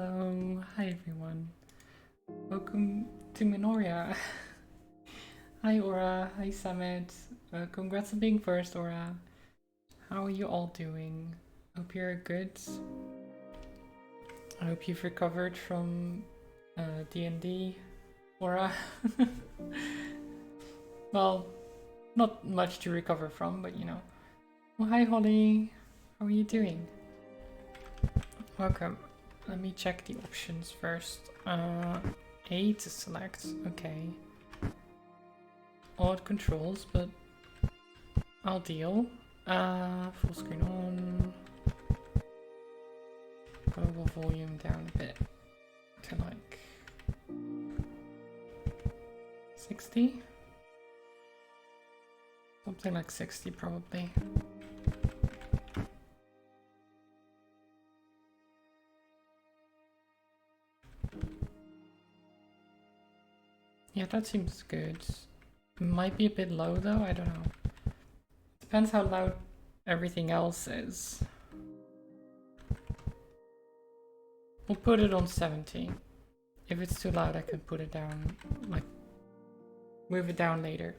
Hello, hi everyone. Welcome to Minoria. Hi Aura, hi Summit. Congrats on being first, Aura. How are you all doing? Hope you're good. I hope you've recovered from D&D, Aura. Well, not much to recover from, but you know. Well, hi Holly. How are you doing? Welcome. Let me check the options first. A to select. Okay. Odd controls, but I'll deal. Full screen on. Global volume down a bit to like 60? Something like 60 probably. Yeah, that seems good. Might be a bit low though, I don't know. Depends how loud everything else is. We'll put it on 70. If it's too loud, I can put it down, like, move it down later.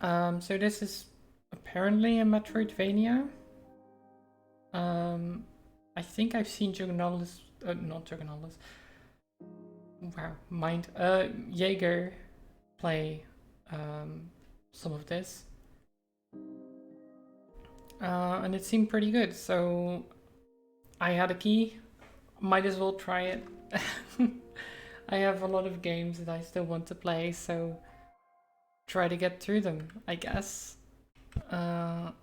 So this is apparently a Metroidvania. I think I've seen Juggernaut's, not Juggernaut's. Wow, Jaeger play some of this. And it seemed pretty good, so I had a key, might as well try it. I have a lot of games that I still want to play, so try to get through them, I guess. So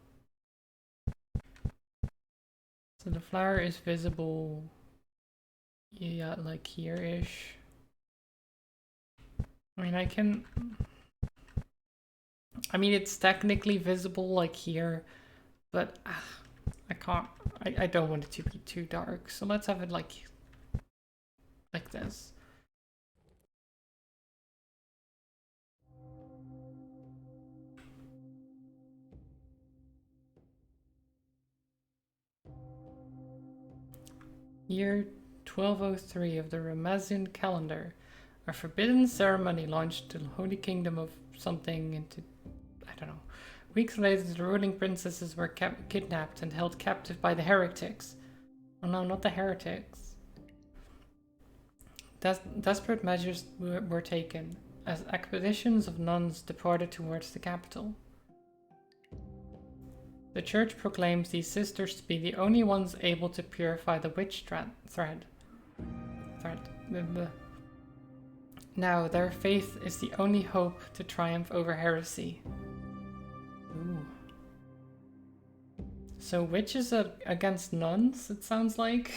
the flower is visible, yeah, like here-ish. I mean, it's technically visible like here, but I can't, I don't want it to be too dark, so let's have it like this. Year 1203 of the Ramazan calendar. A forbidden ceremony launched the Holy Kingdom of something into, I don't know. Weeks later, the ruling princesses were kidnapped and held captive by the heretics. Oh no, not the heretics. Desperate measures were taken as expeditions of nuns departed towards the capital. The church proclaims these sisters to be the only ones able to purify the witch thread. Now, their faith is the only hope to triumph over heresy. Ooh. So witches are against nuns, it sounds like.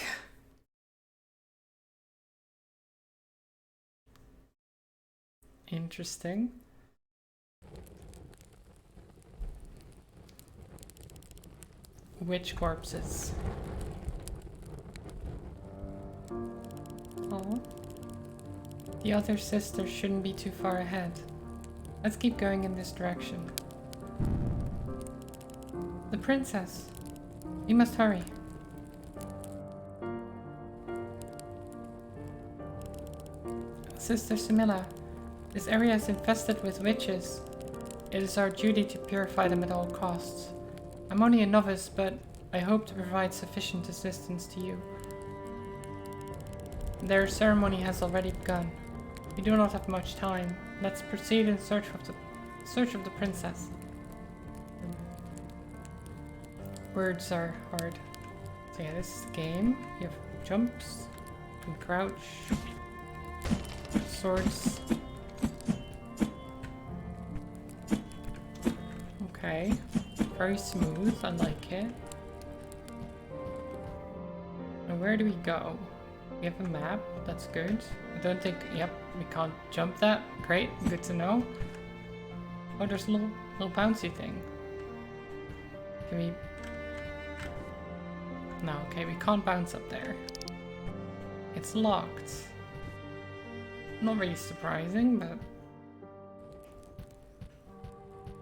Interesting. Witch corpses. Oh. The other sisters shouldn't be too far ahead. Let's keep going in this direction. The princess! We must hurry. Sister Samila, this area is infested with witches. It is our duty to purify them at all costs. I'm only a novice, but I hope to provide sufficient assistance to you. Their ceremony has already begun. We do not have much time. Let's proceed in search of the princess. Words are hard. So yeah, this is the game. You have jumps, you can crouch, swords. Okay, very smooth. I like it. And where do we go? We have a map. That's good. I don't think. Yep, we can't jump that. Great, good to know. Oh, there's a little bouncy thing. Can we? No, okay, we can't bounce up there. It's locked. Not really surprising, but...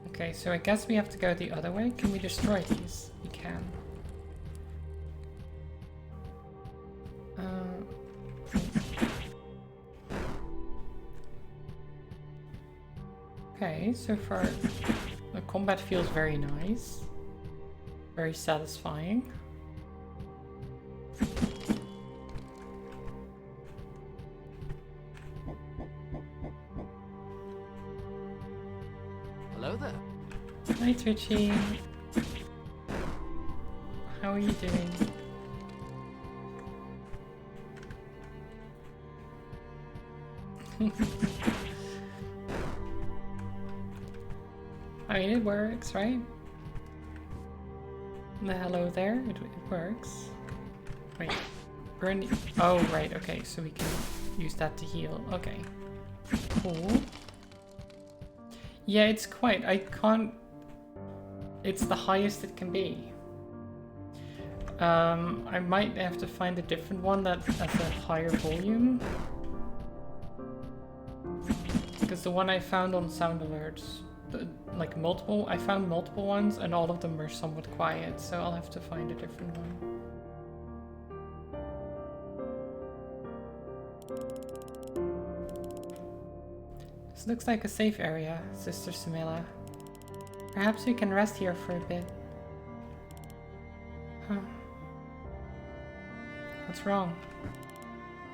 Okay, so I guess we have to go the other way. Can we destroy these? We can. Okay, so far the combat feels very nice. Very satisfying. Hello there. Hi Twitchy. How are you doing? I mean, it works, right? The hello there, it works. Wait, burn. Oh, right, okay, so we can use that to heal. Okay, cool. Yeah, it's quite. I can't. It's the highest it can be. I might have to find a different one that has a higher volume. Because the one I found on Sound Alerts, like multiple, I found multiple ones and all of them were somewhat quiet, so I'll have to find a different one. This looks like a safe area, Sister Samila. Perhaps we can rest here for a bit. Huh. What's wrong?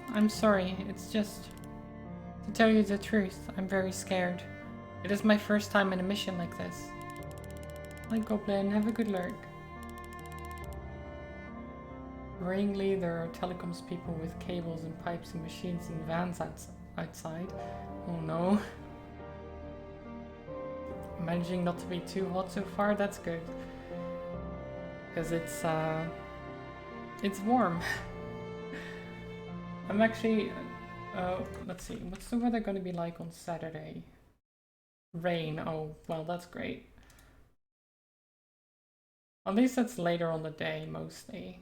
I'm sorry, it's just... To tell you the truth, I'm very scared. It is my first time in a mission like this. Hi Goblin, have a good lurk. Worryingly, there are telecoms people with cables and pipes and machines and vans outside. Oh no. Managing not to be too hot so far, that's good. Because it's warm. I'm actually... let's see, what's the weather going to be like on Saturday? Rain, oh, well, that's great. At least that's later on the day, mostly.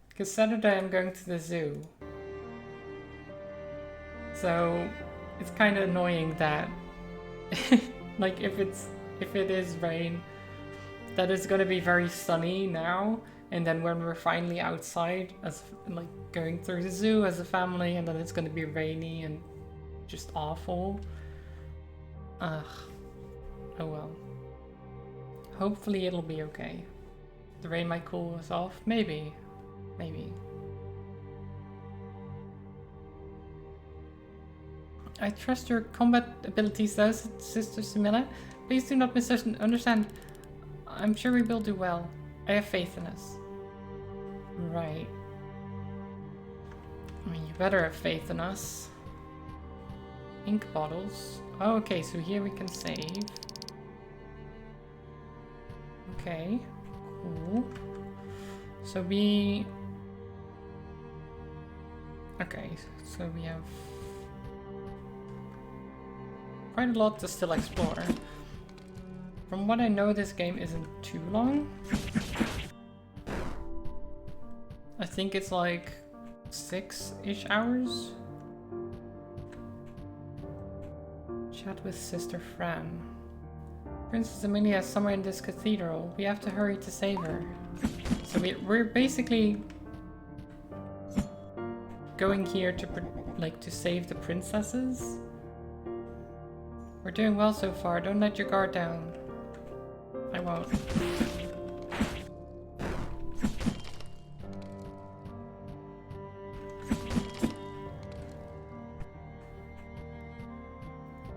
Because Saturday I'm going to the zoo. So, it's kind of annoying that, like, if it is rain, that it's going to be very sunny now. And then when we're finally outside, as like going through the zoo as a family, and then it's going to be rainy and just awful. Ugh. Oh well. Hopefully it'll be okay. The rain might cool us off. Maybe. Maybe. I trust your combat abilities though, Sister Samila. Please do not misunderstand. I'm sure we will do well. I have faith in us. Right. I mean, you better have faith in us. Ink bottles. Oh, okay, so here we can save. Okay, cool. So we... Okay, so we have quite a lot to still explore. From what I know, this game isn't too long. I think it's like 6-ish hours. Chat with Sister Fran. Princess Amelia is somewhere in this cathedral. We have to hurry to save her. So we're basically going here to save the princesses. We're doing well so far. Don't let your guard down. I won't.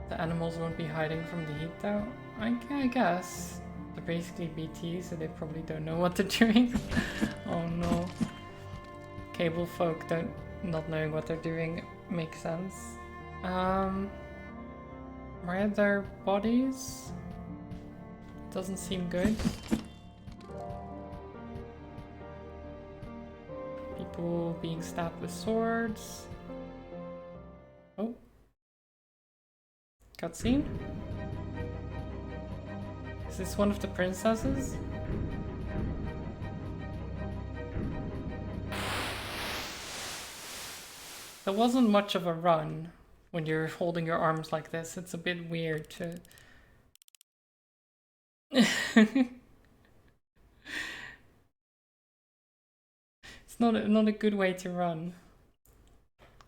The animals won't be hiding from the heat though. I guess. They're basically BT, so they probably don't know what they're doing. Oh no. Cable folk not knowing what they're doing makes sense. Where are their bodies? Doesn't seem good. People being stabbed with swords. Oh. Cutscene? Is this one of the princesses? There wasn't much of a run when you're holding your arms like this. It's a bit weird to... It's not a good way to run.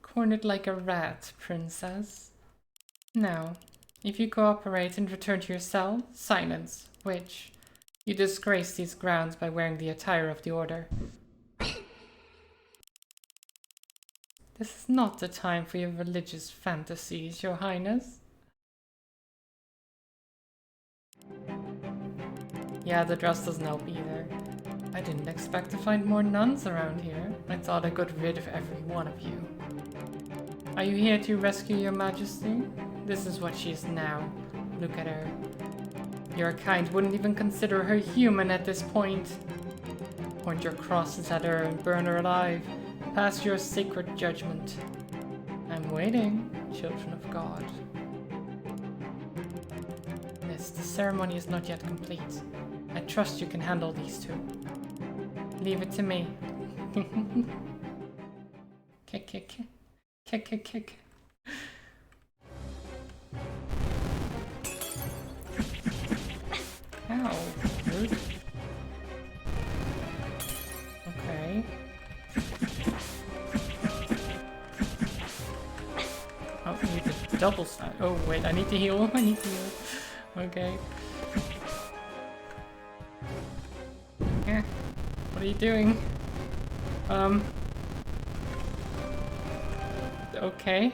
Cornered like a rat, princess. Now, If you cooperate and return to your cell, silence. Which you disgrace these grounds by wearing the attire of the Order. This is not the time for your religious fantasies, Your Highness. Yeah, the dress doesn't help either. I didn't expect to find more nuns around here. I thought I got rid of every one of you. Are you here to rescue your majesty? This is what she is now. Look at her. Your kind wouldn't even consider her human at this point. Point your crosses at her and burn her alive. Pass your sacred judgment. I'm waiting, children of God. Yes, the ceremony is not yet complete. I trust you can handle these two. Leave it to me. Kick, kick, kick. Kick, kick, kick. Ow, rude. Okay. Oh, I need to double side. Oh, wait, I need to heal. I need to heal. Okay. Yeah. What are you doing? Okay.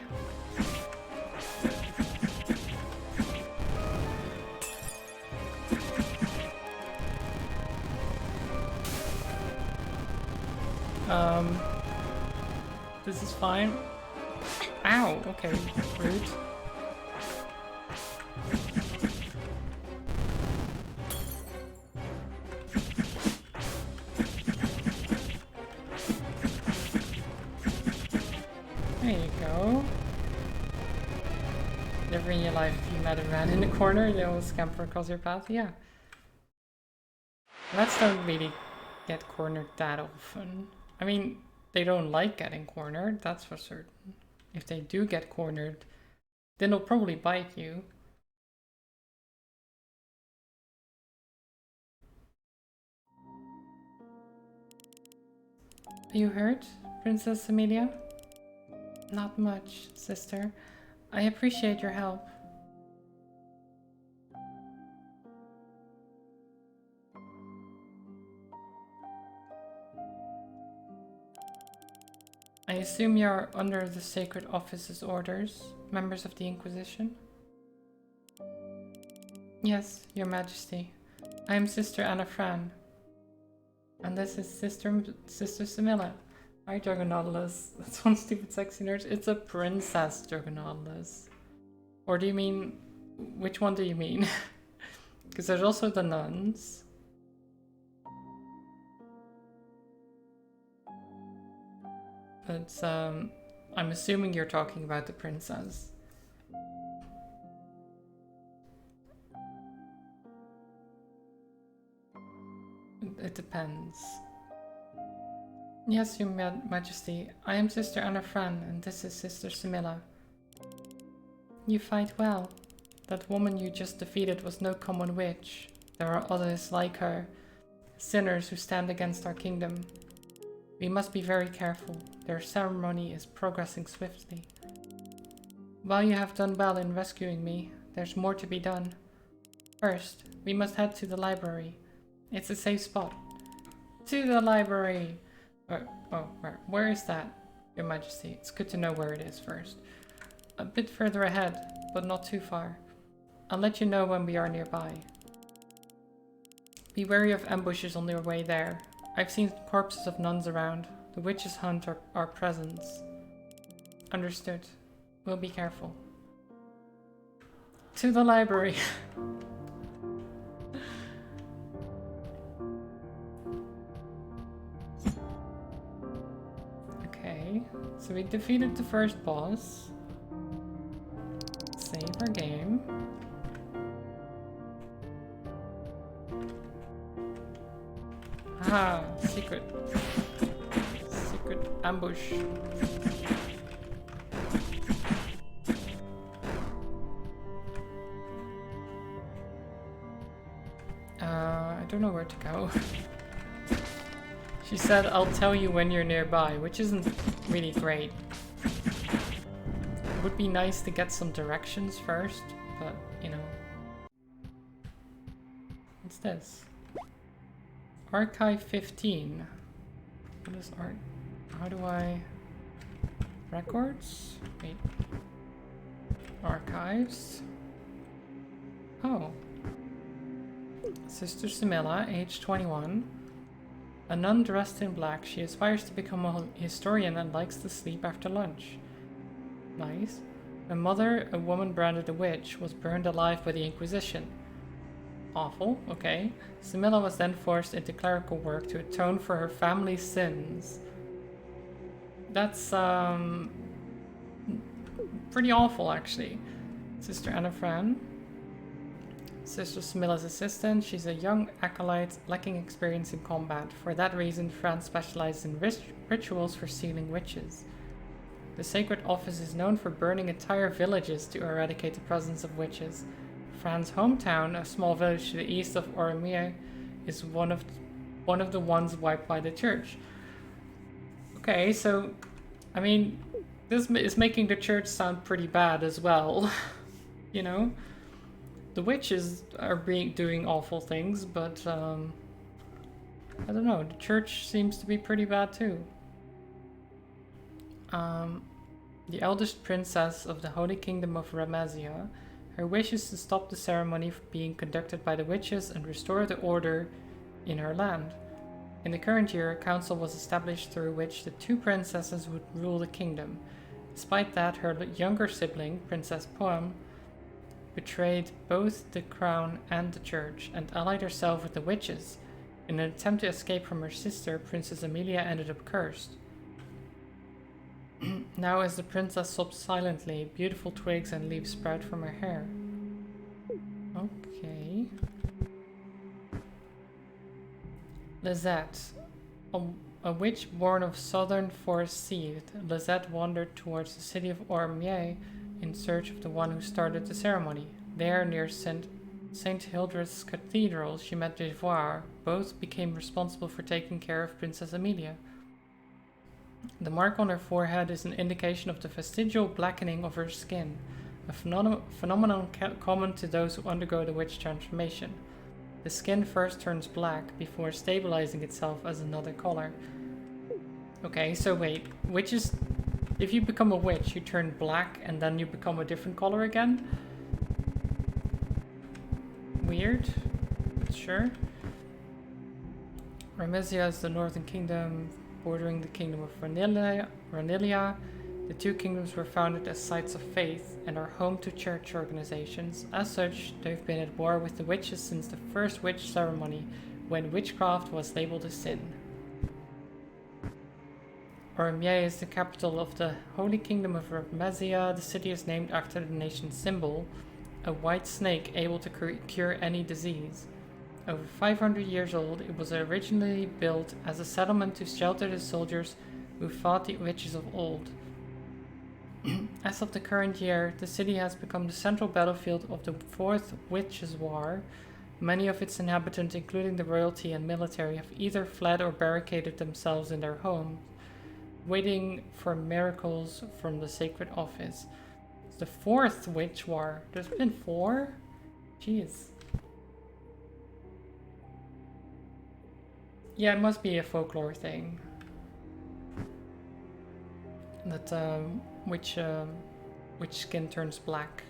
This is fine. Ow, okay, rude. There you go. Never in your life if you met a rat in the corner, they will scamper across your path. Yeah. Rats don't really get cornered that often. I mean, they don't like getting cornered, that's for certain. If they do get cornered, then they'll probably bite you. Are you hurt, Princess Amelia? Not much, sister. I appreciate your help. I assume you're under the Sacred Office's orders, members of the Inquisition? Yes, Your Majesty. I am Sister Anna Fran. And this is Sister Samilla. Hi, Dragonautilus. That's one stupid sexy nerd. It's a Princess Dragonautilus. Or do you mean... Which one do you mean? Because there's also the nuns. But, I'm assuming you're talking about the princess. It depends. Yes, Your Majesty. I am Sister Anna Fran, and this is Sister Samilla. You fight well. That woman you just defeated was no common witch. There are others like her. Sinners who stand against our kingdom. We must be very careful. Their ceremony is progressing swiftly. While you have done well in rescuing me, there's more to be done. First, we must head to the library. It's a safe spot. To the library! Where is that, Your Majesty? It's good to know where it is first. A bit further ahead, but not too far. I'll let you know when we are nearby. Be wary of ambushes on your way there. I've seen corpses of nuns around. The witches hunt our presence. Understood. We'll be careful. To the library. Okay, so we defeated the first boss. Save our game. Ah, secret ambush. I don't know where to go. She said, I'll tell you when you're nearby, which isn't really great. It would be nice to get some directions first, but you know. What's this? Archive 15. What is art? How do I... Records? Wait. Archives. Oh. Sister Similla, age 21. A nun dressed in black. She aspires to become a historian and likes to sleep after lunch. Nice. Her mother, a woman branded a witch, was burned alive by the Inquisition. Awful, okay. Similla was then forced into clerical work to atone for her family's sins. That's, pretty awful, actually. Sister Anna Fran. Sister Similla's assistant. She's a young acolyte lacking experience in combat. For that reason, Fran specializes in rituals for sealing witches. The sacred office is known for burning entire villages to eradicate the presence of witches. Fran's hometown, a small village to the east of Oromia, is one of the ones wiped by the church. Okay, so, I mean, this is making the church sound pretty bad as well. You know? The witches are doing awful things, but, I don't know, the church seems to be pretty bad too. The eldest princess of the Holy Kingdom of Ramazia. Her wish is to stop the ceremony from being conducted by the witches and restore the order in her land. In the current year, a council was established through which the two princesses would rule the kingdom. Despite that, her younger sibling, Princess Poem, betrayed both the crown and the church and allied herself with the witches. In an attempt to escape from her sister, Princess Amelia ended up cursed. Now as the princess sobs silently, beautiful twigs and leaves sprout from her hair. Okay. Lizette. A witch born of southern forest seed, Lizette wandered towards the city of Ormier in search of the one who started the ceremony. There, near Saint Hildred's Cathedral, she met Devoir. Both became responsible for taking care of Princess Amelia. The mark on her forehead is an indication of the vestigial blackening of her skin, a phenomenon common to those who undergo the witch transformation. The skin first turns black before stabilizing itself as another color. Okay, so wait, witches... If you become a witch, you turn black and then you become a different color again? Weird, but sure. Ramazia is the northern kingdom bordering the kingdom of Ranilia. The two kingdoms were founded as sites of faith and are home to church organizations. As such, they've been at war with the witches since the first witch ceremony, when witchcraft was labeled a sin. Ormier is the capital of the Holy Kingdom of Ramazia. The city is named after the nation's symbol, a white snake able to cure any disease. Over 500 years old, it was originally built as a settlement to shelter the soldiers who fought the witches of old. As of the current year, the city has become the central battlefield of the Fourth Witches' War. Many of its inhabitants, including the royalty and military, have either fled or barricaded themselves in their homes, waiting for miracles from the sacred office. It's the Fourth Witch War. There's been 4? Jeez. Yeah, it must be a folklore thing. That which skin turns black.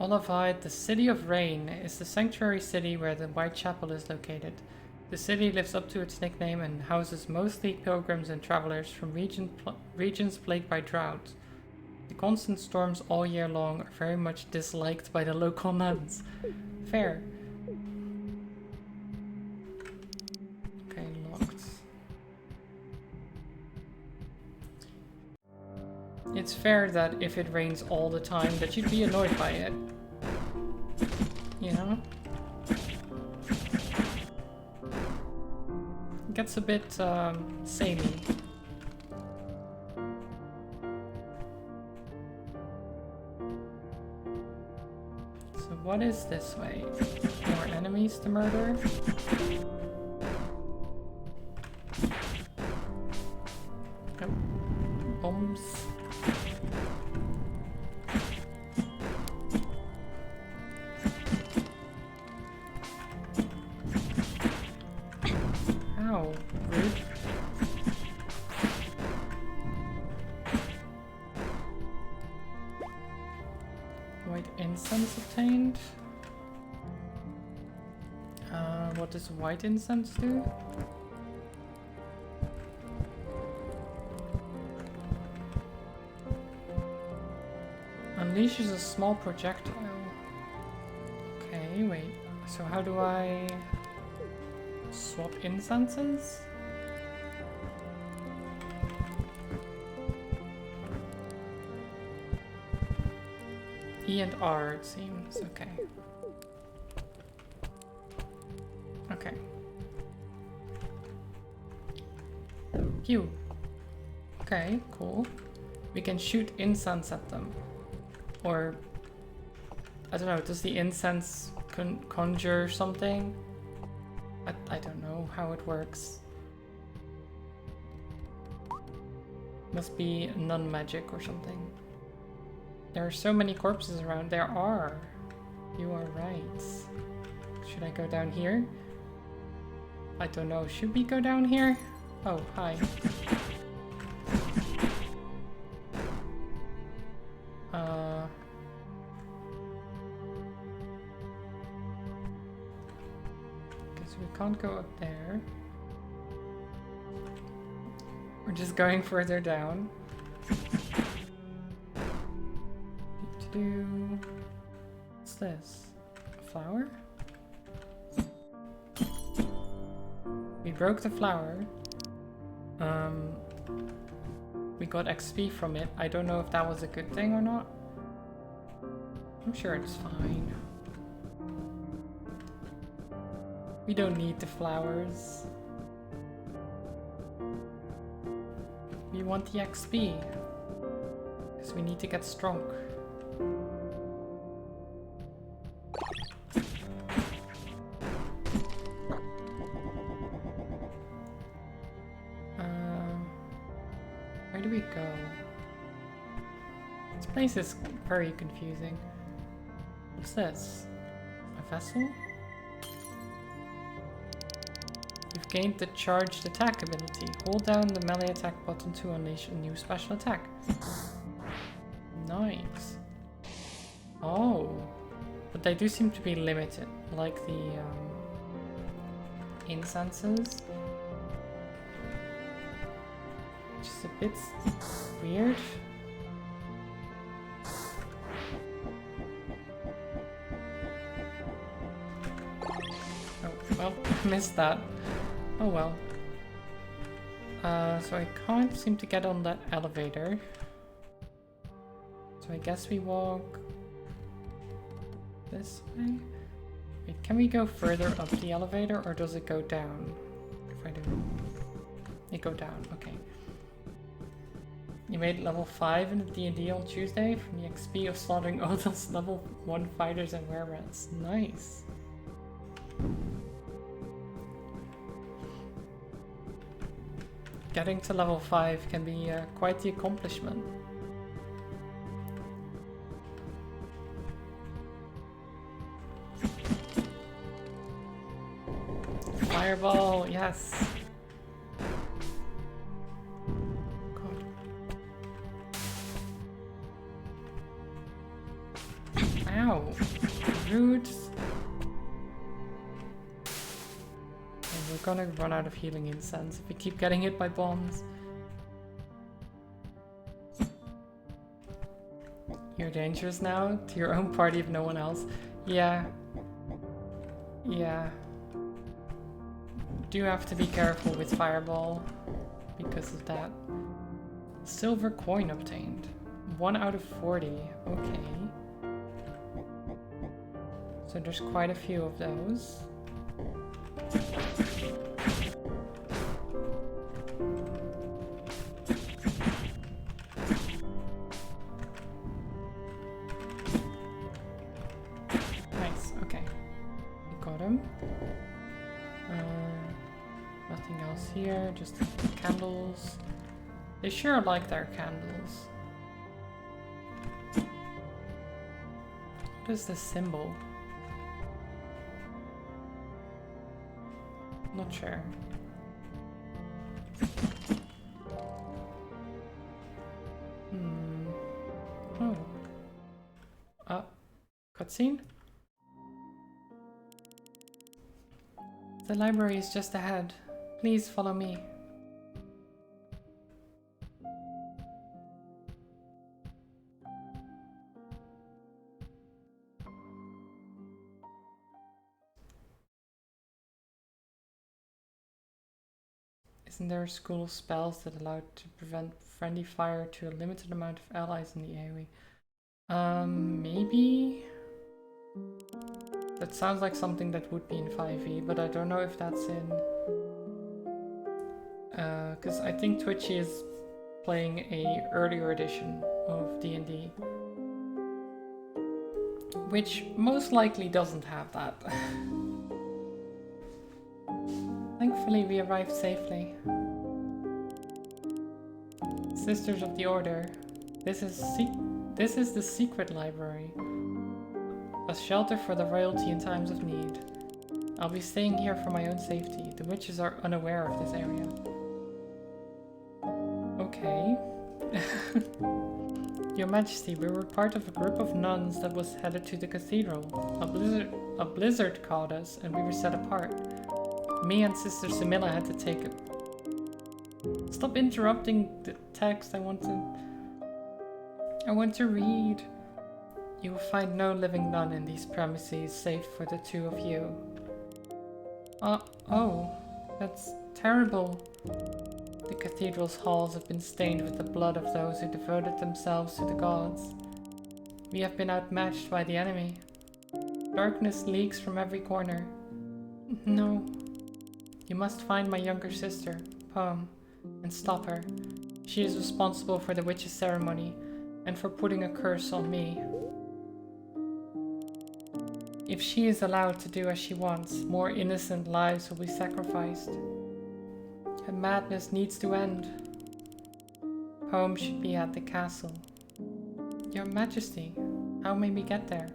Olivide, the City of Rain, is the sanctuary city where the Whitechapel is located. The city lives up to its nickname and houses mostly pilgrims and travelers from regions plagued by drought. The constant storms all year long are very much disliked by the local nuns. Fair. Okay, locked. It's fair that if it rains all the time that you'd be annoyed by it. You know? It gets a bit samey. So what is this way? More enemies to murder? Oh. Bombs. incense obtained. What does white incense do? Unleashes a small projectile. Okay, wait. So how do I swap incenses? E and R, it seems. Okay. Okay. Phew. Okay, cool. We can shoot incense at them. Or, I don't know, does the incense conjure something? I don't know how it works. Must be non-magic or something. There are so many corpses around. There are. You are right. Should I go down here? I don't know. Should we go down here? Oh, hi. Guess we can't go up there. We're just going further down. What's this? A flower? We broke the flower. We got XP from it. I don't know if that was a good thing or not. I'm sure it's fine. We don't need the flowers. We want the XP. Because we need to get strong. Where do we go? This place is very confusing. What's this? A vessel? You've gained the charged attack ability. Hold down the melee attack button to unleash a new special attack. Nice. Oh. But they do seem to be limited, like the incenses. Just a bit weird. Oh, well, missed that. Oh well. So I can't seem to get on that elevator. So I guess we walk this way. Wait, can we go further up the elevator or does it go down? If I do. It go down, okay. You made level 5 in the D&D on Tuesday from the XP of slaughtering all those level 1 fighters and were-rats. Nice. Getting to level 5 can be quite the accomplishment. Fireball, yes. Ow! Rude! And we're gonna run out of healing incense if we keep getting hit by bombs. You're dangerous now? To your own party if no one else? Yeah. Yeah. Do have to be careful with Fireball because of that. Silver coin obtained. 1 out of 40. Okay. So there's quite a few of those. Nice, okay. We got him. Nothing else here, just candles. They sure like their candles. What is this symbol? Not sure. Oh. cutscene? The library is just ahead. Please follow me. Isn't there a school of spells that allow to prevent friendly fire to a limited amount of allies in the AoE? Maybe? That sounds like something that would be in 5e, but I don't know if that's in... because I think Twitchy is playing a earlier edition of D&D, which most likely doesn't have that. Thankfully, we arrived safely. Sisters of the Order, this is the secret library, a shelter for the royalty in times of need. I'll be staying here for my own safety. The witches are unaware of this area. Okay. Your Majesty, we were part of a group of nuns that was headed to the cathedral. A blizzard caught us and we were set apart. Me and Sister Samila had to take it. Stop interrupting the text. I want to read. You will find no living nun in these premises save for the two of you. Oh, that's terrible. The cathedral's halls have been stained with the blood of those who devoted themselves to the gods. We have been outmatched by the enemy. Darkness leaks from every corner. No. You must find my younger sister, Poem, and stop her. She is responsible for the witch's ceremony and for putting a curse on me. If she is allowed to do as she wants, more innocent lives will be sacrificed. Her madness needs to end. Poem should be at the castle. Your Majesty, how may we get there?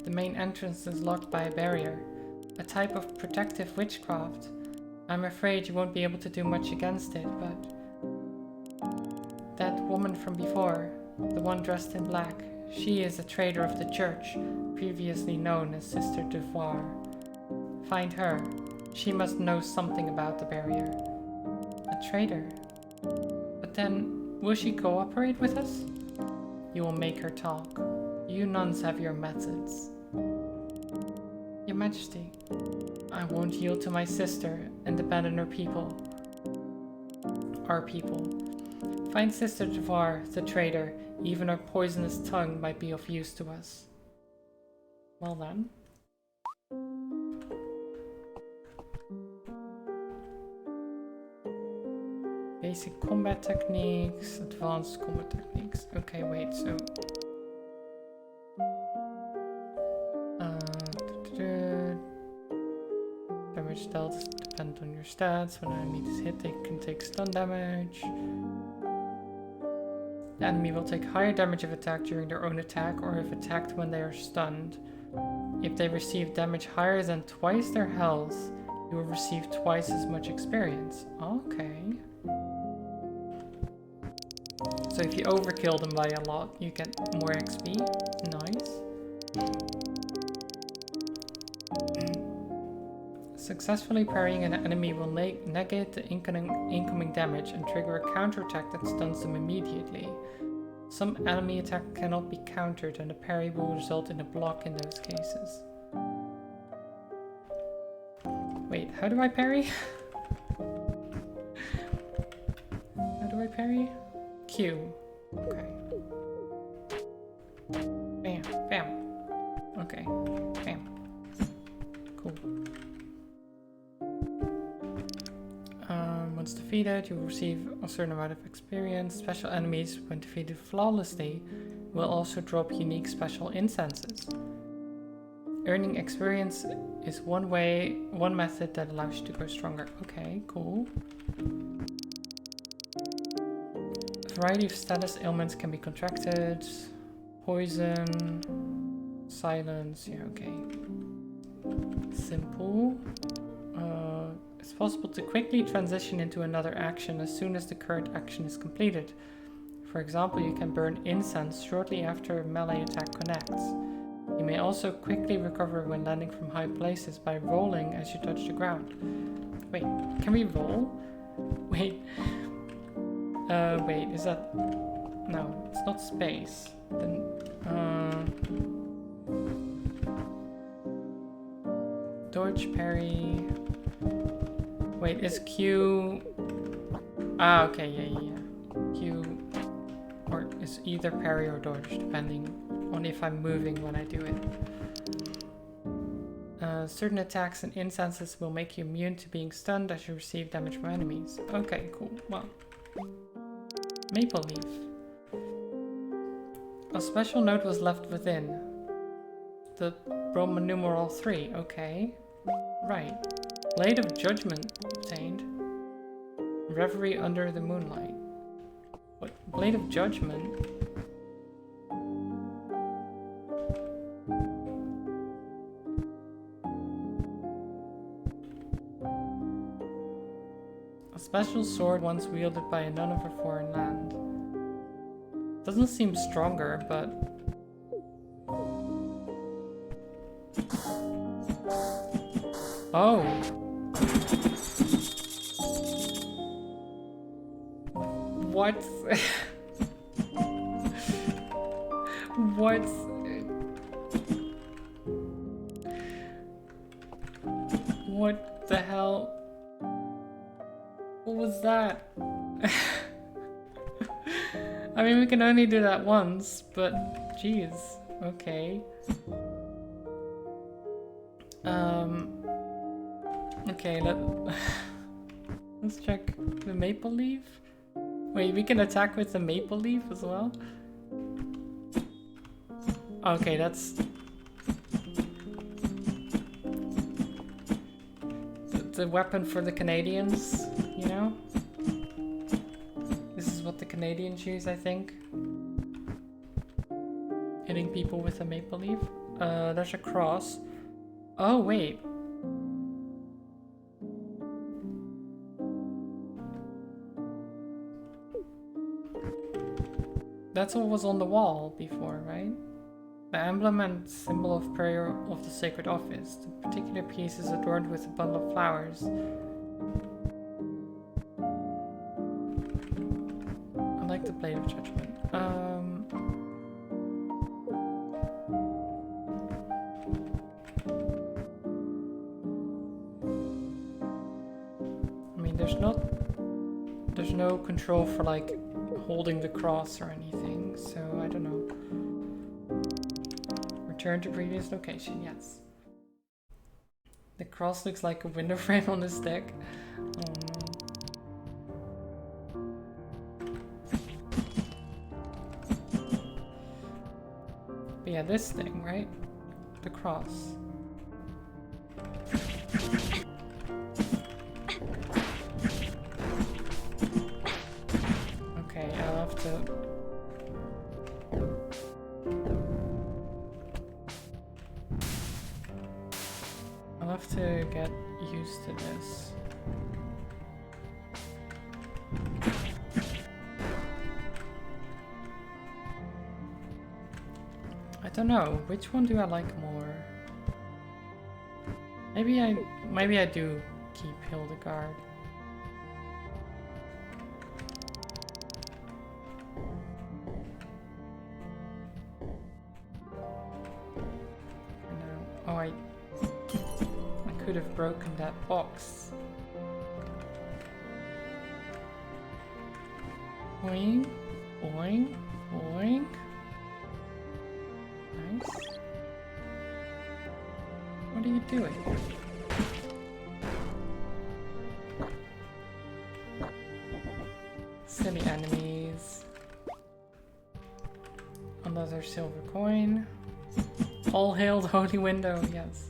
The main entrance is locked by a barrier, a type of protective witchcraft. I'm afraid you won't be able to do much against it, but... That woman from before, the one dressed in black, she is a traitor of the church, previously known as Sister Devoir. Find her. She must know something about the barrier. A traitor? But then, will she cooperate with us? You will make her talk. You nuns have your methods. Your Majesty, I won't yield to my sister and abandon her people. Our people. Find Sister Devoir, the traitor. Even her poisonous tongue might be of use to us. Well then. Basic combat techniques, advanced combat techniques. Okay, wait, so... Damage dealt depend on your stats. When an enemy is hit, they can take stun damage. The enemy will take higher damage if attacked during their own attack or if attacked when they are stunned. If they receive damage higher than twice their health, you will receive twice as much experience. Okay. So if you overkill them by a lot, you get more XP. Nice. Successfully parrying an enemy will negate the incoming damage and trigger a counterattack that stuns them immediately. Some enemy attack cannot be countered and a parry will result in a block in those cases. Wait, how do I parry? How do I parry? Q. Okay. Bam, bam. Okay, bam. Cool. Once defeated, you will receive a certain amount of experience. Special enemies, when defeated flawlessly, will also drop unique special incenses. Earning experience is one method that allows you to grow stronger. Okay, cool. A variety of status ailments can be contracted. Poison, silence, yeah, okay. Simple. It's possible to quickly transition into another action as soon as the current action is completed. For example, you can burn incense shortly after a melee attack connects. You may also quickly recover when landing from high places by rolling as you touch the ground. Wait, can we roll? Wait. Wait, is that... No, it's not space. Then, dodge, parry... Wait, is Q... Ah, okay, yeah. Q... Or is either parry or dodge, depending on if I'm moving when I do it. Certain attacks and incenses will make you immune to being stunned as you receive damage from enemies. Okay, cool. Well. Maple leaf. A special note was left within. The Roman numeral 3. Okay. Right. Blade of Judgment obtained. Reverie under the moonlight. What? Blade of Judgment? A special sword once wielded by a nun of a foreign land. Doesn't seem stronger, but... Oh! What? What? What the hell? What was that? I mean, we can only do that once, but jeez, okay. Okay, let's check the maple leaf. Wait, we can attack with the maple leaf as well? Okay, that's... the weapon for the Canadians, you know? This is what the Canadians use, I think. Hitting people with a maple leaf. There's a cross. Oh, wait. That's what was on the wall before, right? The emblem and symbol of prayer of the sacred office. The particular piece is adorned with a bundle of flowers. I like the Blade of Judgment. I mean, there's no control for like holding the cross or anything, so I don't know. Return to previous location, yes. The cross looks like a window frame on this deck. Oh no. But yeah, this thing, right? The cross. Okay, I'll have to... I'll have to get used to this. I don't know, which one do I like more? Maybe I do keep Hildegard. Oh, I could have broken that box. Boing, boing, boing. Nice. What are you doing? Silly enemies. Another silver coin. All hail the holy window, yes.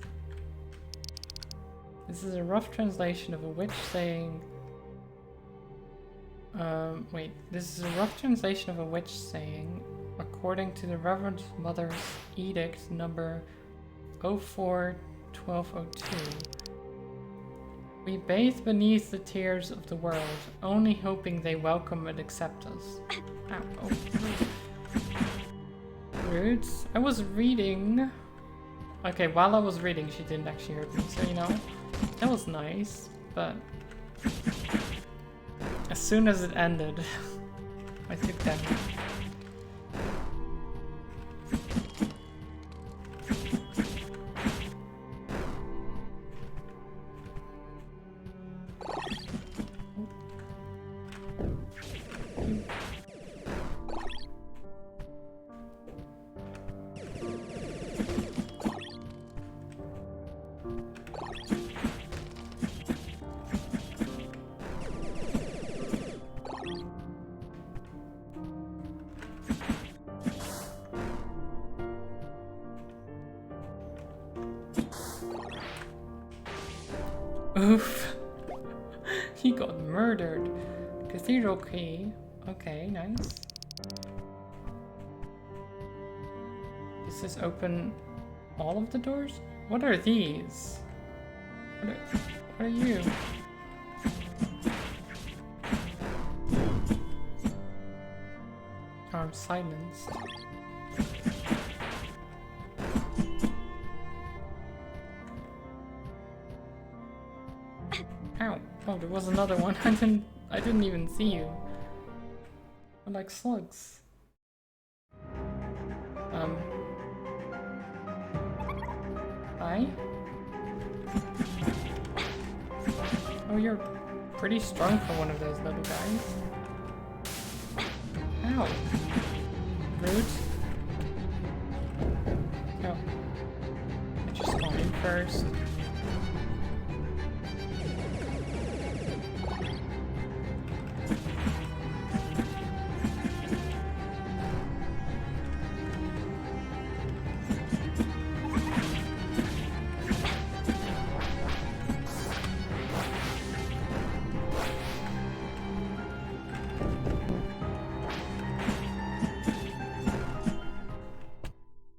This is a rough translation of a witch saying... wait, this is a rough translation of a witch saying, according to the Reverend Mother's Edict number 04-1202, we bathe beneath the tears of the world, only hoping they welcome and accept us. Ow, oh, rude. I was reading. Okay, while I was reading, she didn't actually hurt me, so you know, that was nice, but as soon as it ended, I took damage. Oof. He got murdered. Cathedral key. Okay, nice. Does this open all of the doors? What are these? What are you? Oh, I'm silenced. Ow! Oh, there was another one. I didn't even see you. I like slugs. Hi? Oh, you're pretty strong for one of those little guys. Ow. Rude. Oh. I just spawned in first.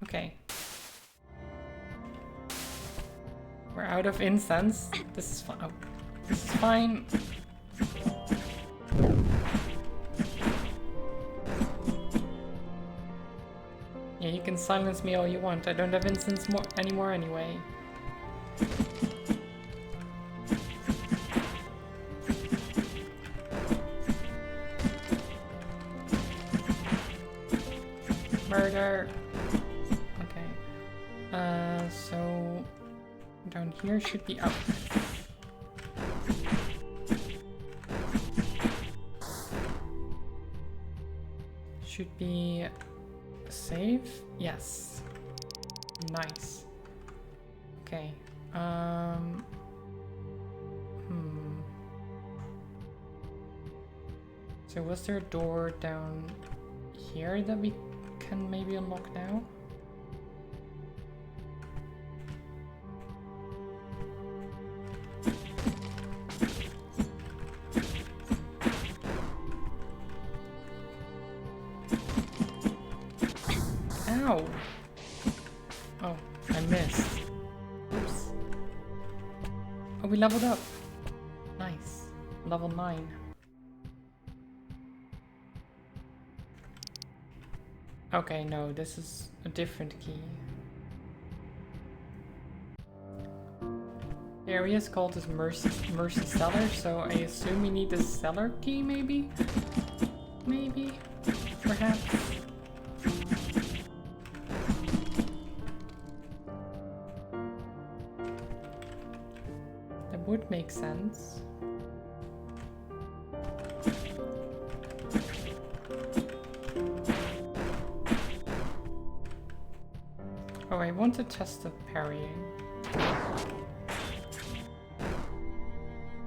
Okay. We're out of incense. This is fine. Oh, this is fine. Yeah, you can silence me all you want. I don't have incense anymore anyway. Murder. Okay. So down here should be out. Should be a save? Yes. Nice. Okay. So was there a door down here that we can maybe unlock now? Ow! Oh, I missed. Oops. Oh, we leveled up. Nice. Level 9. Okay, no, this is a different key. The area is called as Mercy Cellar, so I assume we need the cellar key, maybe? Maybe? Perhaps? That would make sense. Oh, I want to test the parrying.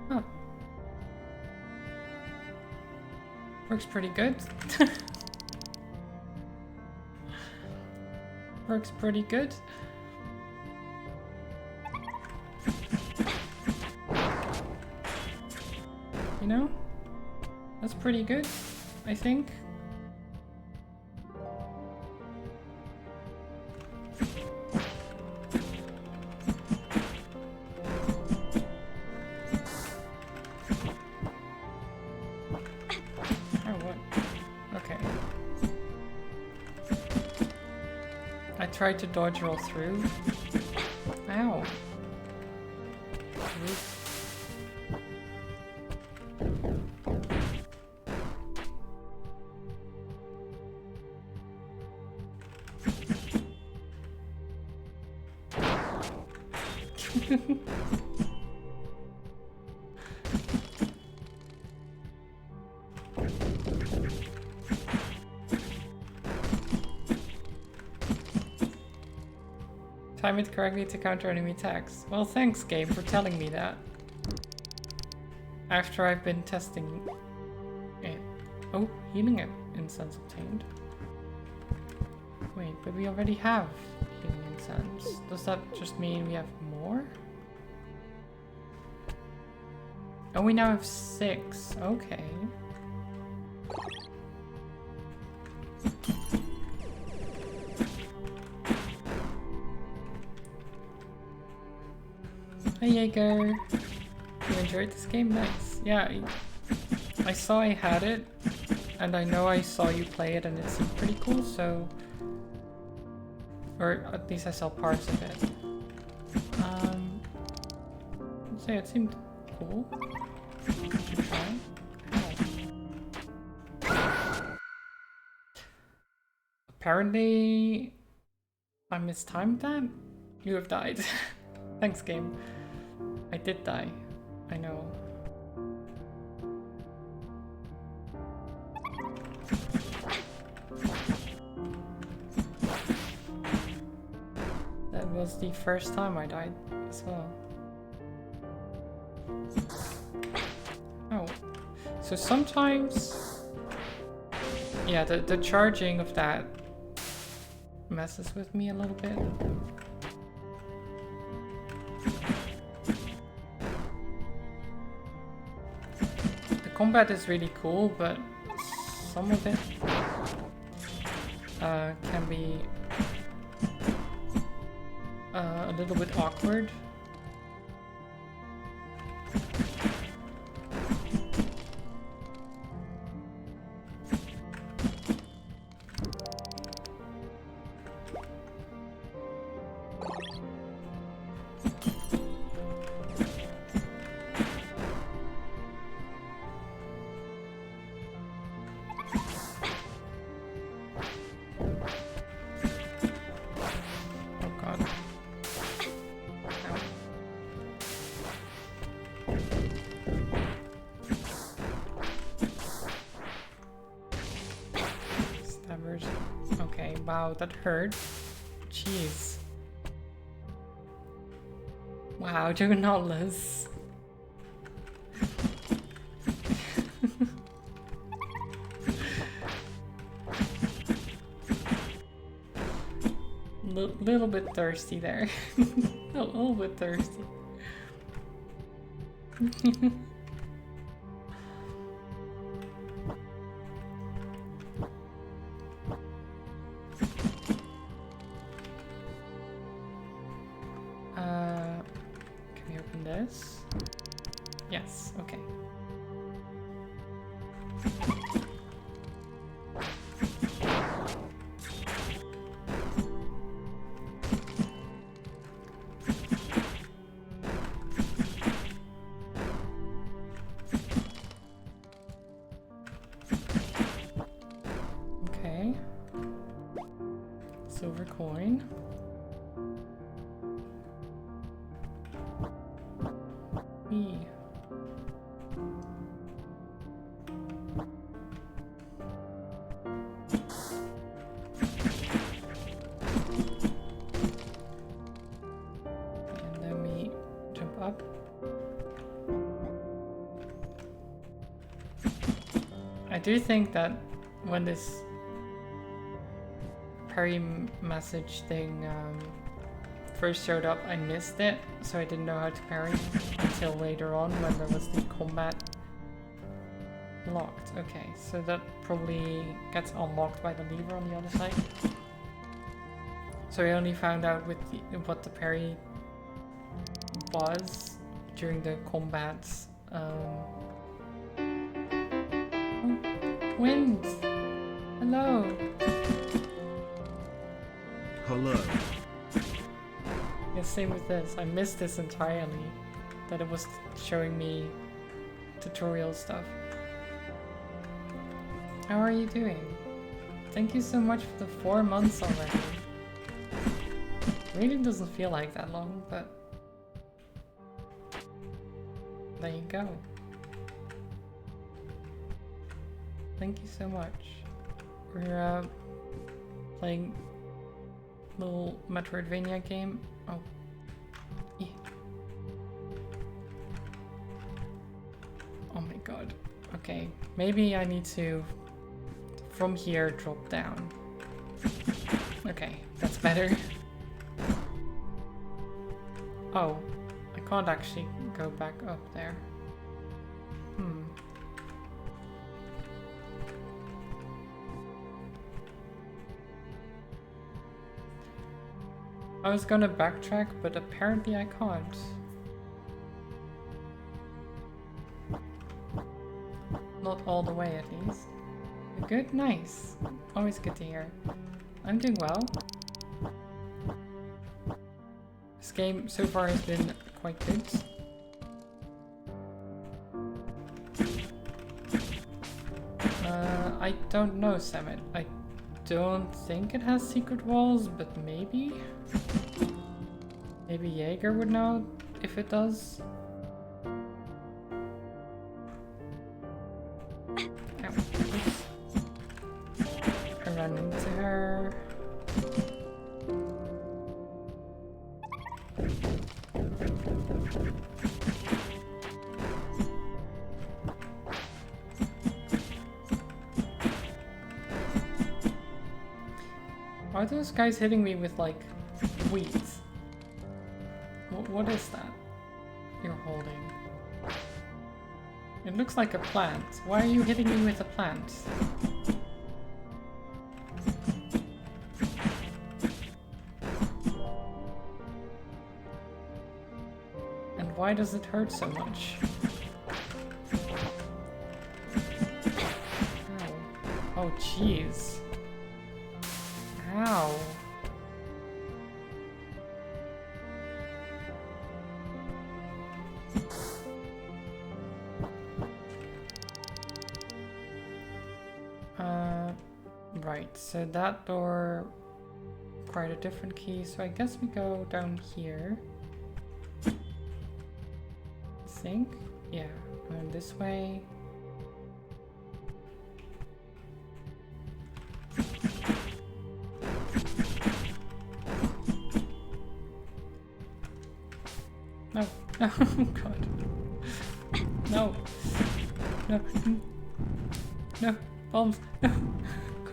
Huh. Works pretty good. Works pretty good. You know? That's pretty good, I think. Tried to dodge roll through. Ow. Time it correctly to counter enemy attacks. Well, thanks, game, for telling me that. After I've been testing it. Oh, healing incense obtained. Wait, but we already have healing incense. Does that just mean we have more? Oh, we now have 6. Okay. Hey Jaeger! You enjoyed this game? Nice. Yeah, I saw I had it, and I know I saw you play it and it seemed pretty cool, so... Or at least I saw parts of it. I'd say it seemed cool. You should try. Ow. Apparently... I mistimed that? You have died. Thanks, game. I did die. I know. That was the first time I died as well. Oh. So sometimes... Yeah, the charging of that messes with me a little bit. Combat is really cool, but some of it can be a little bit awkward. Okay, wow, that hurt. Jeez. Wow, Juggernautlas. Little bit thirsty there. A little bit thirsty. Can we open this? Yes, okay. Okay. Silver coin. I do think that when this parry message thing first showed up, I missed it, so I didn't know how to parry until later on when there was the combat locked. Okay, so that probably gets unlocked by the lever on the other side. So I only found out with what the parry was during the combats. Wind! Hello! Hello. Yeah, the same with this. I missed this entirely. That it was showing me tutorial stuff. How are you doing? Thank you so much for the 4 months already. Really doesn't feel like that long, but there you go. Thank you so much. We're playing a little Metroidvania game. Oh, yeah. Oh my god. Okay, maybe I need to from here drop down. Okay, that's better. Oh, I can't actually go back up there. I was gonna backtrack, but apparently I can't. Not all the way, at least. You're good? Nice. Always good to hear. I'm doing well. This game so far has been quite good. I don't know, Samet. I don't think it has secret walls, but maybe? Maybe Jaeger would know if it does. Ow. Oops. I ran into her. Are those guys hitting me with like weeds? What is that you're holding? It looks like a plant. Why are you hitting me with a plant? And why does it hurt so much? Ow. Oh jeez. Ow. Right, so that door required a different key, so I guess we go down here. I think? Yeah, and this way. No, no, oh god. No. No. No, bombs. No.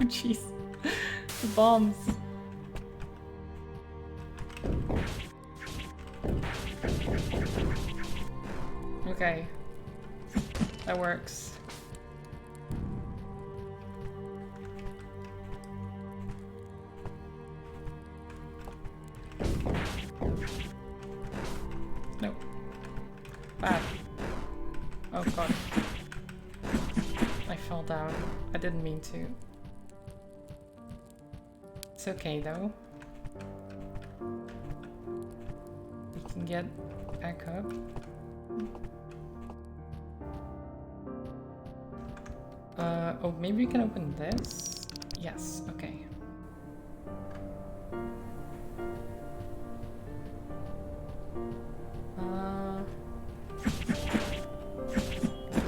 Oh jeez. The bombs. Okay. That works. No. Bad. Oh god. I fell down. I didn't mean to. It's okay though. We can get back up. Oh, maybe we can open this? Yes, okay.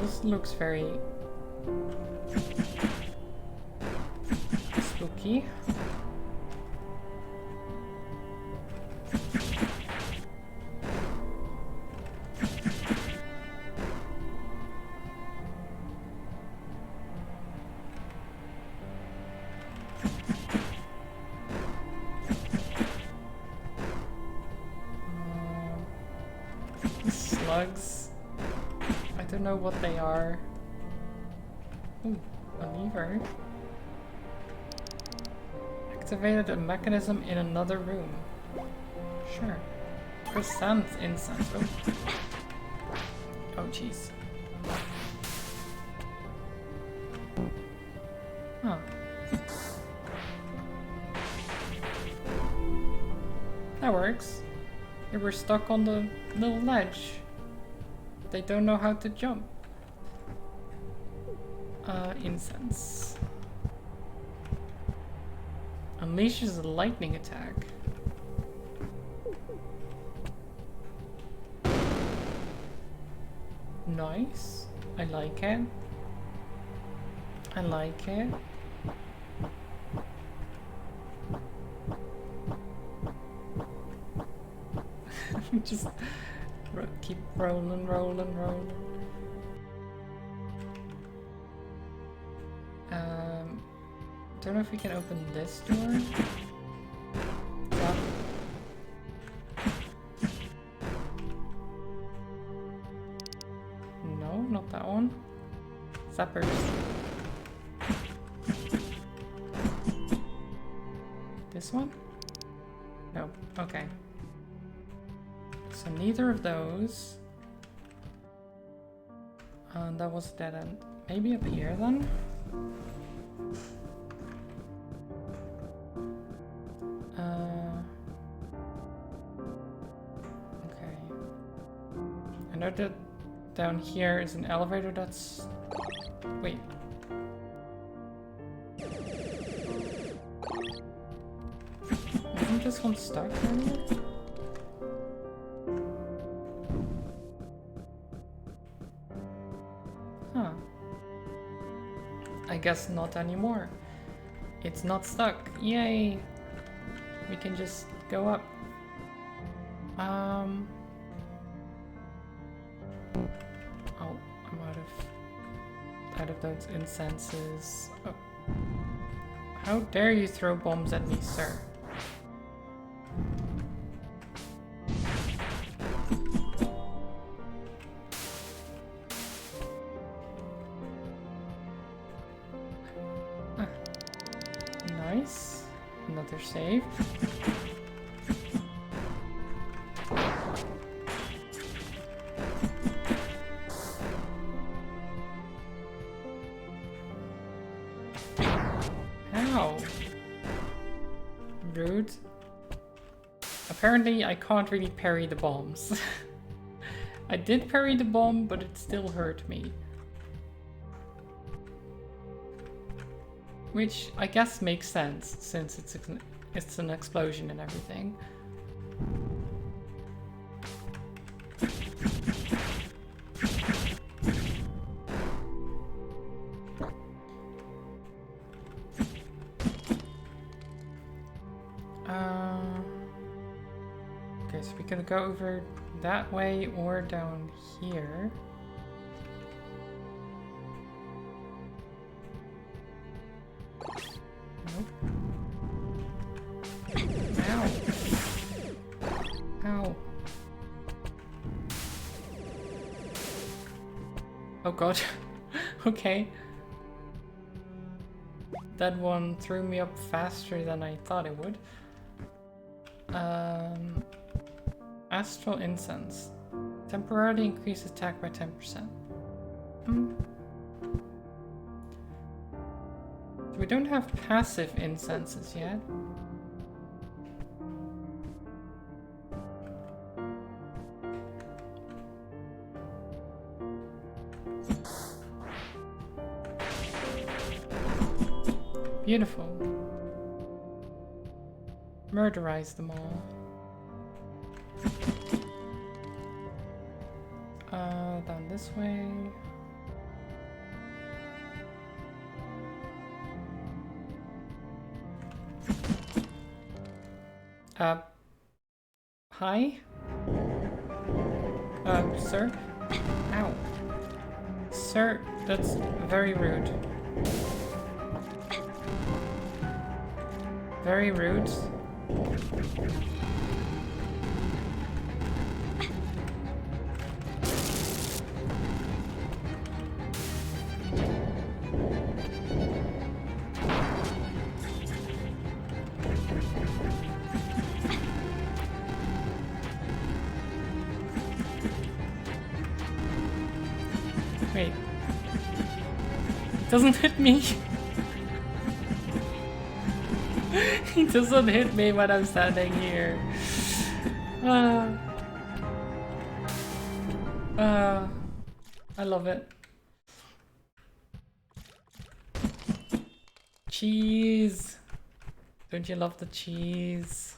This looks very spooky. Slugs. I don't know what they are. Ooh, a lever. Activated a mechanism in another room. Sure. Percent incense. Oh. Oh jeez. Huh. That works. They were stuck on the little ledge. They don't know how to jump. Incense. Unleashes a lightning attack. Nice. I like it. I like it. Just keep rolling, rolling, rolling. Don't know if we can open this door. Yeah. No, not that one. Zappers. This one? No. Okay. So neither of those. And that was dead end. Maybe up here then? Okay. I know that down here is an elevator that's... Wait. Isn't this one stuck earlier? Huh. I guess not anymore. It's not stuck. Yay! We can just go up. Oh, I'm out of those incenses. Oh. How dare you throw bombs at me, sir? Nice. Another save. Ow. Rude. Apparently I can't really parry the bombs. I did parry the bomb, but it still hurt me. Which I guess makes sense, since it's an explosion and everything. Okay, so we can go over that way or down here. Nope. Ow. Ow. Oh god. Okay. That one threw me up faster than I thought it would. Astral Incense. Temporarily increase attack by 10%. We don't have passive incenses yet. Beautiful. Murderize them all. Down this way. Hi? Sir? Ow. Sir, that's very rude. Very rude. Wait. It doesn't hit me. He doesn't hit me when I'm standing here. I love it. Cheese! Don't you love the cheese?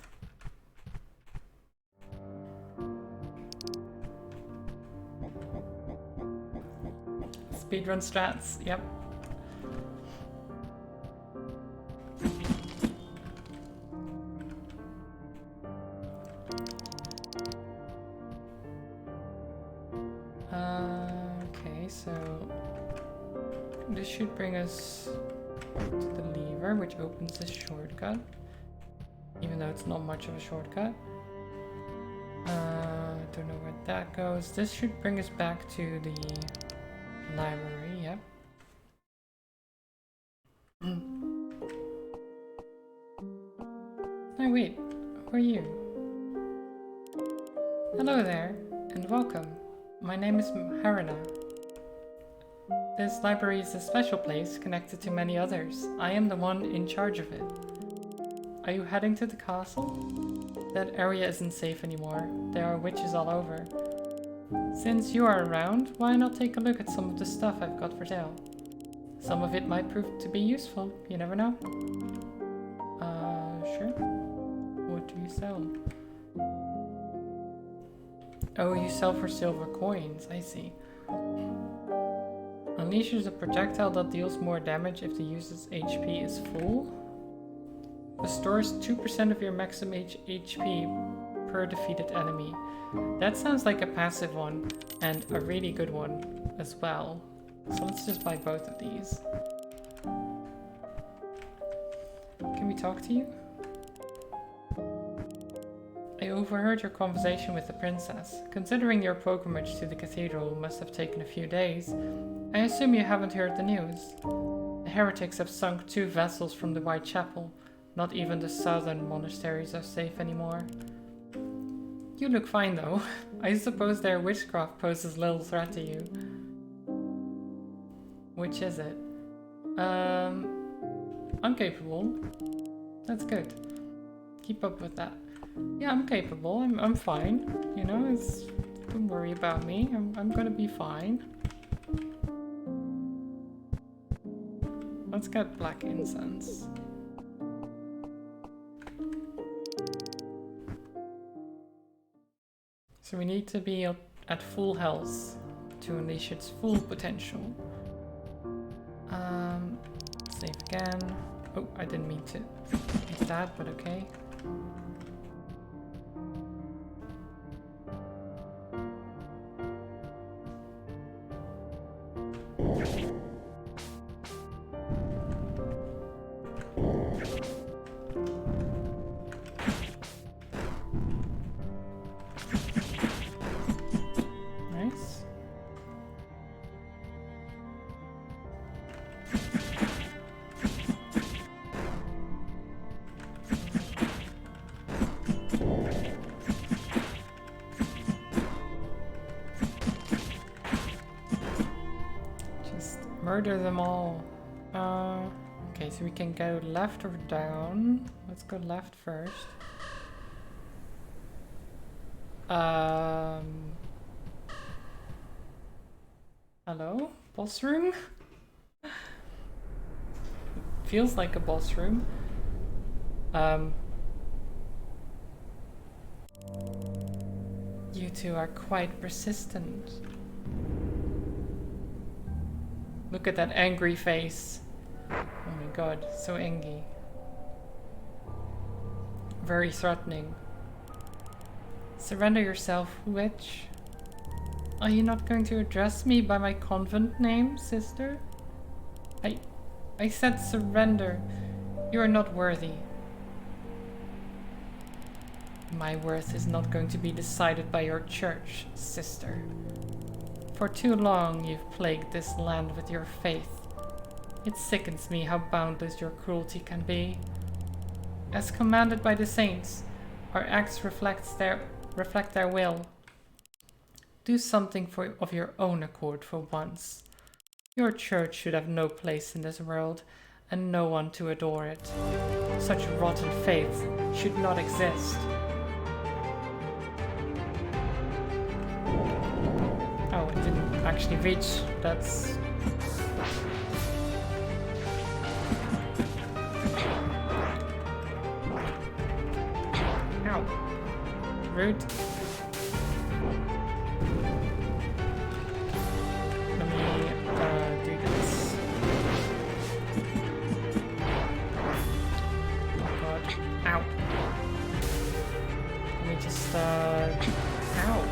Speedrun strats, yep. Okay, so this should bring us to the lever, which opens this shortcut, even though it's not much of a shortcut. Don't know where that goes. This should bring us back to the library, yep. Oh wait, who are you? Hello there, and welcome. My name is Harina. This library is a special place connected to many others. I am the one in charge of it. Are you heading to the castle? That area isn't safe anymore. There are witches all over. Since you are around, why not take a look at some of the stuff I've got for sale? Some of it might prove to be useful, you never know. Sure. What do you sell? Oh, you sell for silver coins, I see. Unleashes a projectile that deals more damage if the user's HP is full. Restores 2% of your maximum HP per defeated enemy. That sounds like a passive one, and a really good one as well. So let's just buy both of these. Can we talk to you? I overheard your conversation with the princess. Considering your pilgrimage to the cathedral must have taken a few days, I assume you haven't heard the news. The heretics have sunk 2 vessels from the White Chapel. Not even the southern monasteries are safe anymore. You look fine though. I suppose their witchcraft poses little threat to you. Which is it? I'm capable. That's good. Keep up with that. Yeah, I'm capable. I'm fine. You know, don't worry about me. I'm gonna be fine. Let's get black incense. So we need to be at full health to unleash its full potential. Save again. Oh, I didn't mean to hit that, but okay. Murder them all. Okay, so we can go left or down. Let's go left first. Hello? Boss room? Feels like a boss room. You two are quite persistent. Look at that angry face. Oh my god, so angry. Very threatening. Surrender yourself, witch. Are you not going to address me by my convent name, sister? I said surrender. You are not worthy. My worth is not going to be decided by your church, sister. For too long you've plagued this land with your faith. It sickens me how boundless your cruelty can be. As commanded by the saints, our acts reflect their will. Do something of your own accord for once. Your church should have no place in this world, and no one to adore it. Such rotten faith should not exist. actually reach. That's... Ow. Rude. Let me do this. Oh god. Ow. Let me just ow.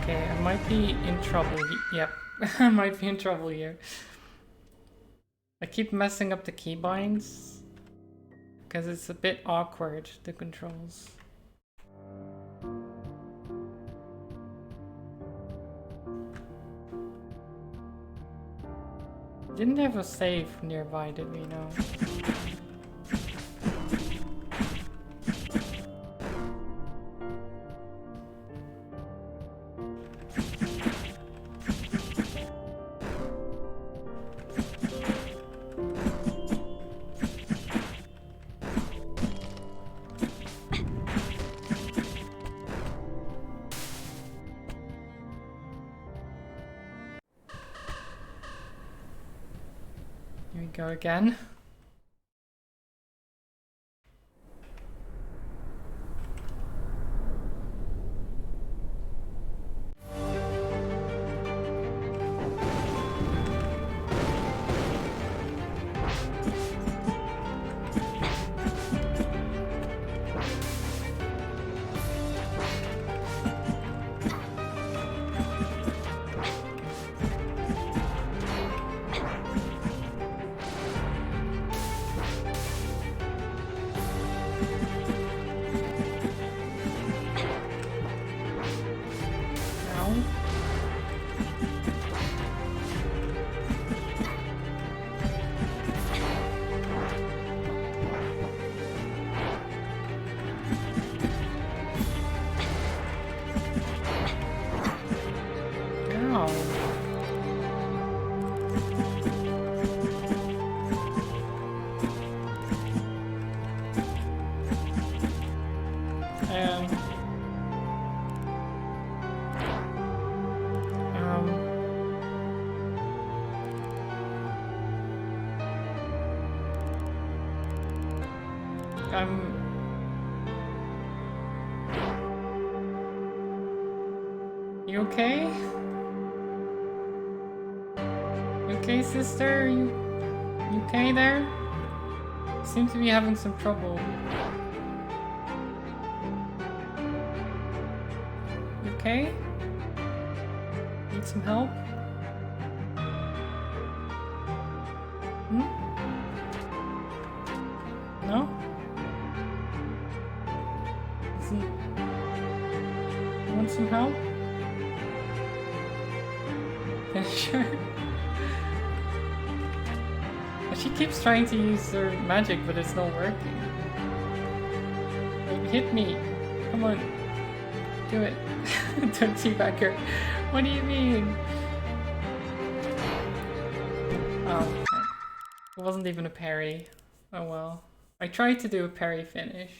Okay, I might be in trouble. Yep, I might be in trouble here. I keep messing up the keybinds because it's a bit awkward, the controls. Didn't have a save nearby, did we? No. Here we go again. You okay? You okay, sister? You okay there? You seem to be having some trouble. You okay? Need some help? Hmm? No? You want some help? Sure. She keeps trying to use her magic, but it's not working. Like, hit me. Come on. Do it. Don't teabag her. What do you mean? Oh, okay. It wasn't even a parry. Oh well. I tried to do a parry finish.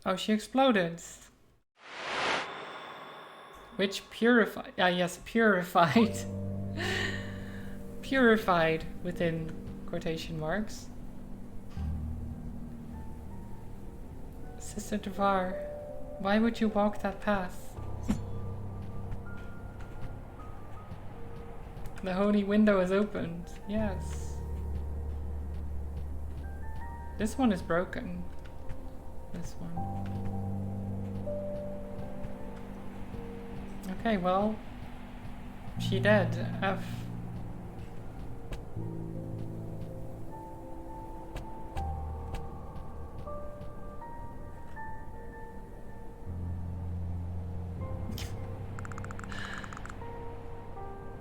Oh, she exploded. Which purified? Ah, yes, purified. Purified within quotation marks. Sister Devar, why would you walk that path? The holy window is opened. Yes. This one is broken. This one. Okay, well, she dead. F.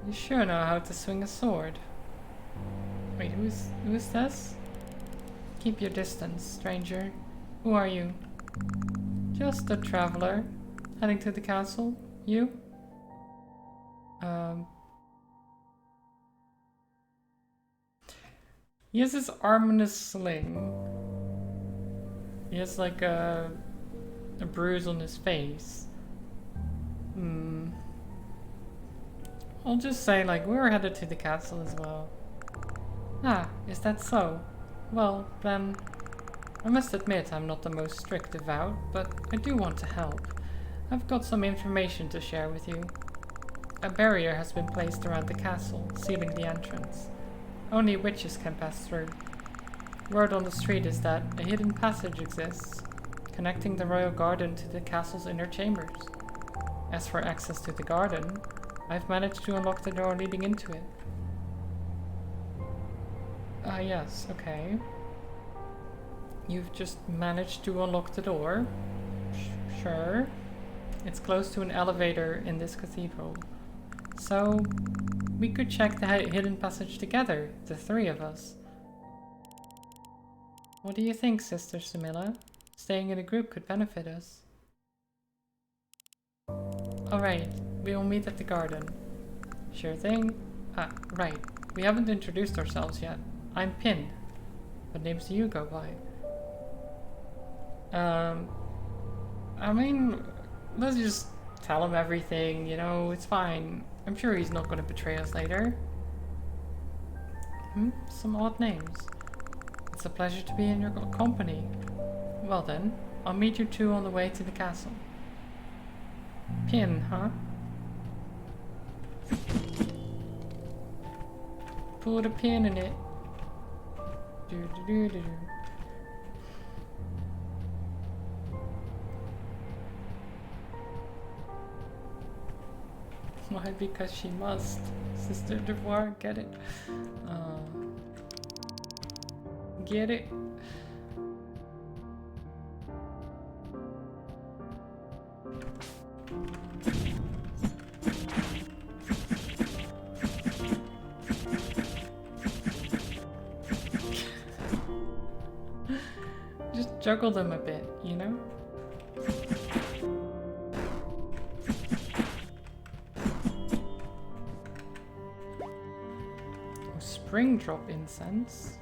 You sure know how to swing a sword. Wait, who's this? Keep your distance, stranger. Who are you? Just a traveler, heading to the castle. You? He has his arm in a sling. He has like a bruise on his face. I'll just say, like, we're headed to the castle as well. Ah, is that so? Well, then, I must admit I'm not the most strict devout, but I do want to help. I've got some information to share with you. A barrier has been placed around the castle, sealing the entrance. Only witches can pass through. Word on the street is that a hidden passage exists, connecting the royal garden to the castle's inner chambers. As for access to the garden, I've managed to unlock the door leading into it. Yes, okay. You've just managed to unlock the door. Sure. It's close to an elevator in this cathedral. So, we could check the hidden passage together, the three of us. What do you think, Sister Samila? Staying in a group could benefit us. Alright, we will meet at the garden. Sure thing. Ah, right. We haven't introduced ourselves yet. I'm Pin. What names do you go by? I mean, let's just tell him everything, you know, it's fine. I'm sure he's not going to betray us later. Some odd names. It's a pleasure to be in your company. Well then, I'll meet you two on the way to the castle. Pin, huh? Put a pin in it. Do. Why? Because she must. Sister Devoir, get it? Get it? Just juggle them a bit, you know? Spring drop incense.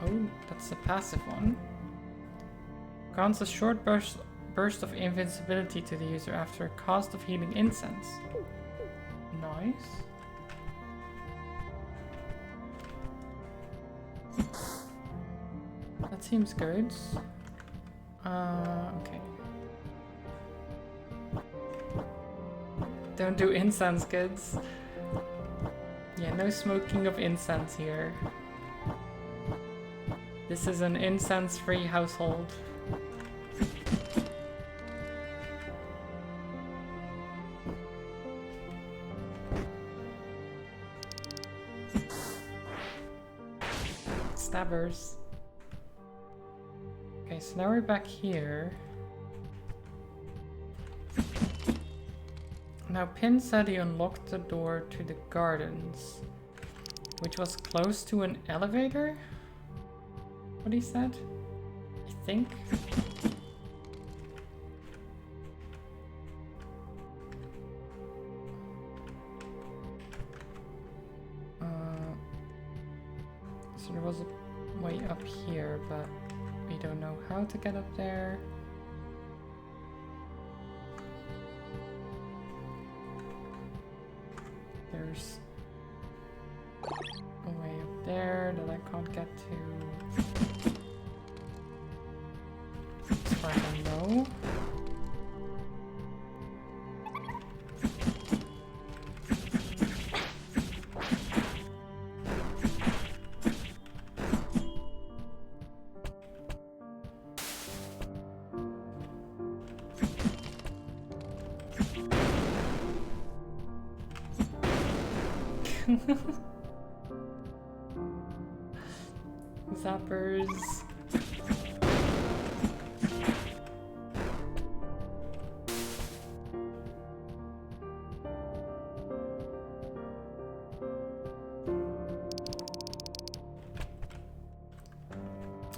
Oh, that's a passive one. Grants a short burst of invincibility to the user after a cast of healing incense. Nice. That seems good. Okay. Don't do incense, kids. Yeah, no smoking of incense here. This is an incense-free household. Stabbers. Okay, so now we're back here. Now Pin said he unlocked the door to the gardens, which was close to an elevator? What he said? I think. So there was a way up here, but we don't know how to get up there. There's a way up there that I can't get to. As far as I know. Zappers.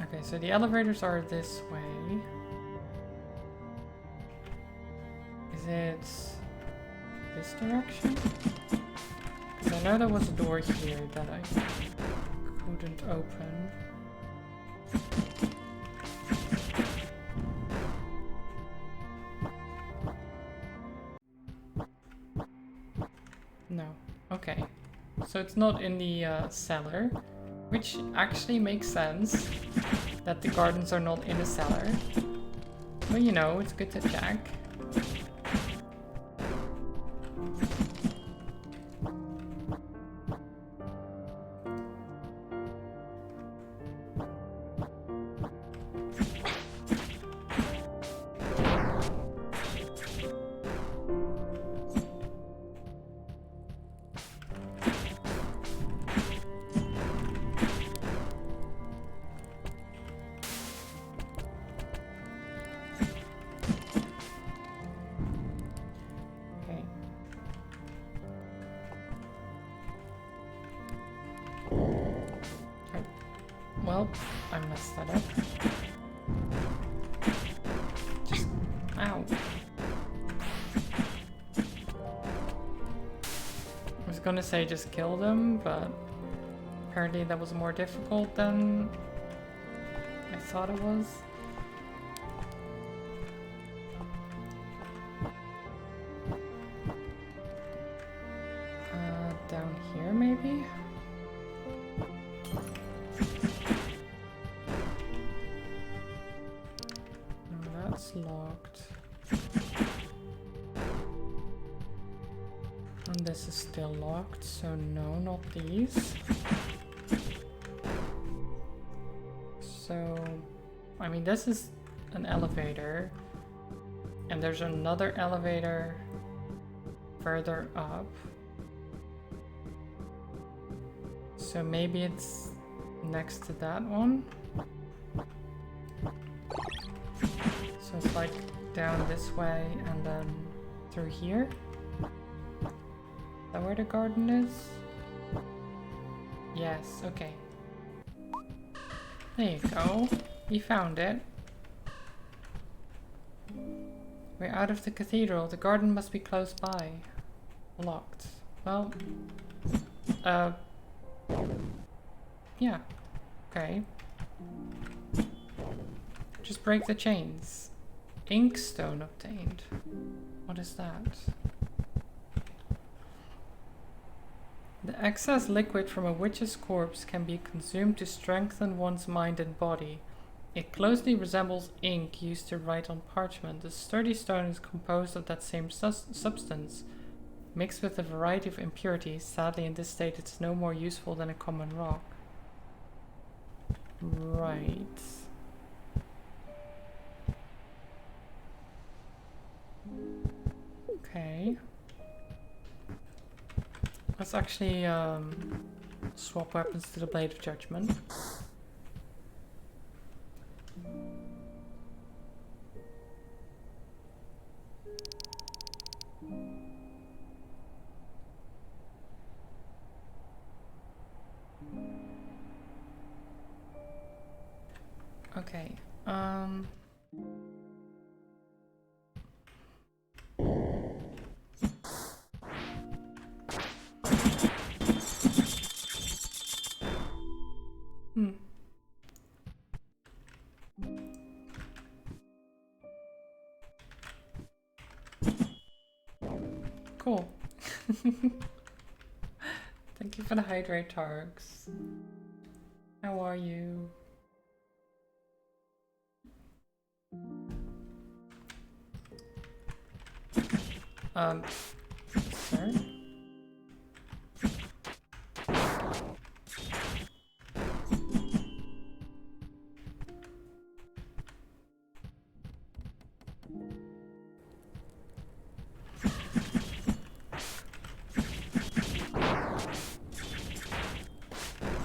Okay, so the elevators are this way. Is it this direction? 'Cause I know there was a door here that I couldn't open. No. Okay. So it's not in the cellar, which actually makes sense that the gardens are not in a cellar. But you know, it's good to check. Well, I messed that up. Just... ow. I was gonna say just kill them, but apparently that was more difficult than I thought it was. Down here maybe? Locked. And this is still locked, so no, not these. So, I mean, this is an elevator, and there's another elevator further up. So maybe it's next to that one. So it's like down this way and then through here. Is that where the garden is? Yes, okay. There you go. You found it. We're out of the cathedral. The garden must be close by. Locked. Well, yeah. Okay. Just break the chains. Inkstone obtained. What is that? The excess liquid from a witch's corpse can be consumed to strengthen one's mind and body. It closely resembles ink used to write on parchment. The sturdy stone is composed of that same substance, mixed with a variety of impurities. Sadly, in this state, it's no more useful than a common rock. Right. Okay. Let's actually swap weapons to the Blade of Judgment. Okay. Cool. Thank you for the hydrate, Targs. How are you? Sir?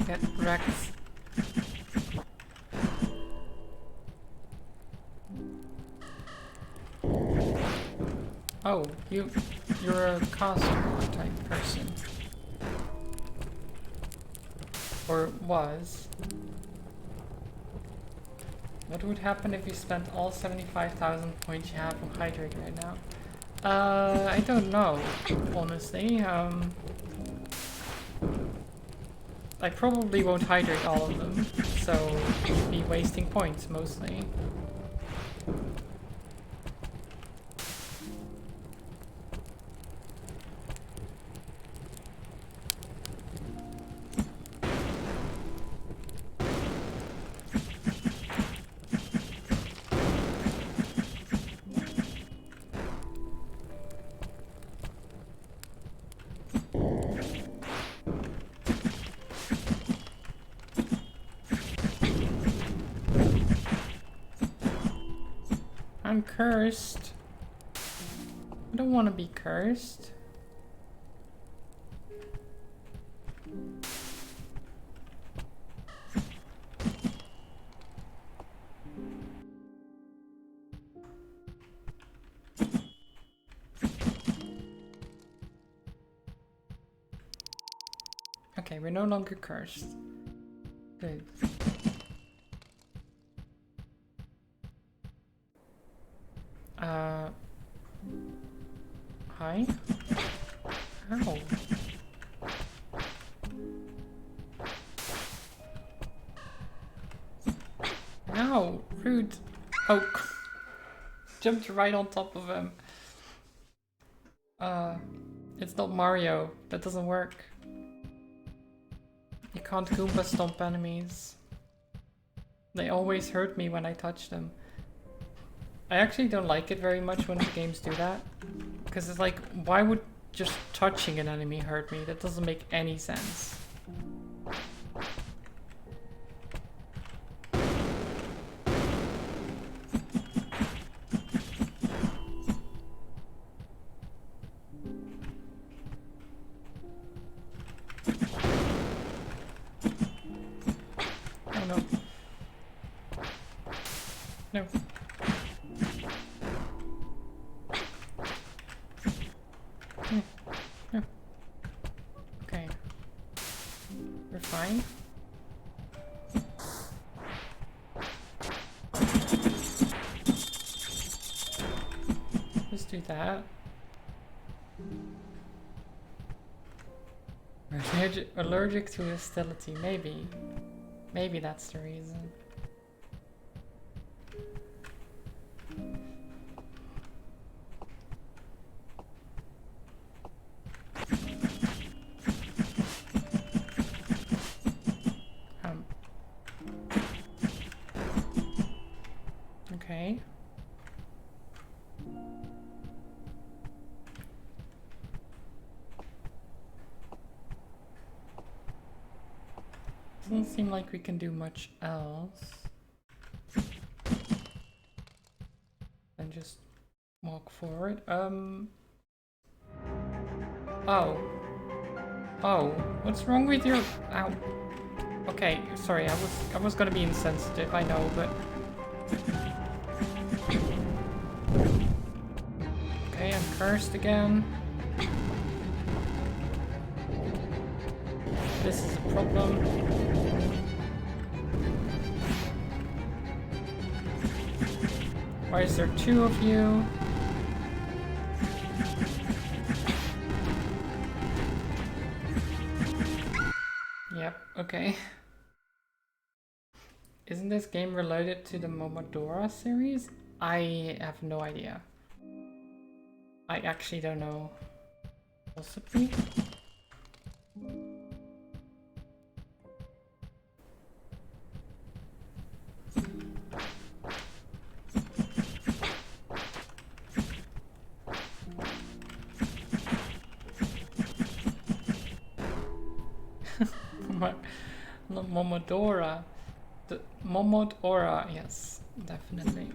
Get wrecked. Oh, you're a costume type person. Or was. What would happen if you spent all 75,000 points you have on hydrate right now? I don't know, honestly. I probably won't hydrate all of them, so I'll be wasting points mostly. I'm cursed. I don't want to be cursed. Okay, we're no longer cursed. Good. Hi? Ow. Ow, rude. Oh, jumped right on top of him. It's not Mario. That doesn't work. You can't Goomba stomp enemies. They always hurt me when I touch them. I actually don't like it very much when the games do that. Because it's like, why would just touching an enemy hurt me? That doesn't make any sense. Oh no. No. No. Okay. We're fine. Let's do that. Allergic to hostility, maybe. Maybe that's the reason. Okay. Doesn't seem like we can do much else. And just walk forward. Oh. Oh, what's wrong with your... Ow. Okay, sorry, I was gonna be insensitive, I know, but... Okay, I'm cursed again. This is a problem. Why is there two of you? Yep, okay. Isn't this game related to the Momodora series? I have no idea. I actually don't know. Possibly? Momodora. The Momodora, yes, definitely.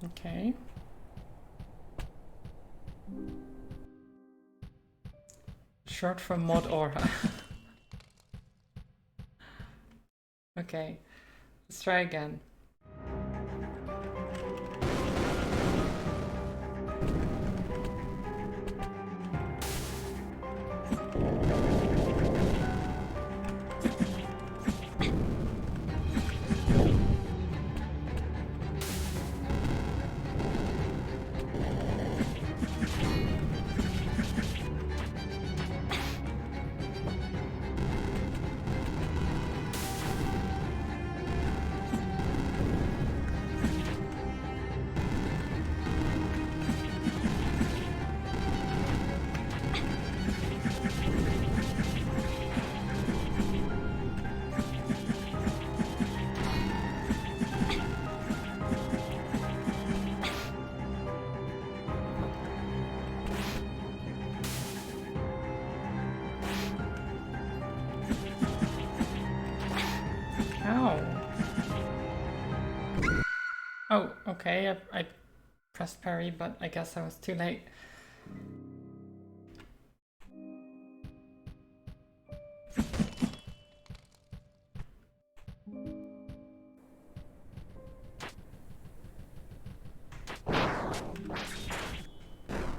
Okay. Short for Mod Aura. Okay, let's try again. Okay, I pressed parry, but I guess I was too late.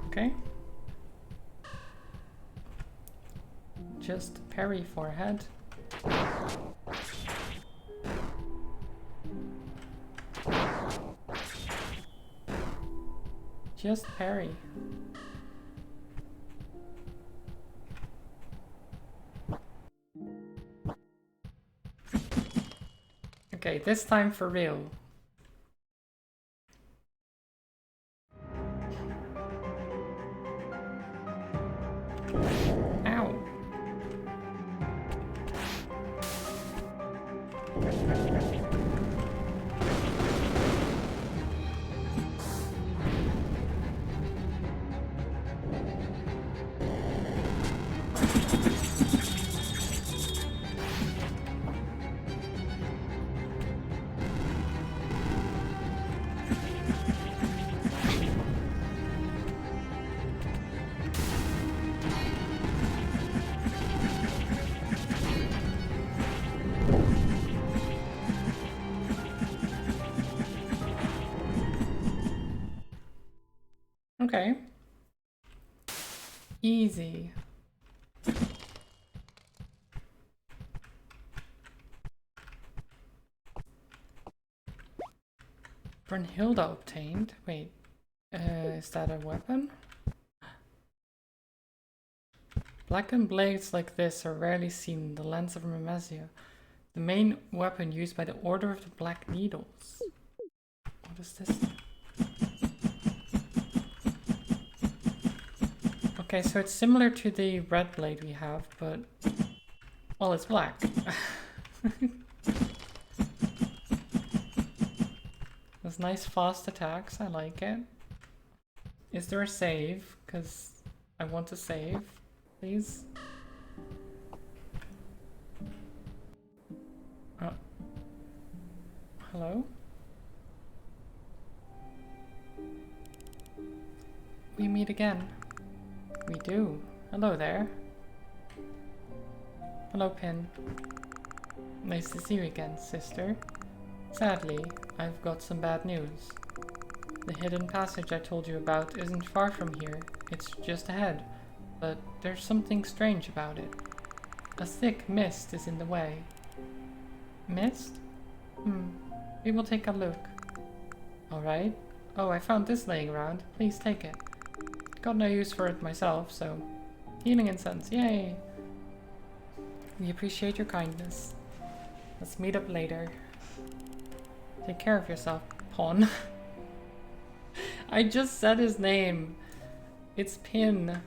Okay. Just parry forehead. Just parry. Okay, this time for real. Ow. Okay. Easy. Brunhilde obtained. Wait, is that a weapon? Blackened blades like this are rarely seen in the lands of Ramazia, the main weapon used by the Order of the Black Needles. What is this? Okay, so it's similar to the red blade we have, but... well, it's black. Those nice fast attacks, I like it. Is there a save? Because I want to save, please. Oh. Hello? We meet again. We do. Hello there. Hello, Pin. Nice to see you again, sister. Sadly, I've got some bad news. The hidden passage I told you about isn't far from here. It's just ahead. But there's something strange about it. A thick mist is in the way. Mist? We will take a look. Alright. Oh, I found this laying around. Please take it. Got no use for it myself, so... healing incense, yay! We appreciate your kindness. Let's meet up later. Take care of yourself, Pawn. I just said his name. It's Pin.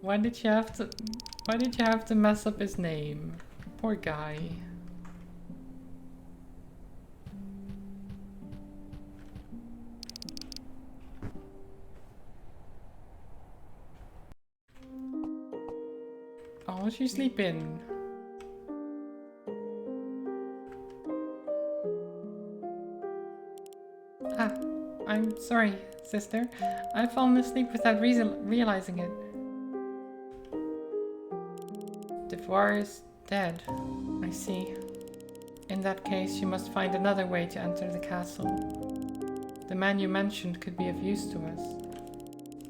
Why did you have to mess up his name? Poor guy. Oh, she's sleeping. Ah, I'm sorry, sister. I've fallen asleep without realizing it. Devoir is dead. I see. In that case, you must find another way to enter the castle. The man you mentioned could be of use to us.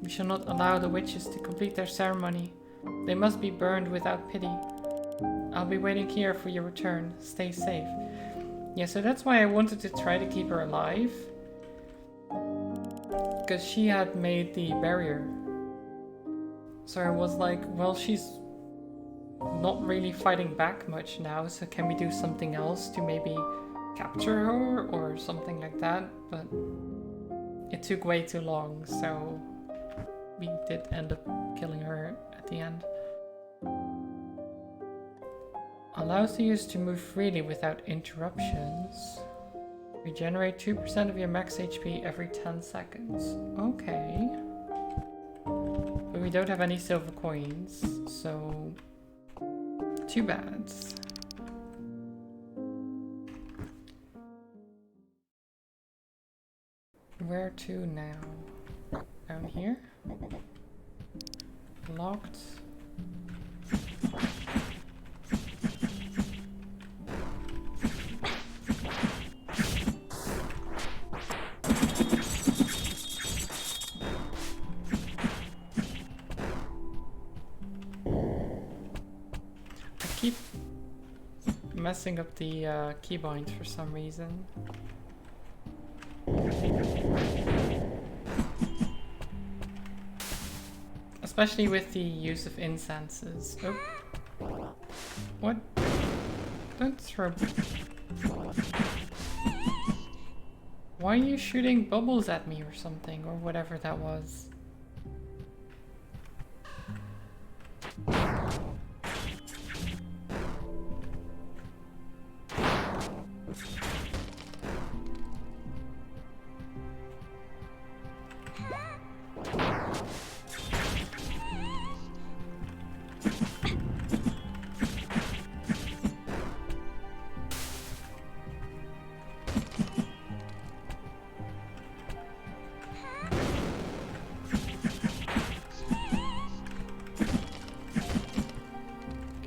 We shall not allow the witches to complete their ceremony. They must be burned without pity. I'll be waiting here for your return. Stay safe. Yeah, so that's why I wanted to try to keep her alive. Because she had made the barrier. So I was like, well, she's not really fighting back much now, so can we do something else to maybe capture her or something like that? But it took way too long, so we did end up killing her at the end. Allows the user to move freely without interruptions. Regenerate 2% of your max HP every 10 seconds. Okay. But we don't have any silver coins, so too bad. Where to now? Down here? Locked. I keep messing up the keybind for some reason. Especially with the use of incenses. Oh. What? Don't throw... Why are you shooting bubbles at me or something? Or whatever that was.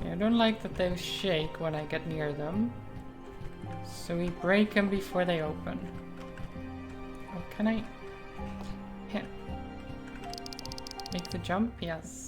I don't like that they shake when I get near them. So we break them before they open. Oh, can I... Yeah. Make the jump? Yes.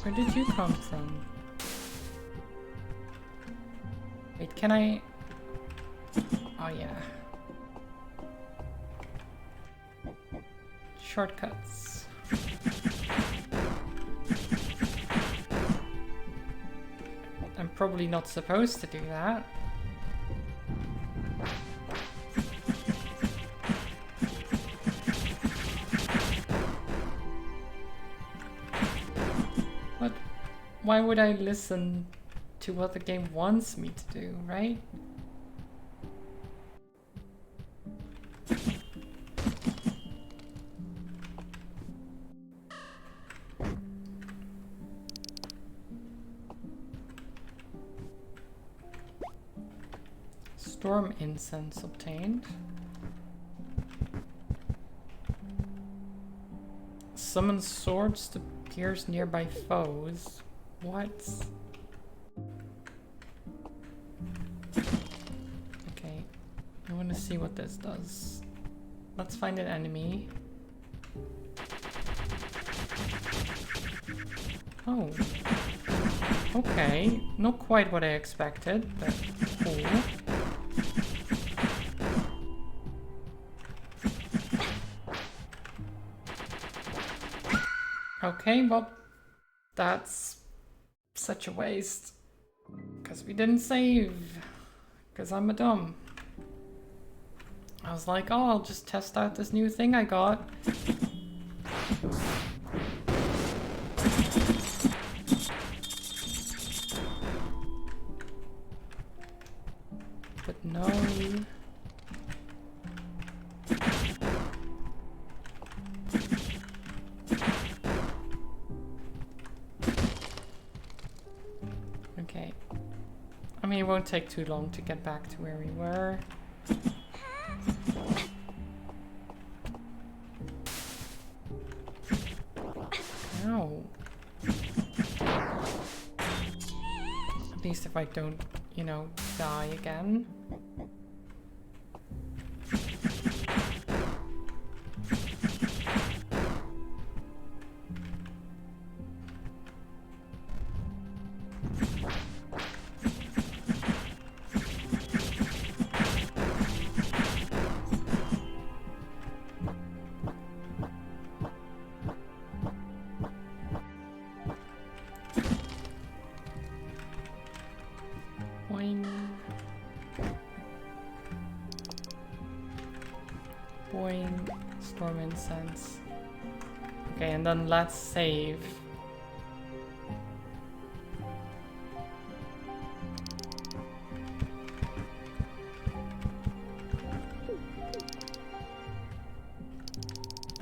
Where did you come from? Wait, can I... Oh yeah. Shortcuts. I'm probably not supposed to do that. Why would I listen to what the game wants me to do, right? Storm incense obtained. Summon swords to pierce nearby foes. What? Okay, I want to see what this does. Let's find an enemy. Oh. Okay, not quite what I expected, but cool. Okay, well, that's such a waste. Because we didn't save. Because I'm a dumb. I was like, oh, I'll just test out this new thing I got. But no. Okay. I mean, it won't take too long to get back to where we were. Ow. At least if I don't, you know, die again. Storm Incense. Okay, and then let's save.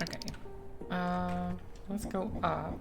Okay. Let's go up.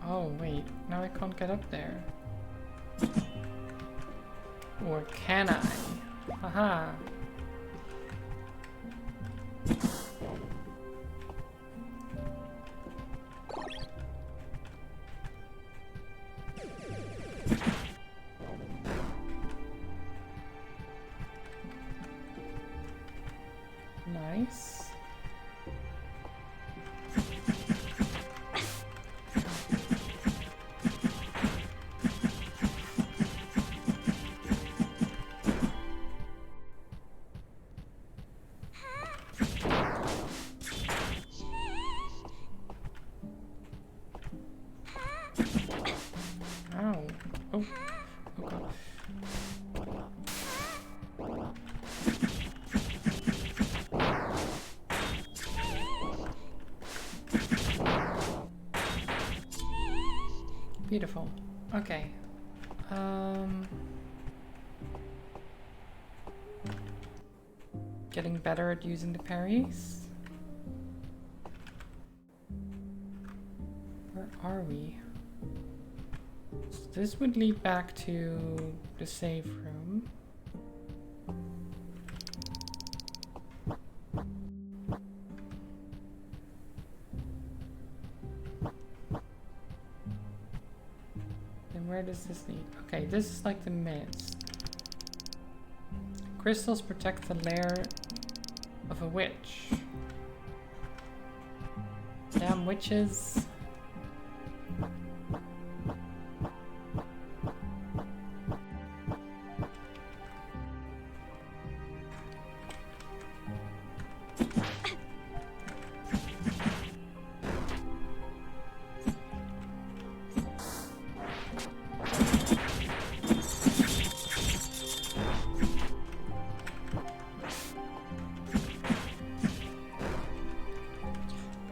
Oh wait, now I can't get up there. Or can I? Haha. Nice. Ow. Oh. Oh god. Beautiful. Okay. Getting better at using the parries. Where are we? So this would lead back to the save room. Then where does this lead? Okay, this is like the mist. Crystals protect the lair of a witch. Damn witches.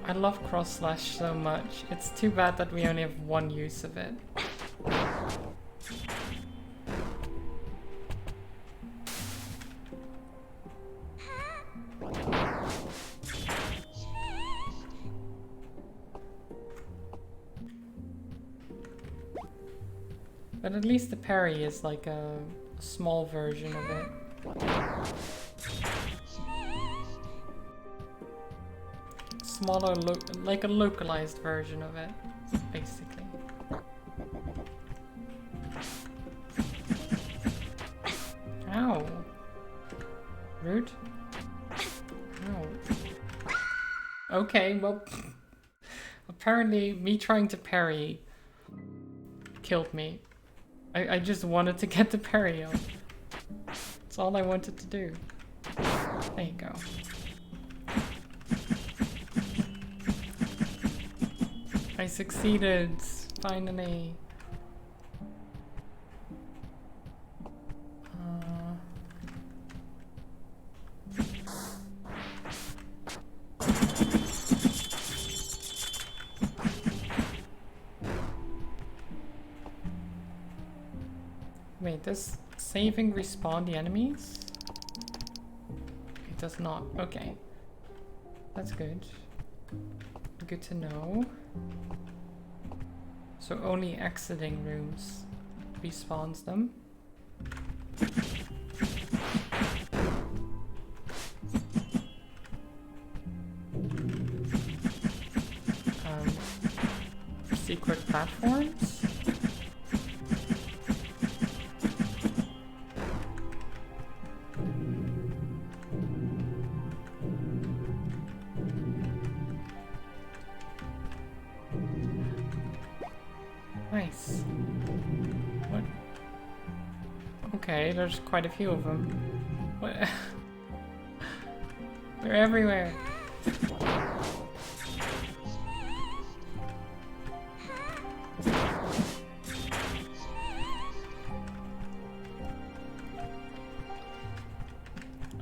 I love cross slash so much. It's too bad that we only have one use of it. But at least the parry is like a small version of it. Smaller, like a localized version of it, basically. Ow. Rude. Ow. Okay, well, apparently me trying to parry killed me. I just wanted to get the parry out. That's all I wanted to do. There you go. I succeeded, finally. Wait, does saving respawn the enemies? It does not. Okay. That's good. Good to know. So only exiting rooms respawns them. Secret platforms? Okay, there's quite a few of them. What? They're everywhere.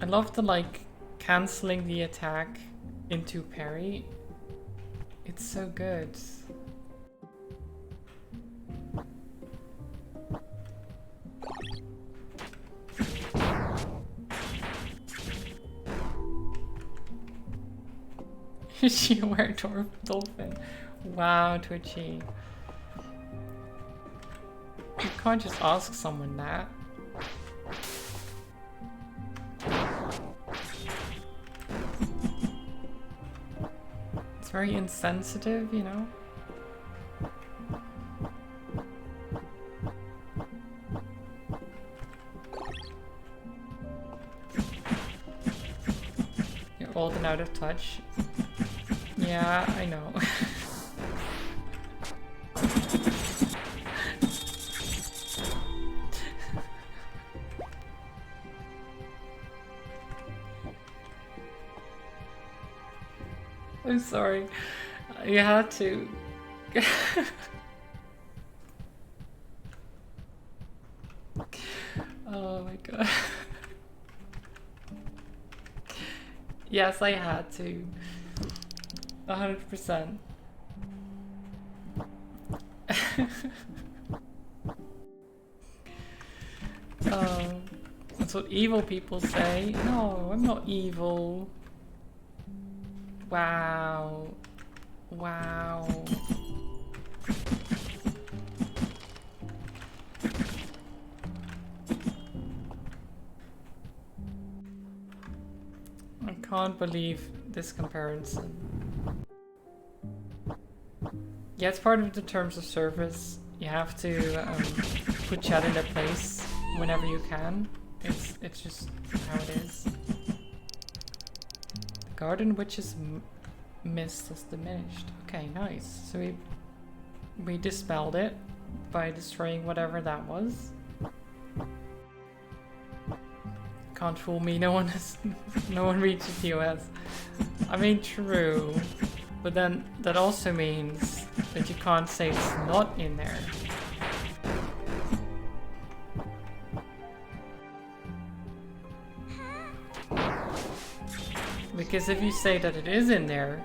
I love the like cancelling the attack into parry. It's so good. Is she aware dwarf dolphin? Wow, Twitchy. You can't just ask someone that. It's very insensitive, you know? You're old and out of touch. Yeah, I know. I'm sorry. You had to. Oh my god. Yes, I had to. 100%. That's what evil people say. No, I'm not evil. Wow. Wow. I can't believe this comparison. Yeah, it's part of the terms of service. You have to put chat in their place whenever you can. It's just how it is. The garden witch's mist has diminished. Okay, nice. So we dispelled it by destroying whatever that was. Can't fool me. No one reaches TOS. I mean, true, but then that also means that you can't say it's not in there. Because if you say that it is in there,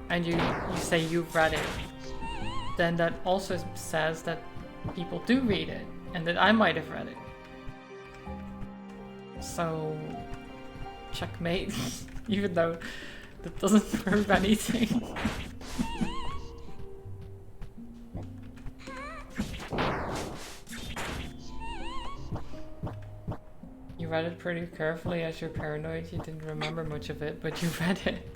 and you say you've read it, then that also says that people do read it, and that I might have read it. So, checkmate, even though that doesn't prove anything. You read it pretty carefully as you're paranoid. You didn't remember much of it, but you read it.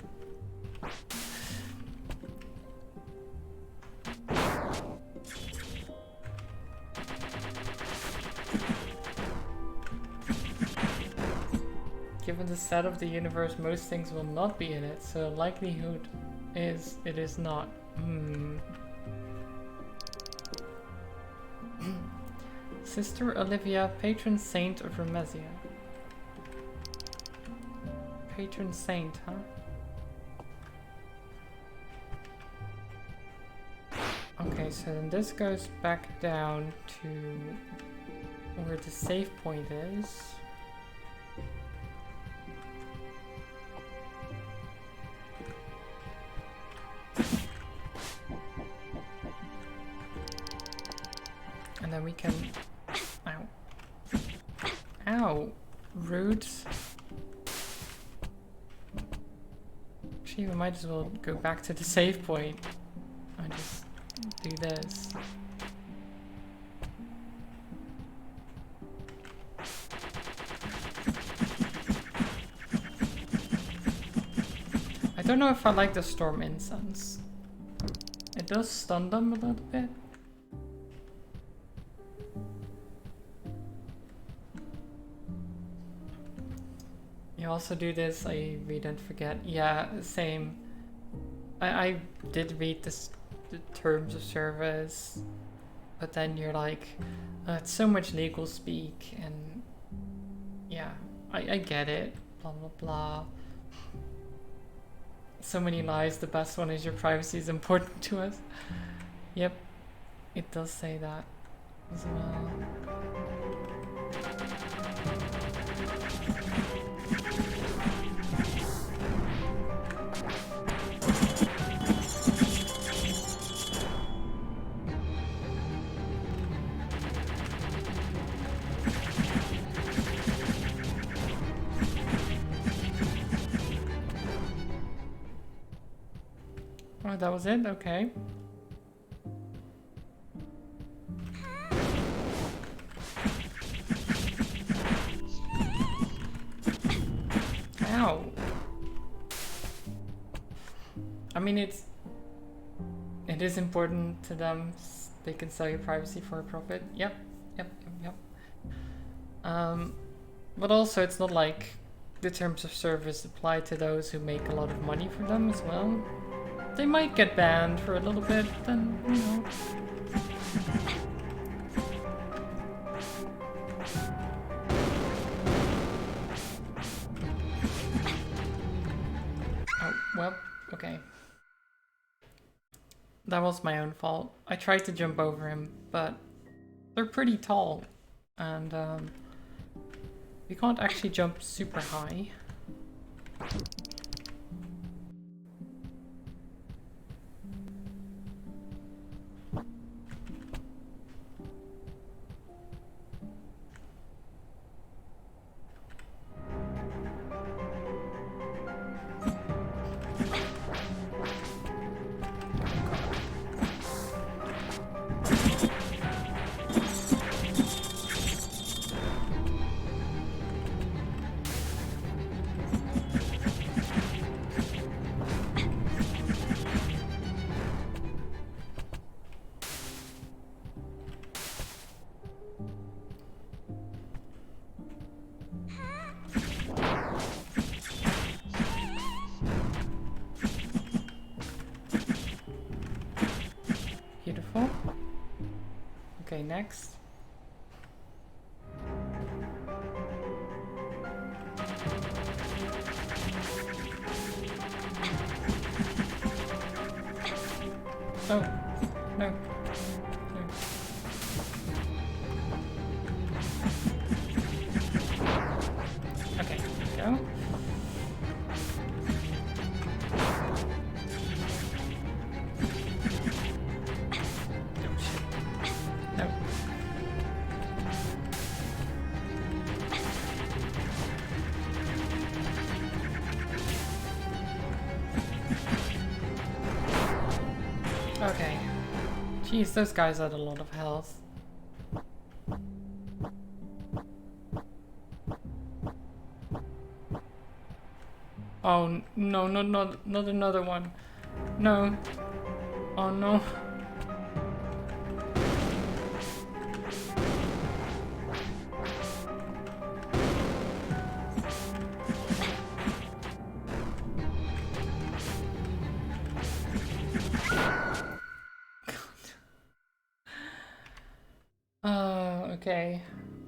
Given the set of the universe, most things will not be in it, so the likelihood is it is not. Sister Olivia, patron saint of Remesia. Patron saint, huh? Okay, so then this goes back down to where the save point is. And then we can... Ow. Ow! Rude. Actually, we might as well go back to the save point and just do this. I don't know if I like the Storm Incense. It does stun them a little bit. You also do this, I read and forget. Yeah, same. I did read the terms of service. but then you're like, it's so much legal speak, and yeah, I get it, blah blah blah. So many lies, the best one is your privacy is important to us. Yep, it does say that as well. Oh, that was it? Okay. Ow. I mean, it is important to them. They can sell your privacy for a profit. Yep. But also, it's not like the terms of service apply to those who make a lot of money for them as well. They might get banned for a little bit, then, you know. Oh, well, okay. That was my own fault. I tried to jump over him, but they're pretty tall, and you can't actually jump super high. Beautiful. Okay, next. Oh, no. Okay, here we go. Okay. Jeez, those guys had a lot of health. Oh, no, not another one. No. Oh, no. Okay.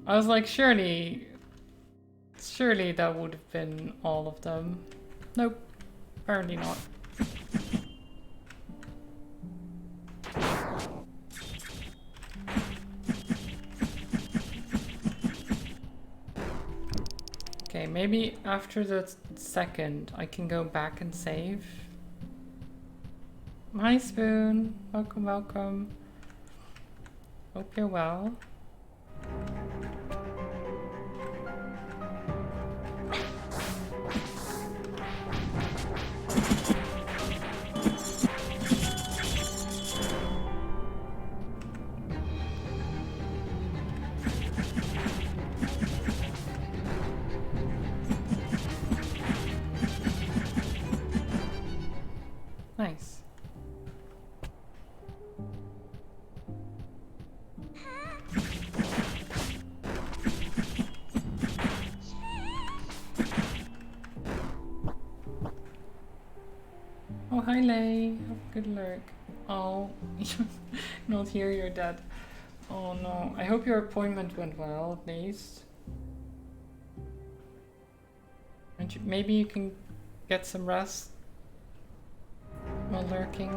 I was like, surely that would have been all of them. Nope. Apparently not. Okay, maybe after the second I can go back and save. Hi Spoon. Welcome, welcome. Hope you're well. Nice. Oh, hi Lay. Have a good lurk. Oh, not here, you're dead. Oh no, I hope your appointment went well, at least. And maybe you can get some rest while lurking.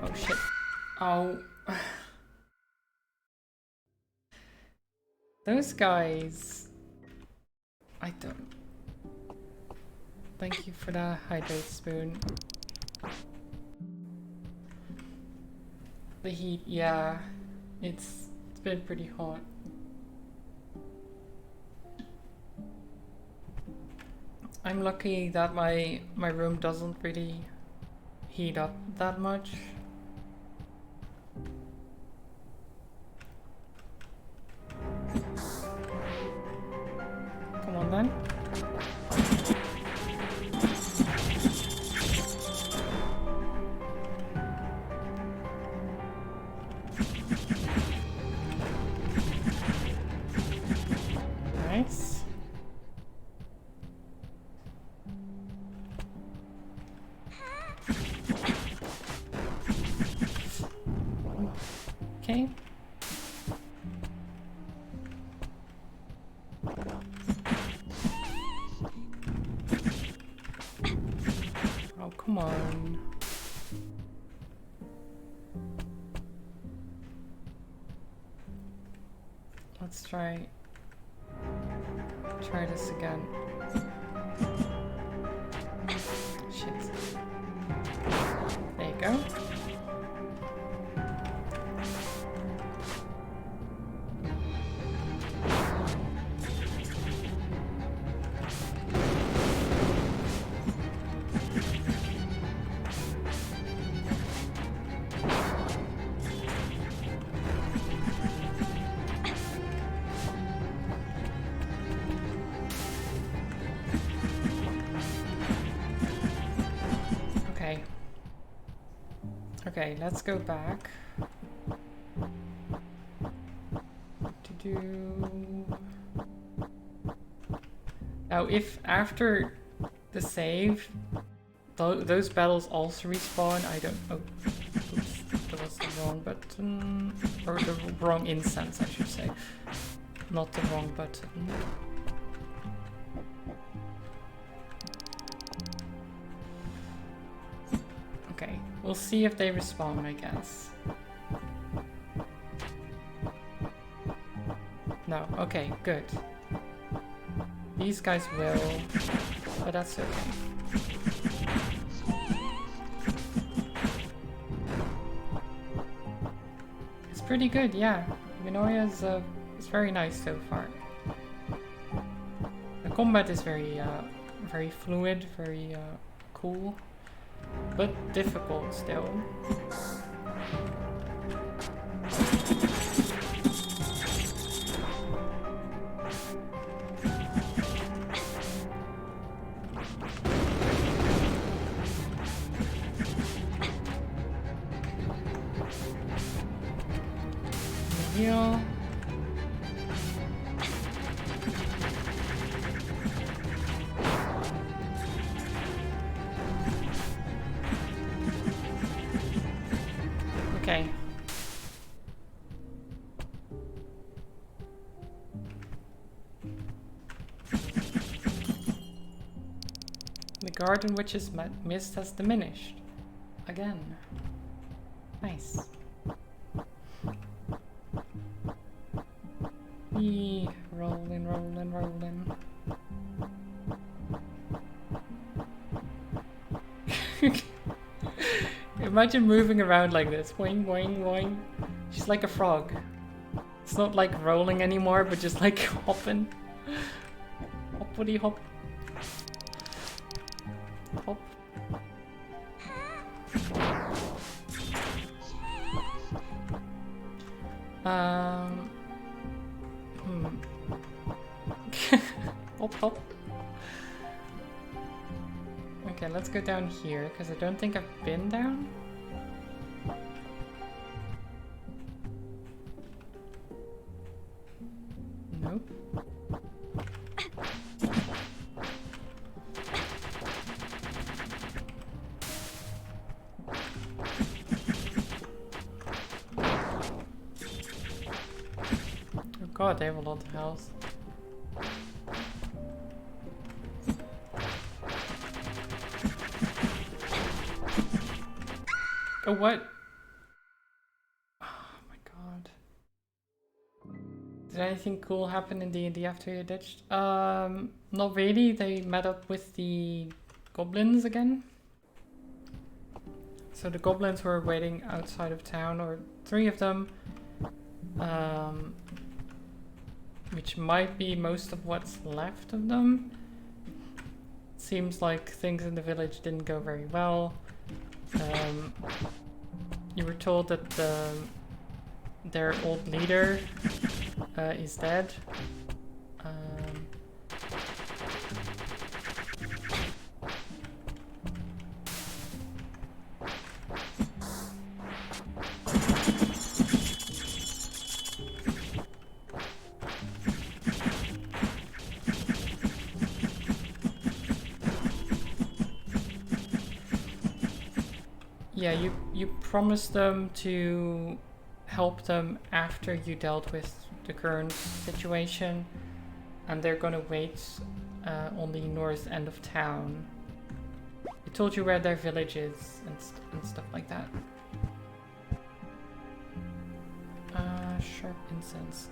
Oh shit. Oh. Those guys. I don't. Thank you for the hydrate spoon. The heat, yeah. It's been pretty hot. I'm lucky that my room doesn't really heat up that much. Come on then. Nice. Okay. Oh, come on. Let's try this again. Shit. There you go. Okay, let's go back. Now, if after the save, those battles also respawn, I don't. Oh, oops, that was the wrong button, or the wrong incense, I should say, not the wrong button. Okay, we'll see if they respawn, I guess. No, okay, good. These guys will, but that's okay. It's pretty good, yeah. Minoria is very nice so far. The combat is very fluid, very cool. But difficult still. Heal. Okay. The garden witch's mist has diminished. Again. Nice. Eee, rolling, rolling, rolling. Imagine moving around like this. Boing, boing, boing. She's like a frog. It's not like rolling anymore, but just like hopping. Hoppity hop. Hop. Hop, hop. Okay, let's go down here, because I don't think I've been down. Nope. god, they have a lot of health. Oh, what? Oh my god. Did anything cool happen in D&D after you ditched? Not really. They met up with the goblins again. So the goblins were waiting outside of town, or 3 of them. Which might be most of what's left of them. Seems like things in the village didn't go very well. You were told that their old leader is dead. Yeah, you promised them to help them after you dealt with the current situation, and they're gonna wait on the north end of town. I told you where their village is and stuff like that. Sharp Incense.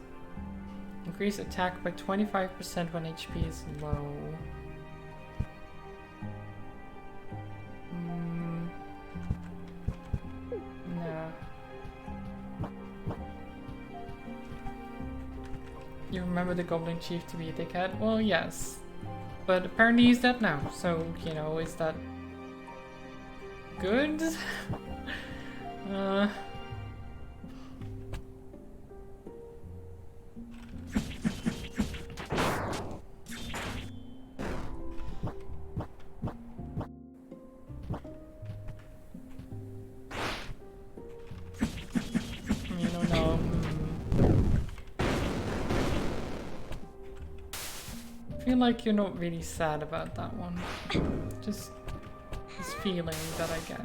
Increase attack by 25% when HP is low. You remember the Goblin Chief to be a dickhead? Well, yes. But apparently he's dead now, so, you know, is that good? I don't know. I feel like you're not really sad about that one. Just this feeling that I get.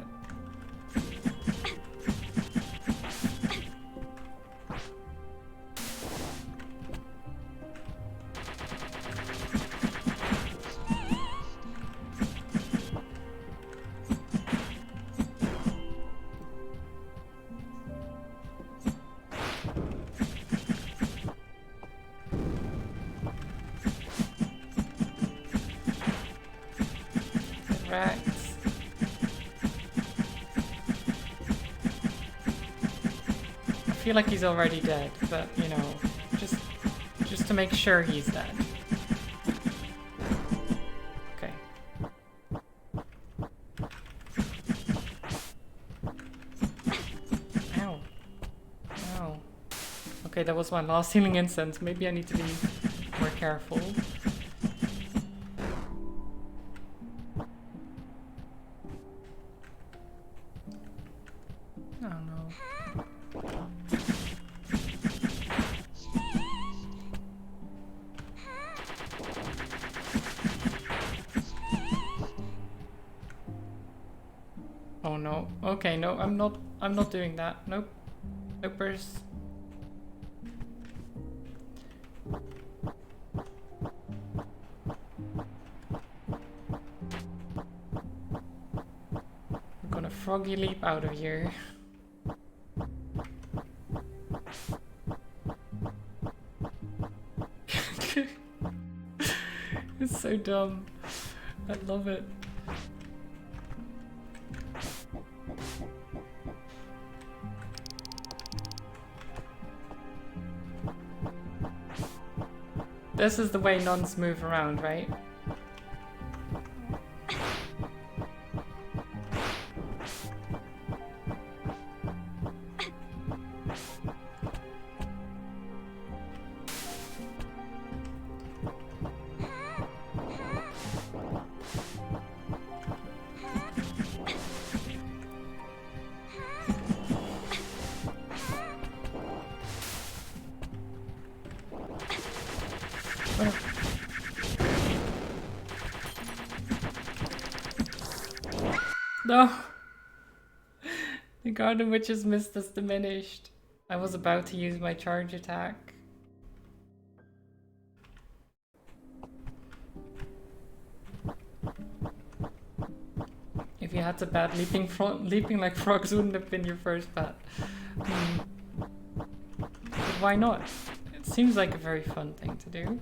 I feel like he's already dead, but you know, just to make sure he's dead. Okay. Ow. Ow. Okay, that was my last healing incense. Maybe I need to be more careful. Oh no. Okay, no, I'm not doing that. Nope. Nopers. I'm gonna froggy leap out of here. It's so dumb. I love it. This is the way nuns move around, right? No! The Garden Witch's mist is diminished. I was about to use my charge attack. you had to bet, leaping like frogs wouldn't have been your first bet. But why not? It seems like a very fun thing to do.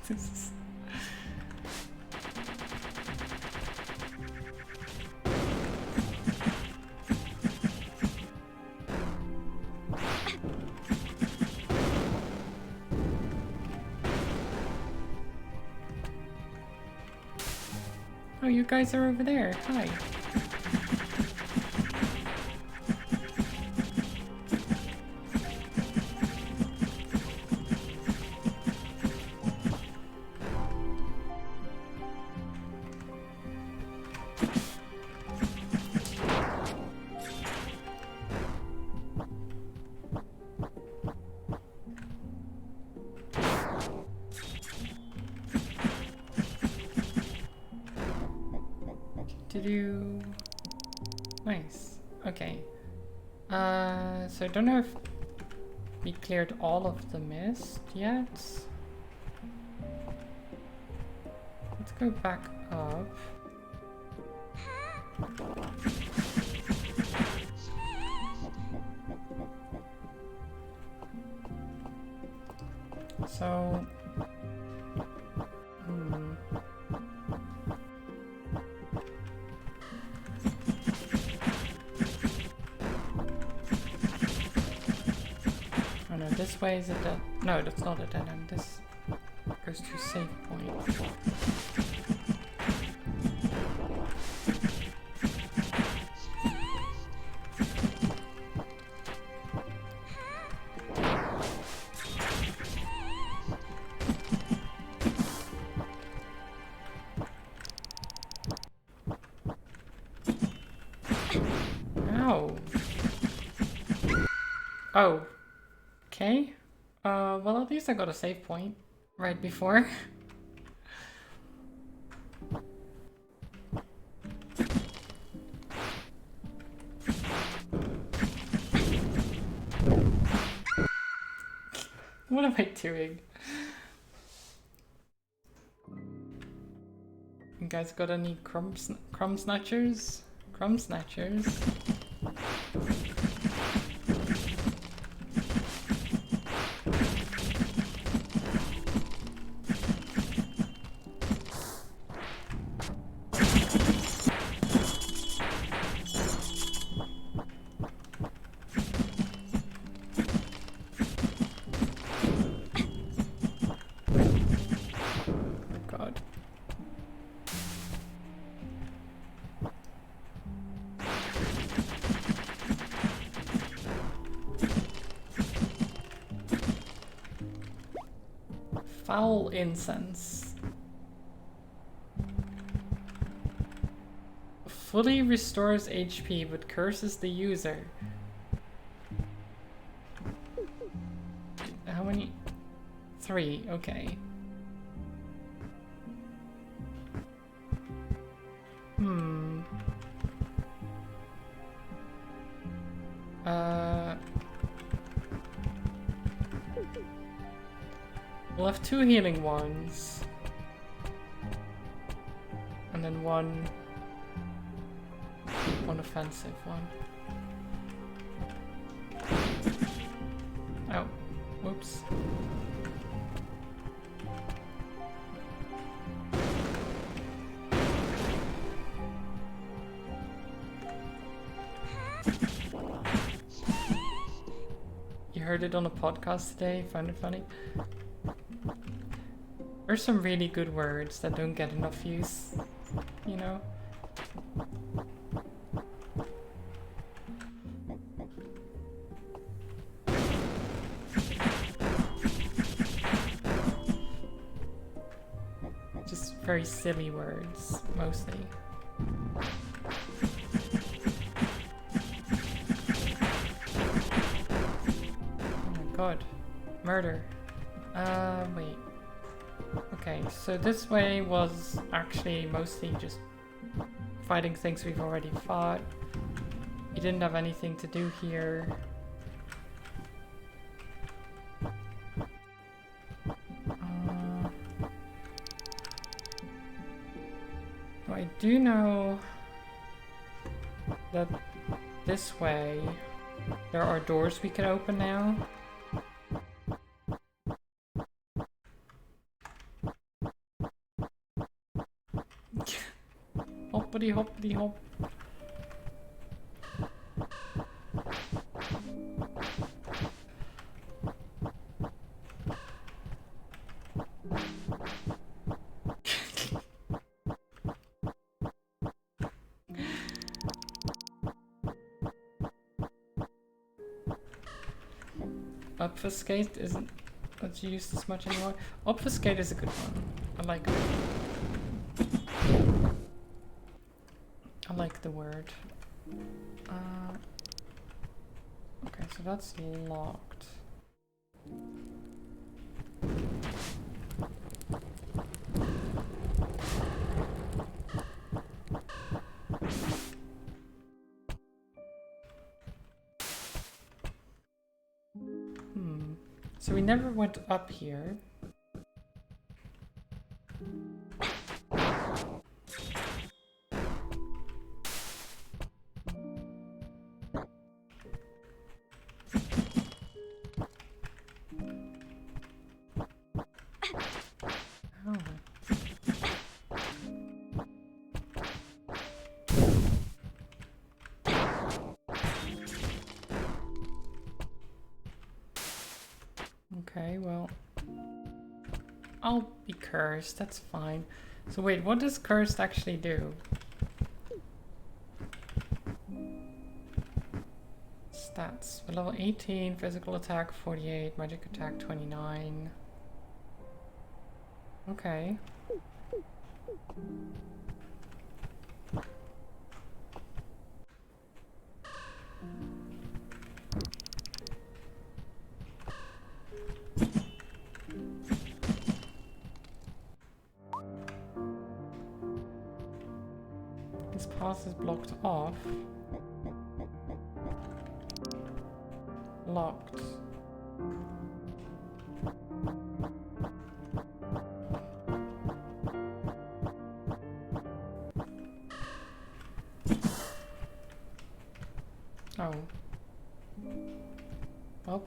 This is... Oh, you guys are over there. Hi. Nice. Okay. So I don't know if we cleared all of the mist yet. Let's go back up. So... Oh no, this way is a dead... No, that's not a dead end. This goes to a save point. Oh. Okay. Well, at least I got a save point right before. What am I doing? You guys got any crumb snatchers? Crumb snatchers? Foul Incense. Fully restores HP but curses the user. How many? 3, okay. We'll have 2 healing ones. And then one offensive one. Oh, whoops. You heard it on a podcast today, found it funny? There's some really good words that don't get enough use, you know? very silly words, mostly. Oh my god. Murder. Wait. Okay, so this way was actually mostly just fighting things we've already fought. We didn't have anything to do here. I do know that this way there are doors we can open now. Hoppity hoppity hop. Obfuscate isn't used as much anymore. Obfuscate is a good one. I like it. I like the word. Okay, so that's locked. So we never went up here. Okay, well, I'll be cursed, that's fine. So wait, what does cursed actually do? Stats. Level 18, physical attack 48, magic attack 29. Okay. This path is blocked off. Locked. Oh. Well.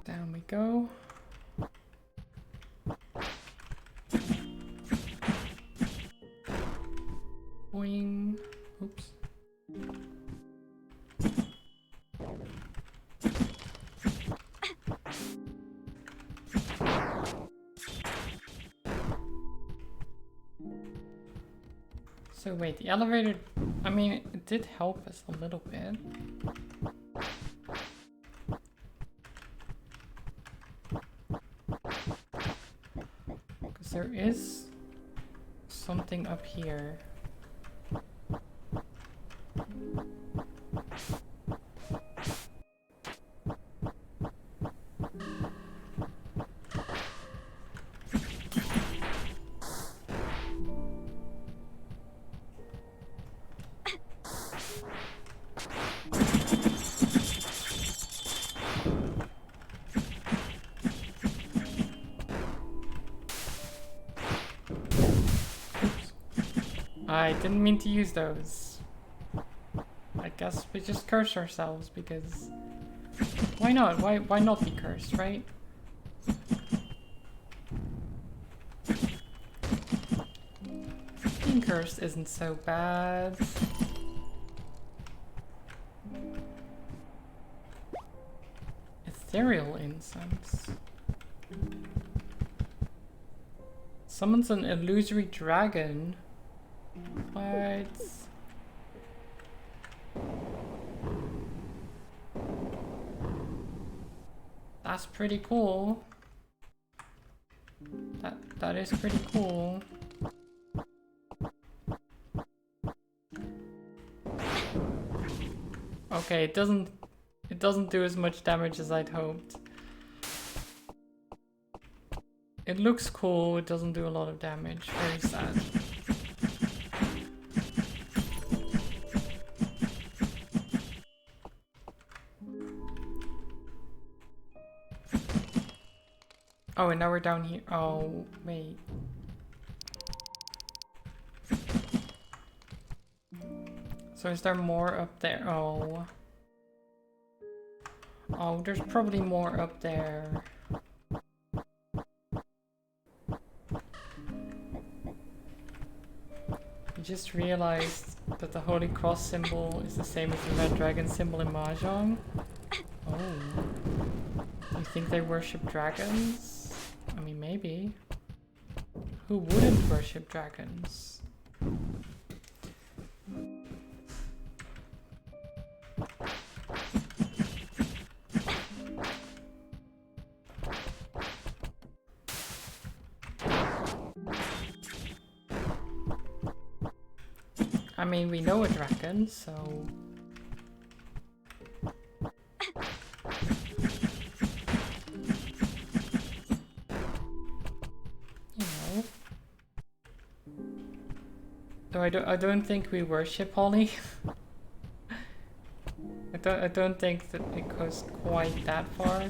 Down we go. Boing. Oops. So wait, the elevator, I mean, it did help us a little bit. Because there is something up here. I didn't mean to use those. I guess we just curse ourselves because why not? Why not be cursed, right? Being cursed isn't so bad. Ethereal incense. Summons an illusory dragon. What? That's pretty cool. That is pretty cool. Okay, it doesn't do as much damage as I'd hoped. It looks cool, it doesn't do a lot of damage. Very sad. Oh, and now we're down here. Oh, wait. So is there more up there? Oh. Oh, there's probably more up there. I just realized that the Holy Cross symbol is the same as the Red Dragon symbol in Mahjong. Oh. You think they worship dragons? I mean, maybe. Who wouldn't worship dragons? I mean, we know a dragon, so... You know. Though I don't think we worship Holly. I don't think that it goes quite that far.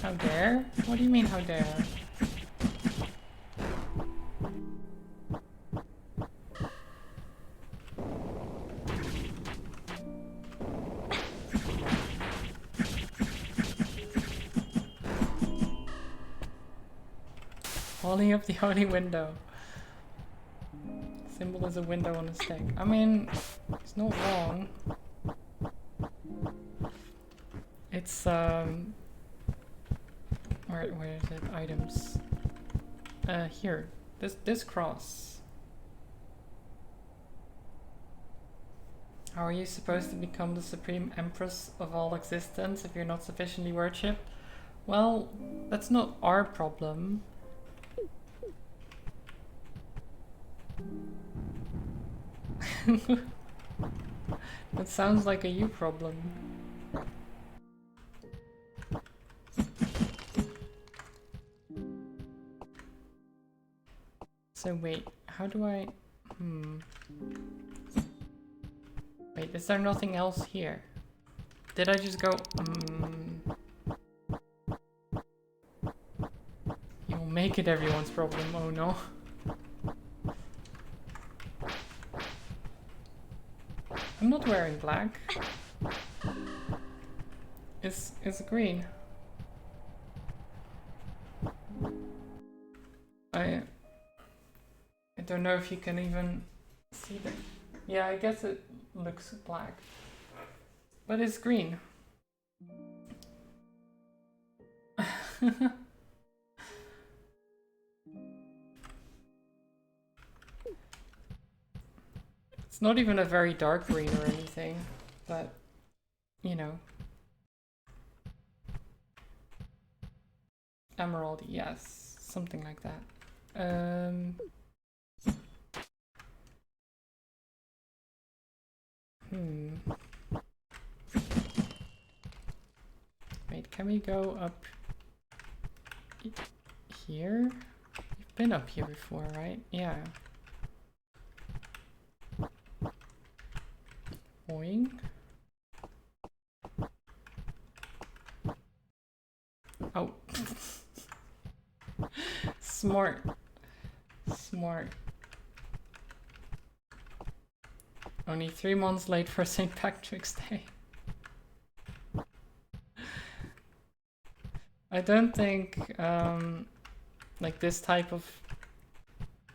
How dare? What do you mean, how dare? Holding up the only window. Symbol is a window on a stick. I mean, it's not wrong. It's where is it? Items. Here. This cross. How are you supposed to become the supreme empress of all existence if you're not sufficiently worshipped? Well, that's not our problem. That sounds like a you problem. So wait, how do I... Wait, is there nothing else here? Did I just go... You'll make it everyone's problem, oh no. I'm not wearing black. It's green. I don't know if you can even see that. Yeah, I guess it looks black. But it's green. It's not even a very dark green or anything, but, you know. Emerald, yes, something like that. Wait, can we go up here? We've been up here before, right? Yeah. Boing. Oh. Smart. Smart. Only 3 months late for St. Patrick's Day. I don't think like this type of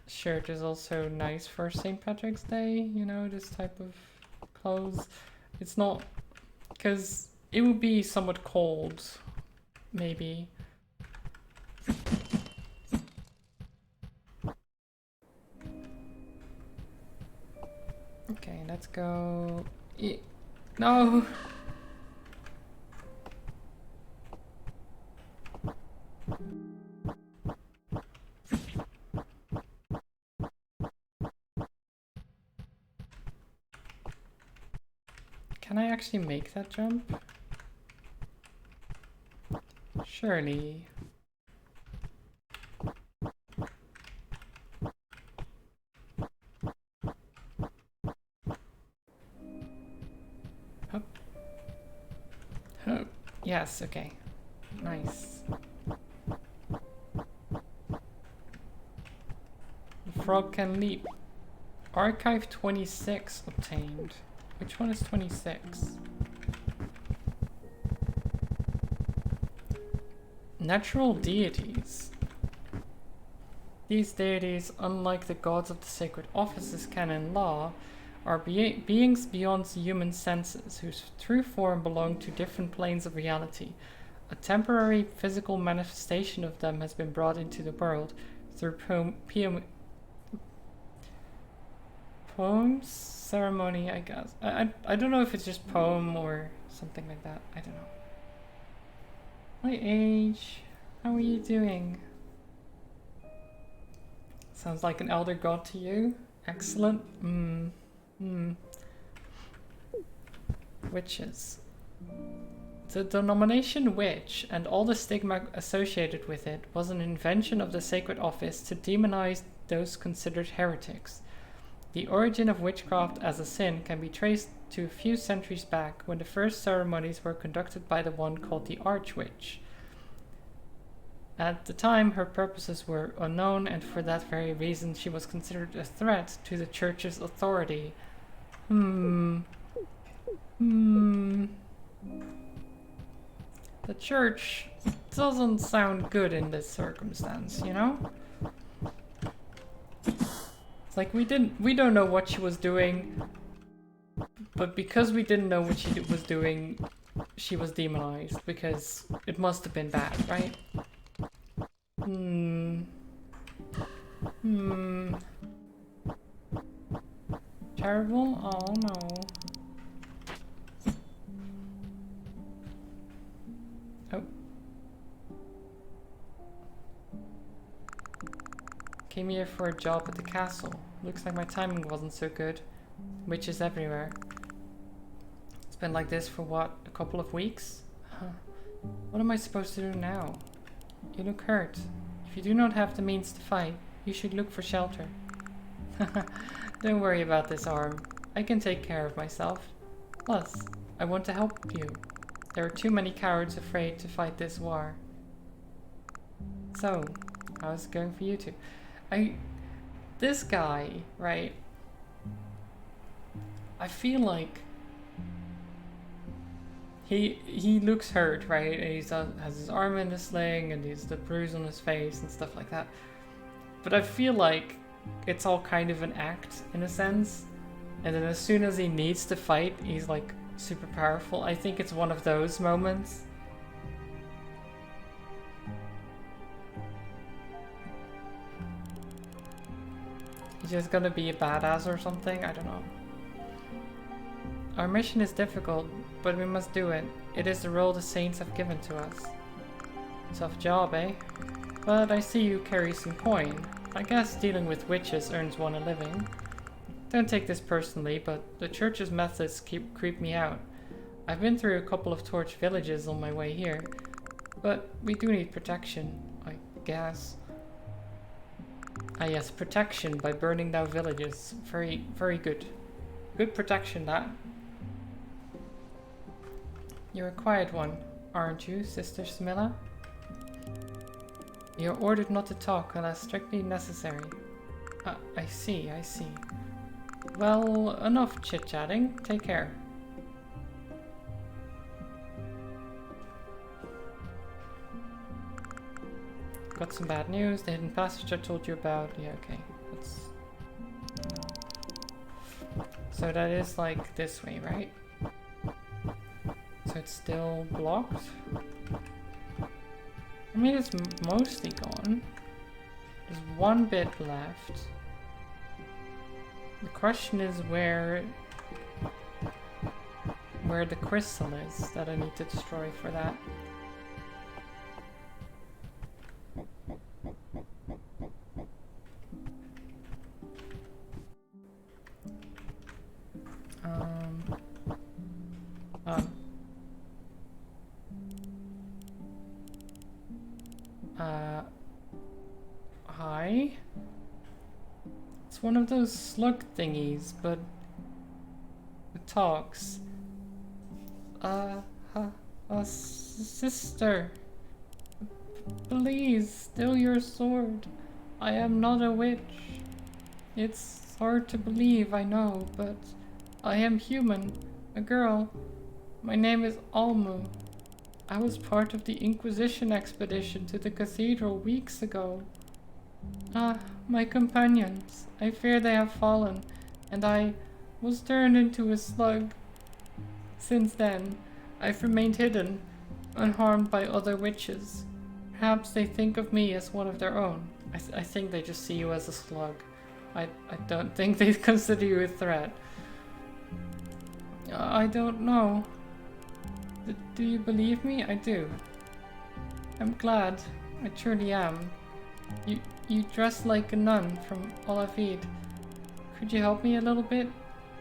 shirt is also nice for St. Patrick's Day, you know, this type of clothes. It's not, because it would be somewhat cold, maybe. go. No! Can I actually make that jump? Surely. Up. Up. Yes, okay. Nice. The frog can leap. Archive 26 obtained. Which one is 26? Natural deities. These deities, unlike the gods of the sacred offices canon law, are beings beyond human senses, whose true form belong to different planes of reality. A temporary physical manifestation of them has been brought into the world through poems? Ceremony, I guess. I don't know if it's just poem or something like that. I don't know. Hi, Age. How are you doing? Sounds like an elder god to you. Excellent. Witches. The denomination witch and all the stigma associated with it was an invention of the sacred office to demonize those considered heretics. The origin of witchcraft as a sin can be traced to a few centuries back, when the first ceremonies were conducted by the one called the Archwitch. At the time, her purposes were unknown, and for that very reason she was considered a threat to the church's authority. The church doesn't sound good in this circumstance, you know? It's like we don't know what she was doing, but because we didn't know what she was doing, she was demonized, because it must have been bad, right? Terrible? Oh no. Oh. Came here for a job at the castle. Looks like my timing wasn't so good. Witches everywhere. It's been like this for what, a couple of weeks? Huh. What am I supposed to do now? You look hurt. If you do not have the means to fight, you should look for shelter. Don't worry about this arm. I can take care of myself. Plus, I want to help you. There are too many cowards afraid to fight this war. So, how's it going for you two? This guy, right? I feel like he looks hurt, right? And he has his arm in a sling, and he's the bruise on his face and stuff like that. But I feel like it's all kind of an act in a sense. And then as soon as he needs to fight, he's like super powerful. I think it's one of those moments. He's just gonna be a badass or something? I don't know. Our mission is difficult, but we must do it. It is the role the saints have given to us. Tough job, eh? But I see you carry some coin. I guess dealing with witches earns one a living. Don't take this personally, but the church's methods creep me out. I've been through a couple of torched villages on my way here, but we do need protection, I guess. Ah yes, protection by burning down villages. Very, very good. Good protection, that. You're a quiet one, aren't you, Sister Smilla? You're ordered not to talk unless strictly necessary. I see, I see. Well, enough chit-chatting. Take care. Got some bad news. The hidden passage I told you about. Yeah, okay. That's... So that is like this way, right? So it's still blocked? I mean, it's mostly gone. There's one bit left. The question is where where the crystal is that I need to destroy for that. Hi? It's one of those slug thingies, but it talks. Sister, please, still your sword. I am not a witch. It's hard to believe, I know, but I am human, a girl. My name is Almu. I was part of the Inquisition expedition to the cathedral weeks ago. My companions. I fear they have fallen, and I was turned into a slug. Since then, I've remained hidden, unharmed by other witches. Perhaps they think of me as one of their own. I think they just see you as a slug. I don't think they consider you a threat. I don't know. Do you believe me? I do. I'm glad. I truly am. You dress like a nun from Olavid. Could you help me a little bit?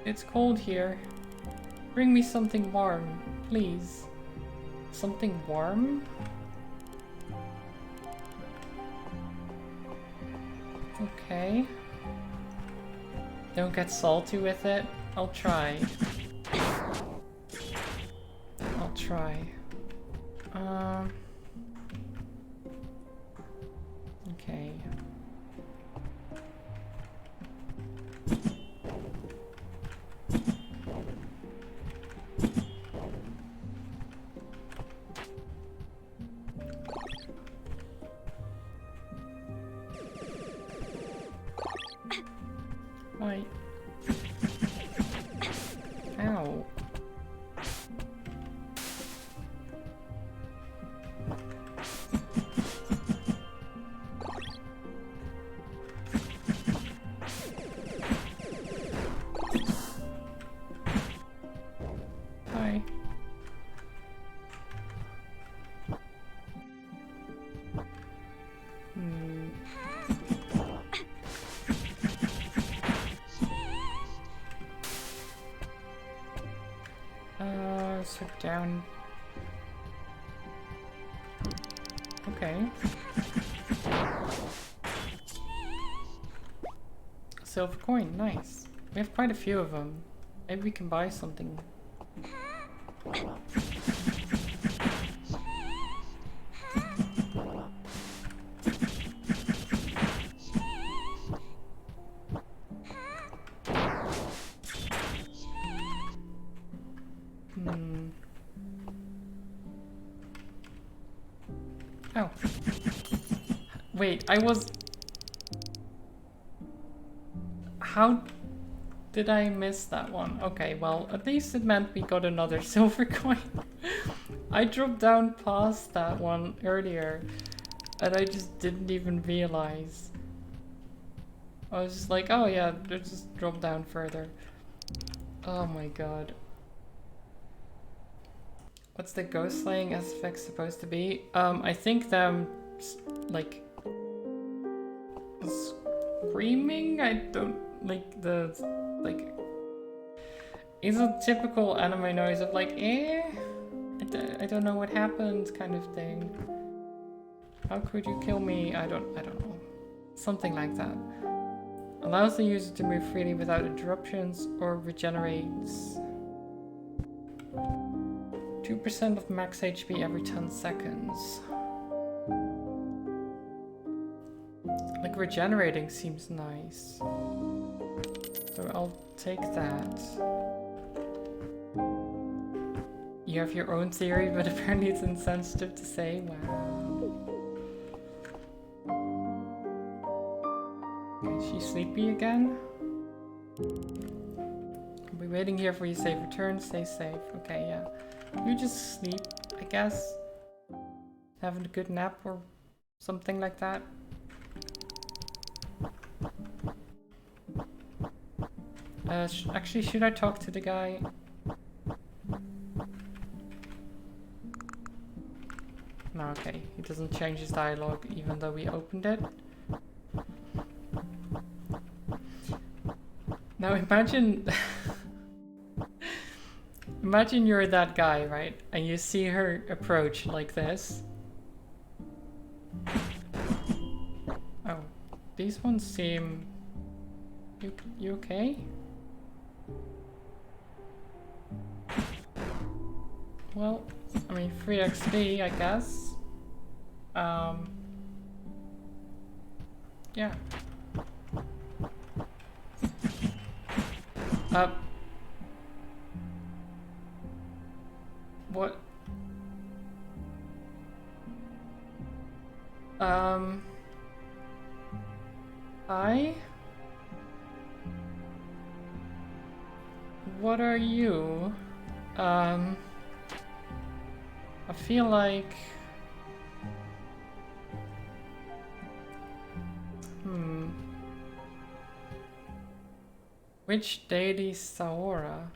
It's cold here. Bring me something warm, please. Something warm? Okay. Don't get salty with it. I'll try. I'll try. Okay. Right. Ow. Hi. Sit down. Okay. Silver coin, nice. We have quite a few of them. Maybe we can buy something. Oh. Wait, I was... How did I miss that one? Okay, well, at least it meant we got another silver coin. I dropped down past that one earlier, and I just didn't even realize. I was just like, oh yeah, let's just drop down further. Oh my god. What's the ghost slaying aspect supposed to be? I think them, like, screaming? I don't, like, it's a typical anime noise of like, I don't know what happened kind of thing. How could you kill me? I don't know. Something like that. Allows the user to move freely without interruptions or regenerates 2% of max HP every 10 seconds. Like, regenerating seems nice. So I'll take that. You have your own theory, but apparently it's insensitive to say. Wow. Is she sleepy again? I'll be waiting here for your safe return. Stay safe. Okay, yeah. You just sleep, I guess. Having a good nap or something like that. Actually, should I talk to the guy? No, okay. He doesn't change his dialogue even though we opened it. Now imagine... imagine you're that guy, right? And you see her approach like this. Oh, these ones seem... You okay? Well, I mean, free XP, I guess. Yeah. What? Hi? What are you? I feel like... Which deity Saora?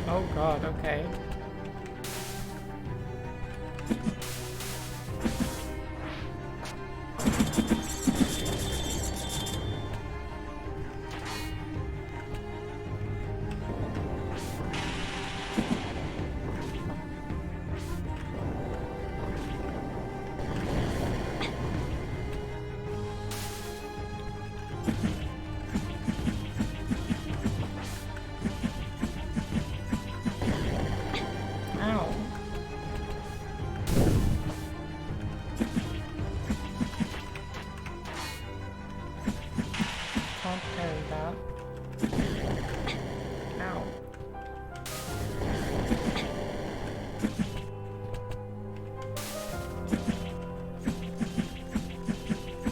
Oh god, okay.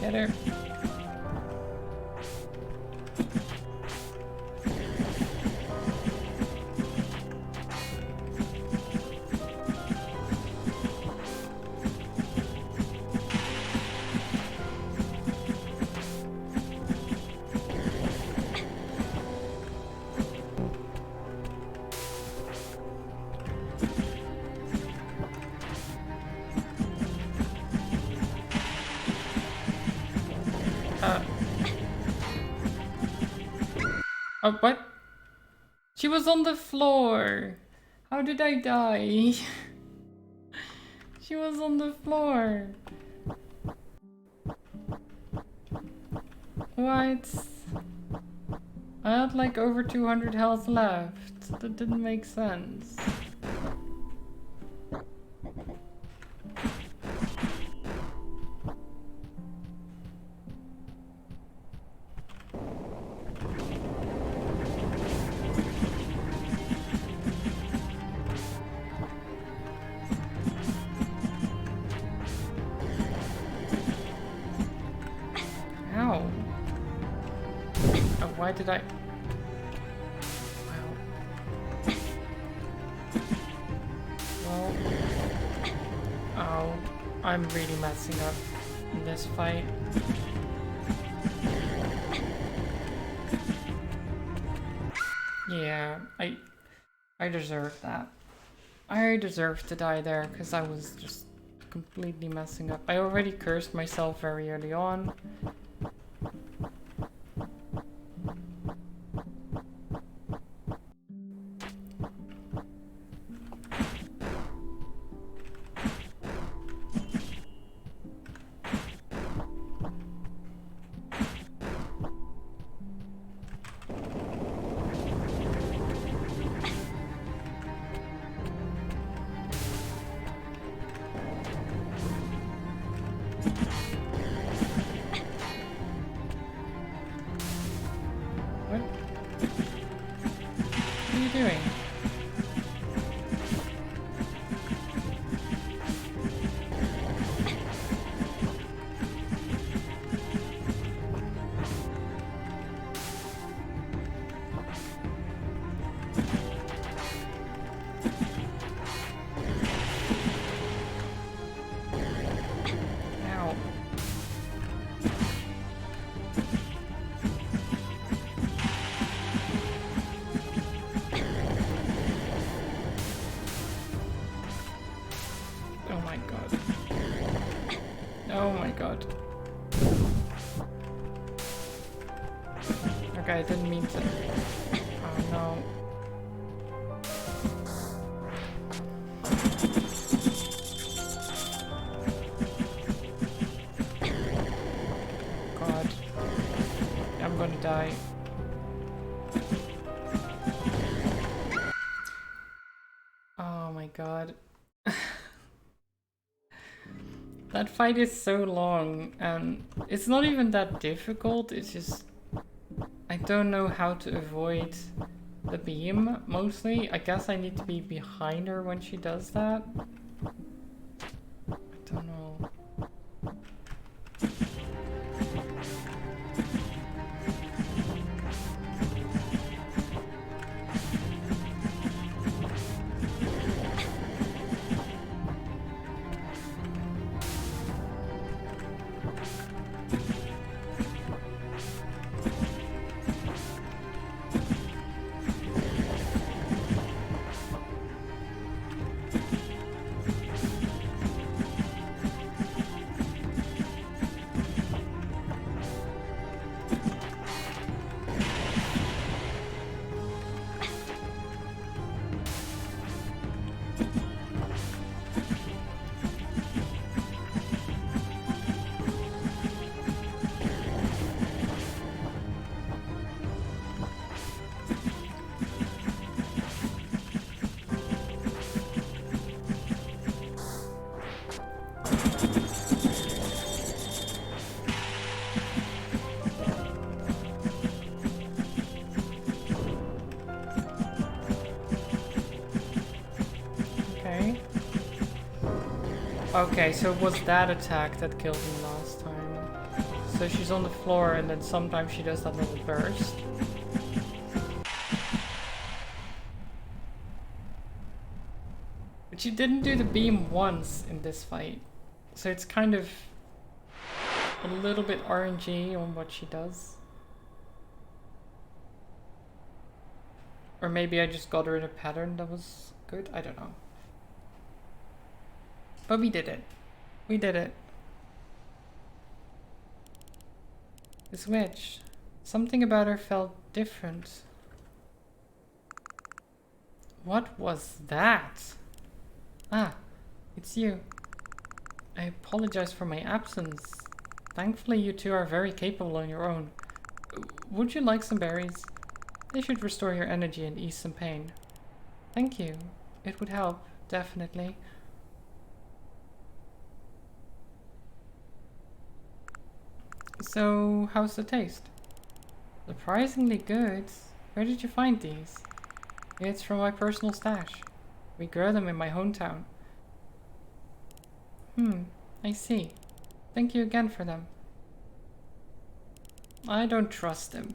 Get her. Oh, what? She was on the floor. How did I die? She was on the floor. What? I had like over 200 health left. That didn't make sense. Why did I... Well... Oh, I'm really messing up in this fight. Yeah, I deserve that. I deserved to die there because I was just completely messing up. I already cursed myself very early on. god. Oh my god. Okay, I didn't mean to. Oh no. God. I'm gonna die. Oh my god. That fight is so long, and it's not even that difficult, it's just... I don't know how to avoid the beam, mostly. I guess I need to be behind her when she does that. I don't know. Okay, so it was that attack that killed me last time. So she's on the floor and then sometimes she does that little burst. But she didn't do the beam once in this fight. So it's kind of a little bit RNG on what she does. Or maybe I just got her in a pattern that was good, I don't know. But we did it. We did it. This witch. Something about her felt different. What was that? Ah, it's you. I apologize for my absence. Thankfully you two are very capable on your own. Would you like some berries? They should restore your energy and ease some pain. Thank you. It would help, definitely. So, how's the taste? Surprisingly good. Where did you find these? It's from my personal stash. We grow them in my hometown. I see. Thank you again for them. I don't trust him.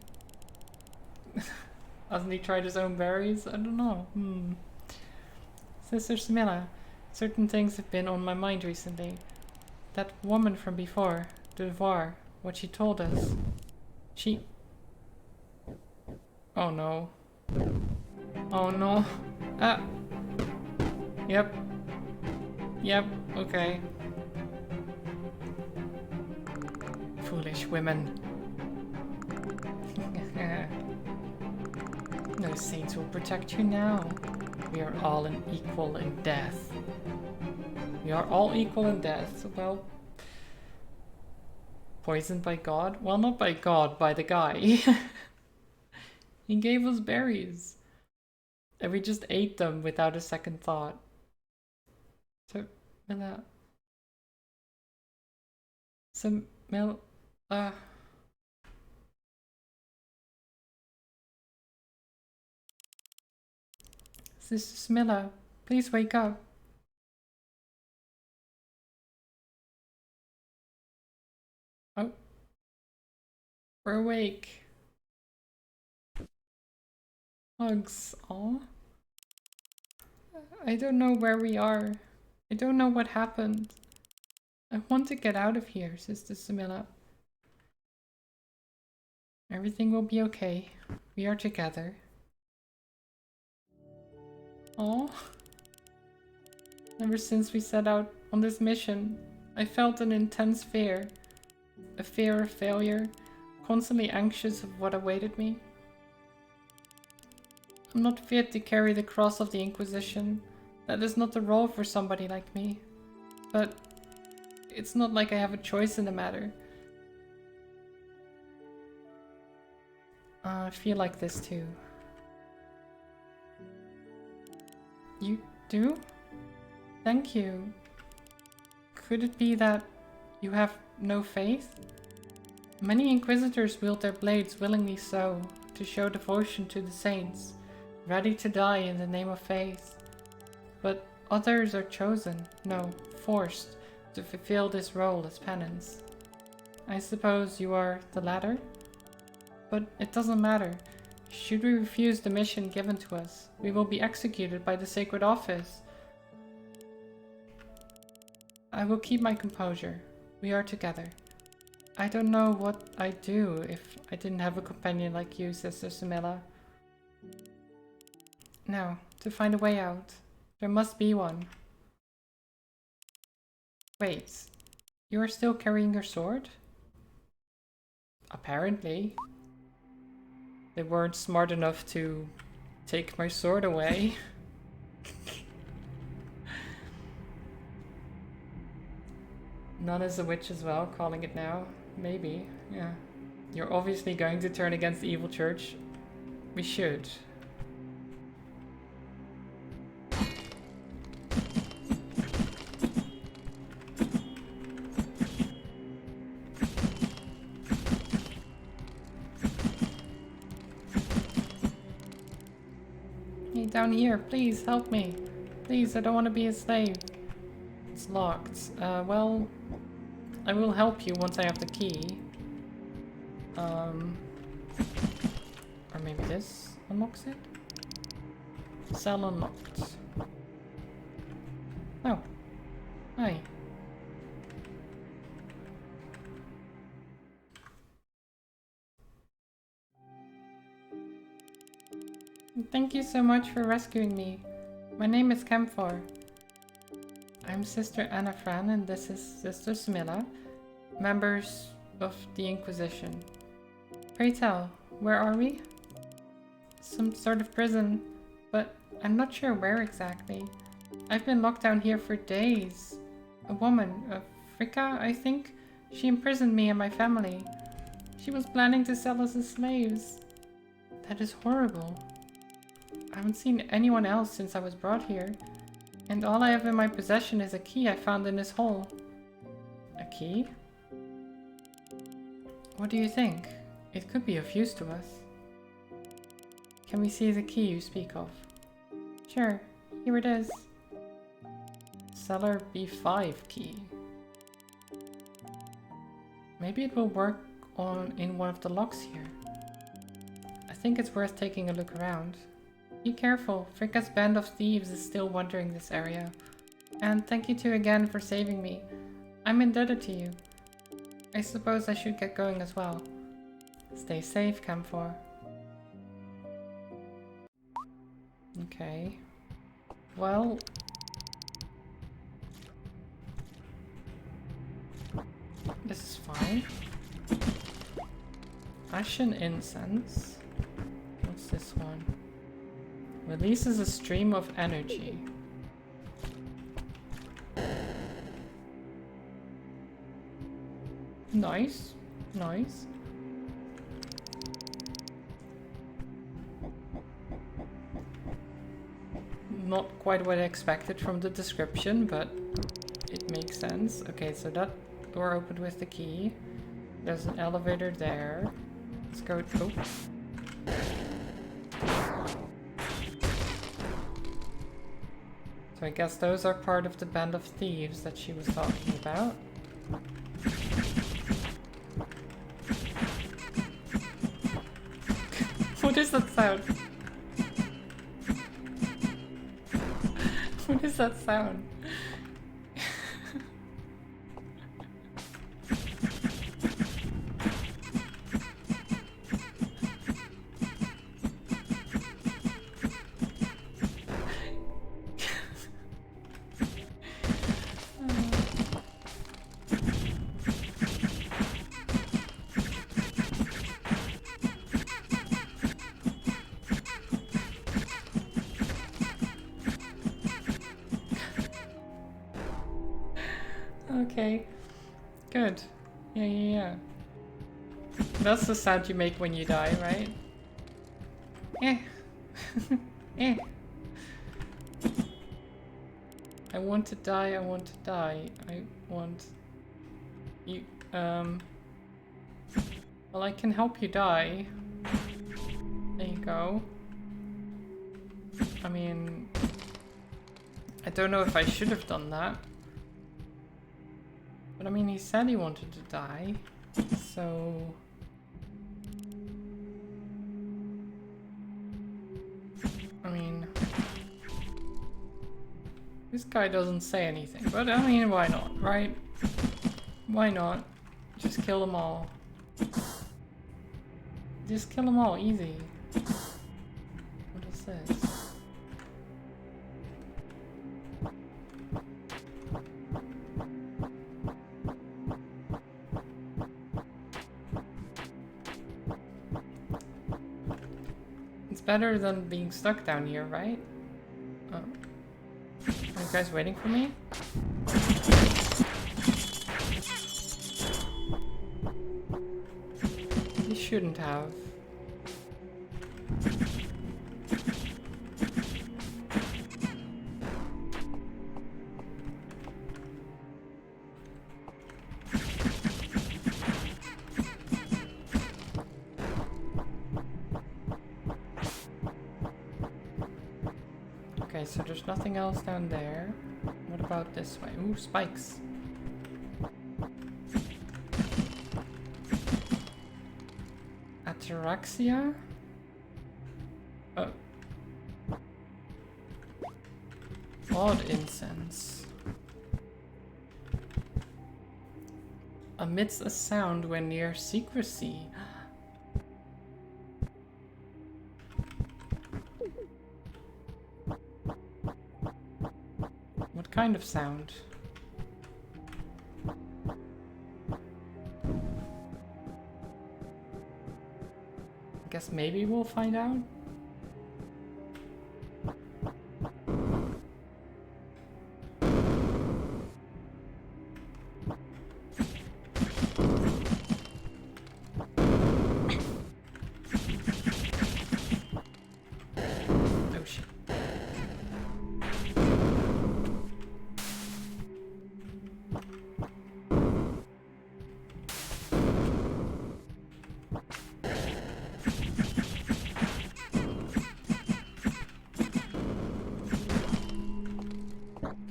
Hasn't he tried his own berries? I don't know. Sister Smilla, certain things have been on my mind recently. That woman from before, Devoir, what she told us. She... Oh no. Oh no. Ah. Yep. Yep, okay. Foolish women. No saints will protect you now. We are all equal in death. We are all equal in death. Well, poisoned by God? Well, not by God, by the guy. He gave us berries. And we just ate them without a second thought. So, Mila. So, Mil... Sister Smilla, please wake up. Oh. We're awake. Slugs. Aw. I don't know where we are. I don't know what happened. I want to get out of here, Sister Smilla. Everything will be okay. We are together. Oh. Ever since we set out on this mission, I felt an intense fear. A fear of failure, constantly anxious of what awaited me. I'm not fit to carry the cross of the Inquisition. That is not the role for somebody like me. But it's not like I have a choice in the matter. I feel like this too. You do? Thank you. Could it be that you have no faith? Many Inquisitors wield their blades willingly so, to show devotion to the saints, ready to die in the name of faith. But others are chosen, no, forced, to fulfill this role as penance. I suppose you are the latter? But it doesn't matter. Should we refuse the mission given to us, we will be executed by the Sacred Office. I will keep my composure. We are together. I don't know what I'd do if I didn't have a companion like you, Sister Samila. Now, to find a way out. There must be one. Wait, you are still carrying your sword? Apparently. They weren't smart enough to take my sword away. None is a witch as well, calling it now. Maybe, yeah. You're obviously going to turn against the evil church. We should. Hey, down here, please help me. Please, I don't want to be a slave. It's locked. Well, I will help you once I have the key. Or maybe this unlocks it? Cell unlocked. Oh. Hi. Thank you so much for rescuing me. My name is Camphor. I'm Sister Anna Fran and this is Sister Smilla, members of the Inquisition. Pray tell, where are we? Some sort of prison, but I'm not sure where exactly. I've been locked down here for days. A woman, Fricka, I think, she imprisoned me and my family. She was planning to sell us as slaves. That is horrible. I haven't seen anyone else since I was brought here. And all I have in my possession is a key I found in this hole. A key? What do you think? It could be of use to us. Can we see the key you speak of? Sure, here it is. Cellar B5 key. Maybe it will work in one of the locks here. I think it's worth taking a look around. Be careful, Fricka's band of thieves is still wandering this area. And thank you two again for saving me. I'm indebted to you. I suppose I should get going as well. Stay safe, Camphor. Okay. Well... this is fine. Ashen Incense. What's this one? Releases a stream of energy. Nice. Nice. Not quite what I expected from the description, but it makes sense. Okay, so that door opened with the key. There's an elevator there. Let's go. Oh. So I guess those are part of the band of thieves that she was talking about. What is that sound? What is that sound? Okay. Good. Yeah. That's the sound you make when you die, right? Eh. Eh. I want to die, I want to die. I want... You, well, I can help you die. There you go. I mean... I don't know if I should have done that. But I mean, he said he wanted to die. So... I mean... This guy doesn't say anything, but I mean, why not, right? Why not? Just kill them all. Just kill them all, easy. What is this? It's better than being stuck down here, right? Oh. Are you guys waiting for me? You shouldn't have. Okay, so there's nothing else down there. What about this way? Ooh, spikes. Ataraxia? Oh. Odd incense. Emits a sound when near secrecy. What kind of sound? I guess maybe we'll find out. Oh shit.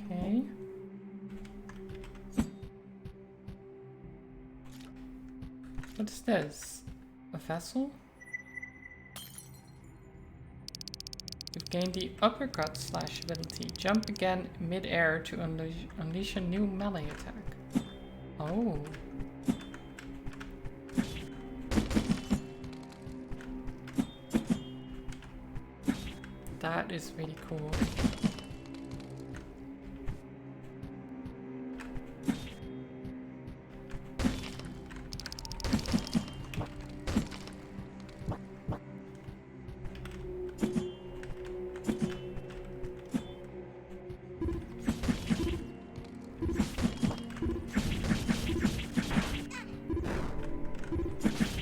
Okay. What is this? A vessel? You've gained the uppercut slash ability. Jump again mid-air to unleash a new melee attack. Oh. That is really cool.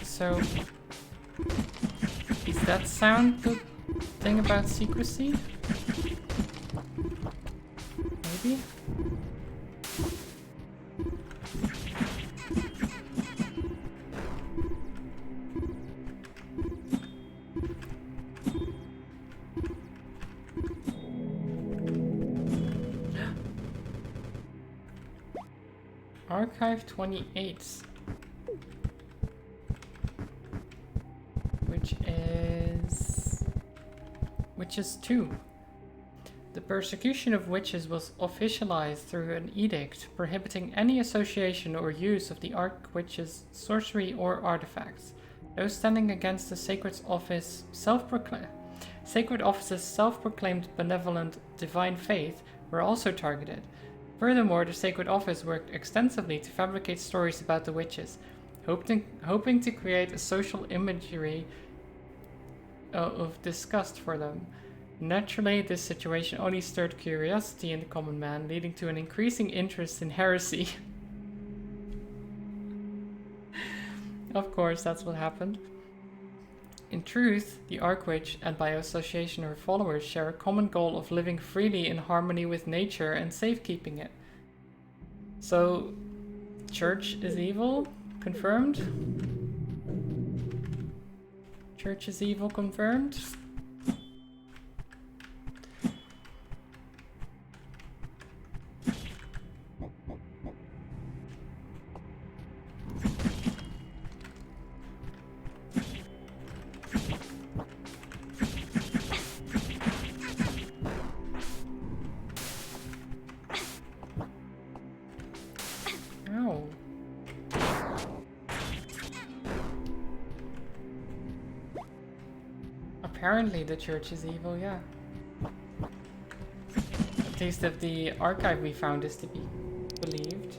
So, is that sound the thing about secrecy? Maybe? Archive 28. Witches 2. The persecution of witches was officialized through an edict prohibiting any association or use of the Archwitch's sorcery or artifacts. Those standing against the Sacred Office's self-proclaimed benevolent divine faith were also targeted. Furthermore, the Sacred Office worked extensively to fabricate stories about the witches, hoping to create a social imagery of disgust for them. Naturally, this situation only stirred curiosity in the common man, leading to an increasing interest in heresy. Of course, that's what happened. In truth, the Archwitch, and by association her followers, share a common goal of living freely in harmony with nature and safekeeping it. So, Church is evil? Confirmed? Church is evil confirmed? Ow. Apparently the church is evil, yeah. At least if the archive we found is to be believed.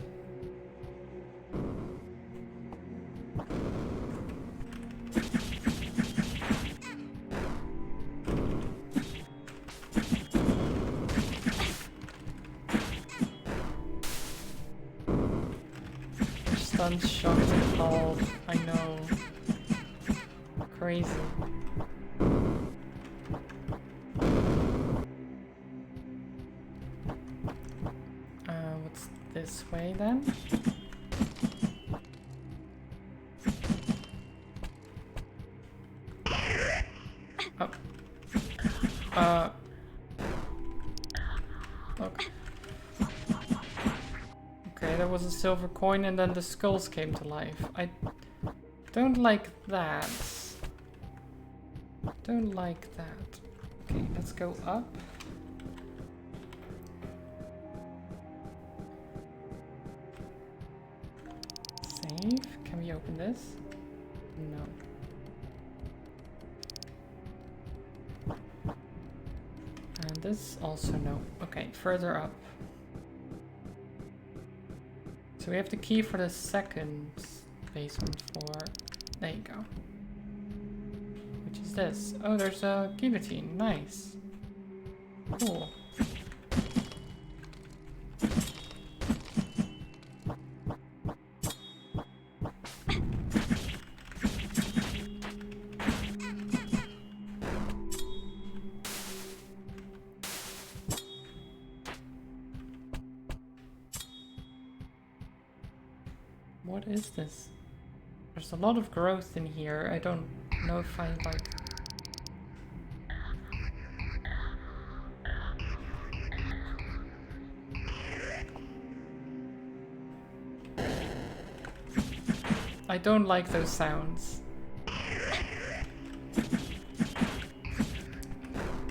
Stunned, shocked, and appalled. I know. Crazy. What's this way then? Oh. Okay. Okay, there was a silver coin and then the skulls came to life. I don't like that. Don't like that. Okay, let's go up. Save. Can we open this? No. And this also no. Okay, further up. So we have the key for the second basement floor. There you go. Which is this? Oh, there's a guillotine. Nice. Cool. What is this? There's a lot of growth in here. I don't know if I like... I don't like those sounds.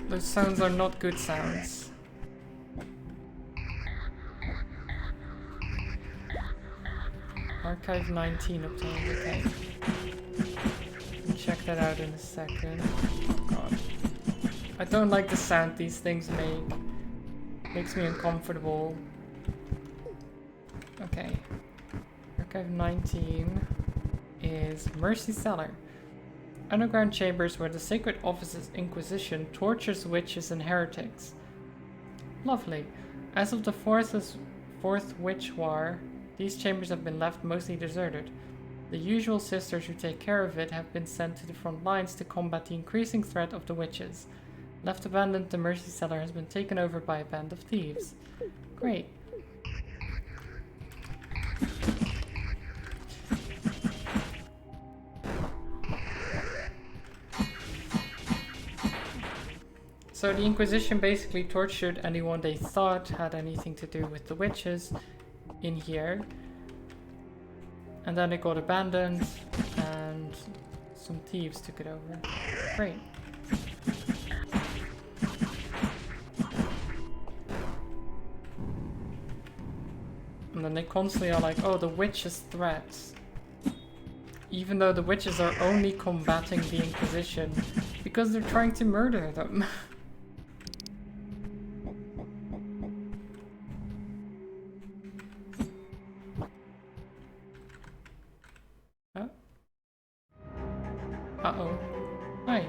Those sounds are not good sounds. Archive 19 obtained, okay. We'll check that out in a second. Oh god. I don't like the sound these things make. Makes me uncomfortable. Okay. Archive 19 is Mercy Cellar. Underground chambers where the Sacred Office's Inquisition tortures witches and heretics. Lovely. As of the fourth Witch War, these chambers have been left mostly deserted. The usual sisters who take care of it have been sent to the front lines to combat the increasing threat of the witches. Left abandoned, the Mercy Cellar has been taken over by a band of thieves. Great. So the Inquisition basically tortured anyone they thought had anything to do with the witches in here, and then it got abandoned and some thieves took it over. Great. And then they constantly are like, oh, the witches' threats, even though the witches are only combating the Inquisition because they're trying to murder them. Uh-oh. Hi.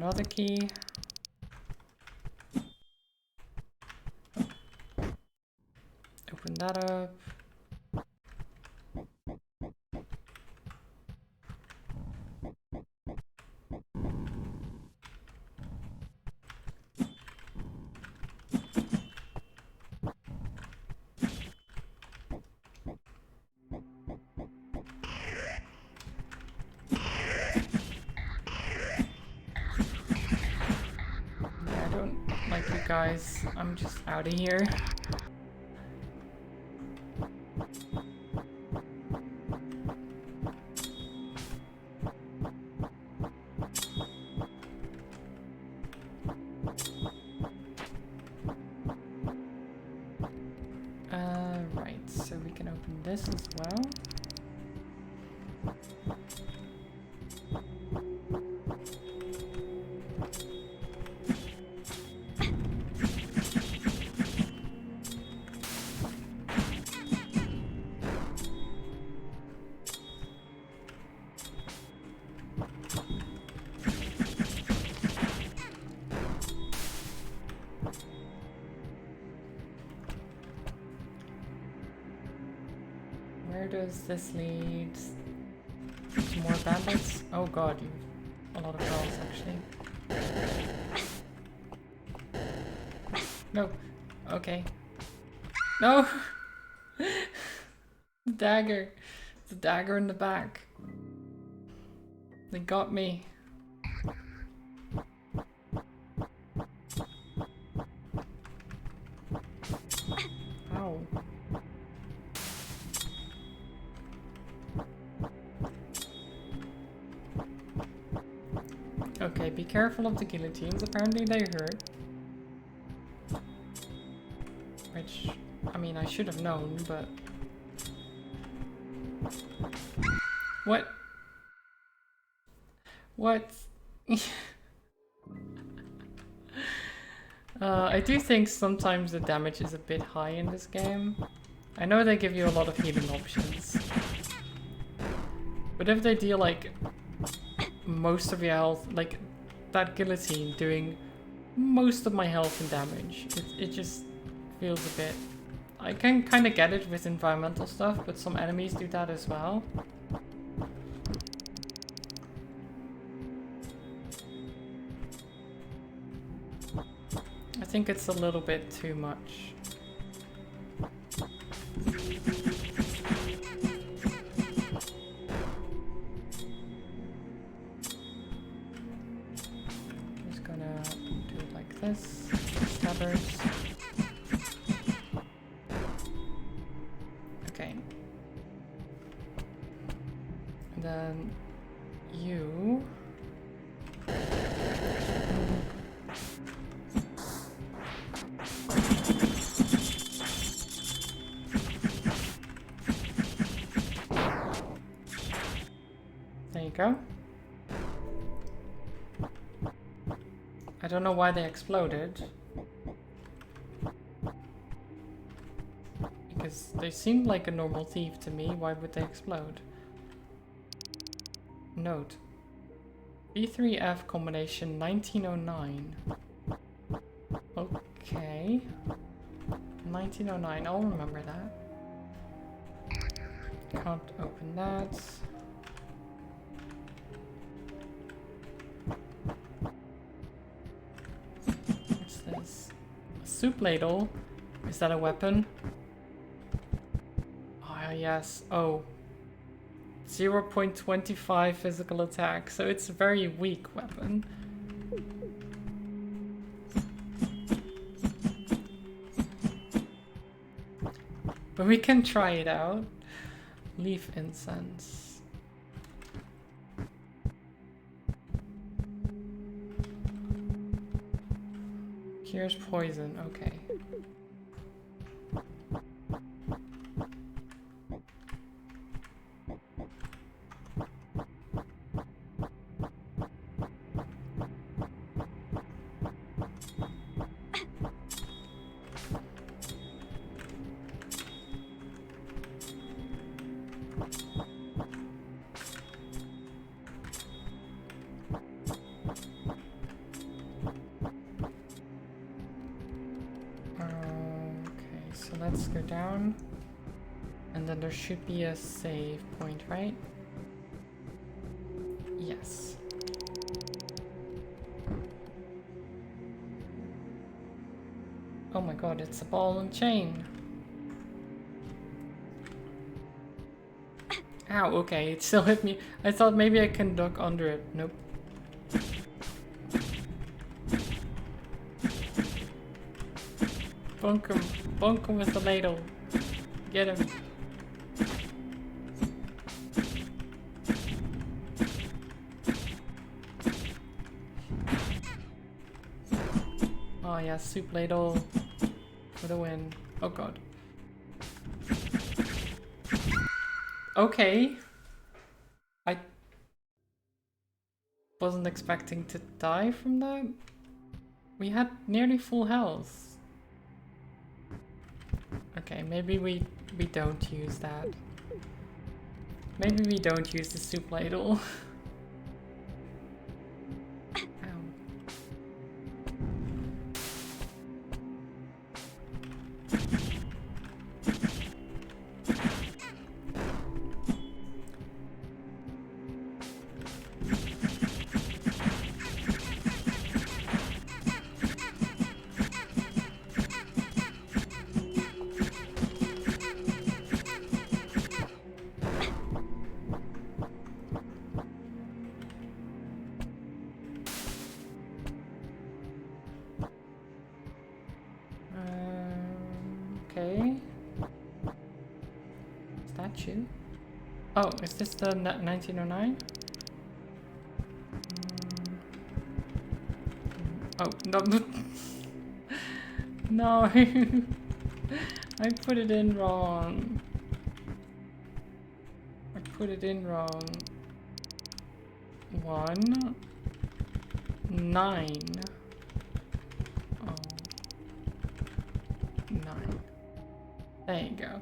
another key. Open that up. Yeah, I don't like you guys. I'm just out of here. Right, so we can open this as well. Where does this lead? To more bandits? Oh god, you a lot of girls actually. No. Okay. No! The dagger. The dagger in the back. They got me. Ow. Okay, be careful of the guillotines. Apparently they hurt. Which, I mean, I should have known, but... What? What? I do think sometimes the damage is a bit high in this game. I know they give you a lot of healing options. But if they deal like most of your health, like that guillotine doing most of my health and damage, it just feels a bit... I can kind of get it with environmental stuff, but some enemies do that as well. I think it's a little bit too much. Just gonna do it like this. Stabbers. Okay. And then you... There you go. I don't know why they exploded. Because they seemed like a normal thief to me. Why would they explode? Note. B3F combination 1909. Okay. 1909, I'll remember that. Can't open that. What's this? A soup ladle? Is that a weapon? Ah, yes. Oh. 0.25 physical attack, so it's a very weak weapon. But we can try it out. Leaf incense. Cures poison, okay. let's go down. And then there should be a save point, right? Yes. Oh my god, it's a ball and chain. Ow, okay, it still hit me. I thought maybe I can duck under it. Nope. Bunk him with the ladle. Get him. Oh yeah, soup ladle for the win. Oh god. Okay. I wasn't expecting to die from that. We had nearly full health. Okay, maybe we don't use that. Maybe we don't use the soup ladle. Okay. Statue. Oh, is this the 1909? Oh, no. No. I put it in wrong. I put it in wrong. 1 9. Oh. 9. There you go.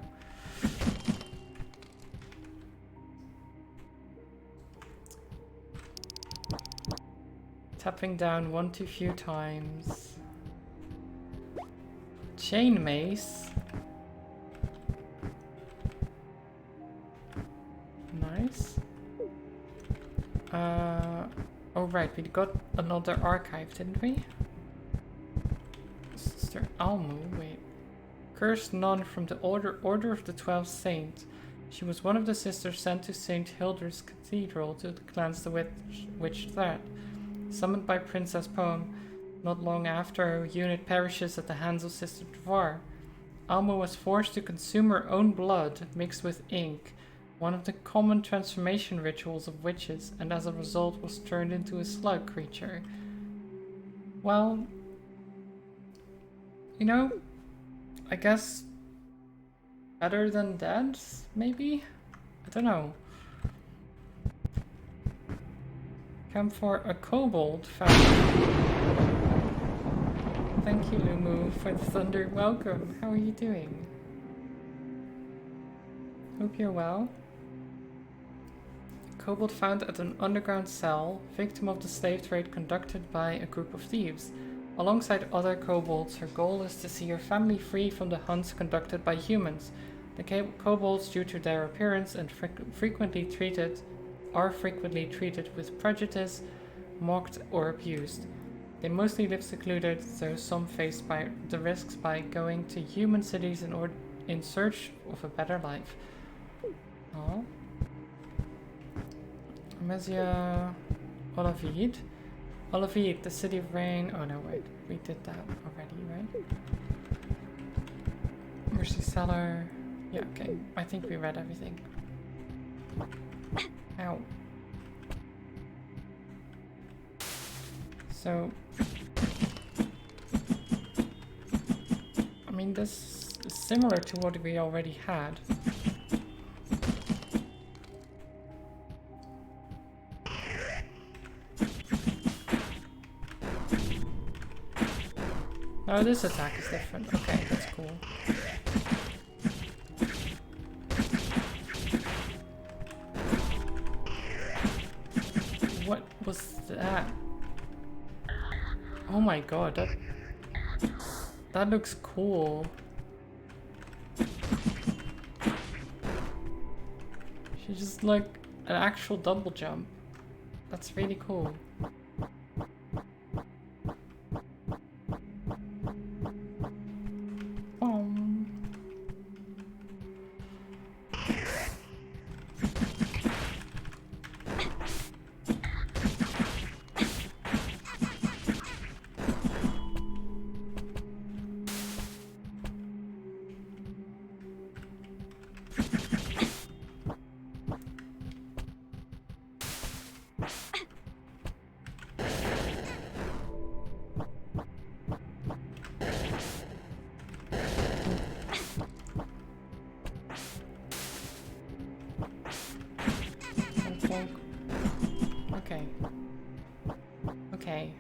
Tapping down 1 too few times. Chain mace. Nice. Oh right, we got another archive, didn't we? Sister Almu, wait. Cursed nun from the Order of the 12 Saints. She was one of the sisters sent to St. Hilda's Cathedral to cleanse the witch threat. Summoned by Princess Poem, not long after her unit perishes at the hands of Sister Dvar. Alma was forced to consume her own blood mixed with ink, one of the common transformation rituals of witches, and as a result was turned into a slug creature. Well, you know, I guess better than dead, maybe? I don't know. Come for a kobold found. Thank you, Lumu, for the thunder. Welcome. How are you doing? Hope you're well. Kobold found at an underground cell, victim of the slave trade conducted by a group of thieves. Alongside other kobolds, her goal is to see her family free from the hunts conducted by humans. The kobolds, due to their appearance and frequently treated with prejudice, mocked or abused. They mostly live secluded, though some face the risks by going to human cities in search of a better life. Oh. Amnesia Olavid. Olavid, the city of rain. Oh no, wait. We did that already, right? Mercy Cellar. Yeah, okay. I think we read everything. Ow. So, I mean, this is similar to what we already had. Oh, this attack is different. Okay, that's cool. What was that? Oh my god, that looks cool. It's just like an actual double jump. That's really cool. Okay. Okay.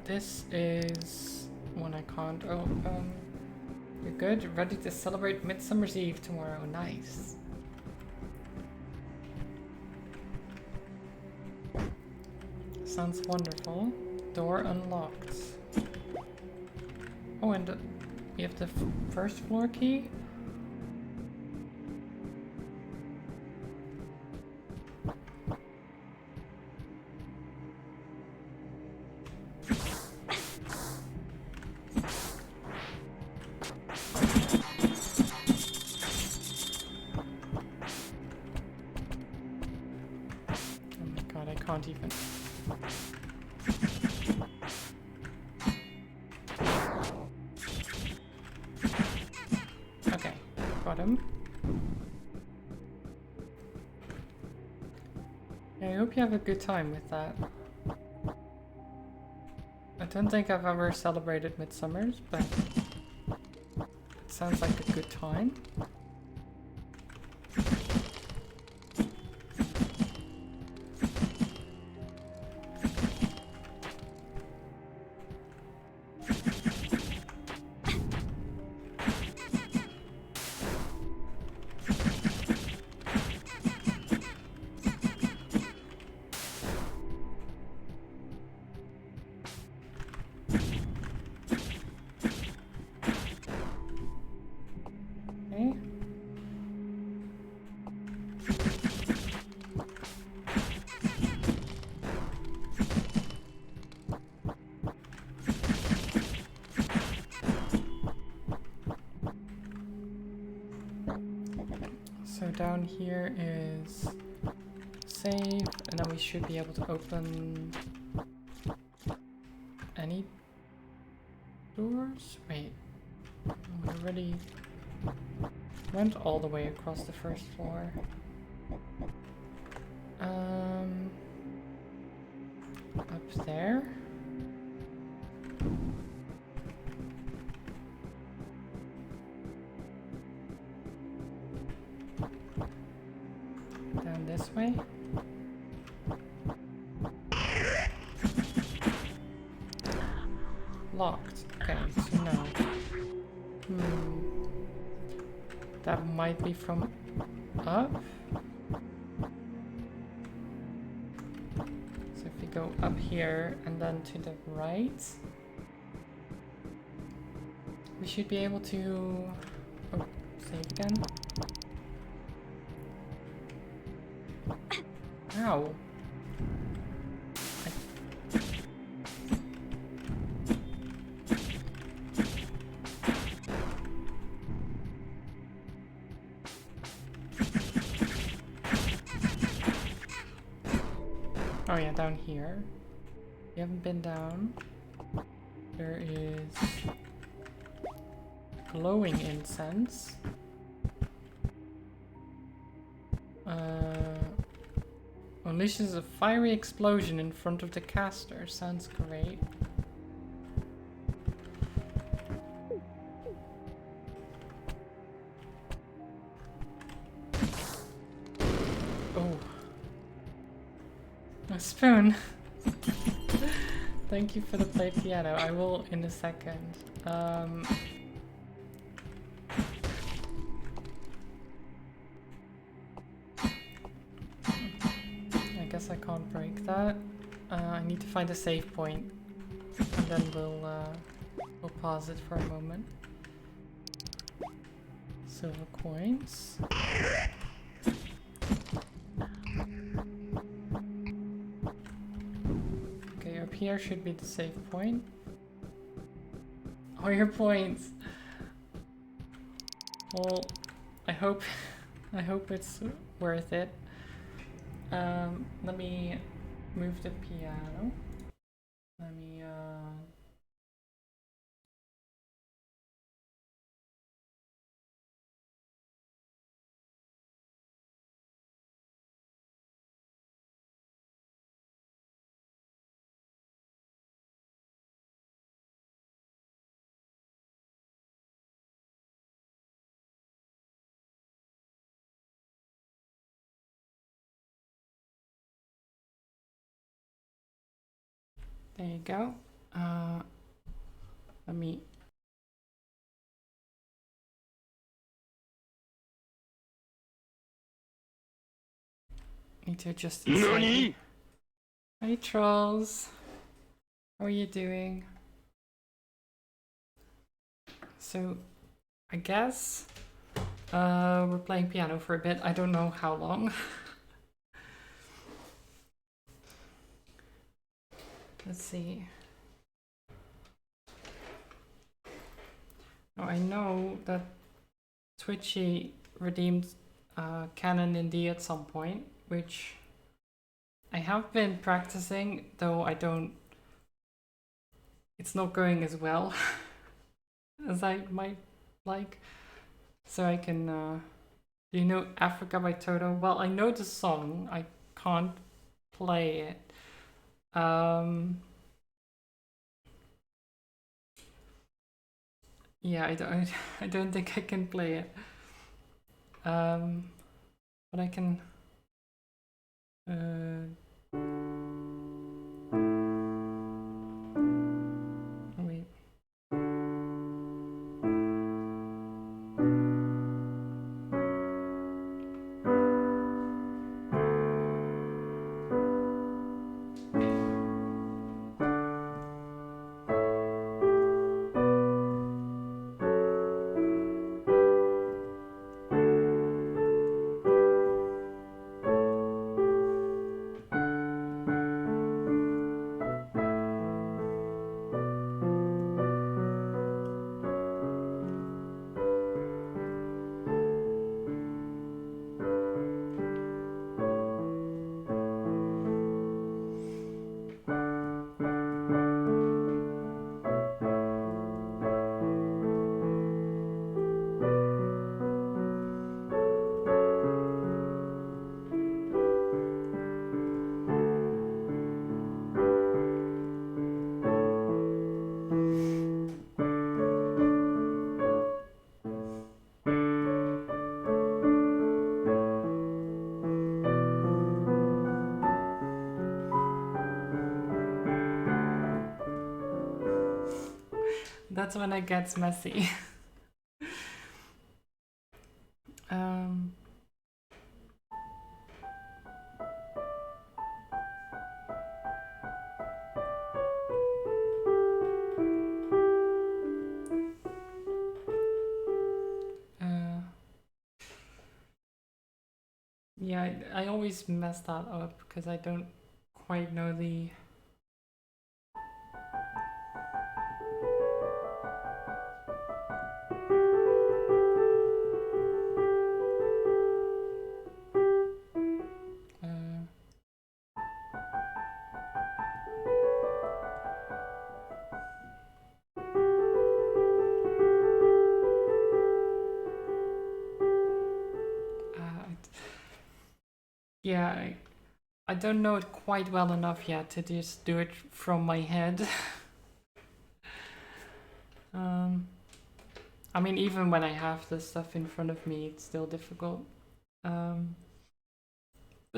This is one I can't. Oh, you're good? Ready to celebrate Midsummer's Eve tomorrow. Nice. Sounds wonderful. Door unlocked. Oh, and we have the first floor key? Can't even. Okay, got him. Yeah, I hope you have a good time with that. I don't think I've ever celebrated Midsummer's, but it sounds like a good time. So down here is save, and then we should be able to open any doors? Wait, we already went all the way across the first floor. Up there? Down this way? Locked. Okay, so no. That might be from up? So if we go up here and then to the right, we should be able to... Oh, save again. Ow. Oh yeah, down here. We haven't been down. There is glowing incense. Unleashes a fiery explosion in front of the caster. Sounds great. Oh. A spoon. Thank you for the play piano. I will in a second. I guess I can't break that. I need to find a save point, and then we'll pause it for a moment. Silver coins. here should be the save point. All your points. Well, I hope it's worth it. Let me move the piano. Let me there you go. Let me need to adjust it slightly. Hi trolls. How are you doing? So I guess we're playing piano for a bit. I don't know how long. Let's see. Oh, I know that Twitchy redeemed Canon in D at some point, which I have been practicing, though I don't. It's not going as well as I might like. So I can. Do you know Africa by Toto? Well, I know the song. I can't play it. Yeah, I don't think I can play it. But I can. Wait. That's when it gets messy. Yeah, I always mess that up because I don't quite know the. Yeah, I don't know it quite well enough yet to just do it from my head. I mean, even when I have this stuff in front of me, it's still difficult. But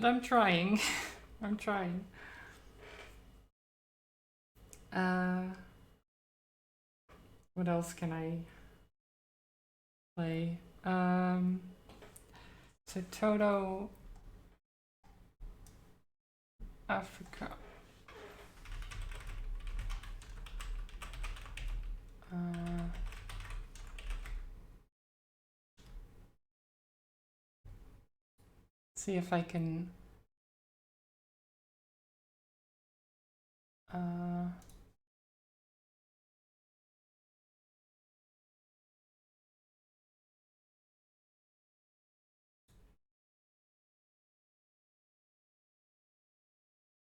I'm trying. I'm trying. What else can I play? So Toto, Africa. See if I can.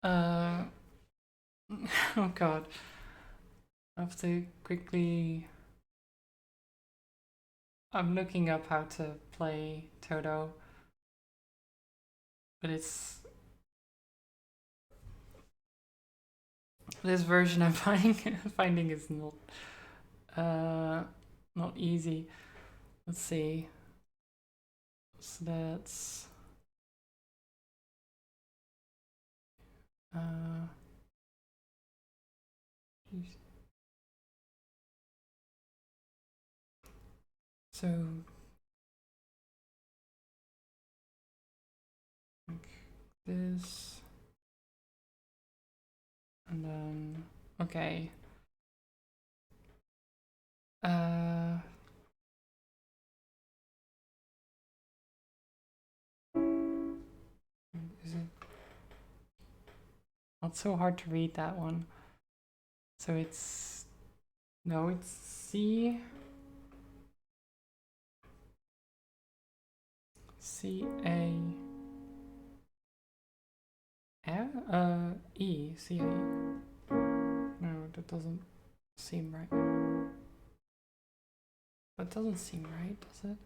Uh, oh god. I have to quickly... I'm looking up how to play Toto. But it's... This version I'm finding is not easy. Let's see. So that's... so... Like this... And then... Okay. Is it... Not so hard to read that one. So it's... No, it's C... C-A... E. C-A... No, that doesn't seem right. That doesn't seem right, does it?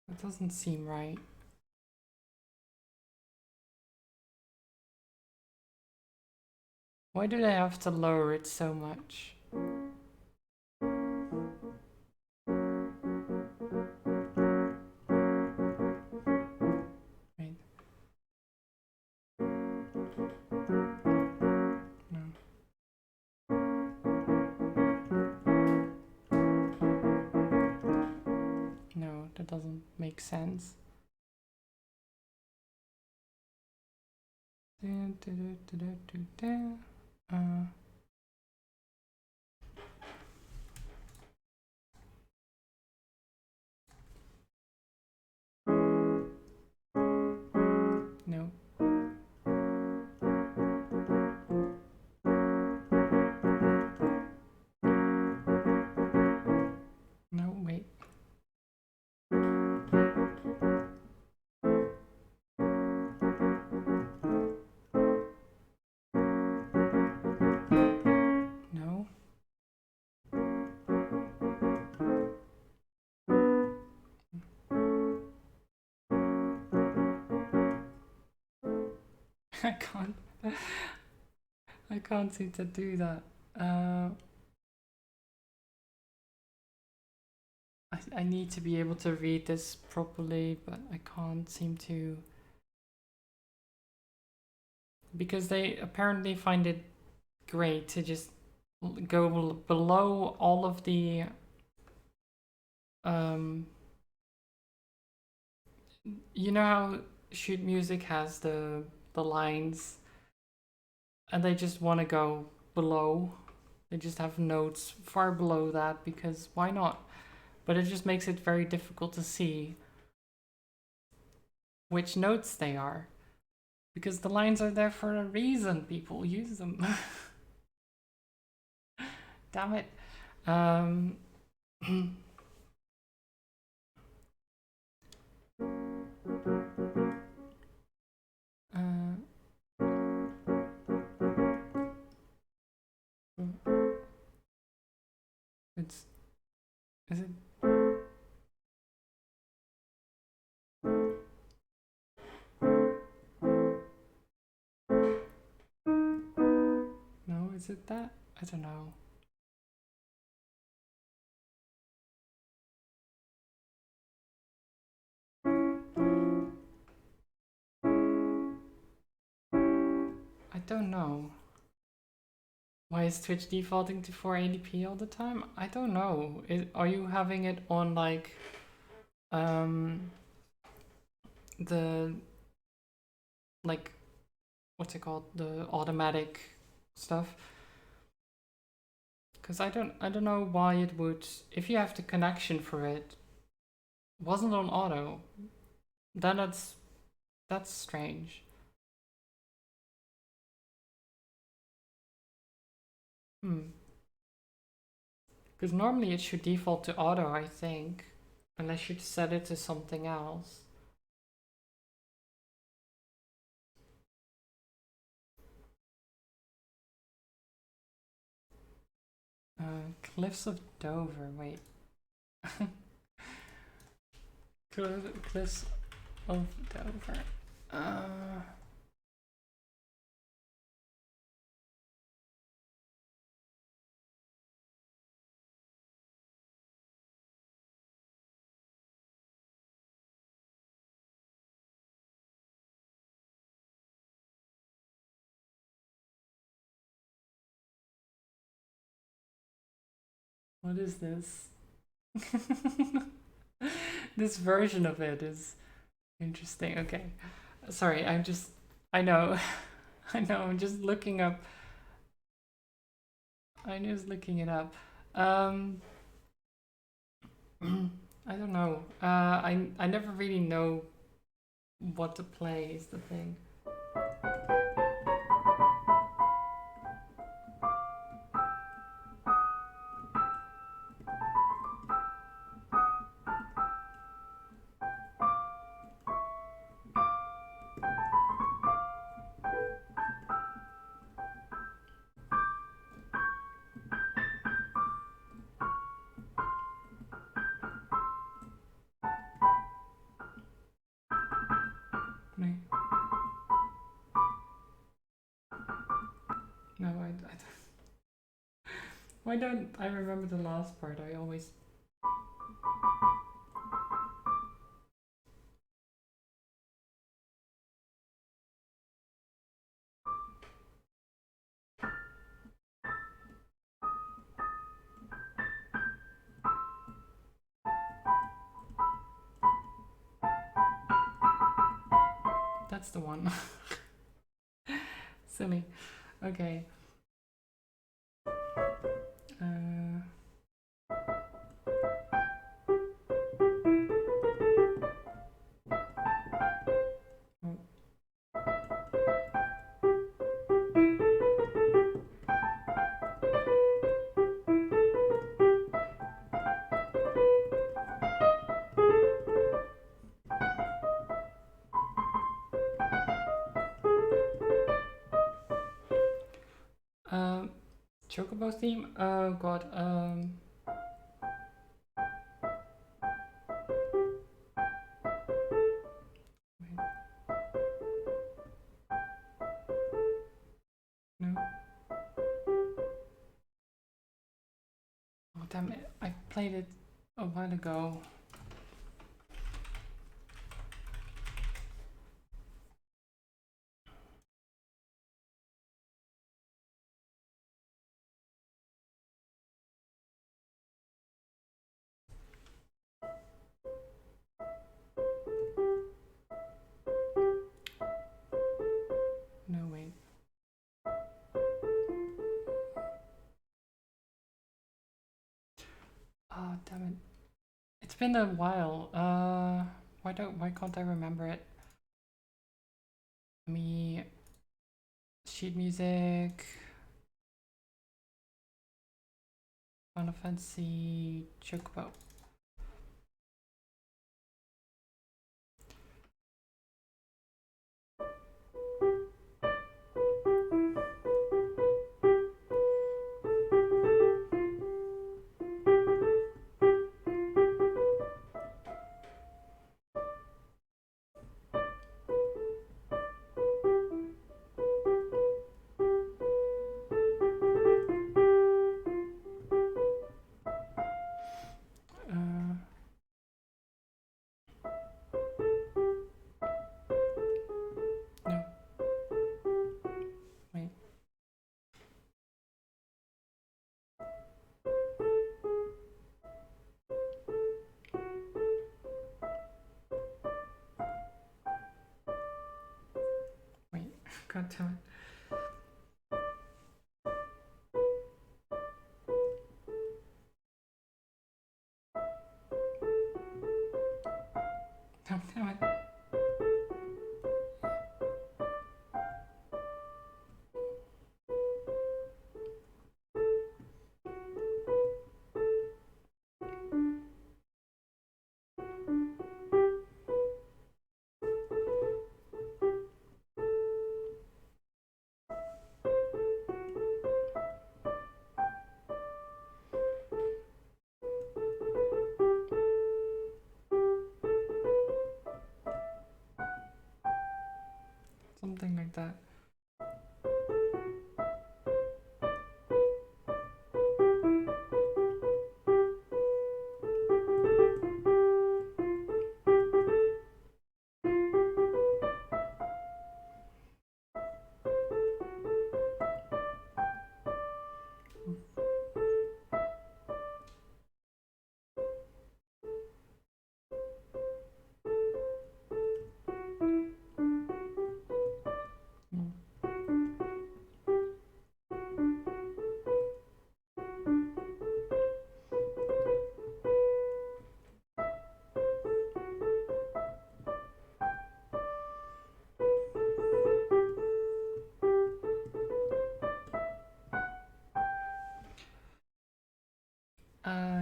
That doesn't seem right. Why do they have to lower it so much? Wait. No. No, that doesn't make sense. No. No, wait. No. I can't. I can't seem to do that. I need to be able to read this properly, but I can't seem to. Because they apparently find it great to just go below all of the you know how sheet music has the lines, and they just want to go below. They just have notes far below that because why not? But it just makes it very difficult to see which notes they are. Because the lines are there for a reason. People use them. Damn it. Is it? No, is it that? I don't know. I don't know. Why is Twitch defaulting to 480p all the time? I don't know. Are you having it on like the like what's it called, the automatic stuff? Because I don't know why it would, if you have the connection for it, wasn't on auto, then that's strange. Because normally it should default to auto, I think. Unless you'd set it to something else. Cliffs of Dover, wait. Cliffs of Dover. What is this? This version of it is interesting. Okay. Sorry, I know. I know, I'm just looking up. I'm just looking it up. I don't know. I never really know what to play is the thing. No, I don't. Why don't I remember the last part? I always. That's the one. Silly. Okay. Chocobo theme? Oh god. Wait. No. Oh damn it! I played it a while ago. No wait. Oh damn it! It's been a while. Why can't I remember it? Me. Sheet music. Final Fantasy Chocobo. No. Wait. Wait. God damn it. God damn it. like that.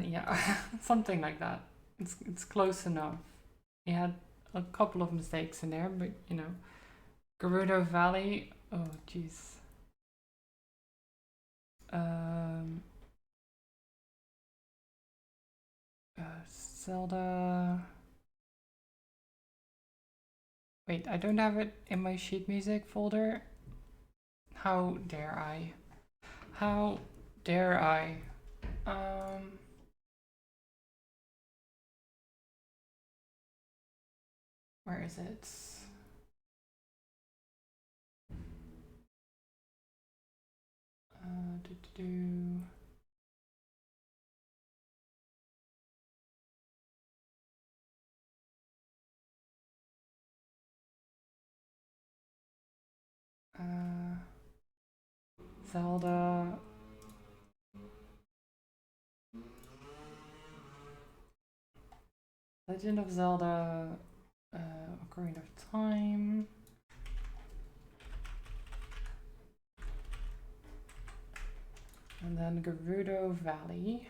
Yeah, something like that. It's close enough. He had a couple of mistakes in there, but you know, Gerudo Valley. Oh, jeez. Um, Zelda. Wait, I don't have it in my sheet music folder. How dare I? How dare I? Where is it? Do do do. Zelda. Legend of Zelda. Ocarina of Time. And then Gerudo Valley.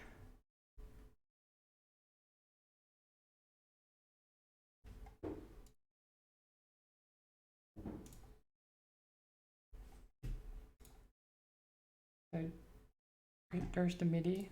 So there's the MIDI.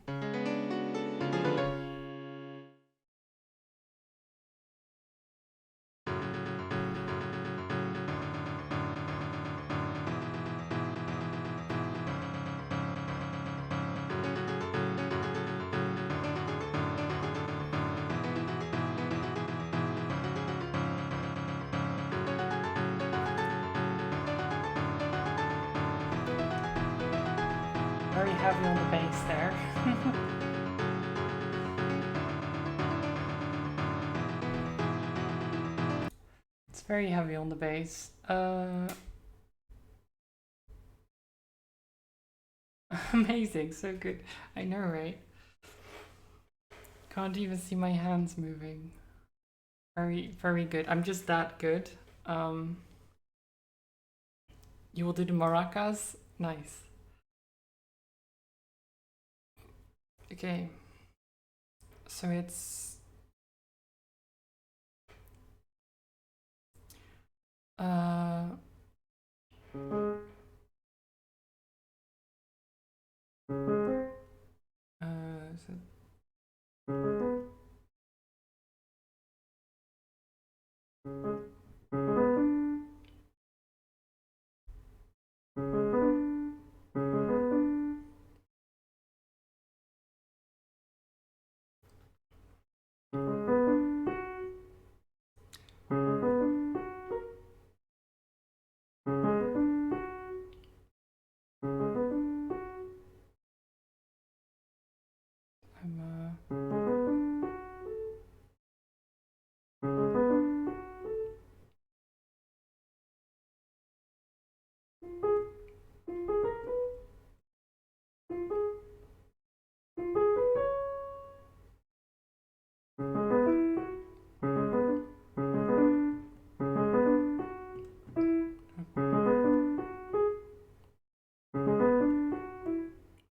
Very heavy on the bass there. It's very heavy on the bass. Amazing, so good. I know, right? Can't even see my hands moving. Very, very good. I'm just that good. You will do the maracas? Nice. Okay. So it's so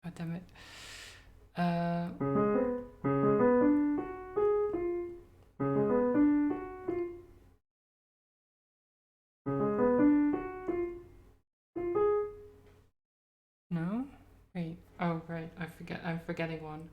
God damn it. No? Wait. Oh, right. I'm forgetting one.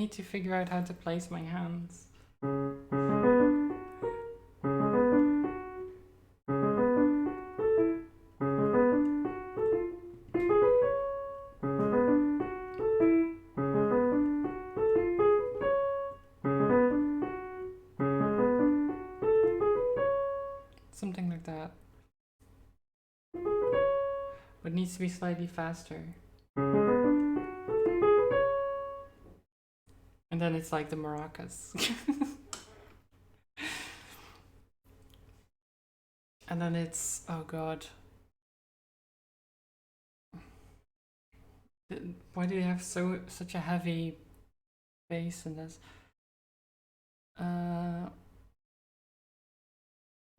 need to figure out how to place my hands. Something like that. But it needs to be slightly faster. And then it's like the maracas. And then it's, oh god. Why do you have such a heavy bass in this?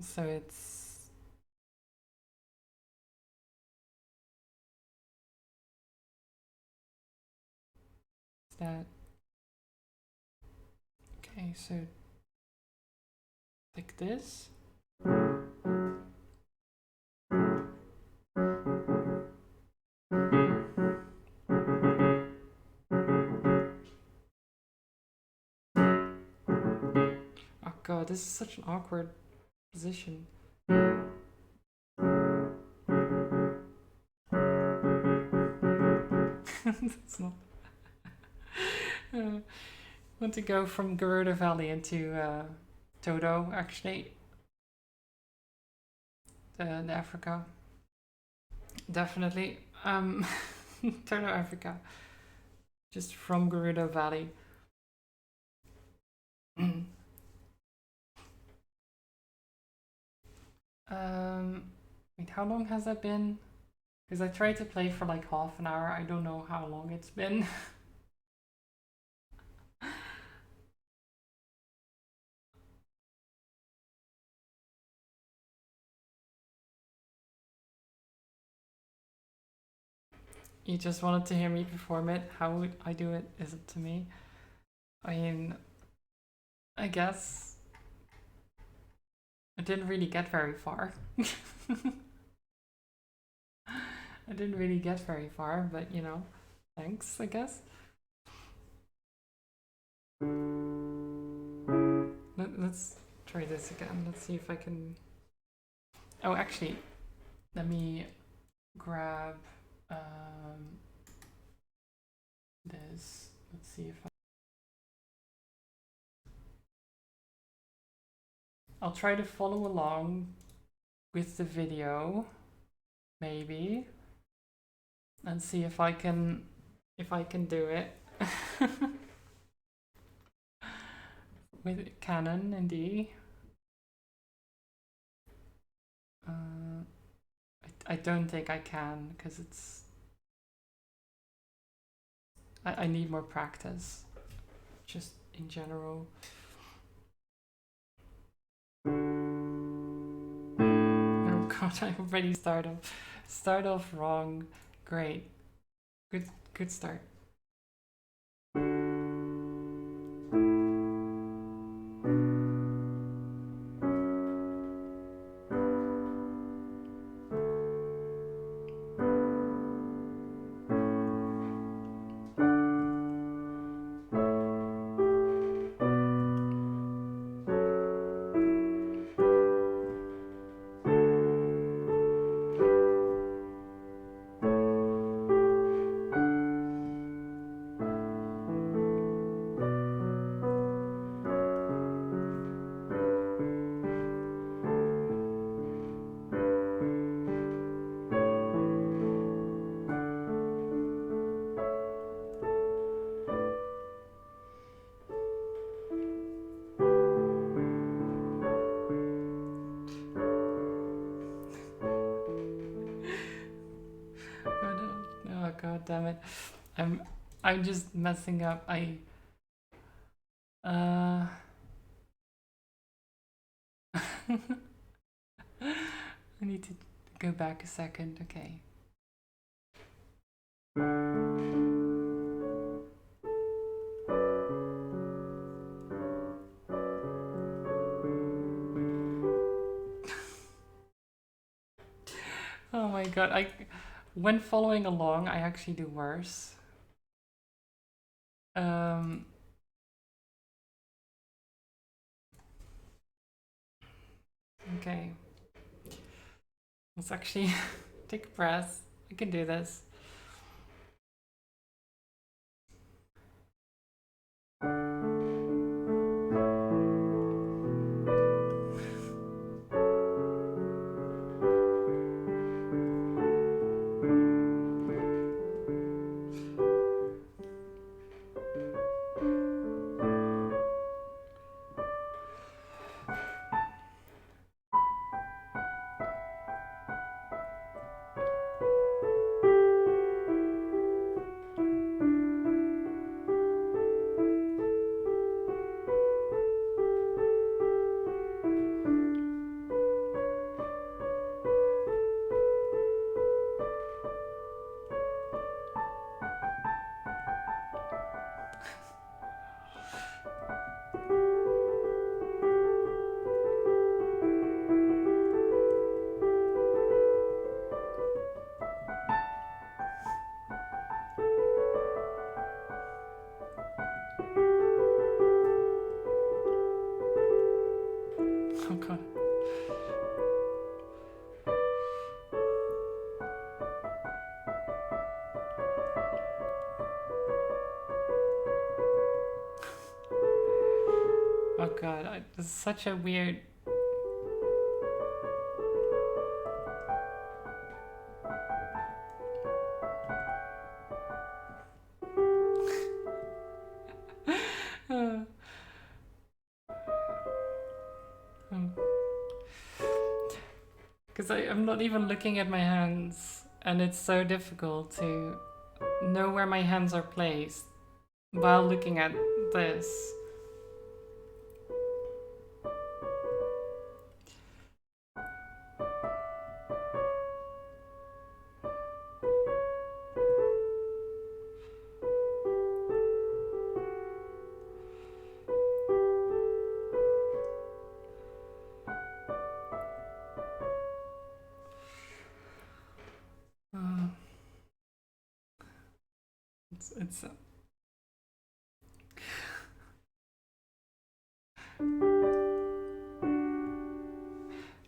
So it's that. Okay, so like this. Oh god, this is such an awkward position. That's not. Want to go from Garuda Valley into Toto, actually. The Africa. Definitely. Toto, Africa. Just from Garuda Valley. Wait, how long has that been? Because I tried to play for like half an hour. I don't know how long it's been. You just wanted to hear me perform it. How I do it is up to me. I mean, I guess I didn't really get very far. I didn't really get very far, but you know, thanks, I guess. Let's try this again. Let's see if I can. Oh, actually, let me grab this. Let's see if I'll try to follow along with the video, maybe, and see if I can do it. With Canon in D. I don't think I can because it's. I need more practice, just in general. Oh god, I already start off wrong. Great, good start. God damn it. I'm just messing up. I need to go back a second. Okay. Oh my god, when following along I actually do worse. Okay. Let's actually take a breath. I can do this. Oh god. Oh god, this is such a weird. Because I'm not even looking at my hands, and it's so difficult to know where my hands are placed while looking at this. It's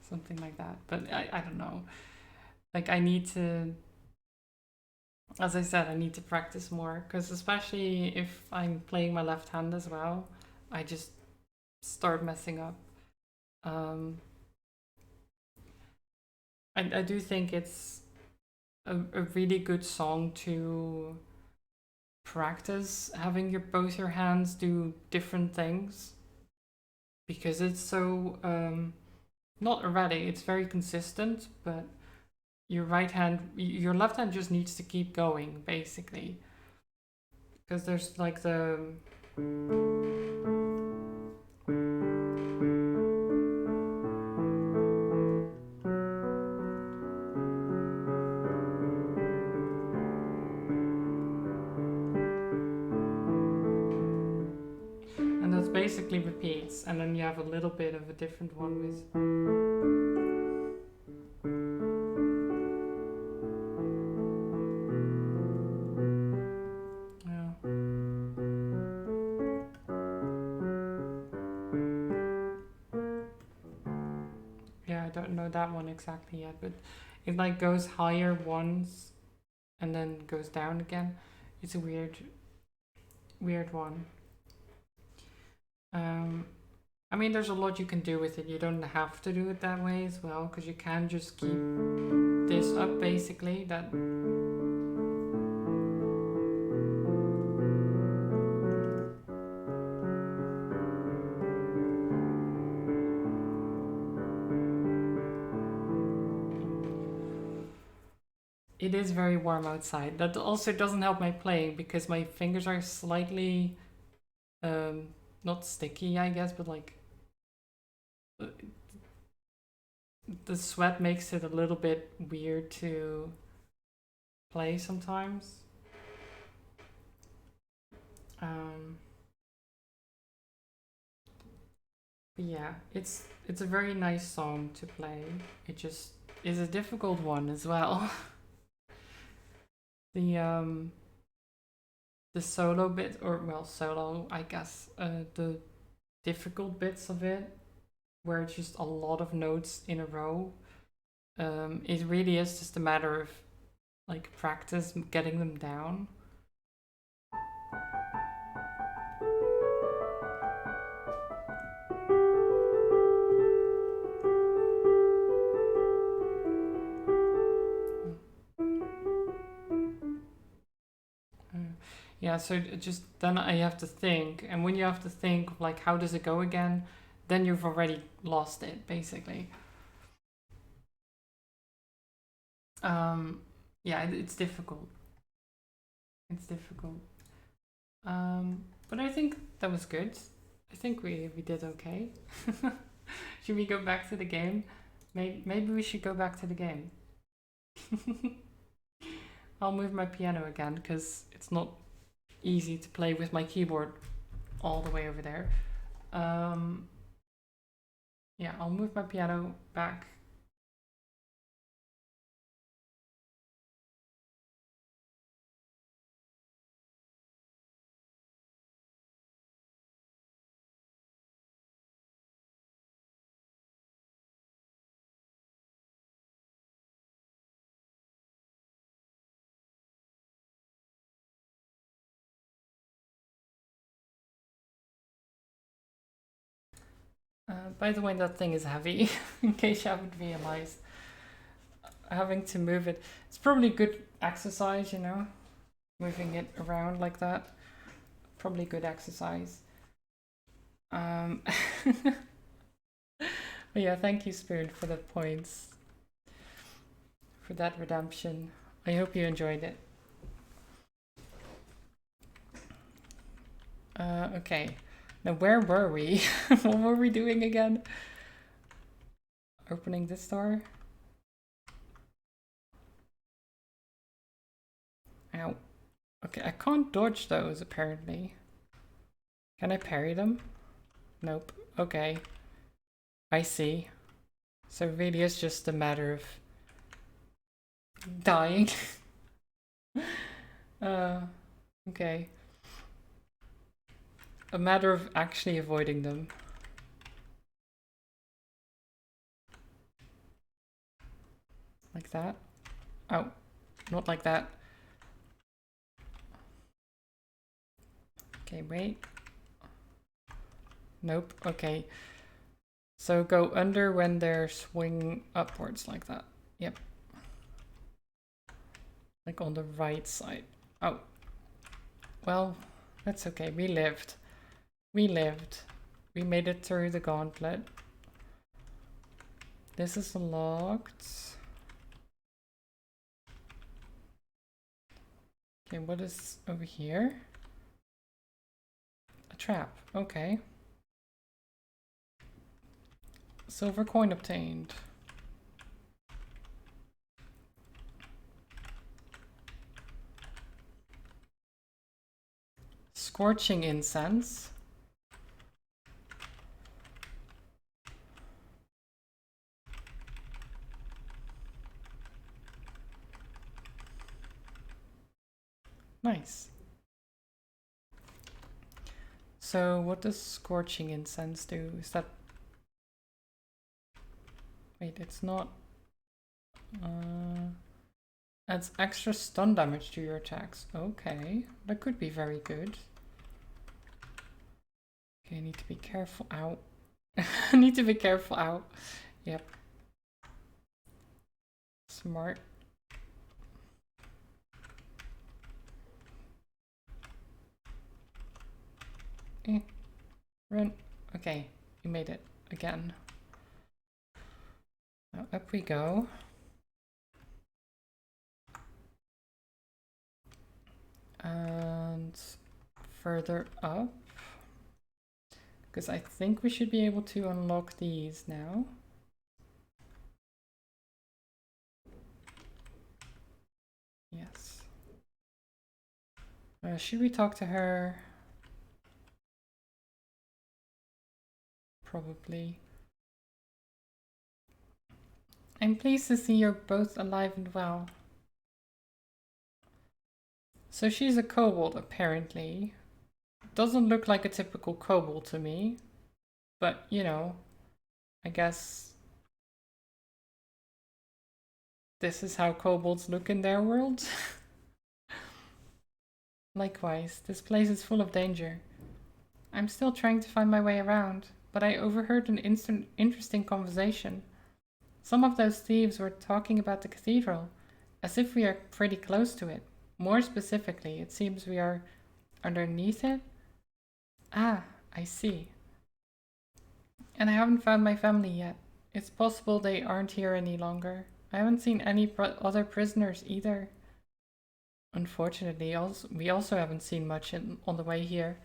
something like that, but I don't know. Like I need to, as I said, I need to practice more because especially if I'm playing my left hand as well, I just start messing up. Um, I do think it's a really good song to practice having both your hands do different things because it's so not erratic, it's very consistent, but your left hand just needs to keep going basically because there's like the and that's basically repeats, and then you have a little bit of a different one with I don't know that one exactly yet, but it like goes higher once and then goes down again. It's a weird one. I mean, there's a lot you can do with it. You don't have to do it that way as well, because you can just keep this up basically. That it is very warm outside. That also doesn't help my playing because my fingers are slightly not sticky, I guess, but like the sweat makes it a little bit weird to play sometimes. But yeah, it's a very nice song to play. It just is a difficult one as well. The solo bit, or well, solo, I guess, the difficult bits of it where it's just a lot of notes in a row. It really is just a matter of like practice getting them down. Yeah, so it just then I have to think, and when you have to think of like how does it go again, then you've already lost it basically. Yeah, it's difficult. It's difficult. But I think that was good. I think we did okay. Should we go back to the game? Maybe we should go back to the game. I'll move my piano again because it's not easy to play with my keyboard all the way over there. Yeah, I'll move my piano back. By the way, that thing is heavy, in case you haven't realized. Having to move it, it's probably good exercise, you know, moving it around like that. Probably good exercise. But yeah, thank you, Spirit, for the points. For that redemption. I hope you enjoyed it. Okay. Now, where were we? What were we doing again? Opening this door? Ow. Okay, I can't dodge those, apparently. Can I parry them? Nope. Okay. I see. So it really is just a matter of dying. Okay. A matter of actually avoiding them. Like that. Oh, not like that. Okay, wait. Nope, okay. So go under when they're swing upwards like that. Yep. Like on the right side. Oh. Well, that's okay. We lived. We lived. We made it through the gauntlet. This is locked. Okay, what is over here? A trap. Okay. Silver coin obtained. Scorching incense. Nice. So what does scorching incense do? Is that... Wait, it's not... adds extra stun damage to your attacks. Okay, that could be very good. Okay, I need to be careful. Ow. I need to be careful. Ow. Yep. Smart. Run. Okay, we made it again. Now up we go. And further up. Because I think we should be able to unlock these now. Yes. Should we talk to her? Probably. I'm pleased to see you're both alive and well. So she's a kobold, apparently. Doesn't look like a typical kobold to me. But, you know, I guess this is how kobolds look in their world. Likewise, this place is full of danger. I'm still trying to find my way around, but I overheard an interesting conversation. Some of those thieves were talking about the cathedral, as if we are pretty close to it. More specifically, it seems we are underneath it. Ah, I see. And I haven't found my family yet. It's possible they aren't here any longer. I haven't seen any other prisoners either. Unfortunately, we also haven't seen much on the way here.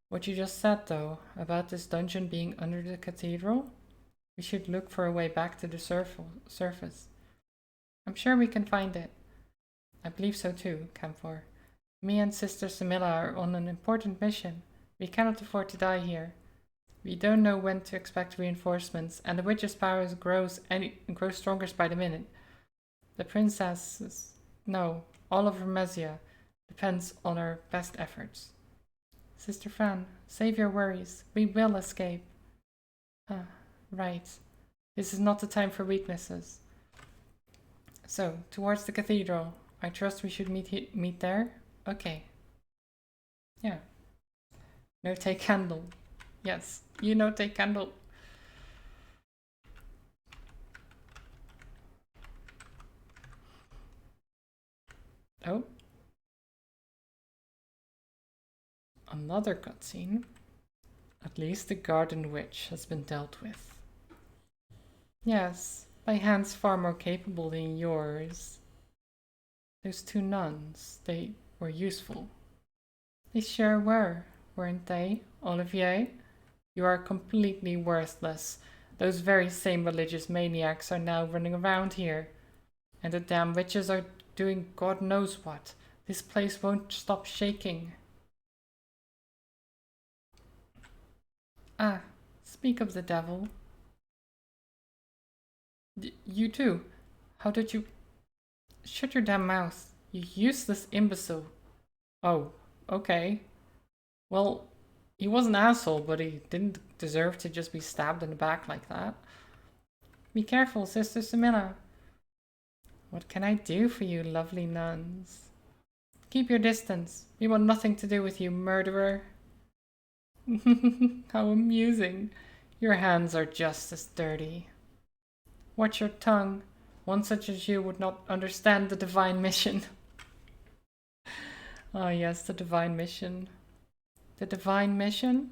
What you just said, though, about this dungeon being under the cathedral, we should look for a way back to the surface. I'm sure we can find it. I believe so too, Camphor. Me and Sister Samilla are on an important mission. We cannot afford to die here. We don't know when to expect reinforcements, and the witch's powers grows stronger by the minute. The princess, no, all of Remesia depends on our best efforts. Sister Fran, save your worries. We will escape. Ah, right. This is not the time for weaknesses. So, towards the cathedral. I trust we should meet there? Okay. Yeah. No, take candle. Yes, you know, take candle. Oh. Another cutscene. At least the garden witch has been dealt with. Yes, by hands far more capable than yours. Those two nuns, they were useful. They sure were, weren't they, Olivier? You are completely worthless. Those very same religious maniacs are now running around here. And the damn witches are doing God knows what. This place won't stop shaking. Ah, speak of the devil. You too. How did you... Shut your damn mouth, you useless imbecile. Oh, okay. Well, he was an asshole, but he didn't deserve to just be stabbed in the back like that. Be careful, Sister Samilla. What can I do for you, lovely nuns? Keep your distance. We want nothing to do with you, murderer. How amusing. Your hands are just as dirty. Watch your tongue. One such as you would not understand the divine mission. Ah, yes, the divine mission. The divine mission?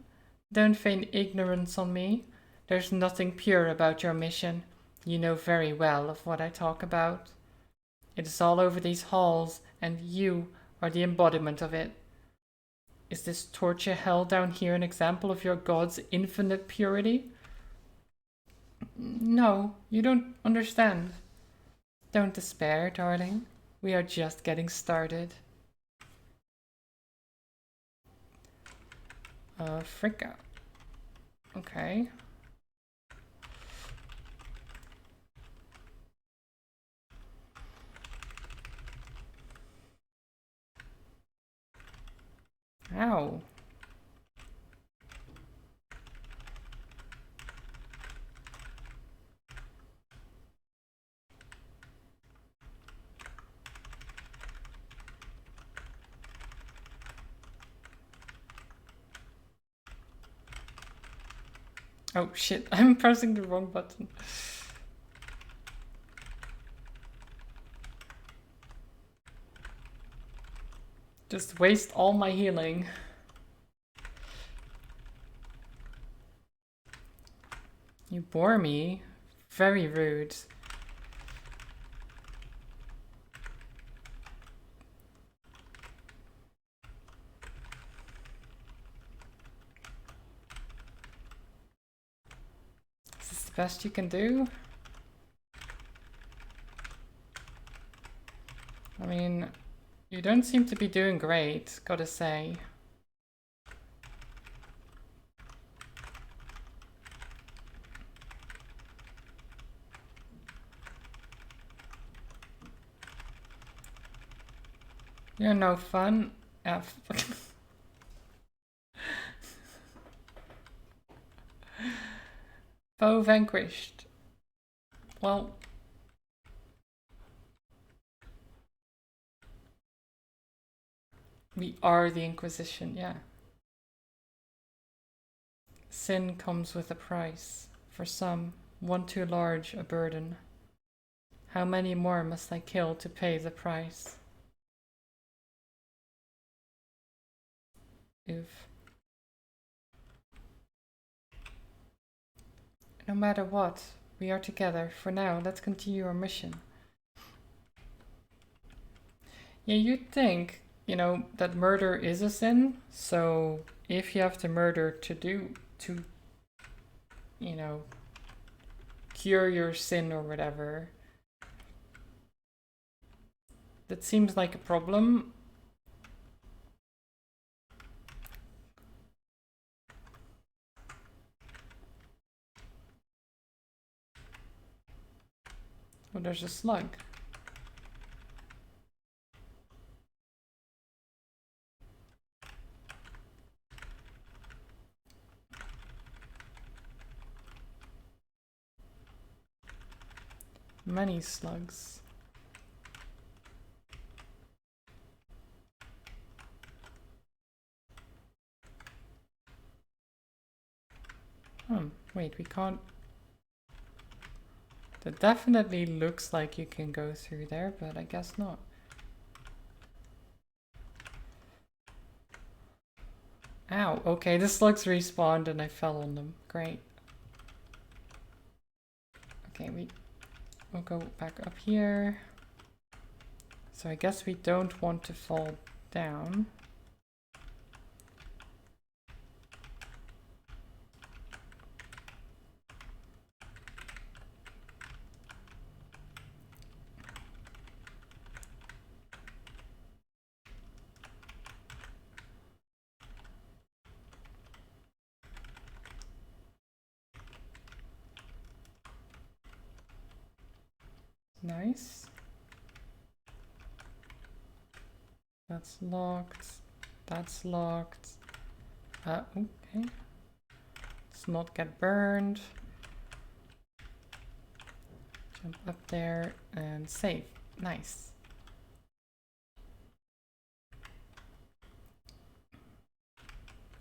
Don't feign ignorance on me. There's nothing pure about your mission. You know very well of what I talk about. It is all over these halls, and you are the embodiment of it. Is this torture hell down here an example of your god's infinite purity? No, you don't understand. Don't despair, darling. We are just getting started. Fricka. Okay. Ow. Oh shit, I'm pressing the wrong button. Just waste all my healing. You bore me. Very rude. Is this the best you can do? I mean, you don't seem to be doing great, gotta say. You're no fun. F. Foe vanquished. Well, we are the Inquisition, yeah. Sin comes with a price. For some, one too large a burden. How many more must I kill to pay the price? Oof. No matter what, we are together. For now, let's continue our mission. Yeah, you'd think, you know, that murder is a sin. So if you have to murder to you know, cure your sin or whatever, that seems like a problem. Oh, there's a slug. Many slugs. Wait, we can't... That definitely looks like you can go through there, but I guess not. Ow, okay, the slugs respawned and I fell on them. Great. Okay, we'll go back up here. So I guess we don't want to fall down. Nice. That's locked. That's locked. Okay. Let's not get burned. Jump up there and save. Nice.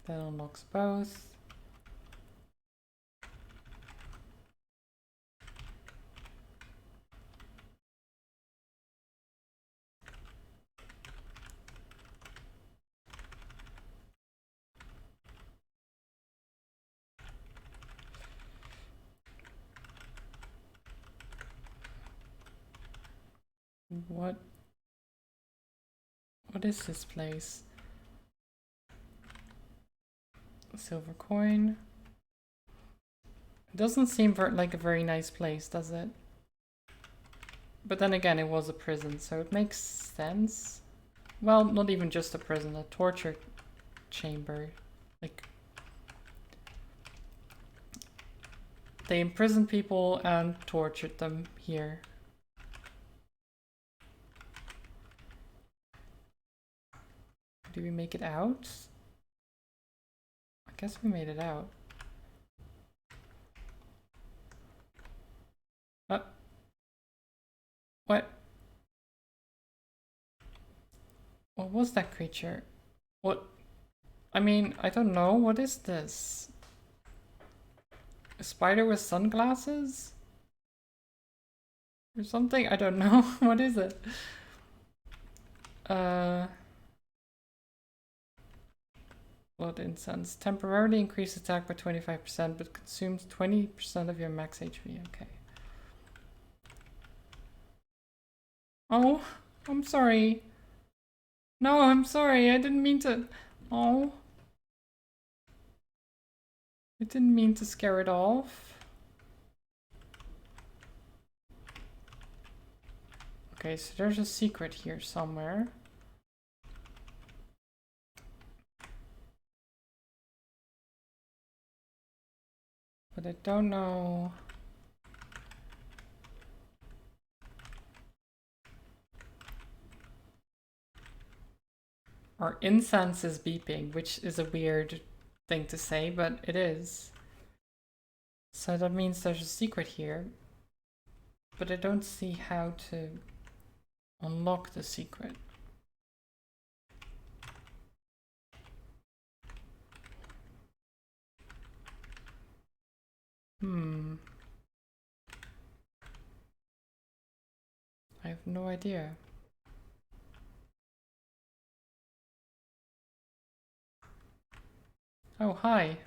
That unlocks both. What is this place? A silver coin. It doesn't seem like a very nice place, does it? But then again, it was a prison, so it makes sense. Well, not even just a prison, a torture chamber. Like, they imprisoned people and tortured them here. Do we make it out? I guess we made it out. What? What was that creature? What? I mean, I don't know. What is this? A spider with sunglasses? Or something? I don't know. What is it? Blood incense. Temporarily increase attack by 25%, but consumes 20% of your max HP. Okay. Oh, I'm sorry. No, I'm sorry. I didn't mean to. Oh. I didn't mean to scare it off. Okay, so there's a secret here somewhere. But I don't know. Our incense is beeping, which is a weird thing to say, but it is. So that means there's a secret here, but I don't see how to unlock the secret. I have no idea. Oh, hi.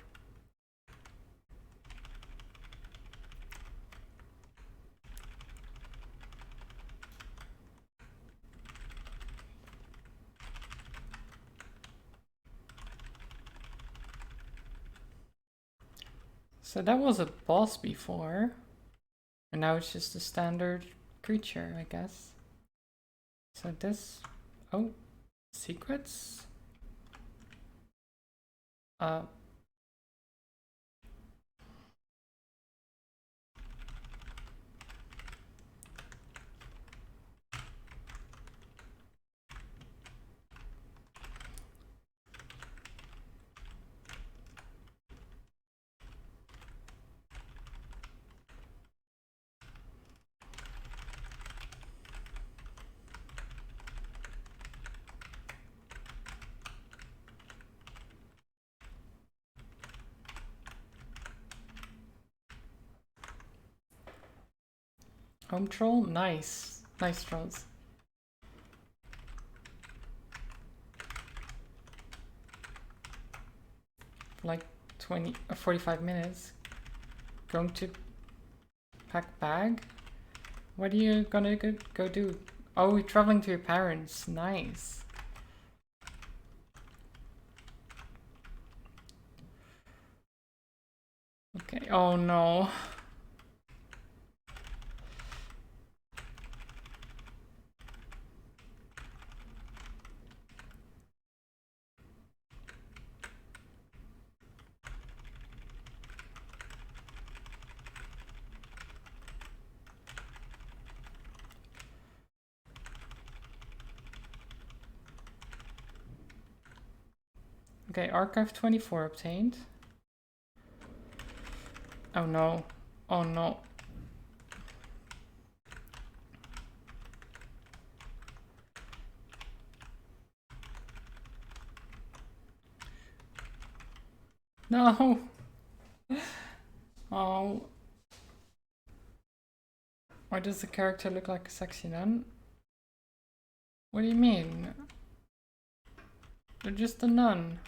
So that was a boss before, and now it's just a standard creature, I guess. So this... Oh, secrets? Home troll? Nice. Nice trolls. Like 20 or 45 minutes. Going to pack bag? What are you gonna go do? Oh, we're traveling to your parents. Nice. Okay. Oh no. Okay, archive 24 obtained. Oh no. Oh no. No. Oh. Why does the character look like a sexy nun? What do you mean? They're just a nun.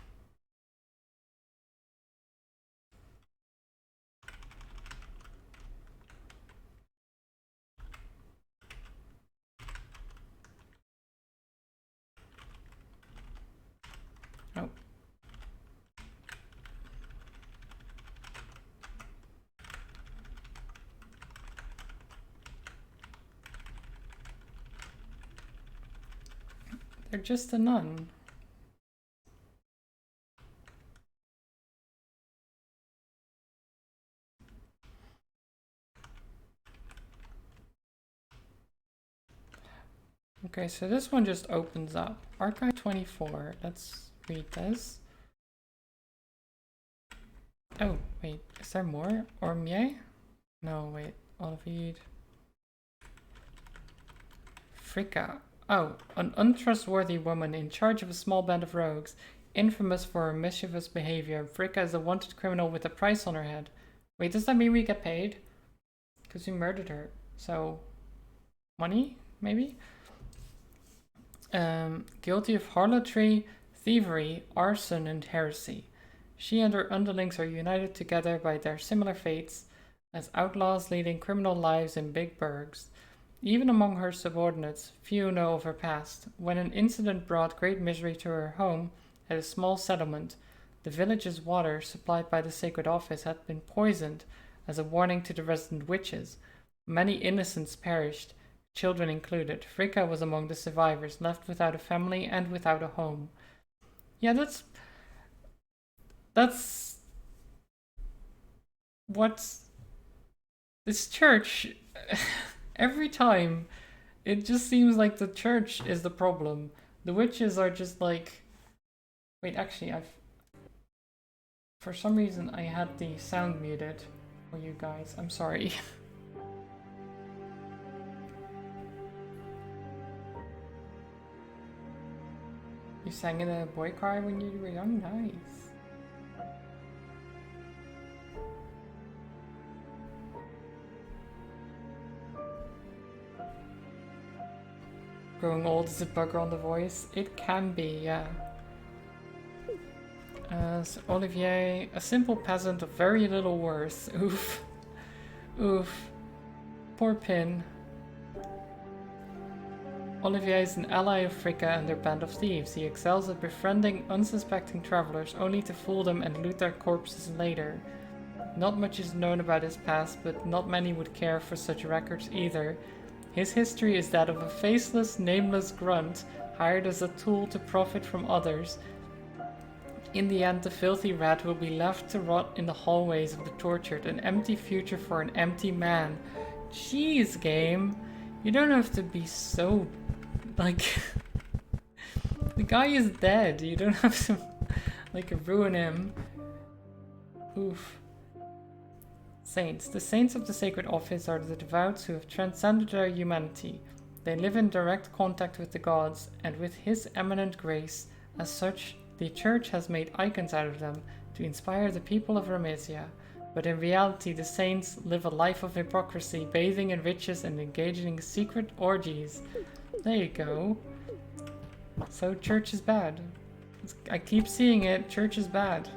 Oh. They're just a nun. Okay, so this one just opens up. Archive 24. Let's read this. Oh, wait. Is there more? Ormier? No, wait. Olivier. Fricka. Oh, an untrustworthy woman in charge of a small band of rogues, infamous for her mischievous behavior. Fricka is a wanted criminal with a price on her head. Wait, does that mean we get paid? Because we murdered her. So, money, maybe? Guilty of harlotry, thievery, arson, and heresy. She and her underlings are united together by their similar fates as outlaws leading criminal lives in big burgs. Even among her subordinates, few know of her past. When an incident brought great misery to her home at a small settlement, the village's water, supplied by the sacred office, had been poisoned as a warning to the resident witches. Many innocents perished, children included. Fricka was among the survivors, left without a family and without a home. Yeah, that's what this church every time it just seems like the church is the problem. The witches are just like, wait, actually, for some reason I had the sound muted. Oh, you guys, I'm sorry. You sang in a boy choir when you were young? Nice. Growing old is a bugger on the voice? It can be, yeah. So Olivier, a simple peasant of very little worth. Oof. Oof. Poor Pin. Olivier is an ally of Fricka and their band of thieves. He excels at befriending unsuspecting travelers only to fool them and loot their corpses later. Not much is known about his past, but not many would care for such records either. His history is that of a faceless, nameless grunt, hired as a tool to profit from others. In the end, the filthy rat will be left to rot in the hallways of the tortured, an empty future for an empty man. Jeez, game. You don't have to be so... like... the guy is dead. You don't have to, like, ruin him. Oof. Saints. The saints of the sacred office are the devout who have transcended their humanity. They live in direct contact with the gods, and with his eminent grace, as such, the church has made icons out of them to inspire the people of Ramesia. But in reality, the saints live a life of hypocrisy, bathing in riches and engaging in secret orgies. There you go. So church is bad. I keep seeing it. Church is bad.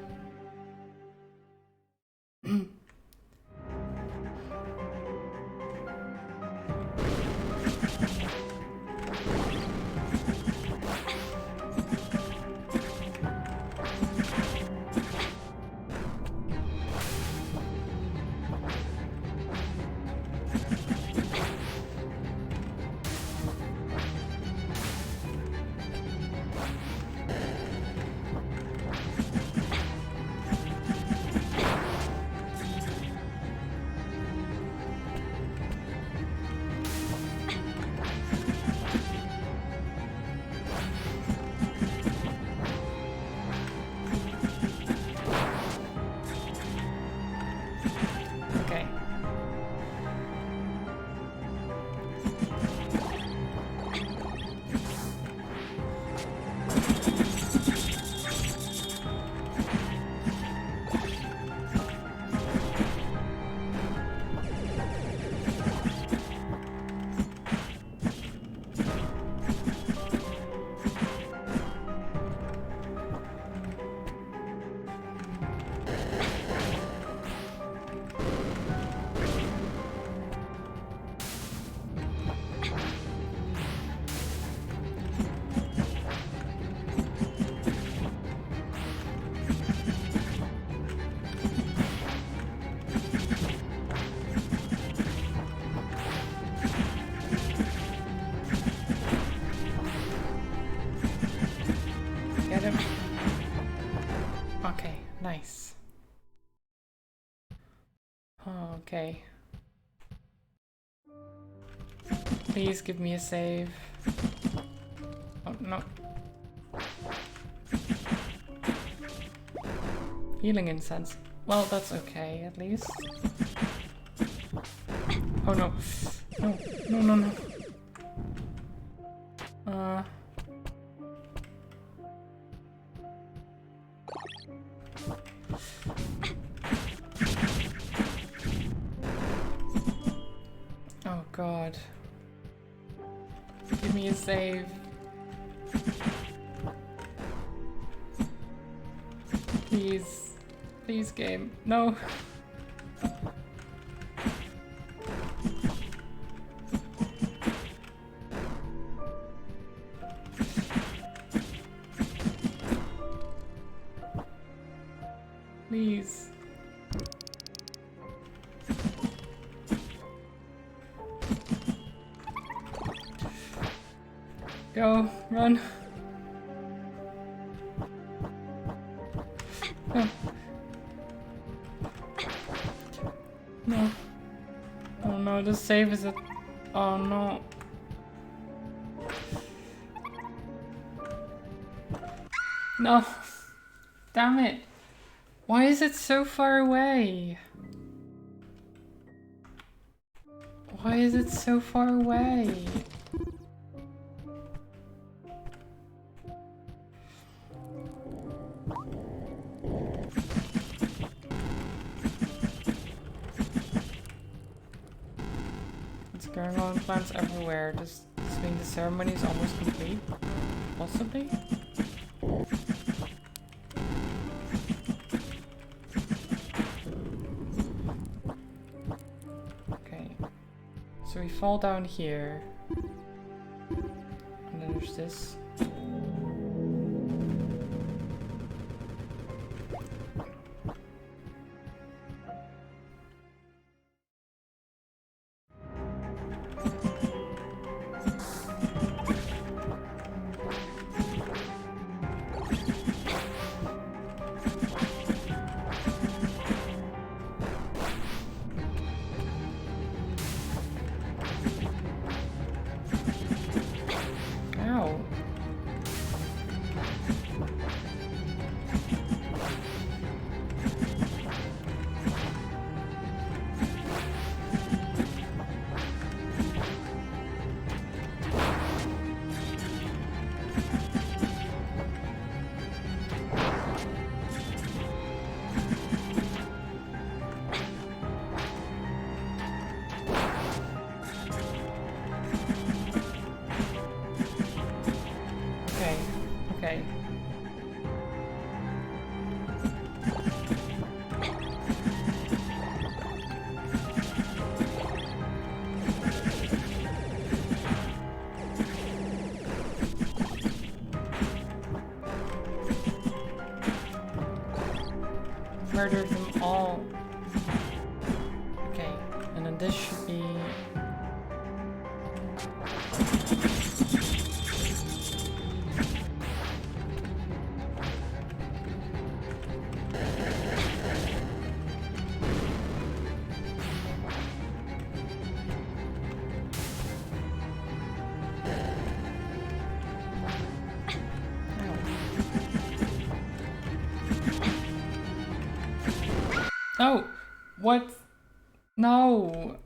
Nice. Oh, okay. Please give me a save. Oh, no. Healing incense. Well, that's okay, at least. Oh, no. No, no, no, no. Oh, God. Give me a save. Please. Please, game. No. Please. Go, run. No. No. Oh no, the save is at... Oh no. No. Damn it. Why is it so far away? Why is it so far away? What's going on? Plants everywhere. Does this mean the ceremony is almost complete? Possibly? So we fall down here, and then there's this. Murdered them all. Okay, and then this should be... Oh! What? No!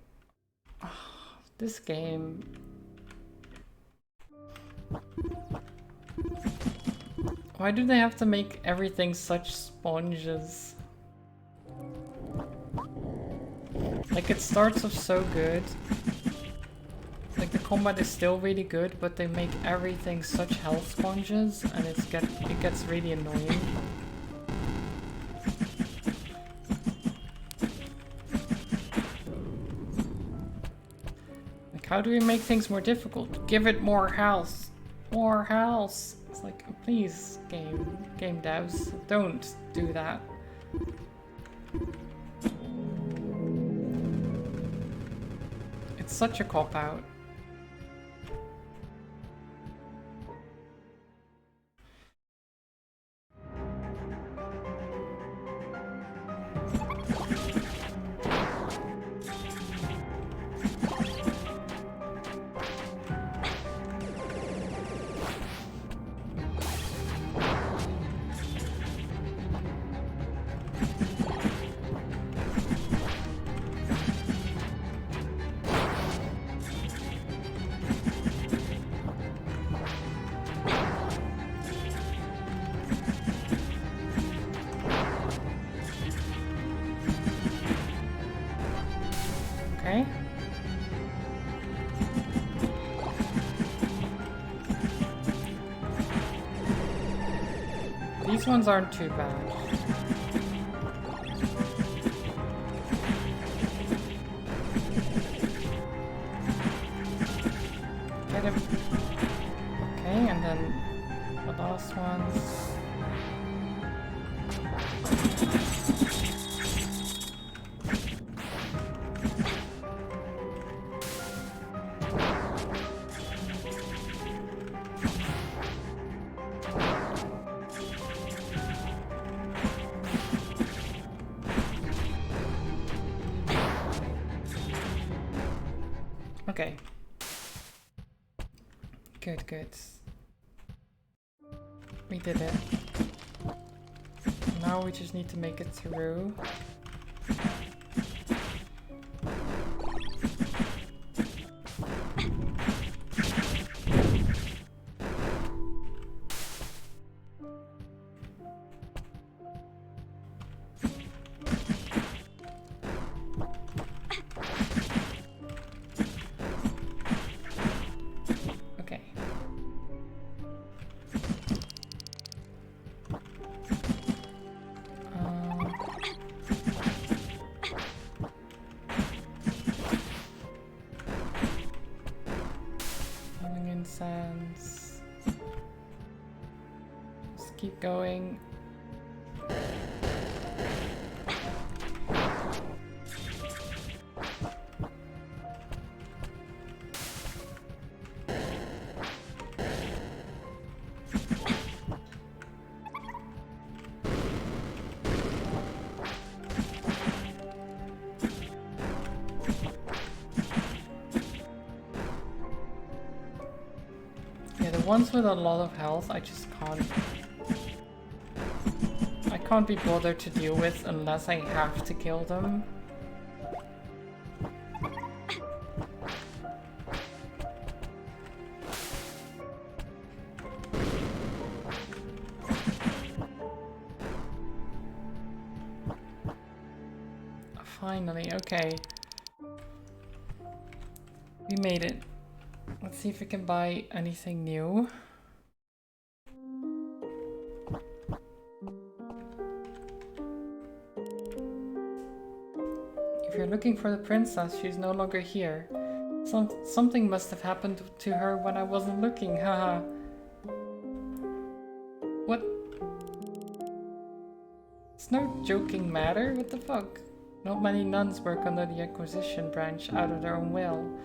This game. Why do they have to make everything such sponges? Like, it starts off so good. Like, the combat is still really good, but they make everything such health sponges, and it gets really annoying. How do we make things more difficult? Give it more health. More health. It's like, please, game devs, don't do that. It's such a cop-out. Okay. These ones aren't too bad. Get him. Okay, and then the last ones. Okay. Good, good. We did it. Now we just need to make it through. get going. Ones with a lot of health, I just can't. I can't be bothered to deal with unless I have to kill them. Finally, okay. We made it. Let's see if we can buy anything new. If you're looking for the princess, she's no longer here. Something must have happened to her when I wasn't looking, haha. What? It's no joking matter, what the fuck? Not many nuns work under the Inquisition branch out of their own will.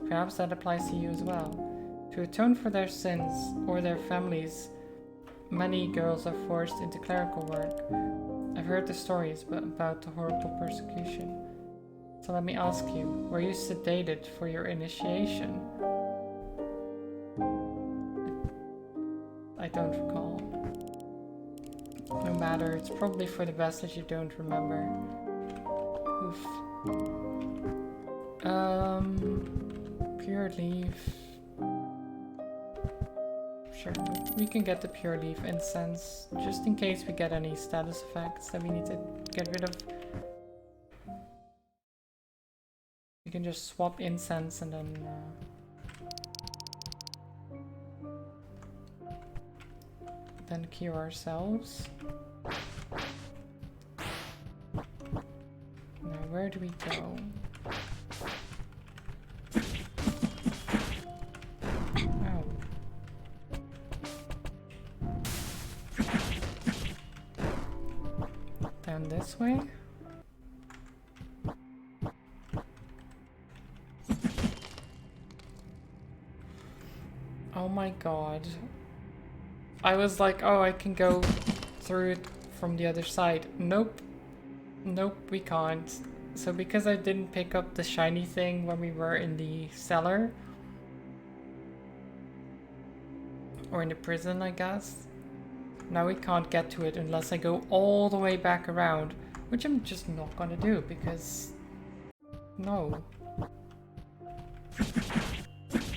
Perhaps that applies to you as well. To atone for their sins, or their families, many girls are forced into clerical work. I've heard the stories about the horrible persecution. So let me ask you, were you sedated for your initiation? I don't recall. No matter, it's probably for the best that you don't remember. Oof. Pure leaf. Sure, we can get the pure leaf incense, just in case we get any status effects that we need to get rid of. We can just swap incense and then cure ourselves. Now, where do we go? Down this way? Oh my god. I was like, oh, I can go through it from the other side. Nope. Nope, we can't. So because I didn't pick up the shiny thing when we were in the cellar, or in the prison, I guess, now we can't get to it unless I go all the way back around, which I'm just not gonna do because no.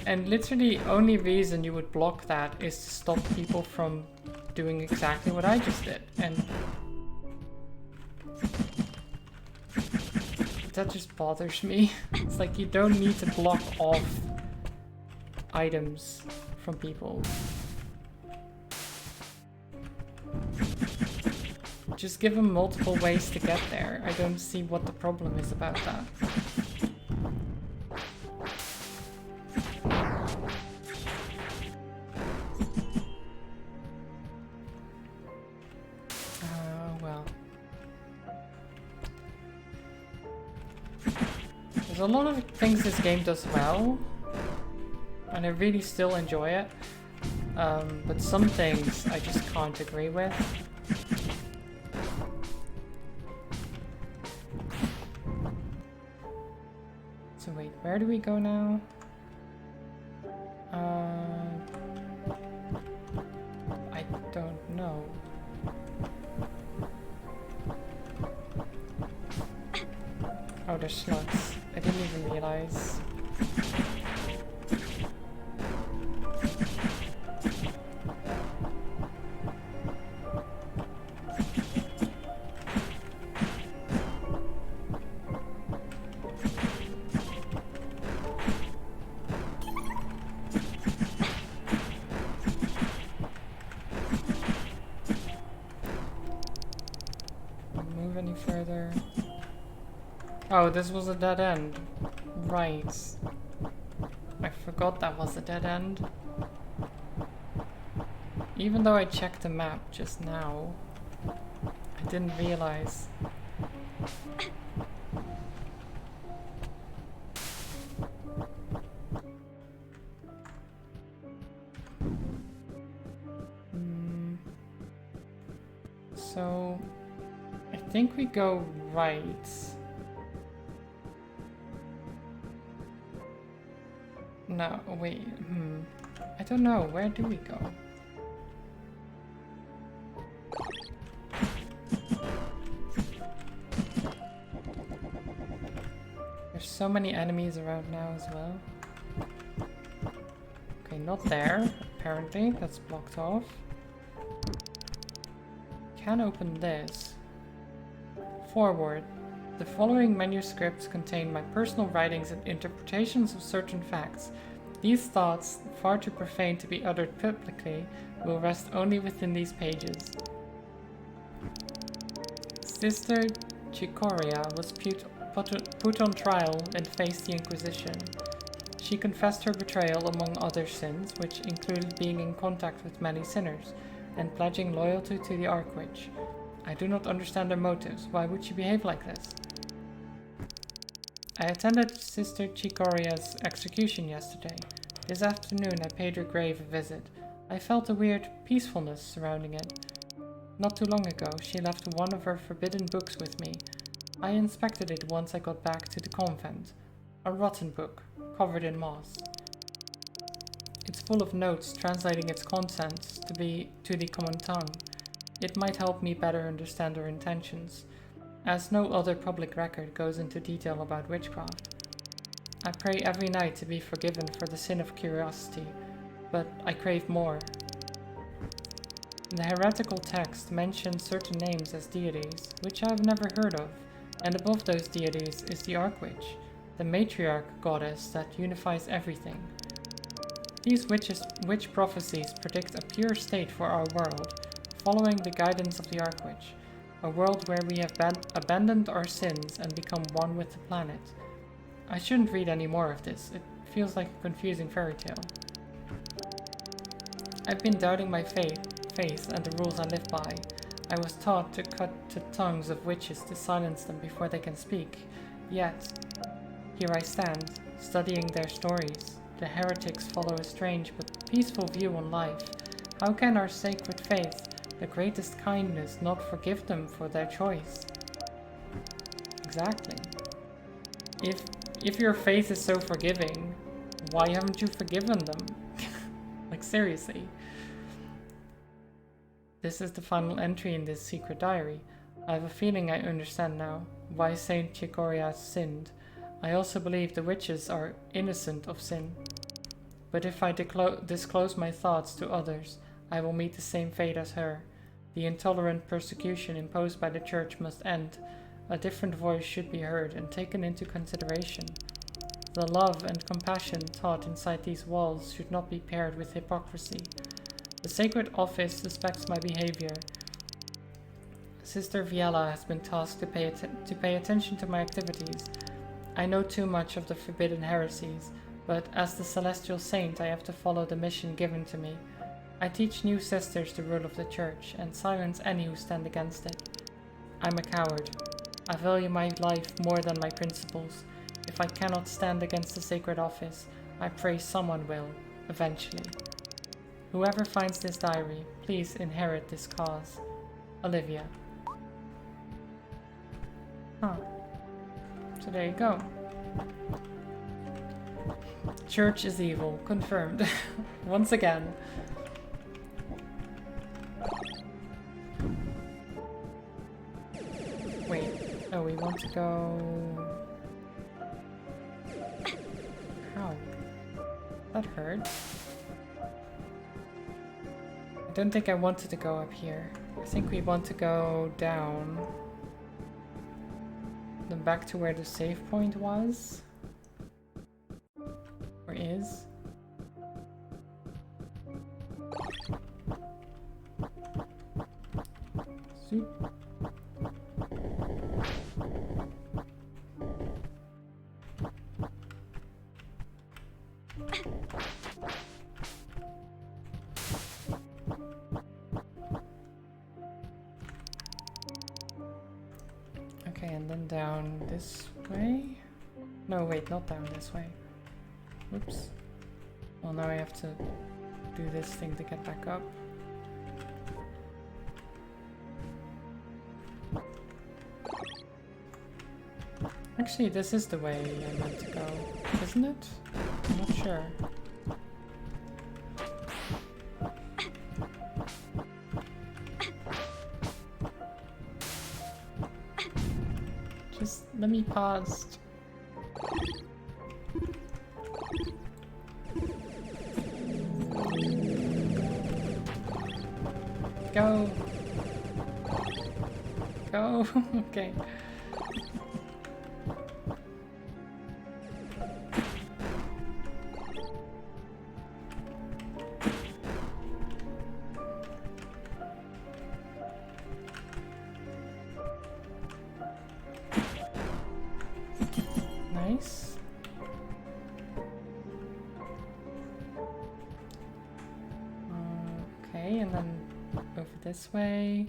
And literally only reason you would block that is to stop people from doing exactly what I just did, and that just bothers me. It's like you don't need to block off items from people. Just give them multiple ways to get there. I don't see what the problem is about that. Well. There's a lot of things this game does well, and I really still enjoy it. But some things I just can't agree with. So wait, where do we go now? I don't know. Oh, there's slugs. I didn't even realize. Oh, this was a dead end. Right. I forgot that was a dead end. Even though I checked the map just now, I didn't realize. So, I think we go right. No, wait, I don't know, where do we go? There's so many enemies around now as well. Okay, not there, apparently, that's blocked off. Can open this. Forward. The following manuscripts contain my personal writings and interpretations of certain facts. These thoughts, far too profane to be uttered publicly, will rest only within these pages. Sister Chicoria was put on trial and faced the Inquisition. She confessed her betrayal among other sins, which included being in contact with many sinners, and pledging loyalty to the Archwitch. I do not understand her motives. Why would she behave like this? I attended Sister Chicoria's execution yesterday. This afternoon I paid her grave a visit. I felt a weird peacefulness surrounding it. Not too long ago, she left one of her forbidden books with me. I inspected it once I got back to the convent. A rotten book, covered in moss. It's full of notes translating its contents to the common tongue. It might help me better understand her intentions, as no other public record goes into detail about witchcraft. I pray every night to be forgiven for the sin of curiosity, but I crave more. The heretical text mentions certain names as deities, which I have never heard of, and above those deities is the Archwitch, the matriarch goddess that unifies everything. These witch prophecies predict a pure state for our world, following the guidance of the Archwitch, a world where we have abandoned our sins and become one with the planet. I shouldn't read any more of this, it feels like a confusing fairy tale. I've been doubting my faith and the rules I live by. I was taught to cut the tongues of witches to silence them before they can speak, yet here I stand, studying their stories. The heretics follow a strange but peaceful view on life. How can our sacred faith, the greatest kindness, not forgive them for their choice? Exactly. If your faith is so forgiving, why haven't you forgiven them? Like, seriously. This is the final entry in this secret diary. I have a feeling I understand now why Saint Chicoria sinned. I also believe the witches are innocent of sin. But if I disclose my thoughts to others, I will meet the same fate as her. The intolerant persecution imposed by the Church must end. A different voice should be heard and taken into consideration. The love and compassion taught inside these walls should not be paired with hypocrisy. The Sacred Office suspects my behavior. Sister Viella has been tasked to pay attention to my activities. I know too much of the forbidden heresies, but as the Celestial Saint I have to follow the mission given to me. I teach new sisters the rule of the Church and silence any who stand against it. I'm a coward. I value my life more than my principles. If I cannot stand against the Sacred Office, I pray someone will, eventually. Whoever finds this diary, please inherit this cause. Olivia. Huh. So there you go. Church is evil. Confirmed. Once again. Wait. Oh, we want to go... Ow. That hurt. I don't think I wanted to go up here. I think we want to go down. Then back to where the save point was. Or is. Zoop. and then down this way. No, wait, not down this way. Oops. Well, now I have to do this thing to get back up. Actually, this is the way I meant to go, isn't it? I'm not sure. Just let me pause. Go. Go. Okay. Nice. Okay, and then over this way.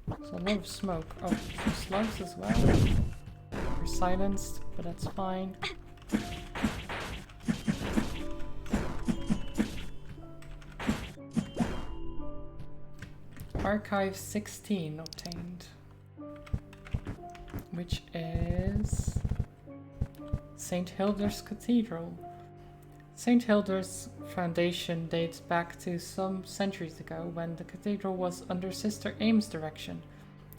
There's a lot of smoke. Oh, some slugs as well. We're silenced, but that's fine. Archive 16 obtained. Which is St. Hilda's Cathedral. St. Hilda's foundation dates back to some centuries ago when the cathedral was under Sister Aim's direction.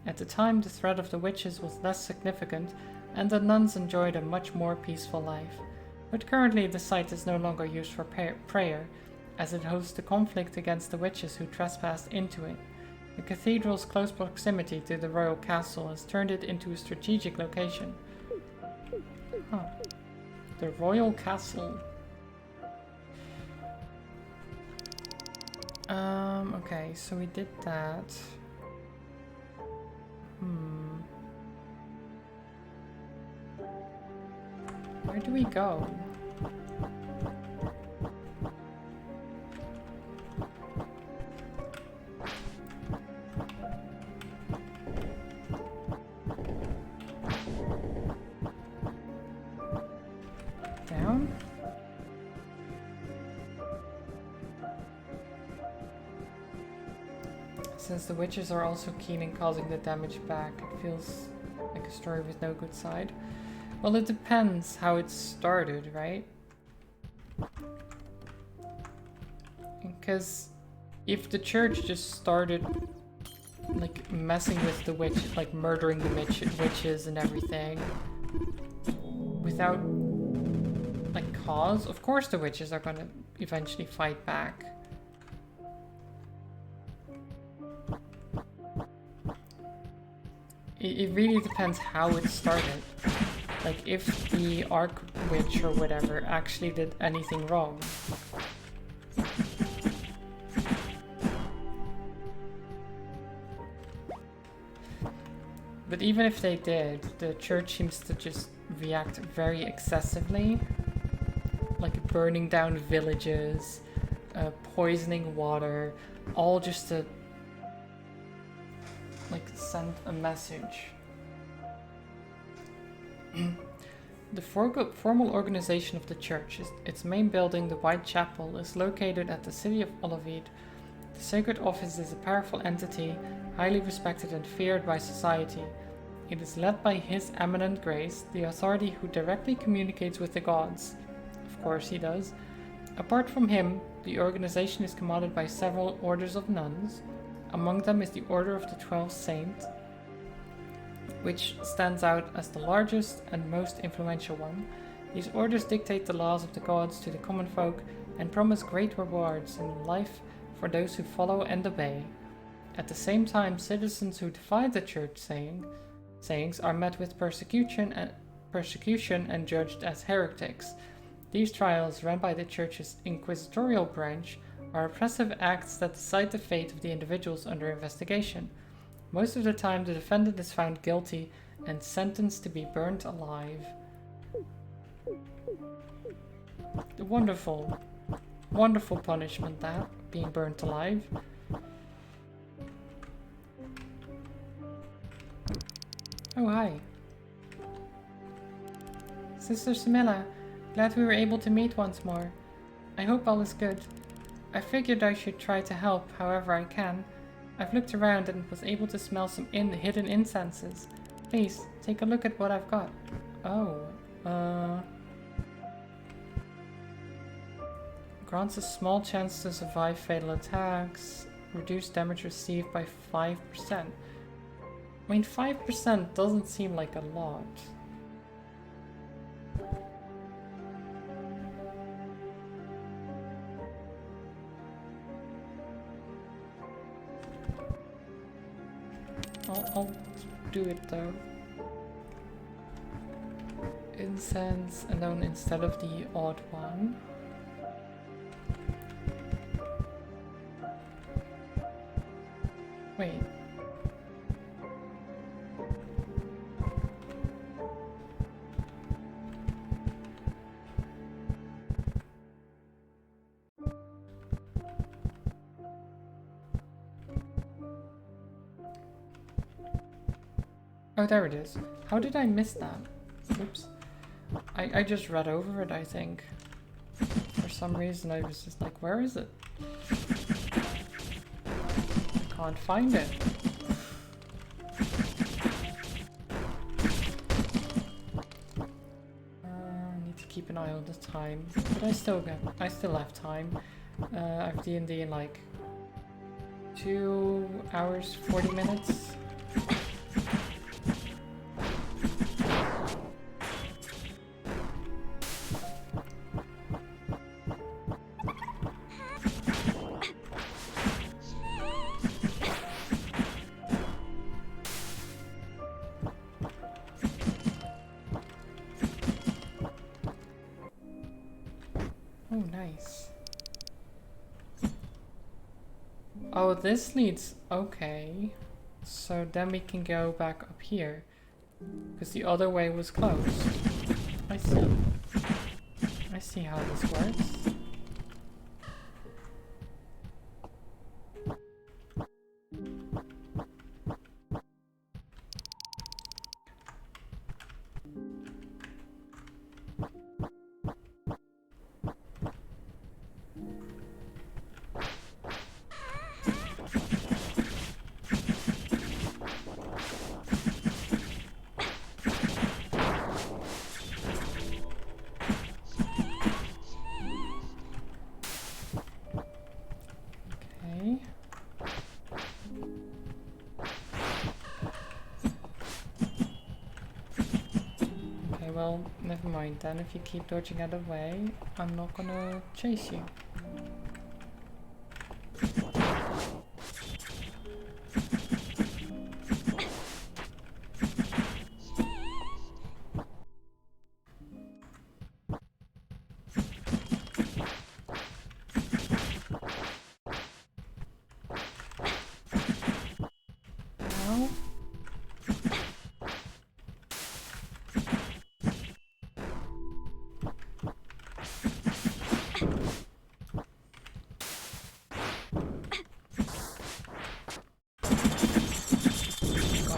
At the time, the threat of the witches was less significant and the nuns enjoyed a much more peaceful life. But currently the site is no longer used for prayer, as it hosts a conflict against the witches who trespassed into it. The cathedral's close proximity to the royal castle has turned it into a strategic location. Huh. The royal castle. Okay, so we did that. Where do we go? Down? Since the witches are also keen in causing the damage back, it feels like a story with no good side. Well, it depends how it started, right? Because if the church just started like messing with the witch, like murdering the witches and everything without like cause, of course the witches are gonna eventually fight back. It really depends how it started. Like, if the Archwitch or whatever actually did anything wrong. But even if they did, the church seems to just react very excessively. Like burning down villages, poisoning water, all just to like send a message. The formal organization of the church, its main building, the White Chapel, is located at the city of Olivet. The sacred office is a powerful entity, highly respected and feared by society. It is led by His Eminent Grace, the authority who directly communicates with the gods. Of course he does. Apart from him, the organization is commanded by several orders of nuns. Among them is the Order of the 12 Saints, which stands out as the largest and most influential one. These orders dictate the laws of the gods to the common folk and promise great rewards in life for those who follow and obey. At the same time, citizens who defy the church sayings are met with persecution and judged as heretics. These trials, run by the church's inquisitorial branch, are oppressive acts that decide the fate of the individuals under investigation. Most of the time, the defendant is found guilty and sentenced to be burnt alive. The wonderful, wonderful punishment, that, being burnt alive. Oh, hi. Sister Samilla, glad we were able to meet once more. I hope all is good. I figured I should try to help however I can. I've looked around and was able to smell some hidden incenses. Please, take a look at what I've got. Oh, grants a small chance to survive fatal attacks. Reduce damage received by 5%. I mean, 5% doesn't seem like a lot. I'll do it though. Incense, and then instead of the odd one. Wait. Oh, there it is. How did I miss that? Oops. I just read over it, I think. For some reason I was just like, where is it? I can't find it. I need to keep an eye on the time. But I still have time. I have D&D in like 2 hours, 40 minutes. Oh, nice. Oh, this leads... Okay. So then we can go back up here. Because the other way was closed. I see. I see how this works. Well, never mind then. If you keep dodging out of the way, I'm not gonna chase you. Now.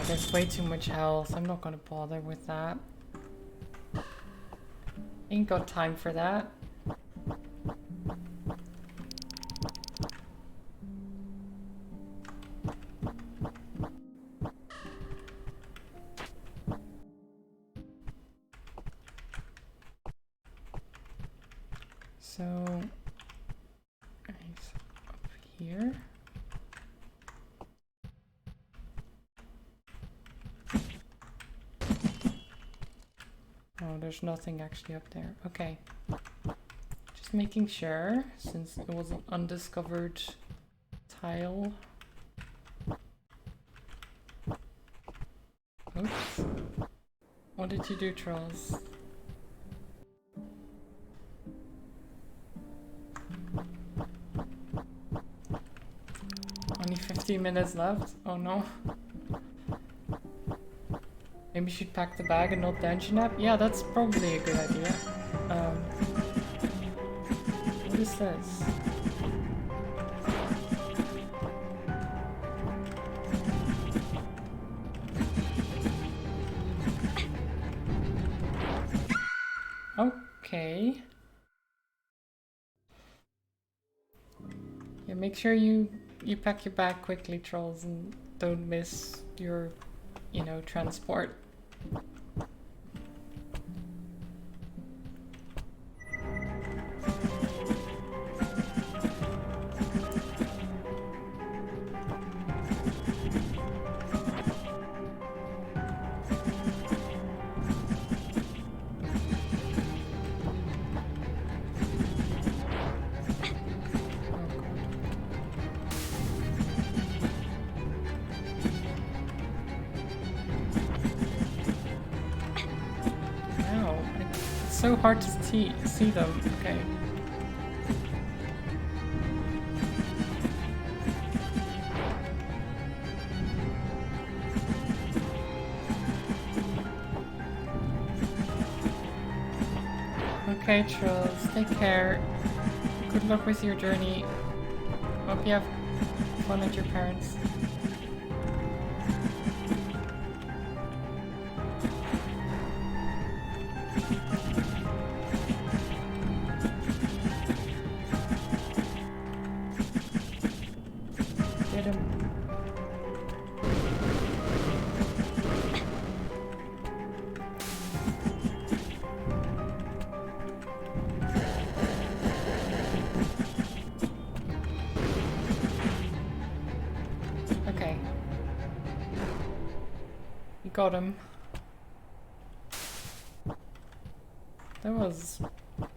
There's way too much health. I'm not gonna bother with that. Ain't got time for that. So, up here. Oh, there's nothing actually up there. Okay. Just making sure, since it was an undiscovered tile. Oops. What did you do, trolls? Only 15 minutes left? Oh no. Maybe we should pack the bag and not dungeon nap? Yeah, that's probably a good idea. What is this? Okay. Yeah, make sure you pack your bag quickly, trolls, and don't miss your, you know, transport. It's so hard to see them. Okay. Okay, trolls. Take care. Good luck with your journey. Hope you have fun with your parents. Get him. Okay. You got him. That was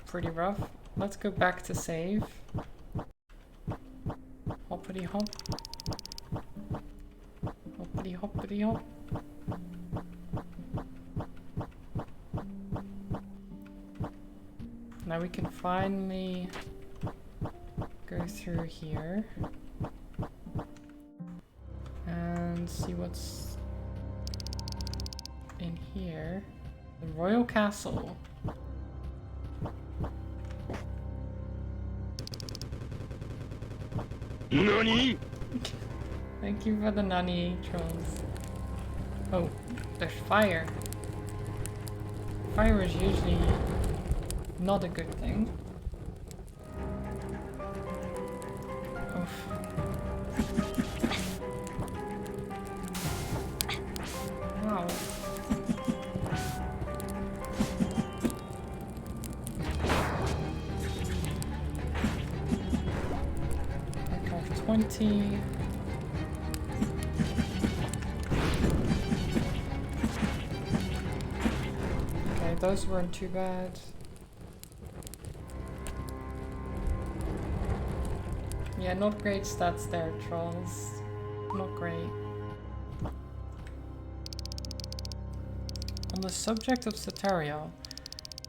pretty rough. Let's go back to save. Hoppity hop. Hoppity hoppity hop. Now we can finally go through here and see what's in here. The Royal Castle. NANI? Thank you for the nani, trolls. Oh, there's fire. Fire is usually not a good thing. Oof. Wow. Back off 20. Okay, those weren't too bad. Yeah, not great stats there, trolls. Not great. On the subject of Satariel,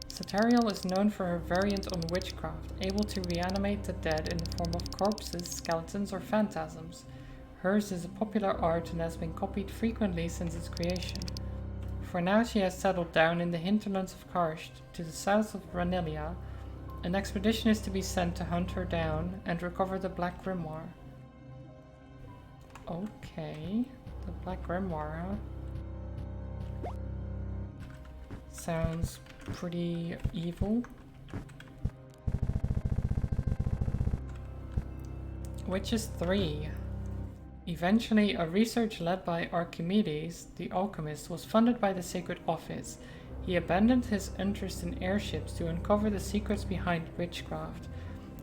Satariel is known for her variant on witchcraft, able to reanimate the dead in the form of corpses, skeletons, or phantasms. Hers is a popular art and has been copied frequently since its creation. For now, she has settled down in the hinterlands of Karst, to the south of Ranilia. An expedition is to be sent to hunt her down and recover the Black Grimoire. Okay, the Black Grimoire, huh? Sounds pretty evil. Witches 3. Eventually, a research led by Archimedes, the alchemist, was funded by the Sacred Office. He abandoned his interest in airships to uncover the secrets behind witchcraft.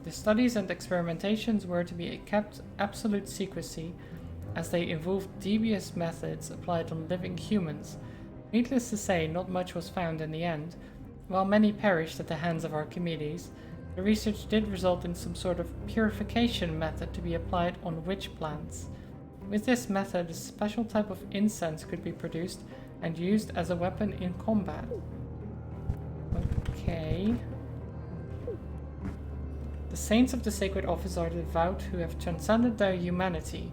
The studies and experimentations were to be kept absolute secrecy, as they involved devious methods applied on living humans. Needless to say, not much was found in the end. While many perished at the hands of Archimedes, the research did result in some sort of purification method to be applied on witch plants. With this method, a special type of incense could be produced and used as a weapon in combat. Okay. The saints of the Sacred Office are devout who have transcended their humanity.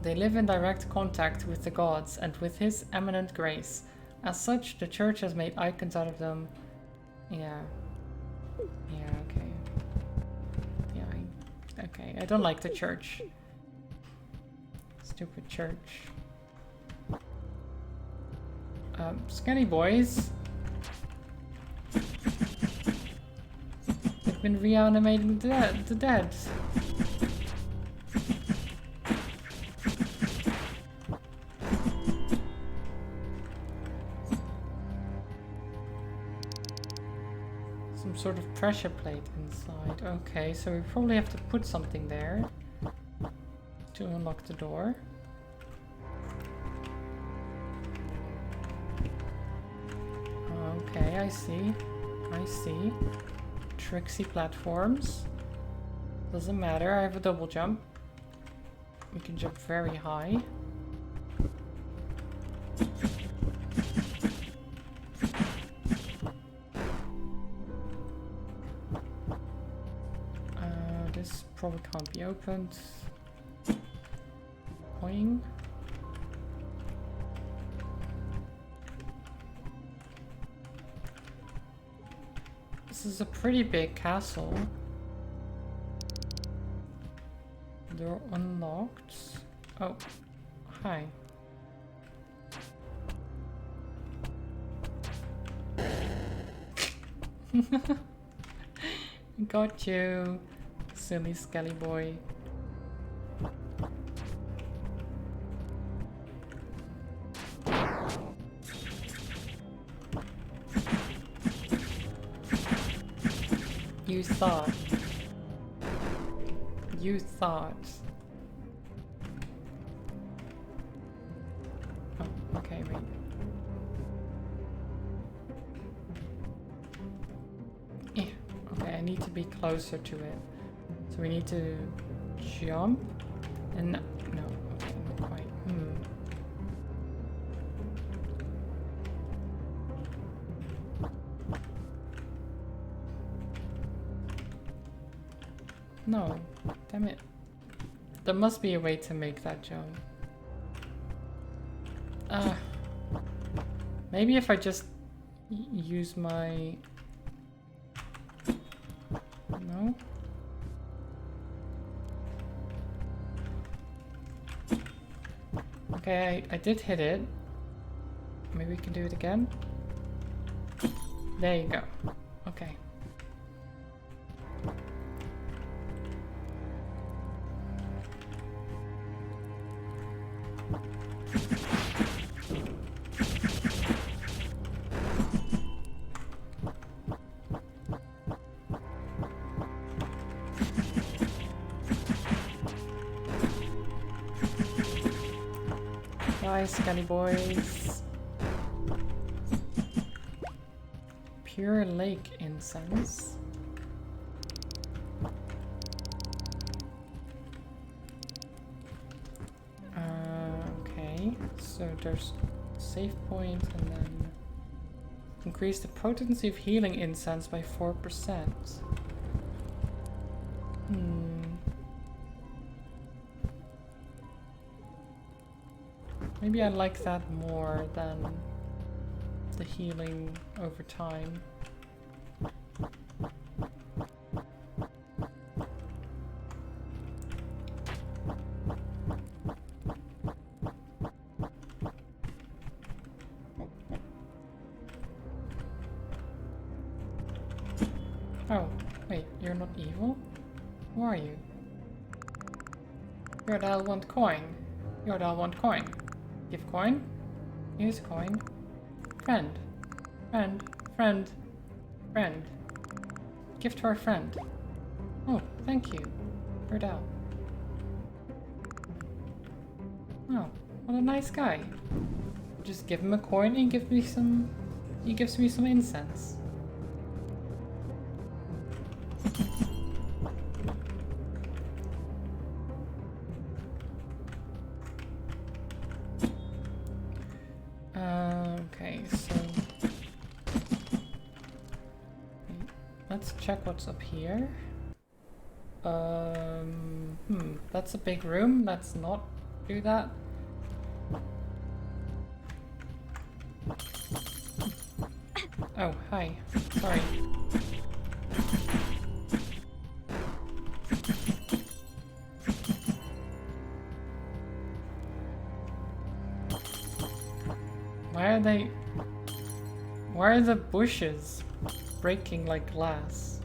They live in direct contact with the gods and with His eminent grace. As such, the Church has made icons out of them. Yeah. Yeah, okay. Yeah, okay. I don't like the Church. Stupid Church. Skinny boys. been reanimating the dead. Some sort of pressure plate inside. Okay, so we probably have to put something there to unlock the door. Okay, I see. I see. Tricksy platforms. Doesn't matter, I have a double jump. We can jump very high. This probably can't be opened. Boing. This is a pretty big castle. Door unlocked. Oh, hi. Got you, silly skelly boy. You thought. You thought. Oh, okay, wait. Yeah, okay, I need to be closer to it. So we need to jump and no, okay, not quite. No, damn it. There must be a way to make that jump. Maybe if I just use my... No? Okay, I did hit it. Maybe we can do it again. There you go. Okay. Bye, skelly boys. Pure lake incense. Okay, so there's save point and then increase the potency of healing incense by 4%. Maybe I like that more than the healing over time. Oh, wait, you're not evil? Who are you? You're the L1 coin. You're the L1 coin. Give coin? Use coin. Friend. Friend. Friend. Friend. Give to our friend. Oh, thank you. Bird out. Oh, what a nice guy. Just give him a coin and he gives me some incense. Okay, so let's check what's up here. That's a big room. Let's not do that. Oh, hi. Sorry. Why are the bushes breaking like glass?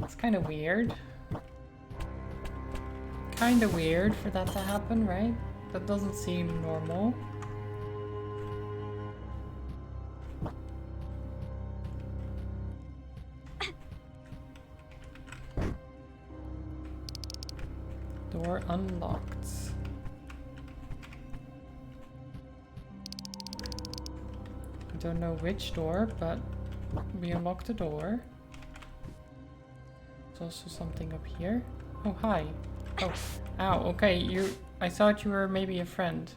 It's kind of weird. Kind of weird for that to happen, right? That doesn't seem normal. Door unlocked. I don't know which door, but we unlocked the door. There's also something up here. Oh, hi. Oh, ow, okay, I thought you were maybe a friend.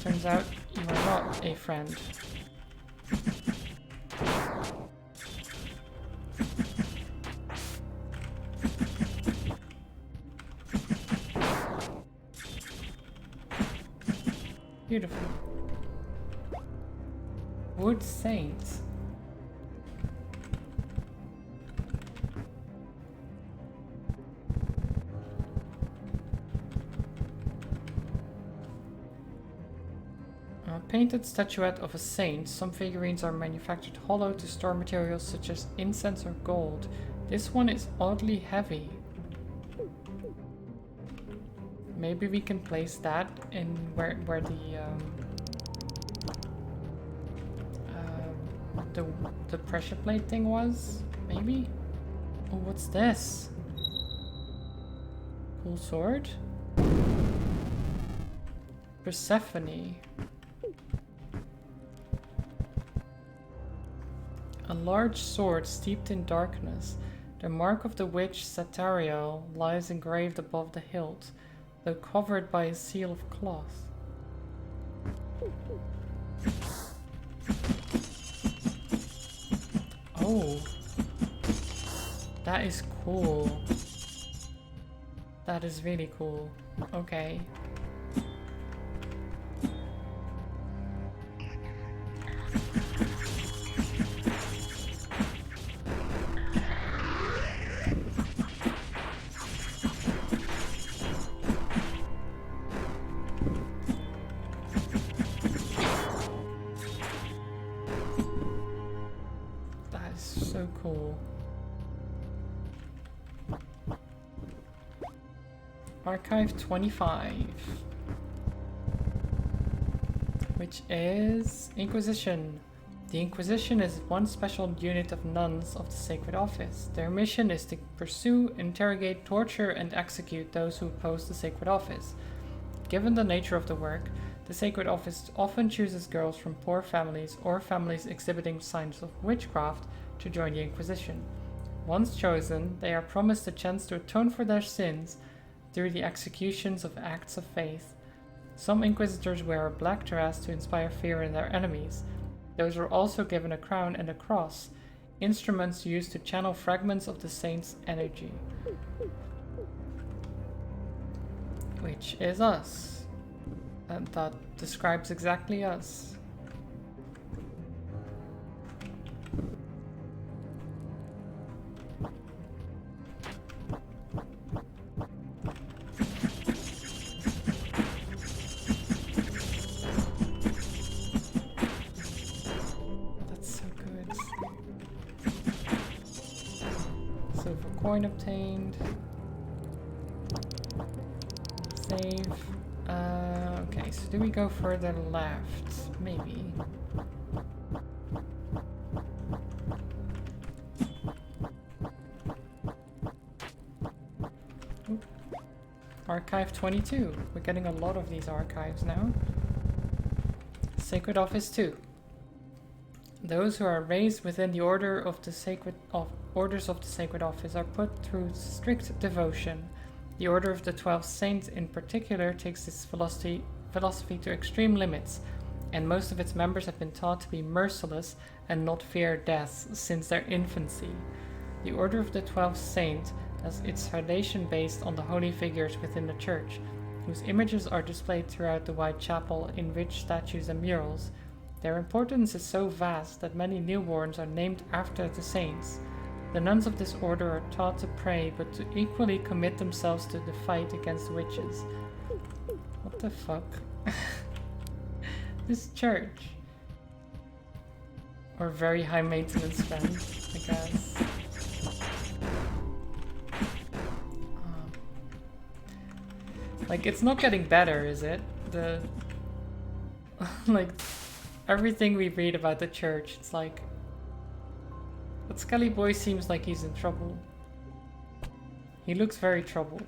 Turns out you are not a friend. Beautiful. Wood Saints. A painted statuette of a saint. Some figurines are manufactured hollow to store materials such as incense or gold. This one is oddly heavy. Maybe we can place that in where the pressure plate thing was. Maybe. Oh, what's this? Cool sword. Persephone. A large sword steeped in darkness. The mark of the witch Satariel lies engraved above the hilt, though covered by a seal of cloth. Oh, that is cool. That is really cool. Okay. So cool. Archive 25, which is Inquisition. The Inquisition is one special unit of nuns of the Sacred Office. Their mission is to pursue, interrogate, torture, and execute those who oppose the Sacred Office. Given the nature of the work, the Sacred Office often chooses girls from poor families or families exhibiting signs of witchcraft to join the Inquisition. Once chosen, they are promised a chance to atone for their sins through the executions of acts of faith. Some Inquisitors wear a black dress to inspire fear in their enemies. Those are also given a crown and a cross, instruments used to channel fragments of the saint's energy. Which is us. And that describes exactly us. Coin obtained. Save. Okay, so do we go further left? Maybe. Oop. Archive 22. We're getting a lot of these archives now. Sacred Office 2. Those who are raised within the Orders of the Sacred Office are put through strict devotion. The Order of the 12 Saints in particular takes this philosophy to extreme limits, and most of its members have been taught to be merciless and not fear death since their infancy. The Order of the 12 Saints has its foundation based on the holy figures within the church, whose images are displayed throughout the White Chapel in rich statues and murals. Their importance is so vast that many newborns are named after the saints. The nuns of this order are taught to pray, but to equally commit themselves to the fight against witches. What the fuck? This church. Or very high maintenance friend, I guess. Like, it's not getting better, is it? Like, everything we read about the church, it's like... But Skelly Boy seems like he's in trouble. He looks very troubled.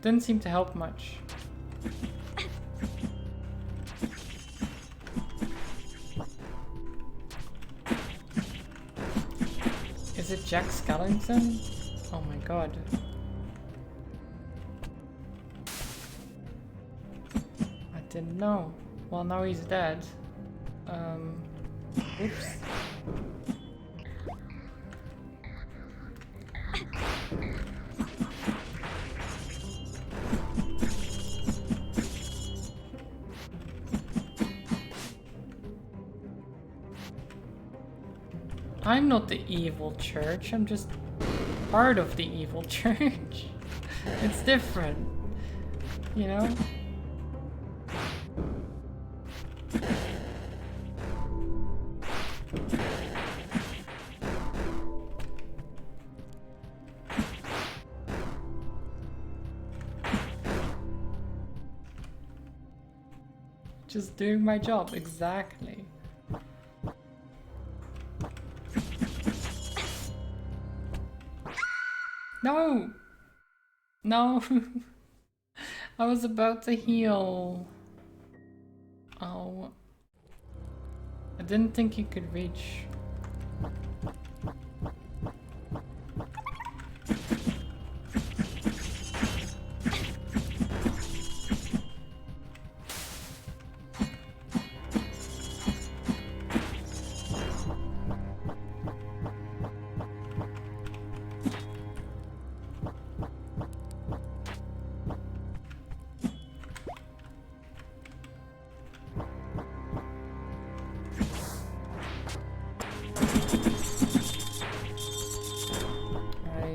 Didn't seem to help much. Is it Jack Skellington? Oh my god. I didn't know. Well, now he's dead. Oops. I'm not the evil church, I'm just part of the evil church. It's different, you know? Just doing my job, exactly. No! No! I was about to heal. Oh. I didn't think you could reach.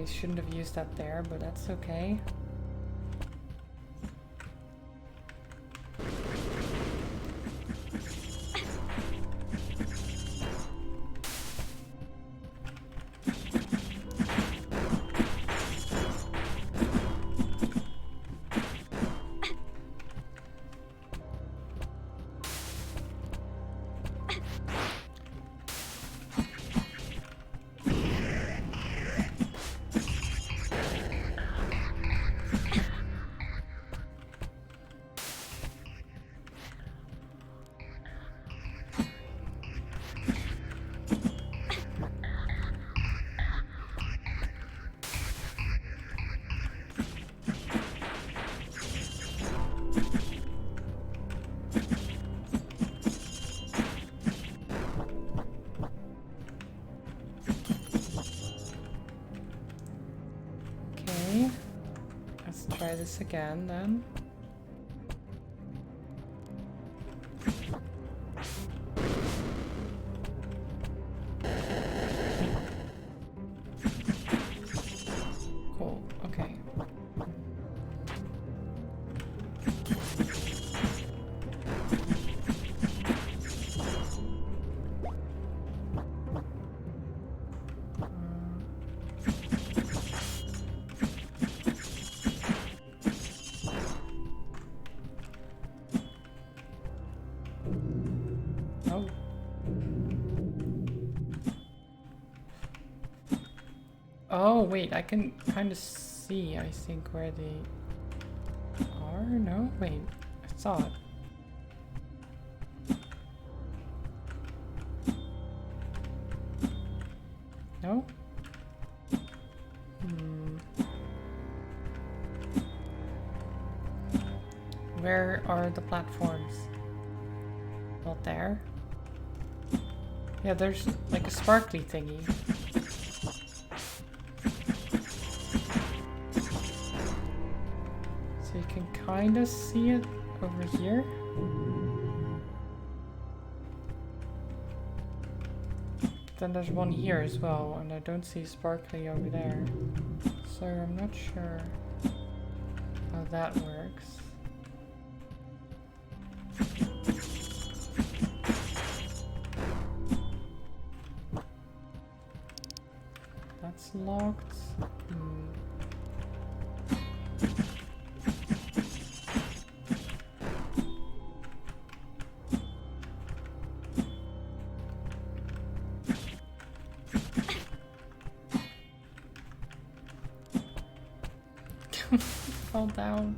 Shouldn't have used that there, but that's okay. Try this again then. Cool, okay. Oh wait, I can kind of see, I think, where they are? No? Wait, I saw it. No? Where are the platforms? Not there? Yeah, there's like a sparkly thingy. So you can kind of see it over here. then there's one here as well, and I don't see sparkly over there. So I'm not sure how that works. That's locked. Fell down.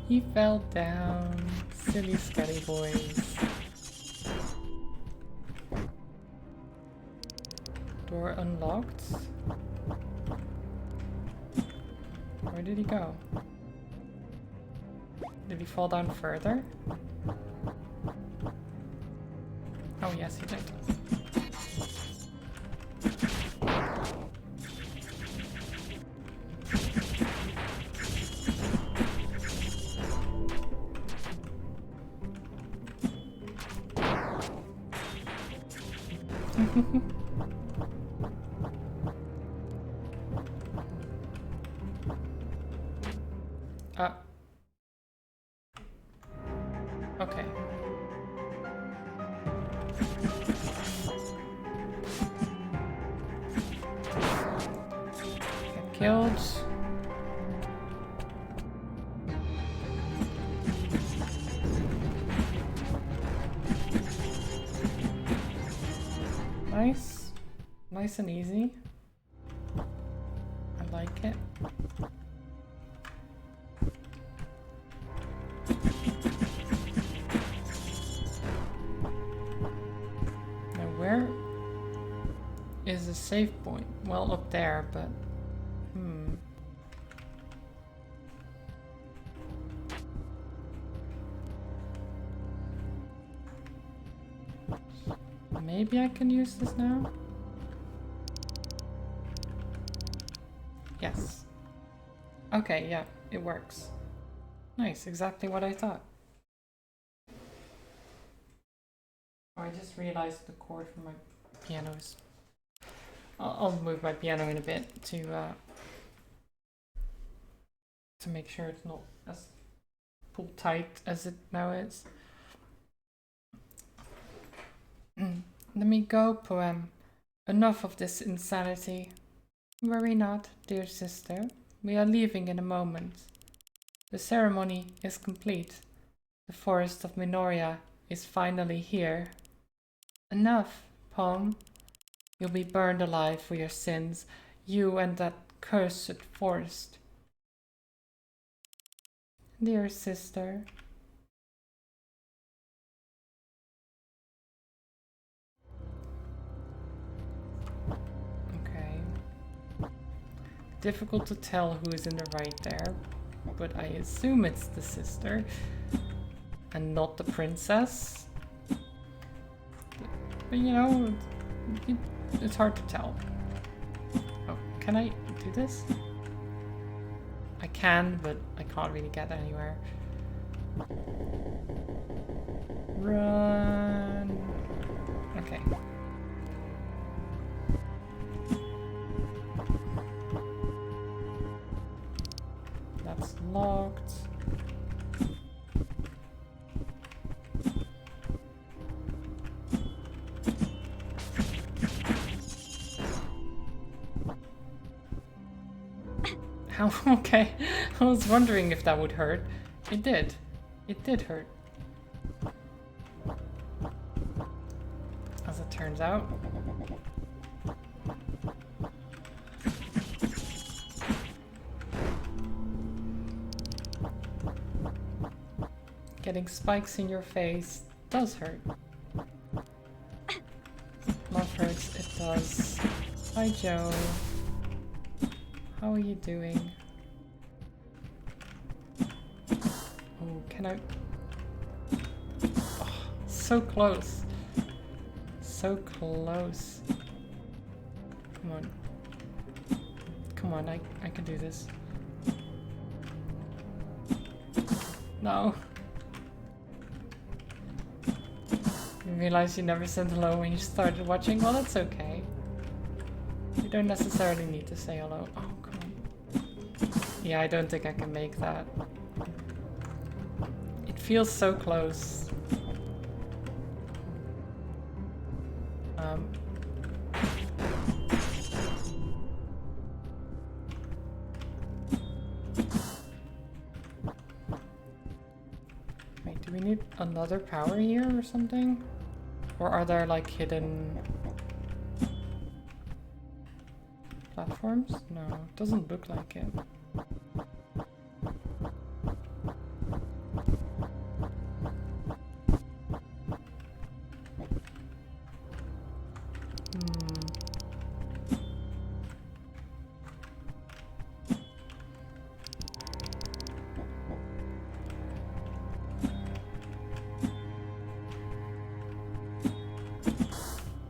He fell down. Silly scary boys. Door unlocked. Where did he go? Did he fall down further? Oh yes, he did. Okay. Get killed. Nice. Nice and easy. I like it. Where is the save point? Well, up there, but maybe I can use this now? Yes. Okay, yeah, it works. Nice, exactly what I thought. Oh, I just realized the cord for my piano is... I'll move my piano in a bit to make sure it's not as pulled tight as it now is. Let me go, poem. Enough of this insanity. Worry not, dear sister. We are leaving in a moment. The ceremony is complete. The forest of Minoria is finally here. Enough, poem. You'll be burned alive for your sins, you and that cursed forest. Dear sister. Okay. Difficult to tell who is in the right there, but I assume it's the sister and not the princess. But you know, it's hard to tell. Oh, can I do this? I can, but I can't really get anywhere. Run. Okay. That's locked. Okay, I was wondering if that would hurt. It did. It did hurt. As it turns out. Getting spikes in your face does hurt. Love hurts, it does. Hi, Joe. How are you doing? Oh, can I... Oh, so close. So close. Come on. Come on, I can do this. No. You realize you never said hello when you started watching? Well, that's okay. You don't necessarily need to say hello. Oh, come on. Yeah, I don't think I can make that. It feels so close. Wait, do we need another power here or something? Or are there like hidden platforms? No, it doesn't look like it.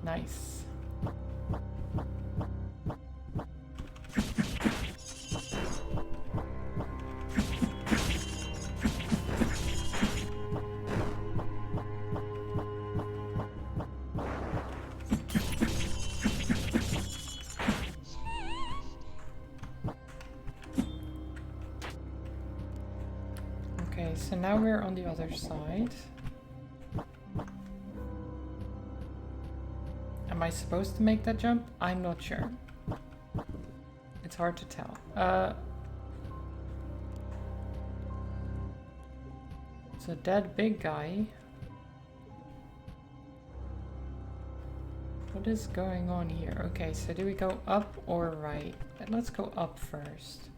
Nice. Okay, so now we're on the other side. Am I supposed to make that jump? I'm not sure. It's hard to tell. It's a dead big guy. What is going on here? Okay, so do we go up or right? Let's go up first.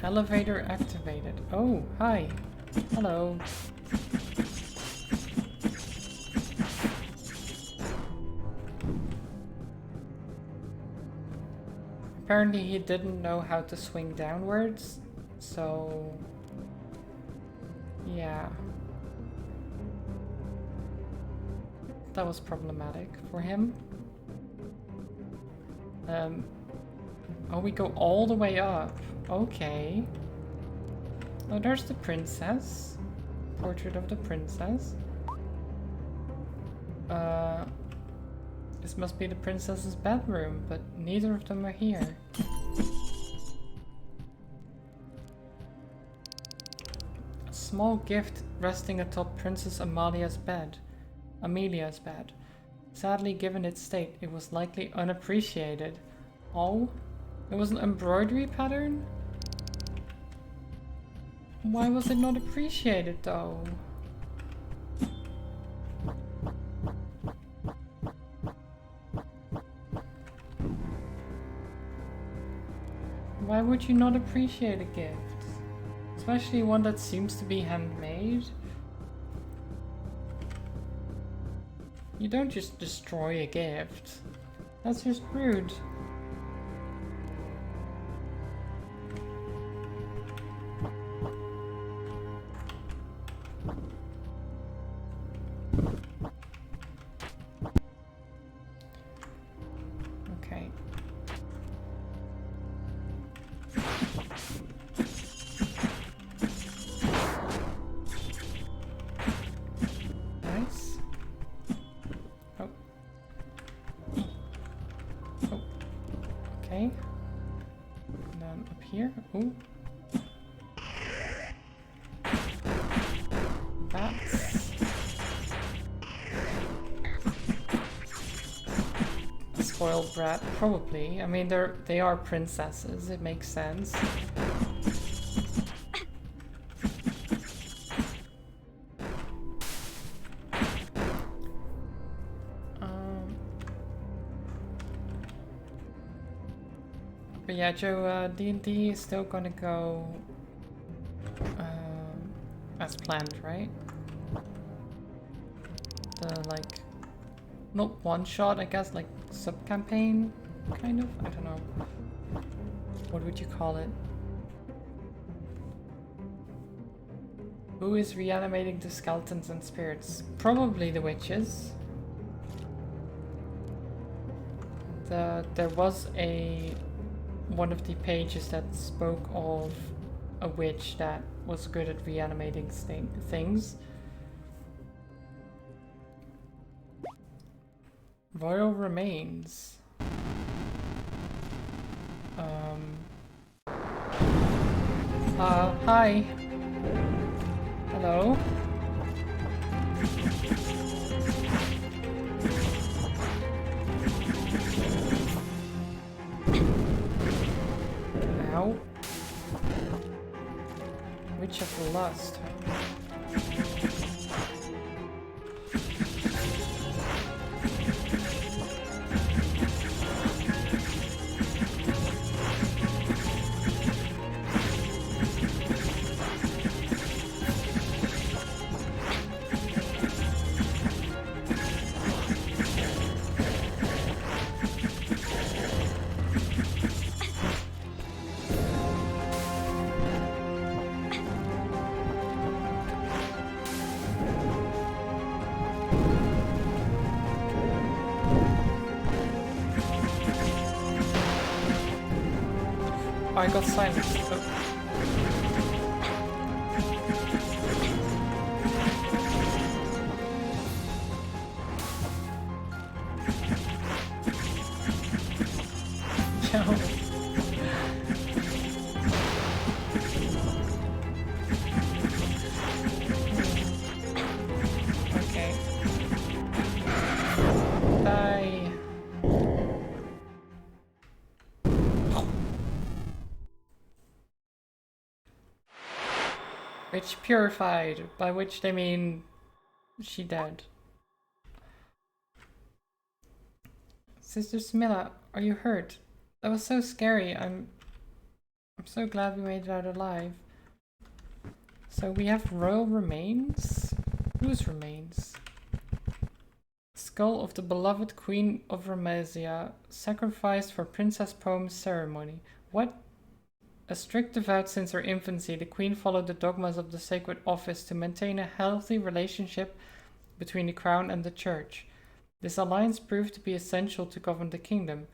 Elevator activated. Oh, hi. Hello. Apparently he didn't know how to swing downwards, so yeah. That was problematic for him. Oh, we go all the way up. Okay. Oh, there's the princess. Portrait of the princess. This must be the princess's bedroom, but neither of them are here. A small gift resting atop Princess Amelia's bed. Sadly, given its state, it was likely unappreciated. Oh, it was an embroidery pattern? Why was it not appreciated though? Why would you not appreciate a gift? Especially one that seems to be handmade. You don't just destroy a gift. That's just rude. Okay. Nice. Oh. Oh. Okay. And then up here. Ooh. That's a spoiled brat, probably. I mean, they are princesses. It makes sense. But yeah, Joe, D&D is still gonna go as planned, right? The, like, not one shot, I guess, like, sub-campaign, kind of? I don't know. What would you call it? Who is reanimating the skeletons and spirits? Probably the witches. There was a one of the pages that spoke of a witch that was good at reanimating things. Royal remains. Hi. Hello. Ow. Witch of Lust. I got silenced. Oh. No. Okay. Die. Witch purified, by which they mean she dead. Sister Smilla, are you hurt? That was so scary. I'm so glad we made it out alive. So we have royal remains? Whose remains? Skull of the beloved Queen of Ramasia, sacrificed for Princess Poem's ceremony. What? A strict devout since her infancy, the Queen followed the dogmas of the sacred office to maintain a healthy relationship between the crown and the church. This alliance proved to be essential to govern the kingdom.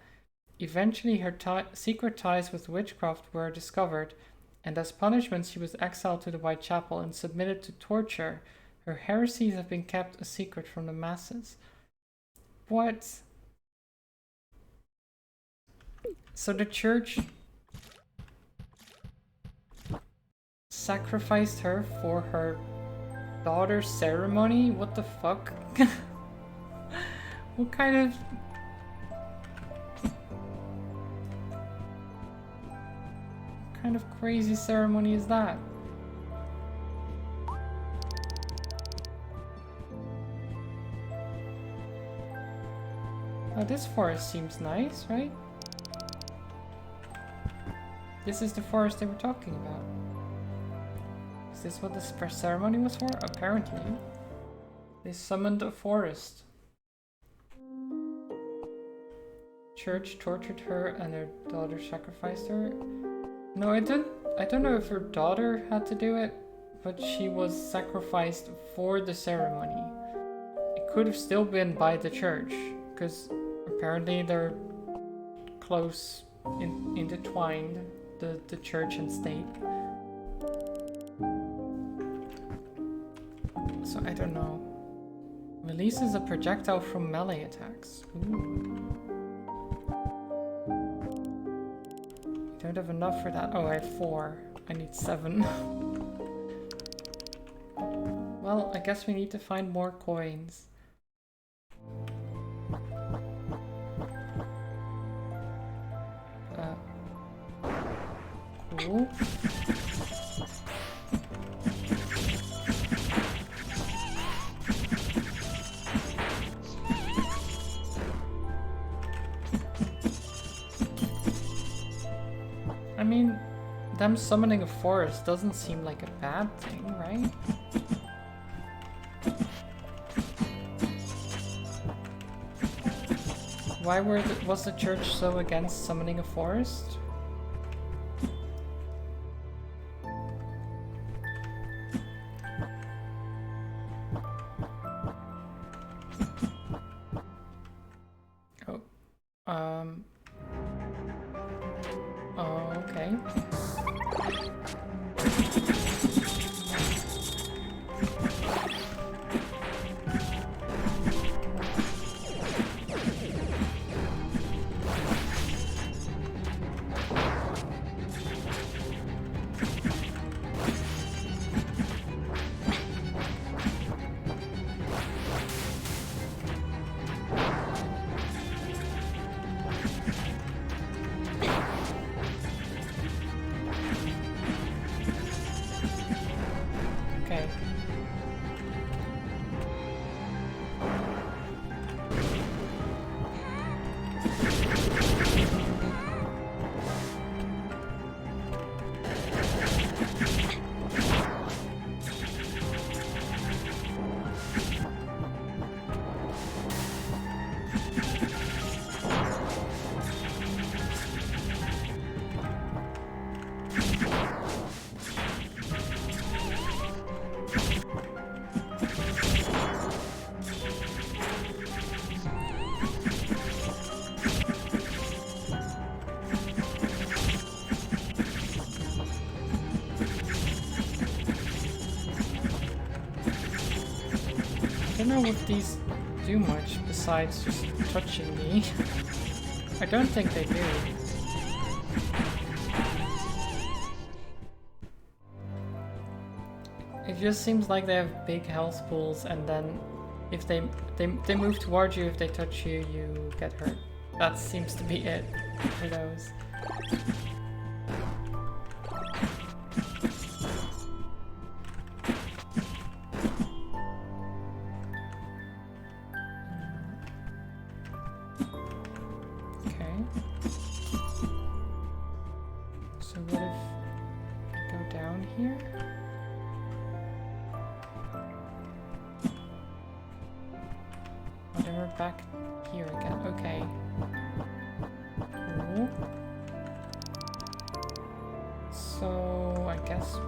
Eventually, her secret ties with witchcraft were discovered, and as punishment she was exiled to the Whitechapel and submitted to torture. Her heresies have been kept a secret from the masses. What? So the church sacrificed her for her daughter's ceremony? What the fuck? What kind of crazy ceremony is that? Oh, this forest seems nice, right? This is the forest they were talking about. Is this what this ceremony was for? Apparently. They summoned a forest. Church tortured her and her daughter sacrificed her. No, I don't know if her daughter had to do it, but she was sacrificed for the ceremony. It could have still been by the church, because apparently they're close, intertwined, the church and state. So I don't know. Releases a projectile from melee attacks. Ooh. Don't have enough for that. Oh, I have 4. I need 7. Well, I guess we need to find more coins. Cool. I mean, them summoning a forest doesn't seem like a bad thing, right? Why was the church so against summoning a forest? Oh. know if these do much besides just touching me. I don't think they do. It just seems like they have big health pools, and then if they move towards you, if they touch you, you get hurt. That seems to be it for those. Back here again. Okay. Cool. So I guess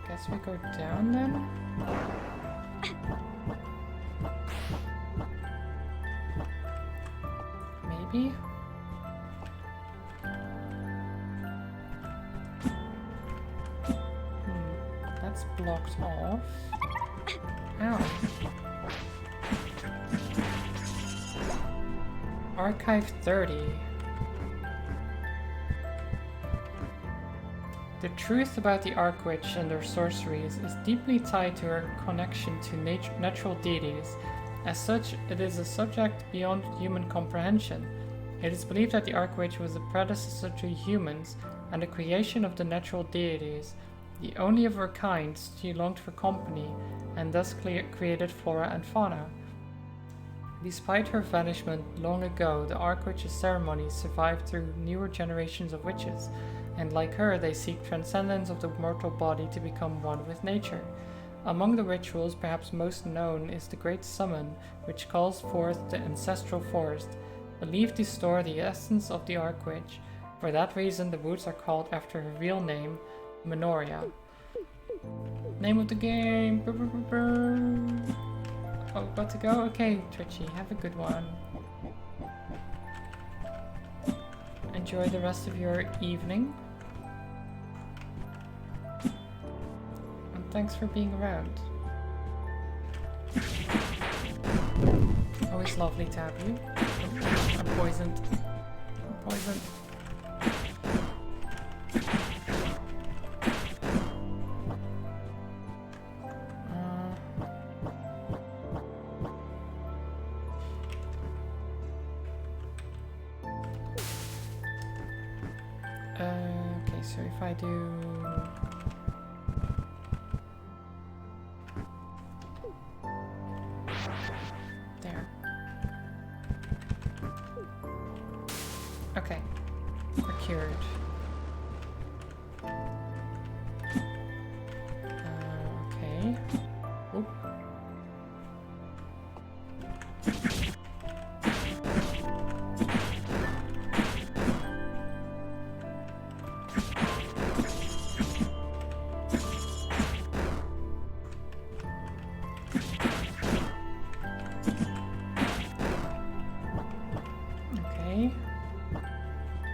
guess we go down then? Maybe? That's blocked off. Ow. Archive 30. The truth about the Archwitch and her sorceries is deeply tied to her connection to natural deities. As such, it is a subject beyond human comprehension. It is believed that the Archwitch was a predecessor to humans and a creation of the natural deities. The only of her kind, she longed for company, and thus created flora and fauna. Despite her vanishment long ago, the Archwitch's ceremonies survived through newer generations of witches, and like her, they seek transcendence of the mortal body to become one with nature. Among the rituals, perhaps most known is the Great Summon, which calls forth the ancestral forest, believed to store the essence of the Archwitch. For that reason, the woods are called after her real name, Minoria. Name of the game. Oh, about to go? Okay, Twitchy, have a good one. Enjoy the rest of your evening. And thanks for being around. Always lovely to have you. I'm poisoned. I'm poisoned. Okay, so if I do... There. Okay, we're cured. Okay. Oop.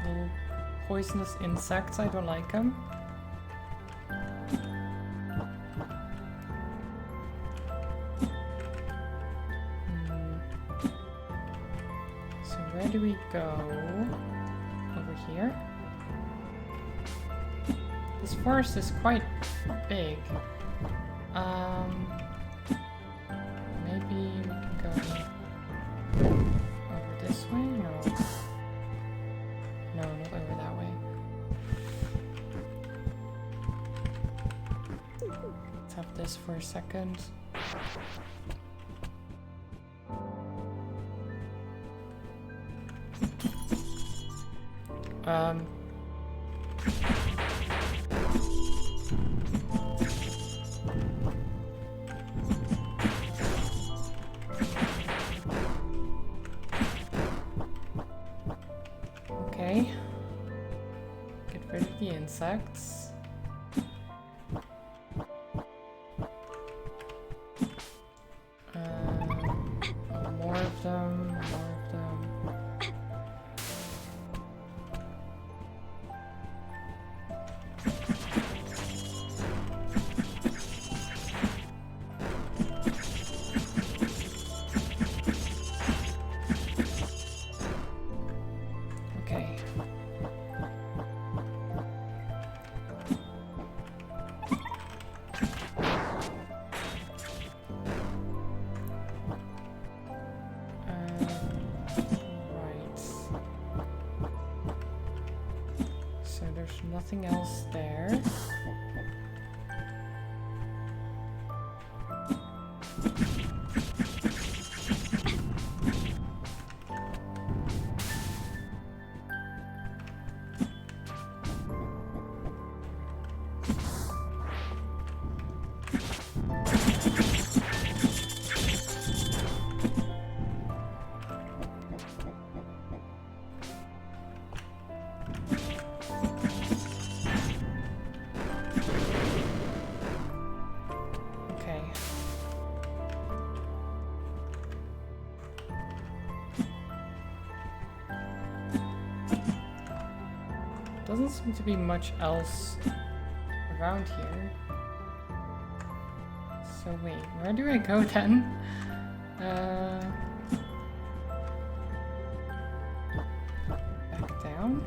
Little poisonous insects, I don't like them. So where do we go? Over here? This forest is quite big. Maybe we can go over this way? No. No, not over that way. Let's have this for a second. Okay. Get rid of the insects. More of them, more of them. Nothing else there. Doesn't seem to be much else around here. So wait, where do I go then? Back down?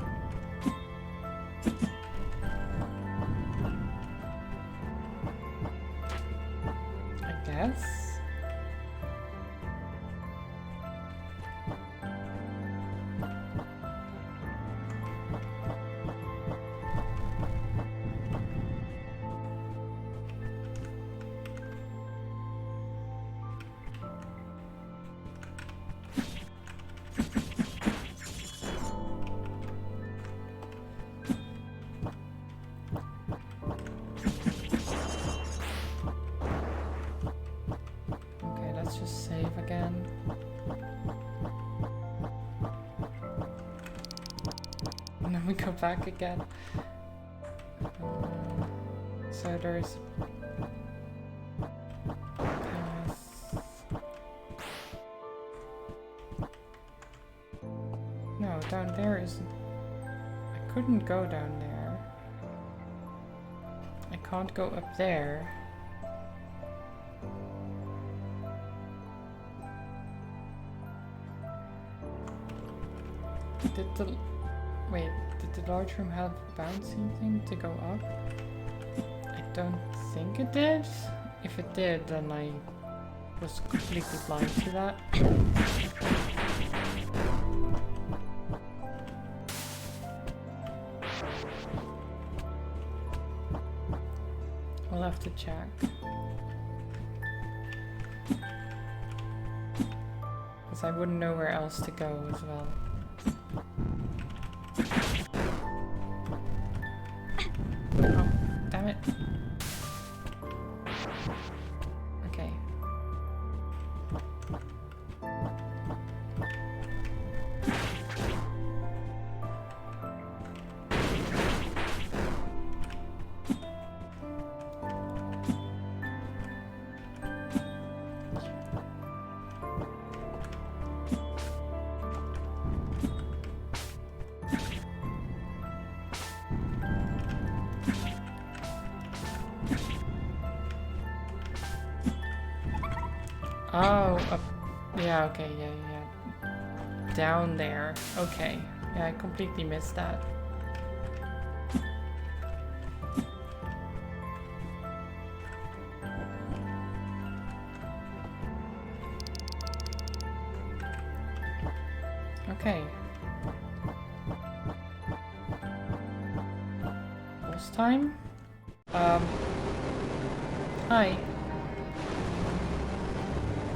I guess. We go back again. So there's path. No, down there isn't. I couldn't go down there. I can't go up there. Wait, did the large room have a bouncy thing to go up? I don't think it did. If it did, then I was completely blind to that. I'll have to check. Because I wouldn't know where else to go as well. Oh, damn it. Okay. Oh, up. Yeah, okay, yeah. Down there. Okay. Yeah, I completely missed that. Okay. Boss time? Hi.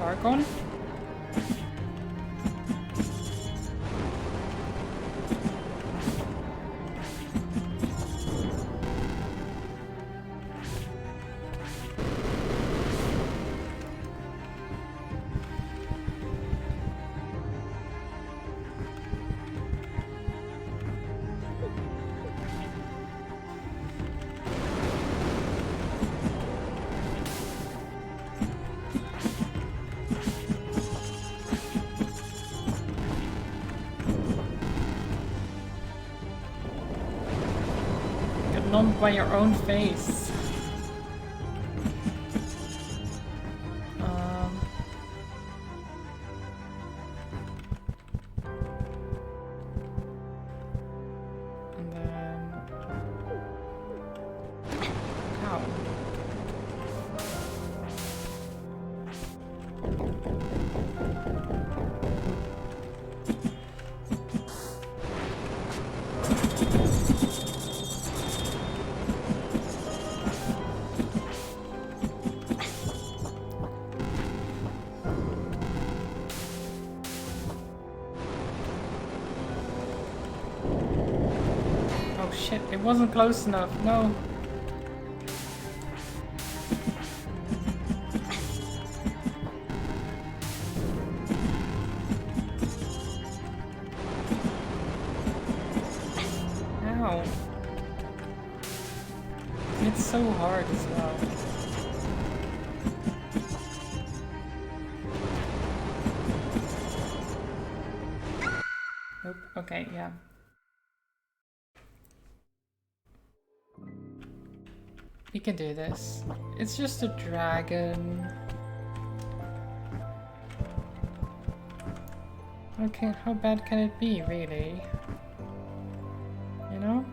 Argon? Not by your own face. And then... Ow. shit, it wasn't close enough. No. Ow. It's so hard as well. Nope. Okay, yeah. We can do this. It's just a dragon. Okay, how bad can it be, really? You know?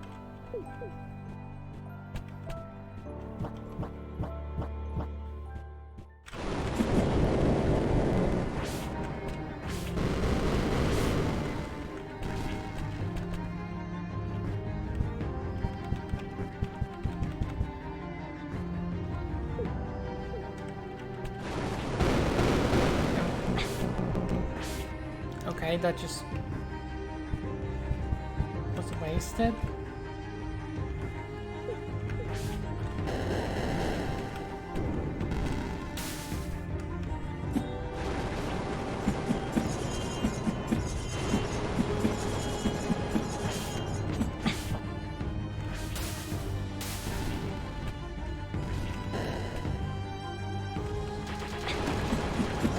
Okay, that just was wasted.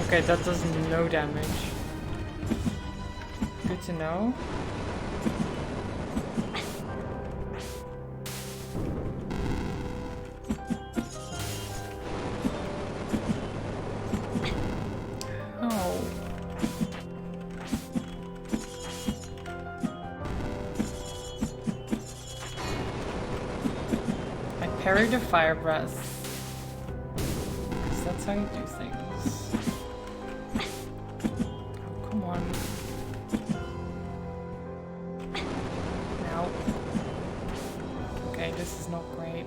Okay, that does no damage. Good to know. Oh. I parried a fire breath. 'Cause that's how you do things. Oh, come on. Now. Okay, this is not great.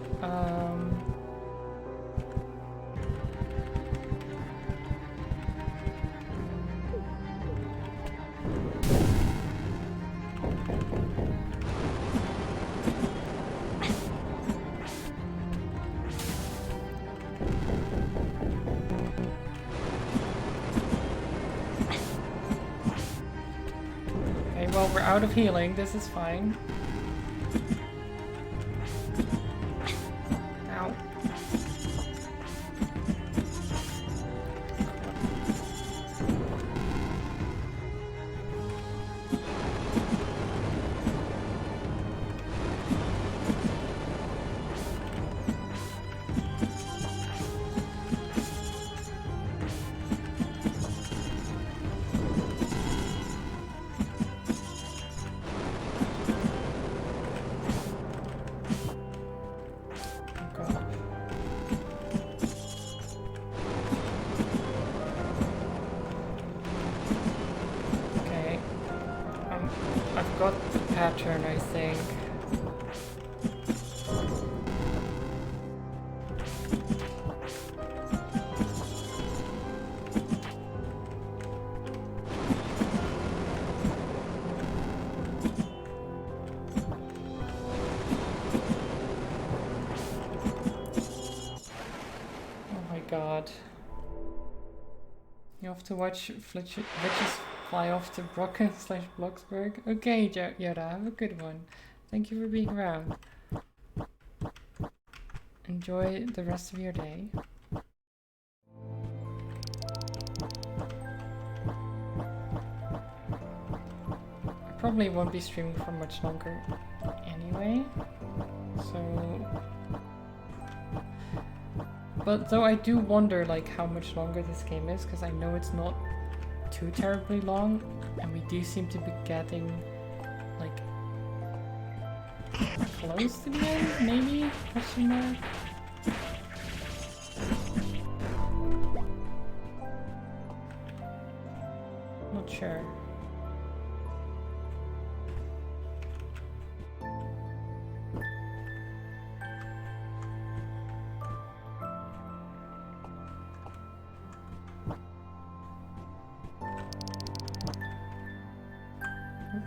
Okay, well, we're out of healing. This is fine. Ow. Okay. I've got the pattern, I think. Oh my god. You have to watch witches fly off to Brocken/Bloxburg. Okay, Yoda, have a good one. Thank you for being around. Enjoy the rest of your day. I probably won't be streaming for much longer anyway, so... But though I do wonder like how much longer this game is, because I know it's not too terribly long, and we do seem to be getting like close to the end, maybe? Question mark? Not sure.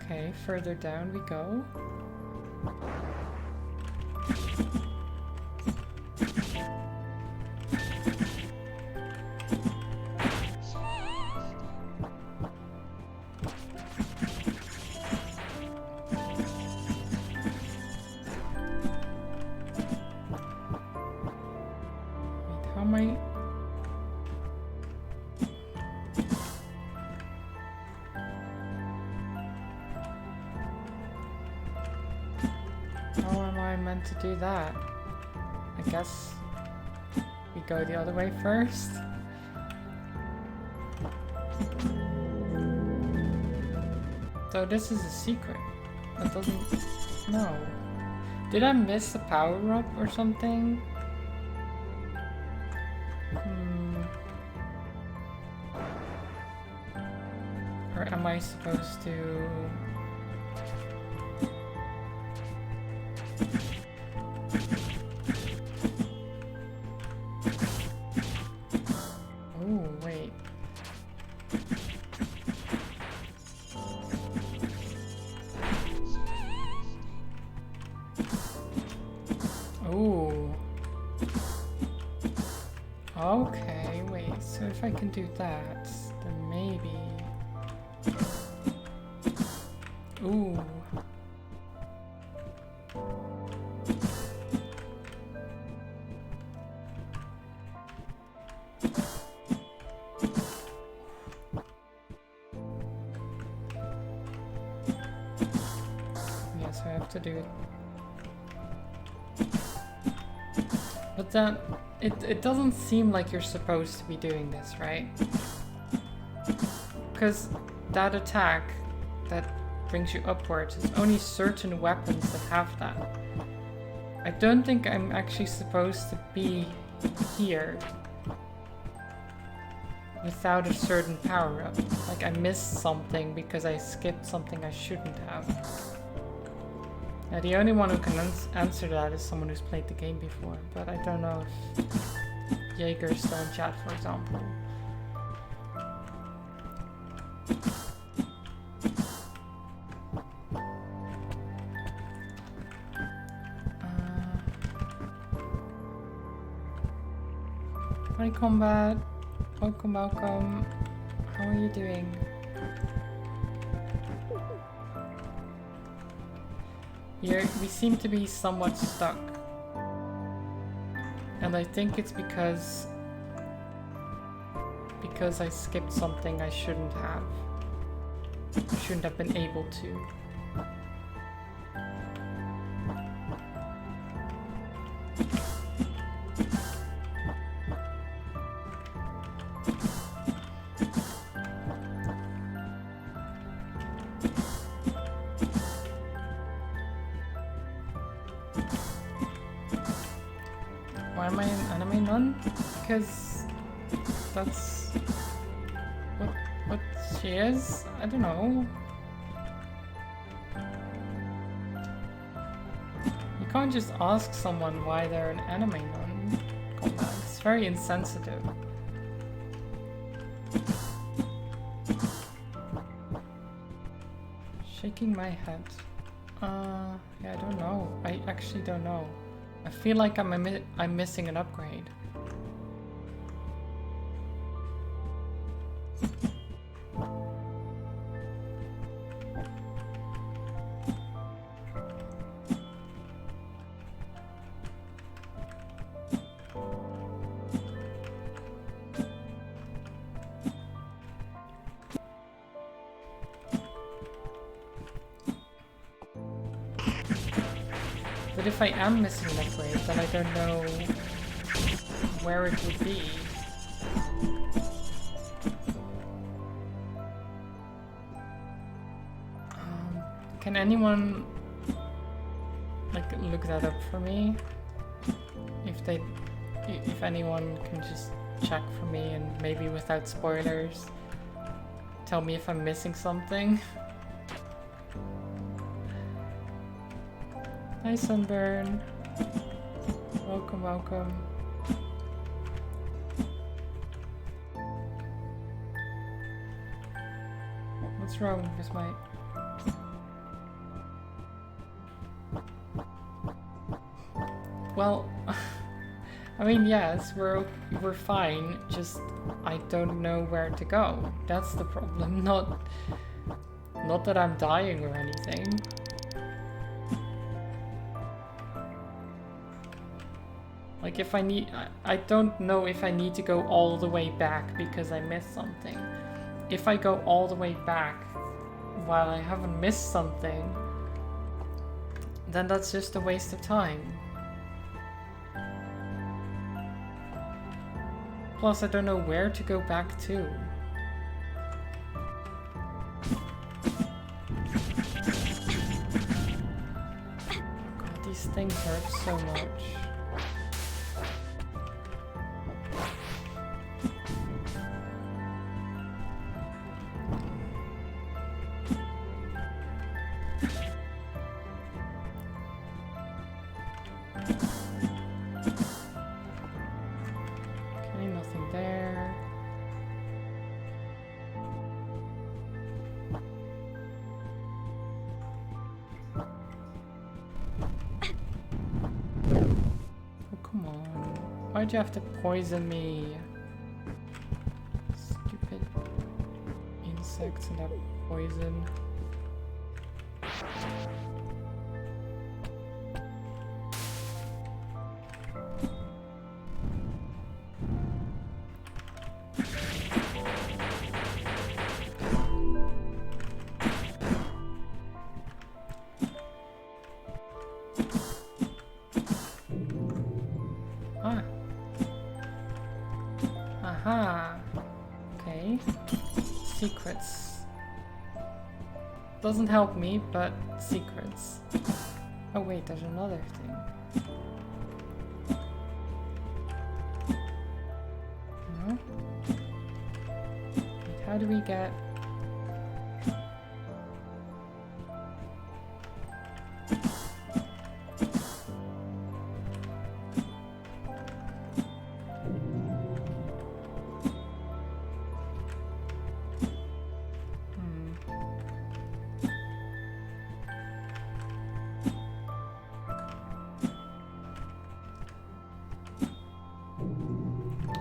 Okay, further down we go. How am I? How am I meant to do that? I guess we go the other way first. So this is a secret. That doesn't... No. Did I miss a power-up or something? Or am I supposed to... Oh, wait. Oh. Okay, wait. So if I can do that, then maybe... Ooh. Yes, I have to do it. But then, it doesn't seem like you're supposed to be doing this, right? Because that attack that brings you upwards, it's only certain weapons that have that. I don't think I'm actually supposed to be here without a certain power-up. Like I missed something because I skipped something I shouldn't have. Now the only one who can answer that is someone who's played the game before, but I don't know if Jaeger's still in chat, for example. Hi Combat, welcome, welcome. How are you doing? We seem to be somewhat stuck. And I think it's because I skipped something I shouldn't have. Shouldn't have been able to. Why am I an anime nun? Because that's what she is? I don't know. You can't just ask someone why they're an anime nun. Come on, it's very insensitive. Shaking my head. Yeah, I don't know. I actually don't know. I feel like I'm missing an upgrade. But if I am missing an upgrade, then I don't know where it would be. Can anyone like look that up for me? If anyone can just check for me and maybe without spoilers, tell me if I'm missing something. Hi Sunburn. Welcome, welcome. What's wrong with my... Well, I mean, yes, we're fine. Just I don't know where to go. That's the problem. Not that I'm dying or anything. Like if I need, I don't know if I need to go all the way back because I missed something. If I go all the way back while I haven't missed something, then that's just a waste of time. Plus, I don't know where to go back to. God, these things hurt so much. Okay, nothing there. Oh, come on. Why'd you have to poison me? Stupid insects and that poison. Ah. Aha. Okay. Secrets. Doesn't help me, but secrets. Oh wait, there's another thing. No? Wait, how do we get...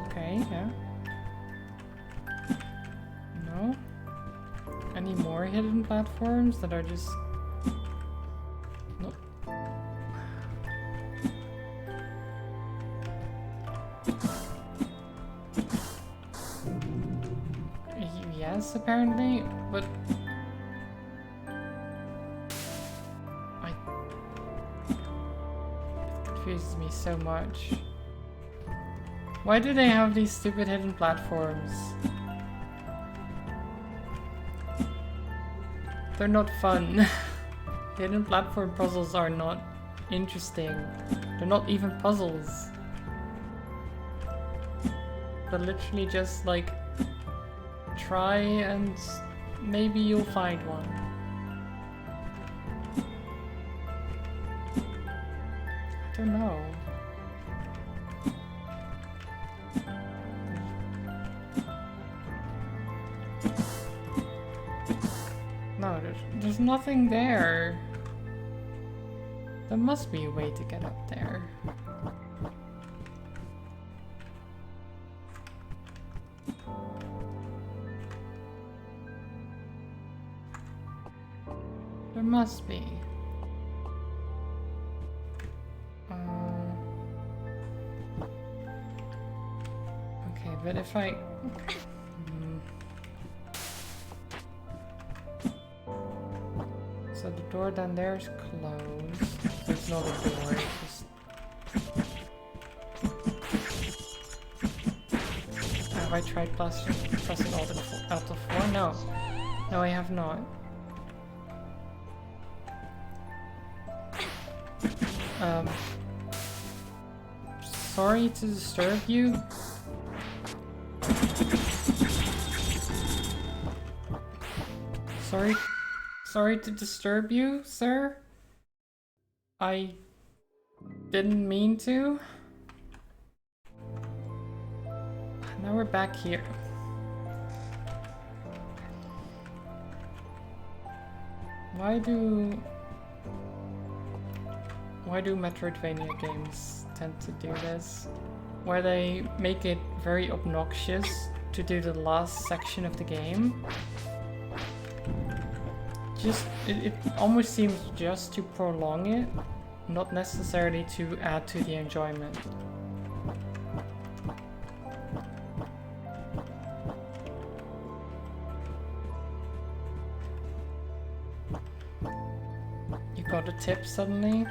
Okay, yeah. No? Any more hidden platforms that are just... Nope. Yes, apparently, but... It confuses me so much. Why do they have these stupid hidden platforms? They're not fun. Hidden platform puzzles are not interesting. They're not even puzzles. They're literally just like, try and maybe you'll find one. I don't know. No, there's nothing there. There must be a way to get up there. There must be. Okay, but if I... So the door down there is closed. There's not a door, it's just... Have I tried pressing Alt F4? No. No, I have not. Sorry to disturb you. Sorry to disturb you, sir. I didn't mean to. Now we're back here. Why do Metroidvania games tend to do this, where they make it very obnoxious to do the last section of the game. Just, it almost seems just to prolong it, not necessarily to add to the enjoyment. You got a tip suddenly?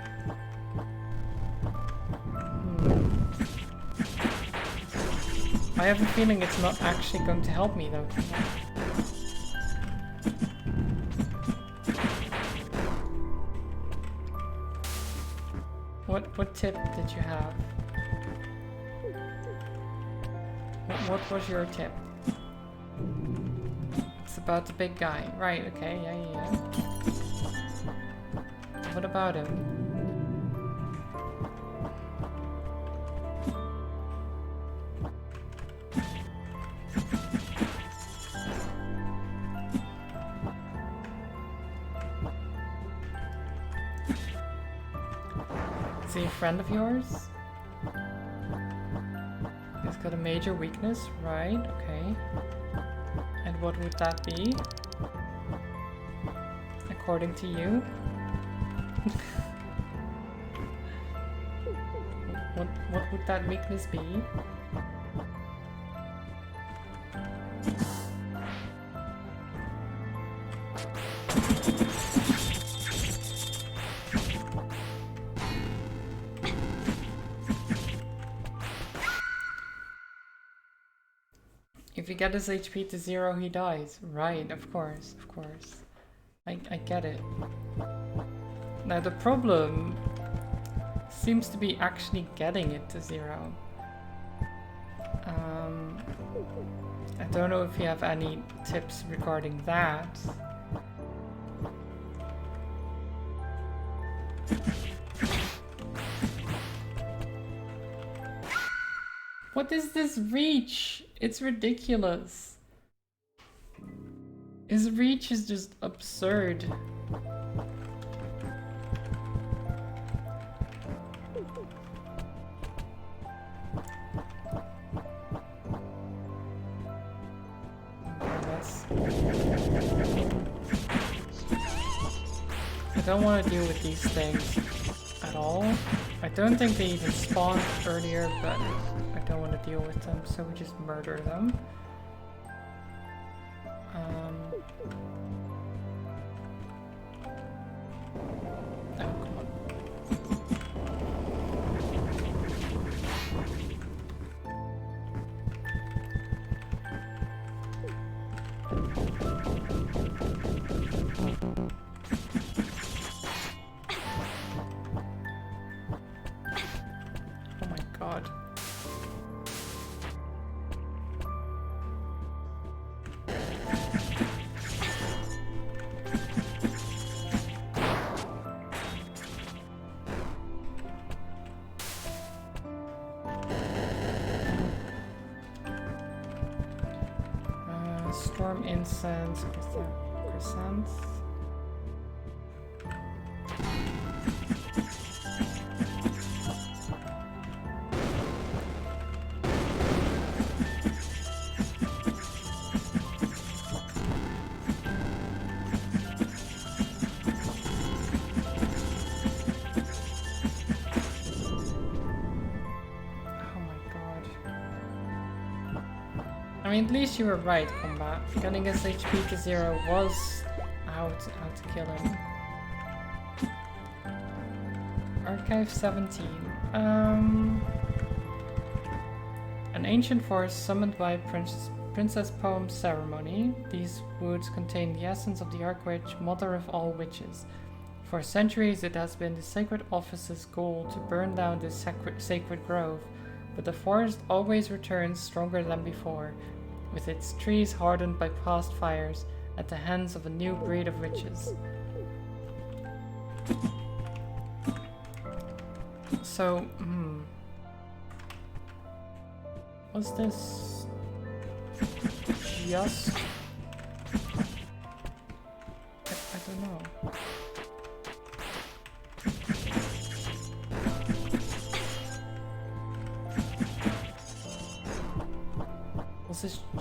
I have a feeling it's not actually going to help me though. What tip did you have? What was your tip? It's about the big guy. Right, okay, yeah. What about him? Is he a friend of yours? He's got a major weakness, right? Okay. And what would that be? According to you? What would that weakness be? If you get his HP to 0, he dies. Right, of course. I get it. Now the problem seems to be actually getting it to 0. I don't know if you have any tips regarding that. What is this reach? It's ridiculous. His reach is just absurd. I don't want to deal with these things at all. I don't think they even spawned earlier, but I don't want to deal with them, so we just murder them. Oh, come on. Oh my god. Storm Incense, Crescent. I mean, at least you were right, combat. Getting his HP to 0 was how to kill him. Archive 17. An ancient forest summoned by Princess Poem Ceremony. These woods contain the essence of the Archwitch, mother of all witches. For centuries it has been the sacred office's goal to burn down this sacred grove, but the forest always returns stronger than before, with its trees hardened by past fires at the hands of a new breed of witches. So, was this just... I don't know.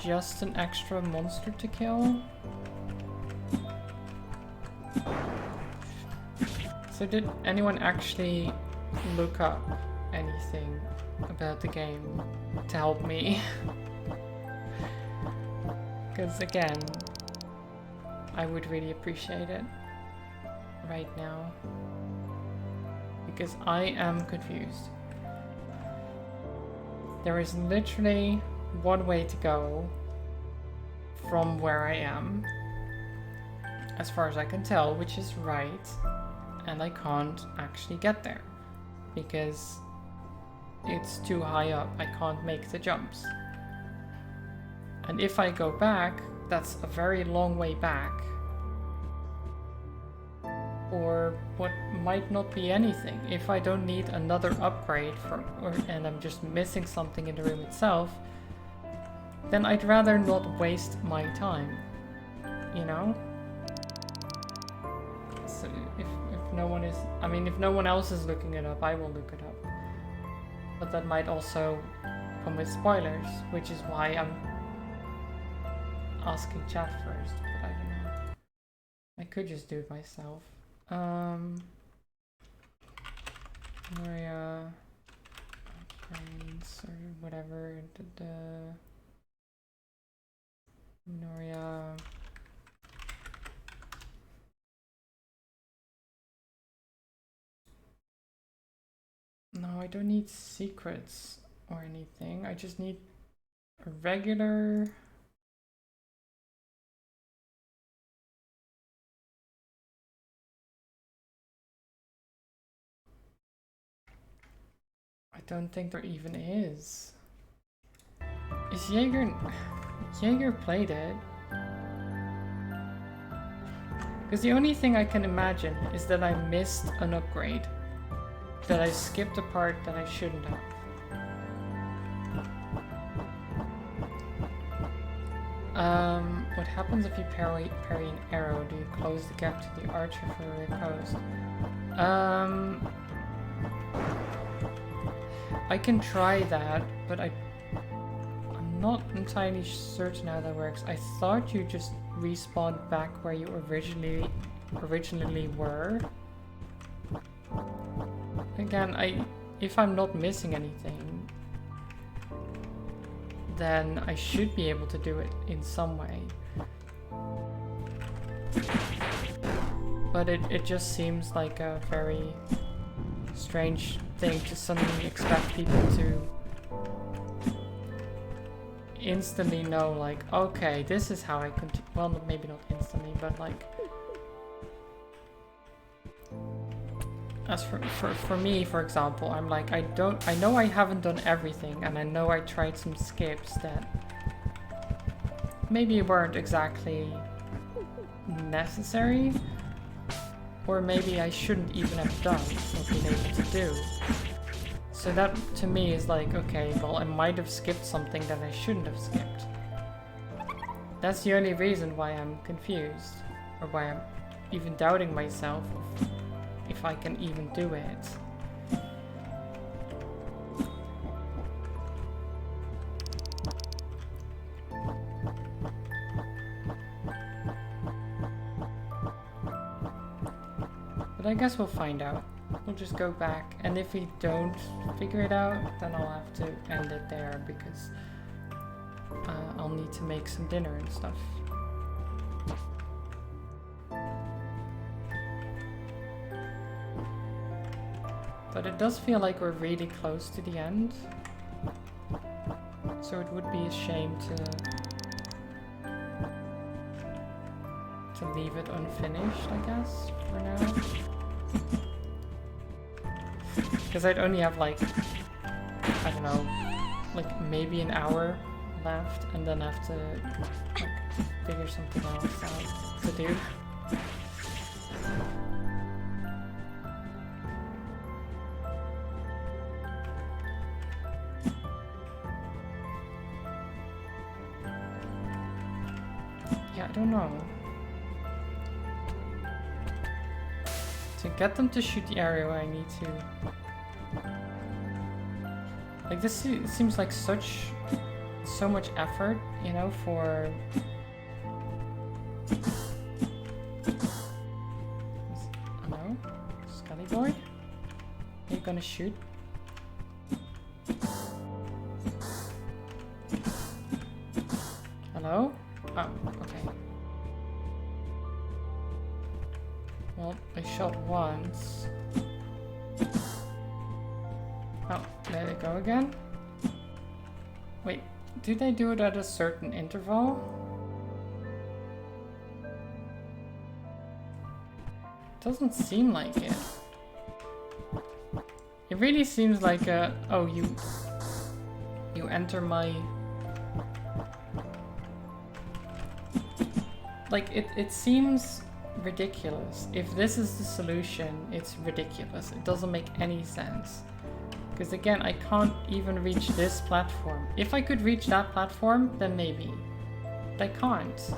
just an extra monster to kill. So did anyone actually look up anything about the game to help me? Because again, I would really appreciate it right now. Because I am confused. There is literally one way to go from where I am, as far as I can tell, which is right, and I can't actually get there because it's too high up. I can't make the jumps. And if I go back, that's a very long way back. Or what might not be anything. If I don't need another upgrade and I'm just missing something in the room itself, then I'd rather not waste my time, you know? So if no one is, I mean, if no one else is looking it up, I will look it up. But that might also come with spoilers, which is why I'm asking chat first, but I don't know. I could just do it myself. Minoria, friends, or whatever, Minoria. No, I don't need secrets or anything. I just need a regular... I don't think there even is. Is Jaeger... Jaeger played it? Because the only thing I can imagine is that I missed an upgrade. That I skipped a part that I shouldn't have. What happens if you parry an arrow? Do you close the gap to the archer for a riposte? I can try that, but I'm not entirely certain how that works. I thought you just respawned back where you originally were. Again, if I'm not missing anything, then I should be able to do it in some way. But it just seems like a very strange thing to suddenly expect people to instantly know, like, okay, this is how I continue. Well, maybe not instantly, but like, as for me, for example, I'm like, I know I haven't done everything, and I know I tried some skips that maybe weren't exactly necessary, or maybe I shouldn't even have done or been able to do. So that to me is like, okay, well, I might have skipped something that I shouldn't have skipped. That's the only reason why I'm confused, or why I'm even doubting myself if I can even do it. But I guess we'll find out. We'll just go back, and if we don't figure it out, then I'll have to end it there, because I'll need to make some dinner and stuff. But it does feel like we're really close to the end, so it would be a shame to leave it unfinished, I guess, for now. Because I'd only have like, I don't know, like maybe an hour left, and then have to like figure something else out to do. Yeah, I don't know. To get them to shoot the arrow, I need to... Like, this seems like such so much effort, you know, for... Hello? Scully boy? Are you gonna shoot? Hello? Oh, okay. Well, I shot once. Oh, there they go again. Wait, do they do it at a certain interval? Doesn't seem like it. It really seems like a... Oh, you enter my... Like, it seems ridiculous. If this is the solution, it's ridiculous. It doesn't make any sense. Because again, I can't even reach this platform. If I could reach that platform, then maybe. But I can't.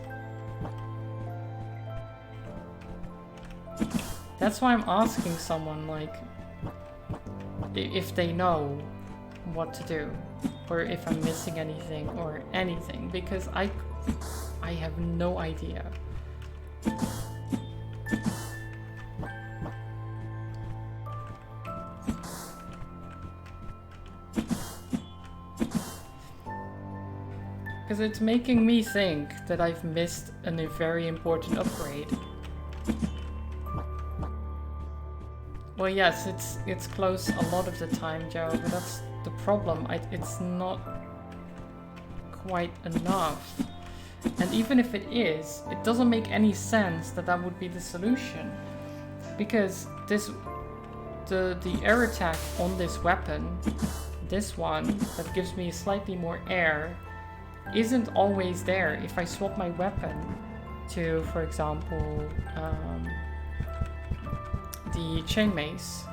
That's why I'm asking someone, like, if they know what to do. Or if I'm missing anything or anything. Because I have no idea. Because it's making me think that I've missed a very important upgrade. Well, yes, it's close a lot of the time, Joe, but that's the problem. It's not quite enough. And even if it is, it doesn't make any sense that that would be the solution. Because the air attack on this weapon, this one, that gives me slightly more air, isn't always there if I swap my weapon to, for example, the chain mace.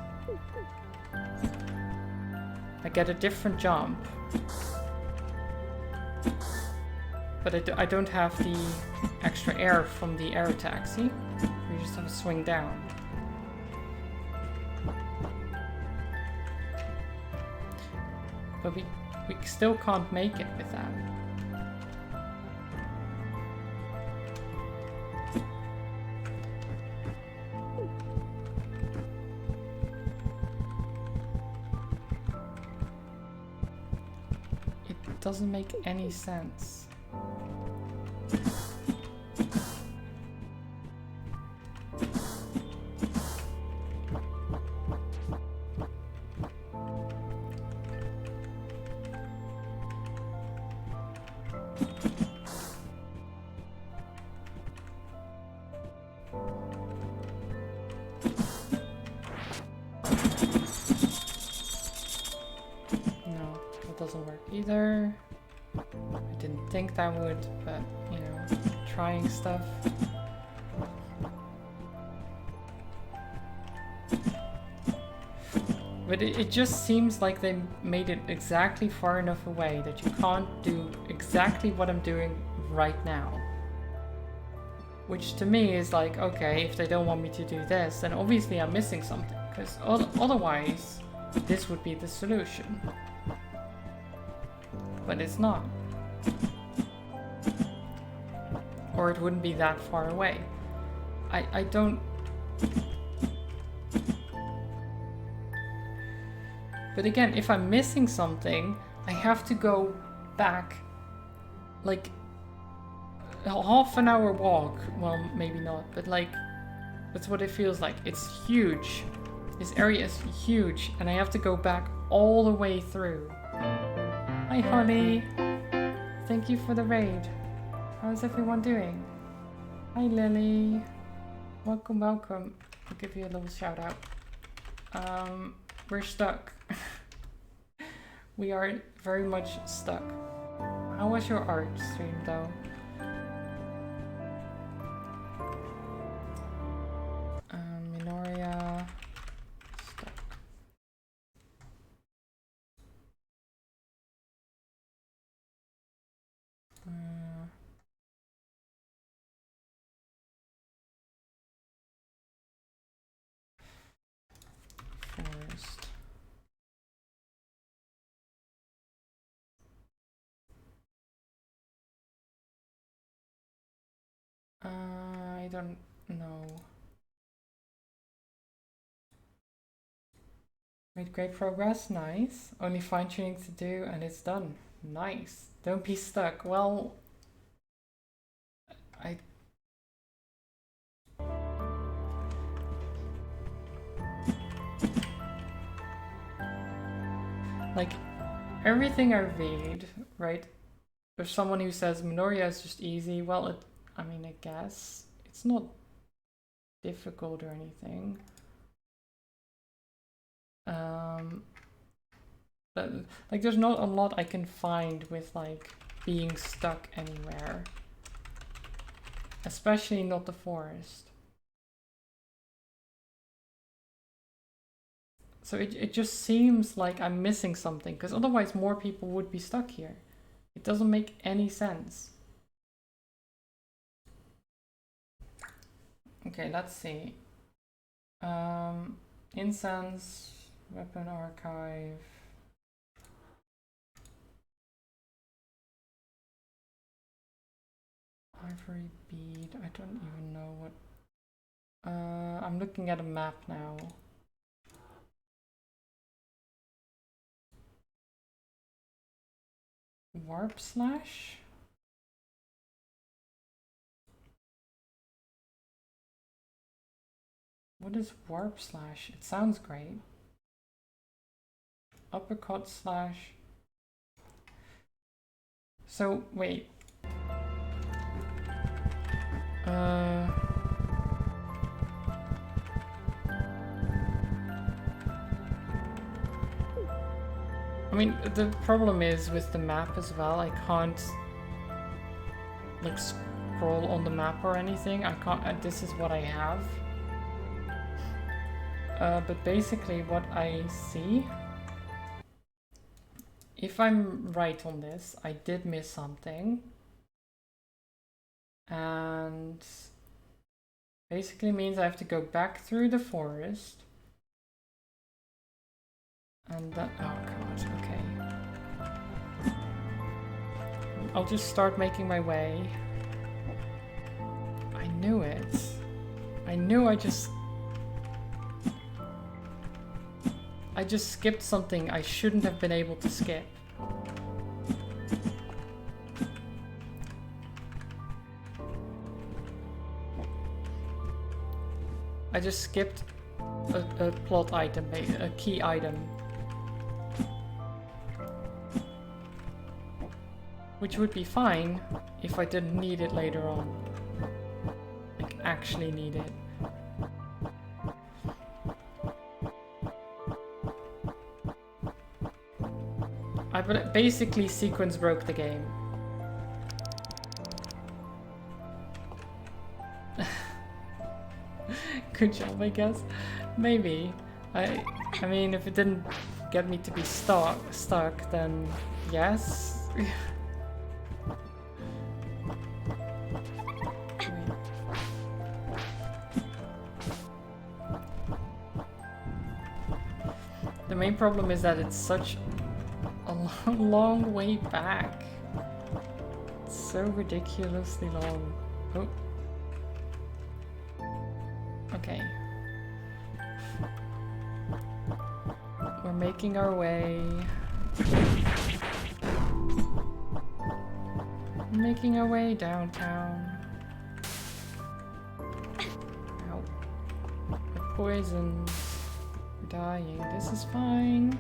I get a different jump. But I don't have the extra air from the air attack, see? We just have to swing down. But we still can't make it with that. It doesn't make any sense. Either. I didn't think that would, but you know, trying stuff. But it just seems like they made it exactly far enough away that you can't do exactly what I'm doing right now. Which to me is like, okay, if they don't want me to do this, then obviously I'm missing something, because otherwise this would be the solution. But it's not. Or it wouldn't be that far away. I don't... But again, if I'm missing something, I have to go back like a half an hour walk. Well, maybe not, but like that's what it feels like. It's huge. This area is huge and I have to go back all the way through. Hi Holly, thank you for the raid. How's everyone doing? Hi Lily, welcome, welcome. I'll give you a little shout out. We're stuck. We are very much stuck. How was your art stream though? Minoria. Stuck. Forest. I don't know. Made great progress, nice. Only fine tuning to do and it's done. Nice. Don't be stuck. Well, I... Like, everything I read, right? There's someone who says Minoria is just easy. Well, I mean, I guess. It's not difficult or anything. But, like, there's not a lot I can find with, like, being stuck anywhere. Especially not the forest. So it just seems like I'm missing something, because otherwise more people would be stuck here. It doesn't make any sense. Okay, let's see. Incense, weapon archive. Ivory bead, I don't even know what... I'm looking at a map now. Warp slash? What is warp slash? It sounds great. Uppercut slash. So, wait. I mean, the problem is with the map as well, I can't like scroll on the map or anything. I can't, this is what I have. But basically what I see, if I'm right on this, I did miss something. And basically means I have to go back through the forest. And that, oh god, okay. I'll just start making my way. I knew it. I knew I just skipped something I shouldn't have been able to skip. I just skipped a plot item, a key item. Which would be fine if I didn't need it later on. Like, actually need it. But basically sequence broke the game. Good job, I guess. Maybe. I mean, if it didn't get me to be stuck, then yes. The main problem is that it's such a long way back. It's so ridiculously long. Oh. Okay. We're making our way. Making our way downtown. Ow. We're poisoned. We're dying. This is fine.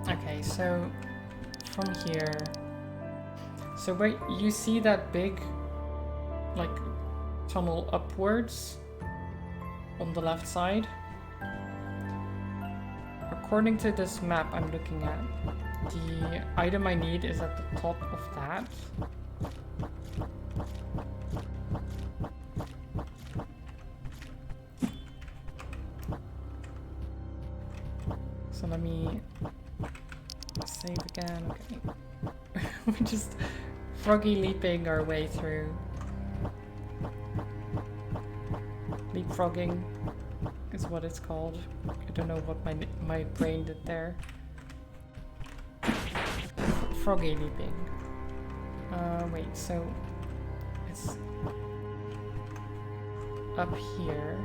Okay, so from here. So wait, you see that big, like, tunnel upwards on the left side? According to this map I'm looking at, the item I need is at the top of that. So let me save again. Okay. We're just froggy leaping our way through. Leapfrogging is what it's called. don't know what my brain did there. Froggy leaping. Wait, so it's up here.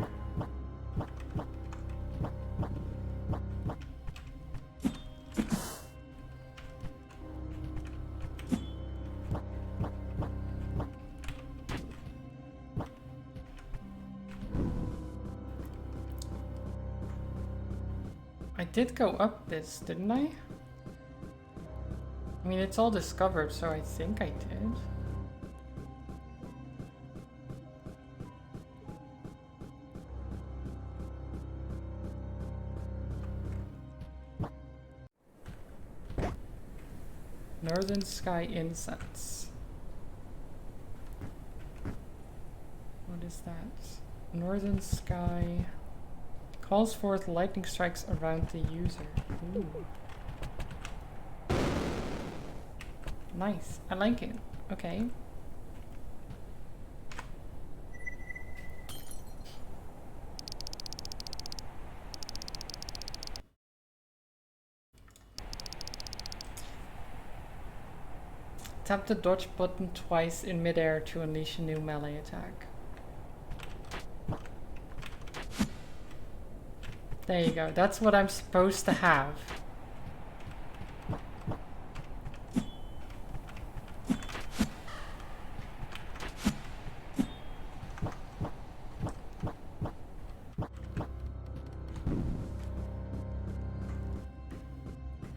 I did go up this, didn't I? I mean, it's all discovered, so I think I did. Northern Sky Incense. What is that? Northern Sky calls forth lightning strikes around the user. Ooh. Nice. I like it. Okay. Tap the dodge button twice in midair to unleash a new melee attack. There you go. That's what I'm supposed to have.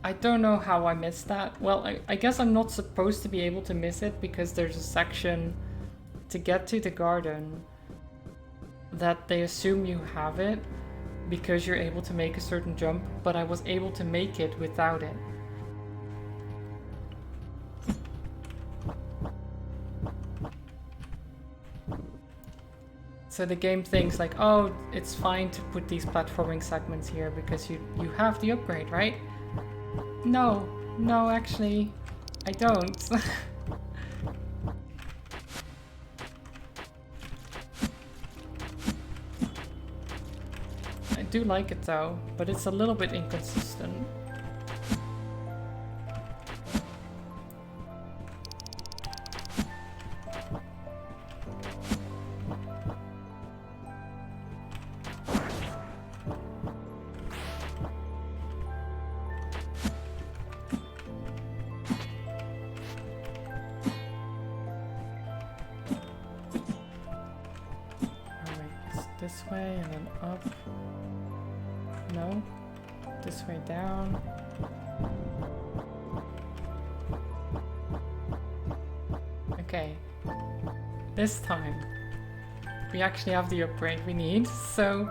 I don't know how I missed that. Well, I guess I'm not supposed to be able to miss it because there's a section to get to the garden that they assume you have it because you're able to make a certain jump, but I was able to make it without it. So the game thinks like, oh, it's fine to put these platforming segments here because you have the upgrade, right? No, actually, I don't. I do like it though, but it's a little bit inconsistent. This way and then up. No. This way down. Okay. This time we actually have the upgrade we need, so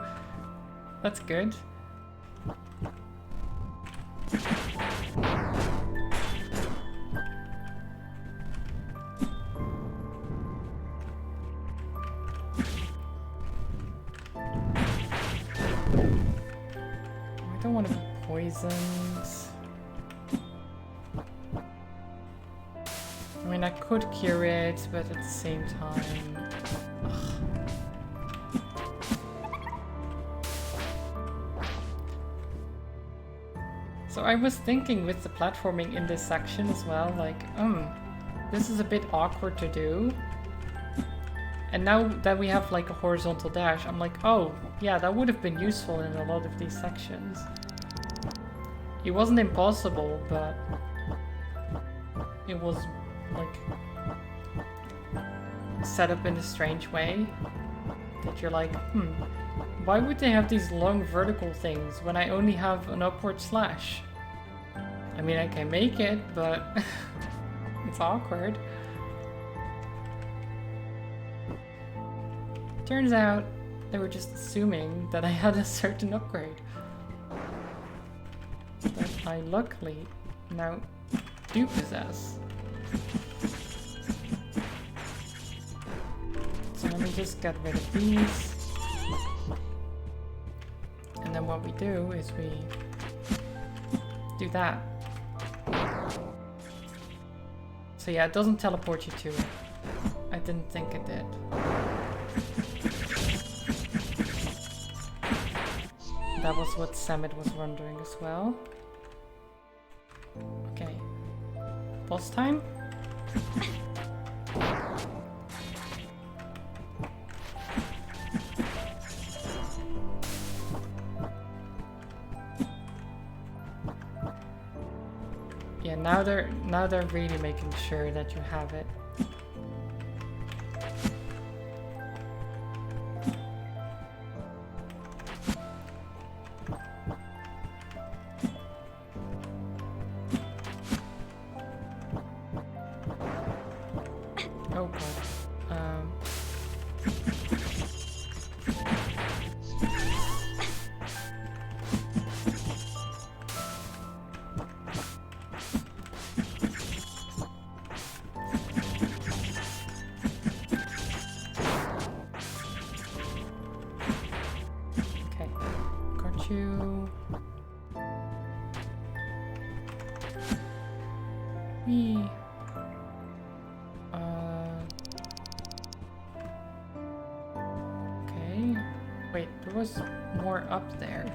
that's good. I don't want to be poisoned. I mean, I could cure it, but at the same time... Ugh. So I was thinking with the platforming in this section as well, like, this is a bit awkward to do. And now that we have like a horizontal dash, I'm like, oh, yeah, that would have been useful in a lot of these sections. It wasn't impossible, but it was like set up in a strange way that you're like, why would they have these long vertical things when I only have an upward slash? I mean, I can make it, but it's awkward. Turns out they were just assuming that I had a certain upgrade that I luckily now do possess. So let me just get rid of these. And then what we do is we do that. So yeah, it doesn't teleport you to it. I didn't think it did. That was what Samit was wondering as well. Okay. Boss time? Yeah, now they're really making sure that you have it. Oh god. Okay. Got you. Wee. Okay. Wait, there was more up there.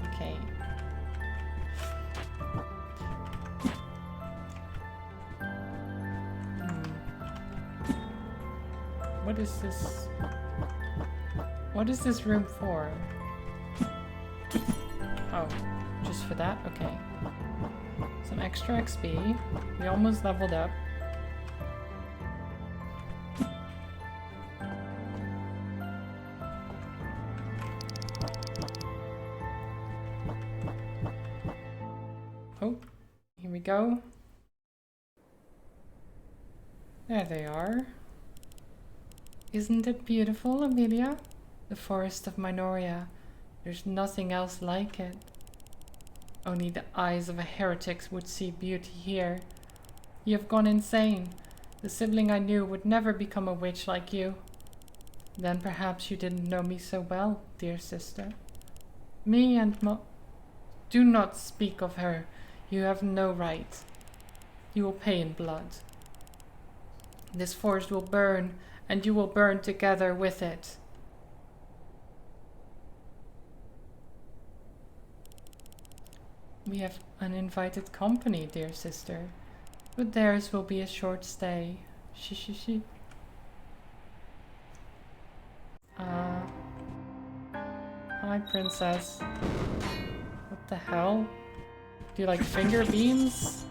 Okay. What is this? What is this room for? Oh, just for that? Okay. Some extra XP. We almost leveled up. Oh, here we go. There they are. Isn't it beautiful, Amelia? The forest of Minoria. There's nothing else like it. Only the eyes of a heretic would see beauty here. You have gone insane. The sibling I knew would never become a witch like you. Then perhaps you didn't know me so well, dear sister. Me and Do not speak of her. You have no right. You will pay in blood. This forest will burn, and you will burn together with it. We have uninvited company, dear sister, but theirs will be a short stay. She. Hi, princess. What the hell? Do you like finger beams?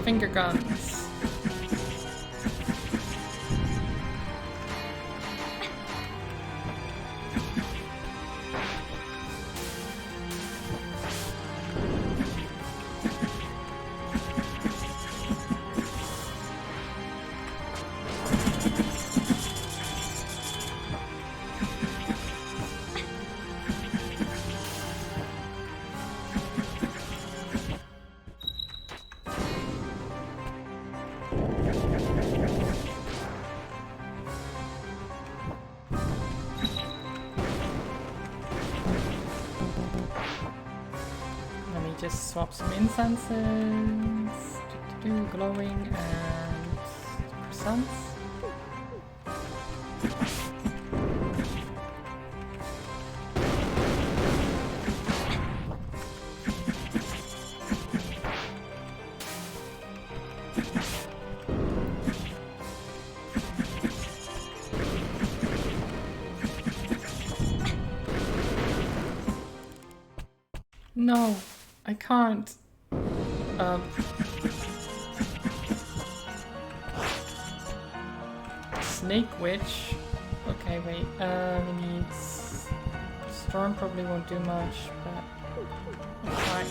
Finger guns. Just swap some incenses, glowing and percents. No. I can't. Snake Witch. Okay, wait. We need... Storm probably won't do much, but... I'll try.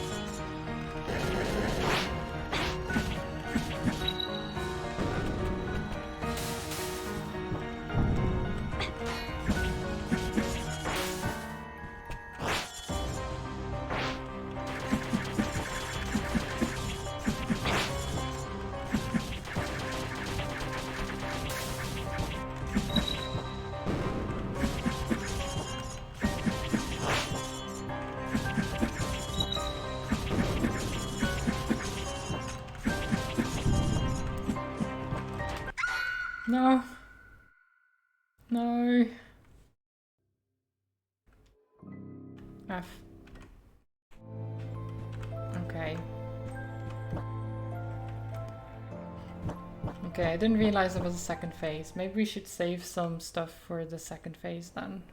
No. No. F. Okay. Okay, I didn't realize it was a second phase. Maybe we should save some stuff for the second phase then.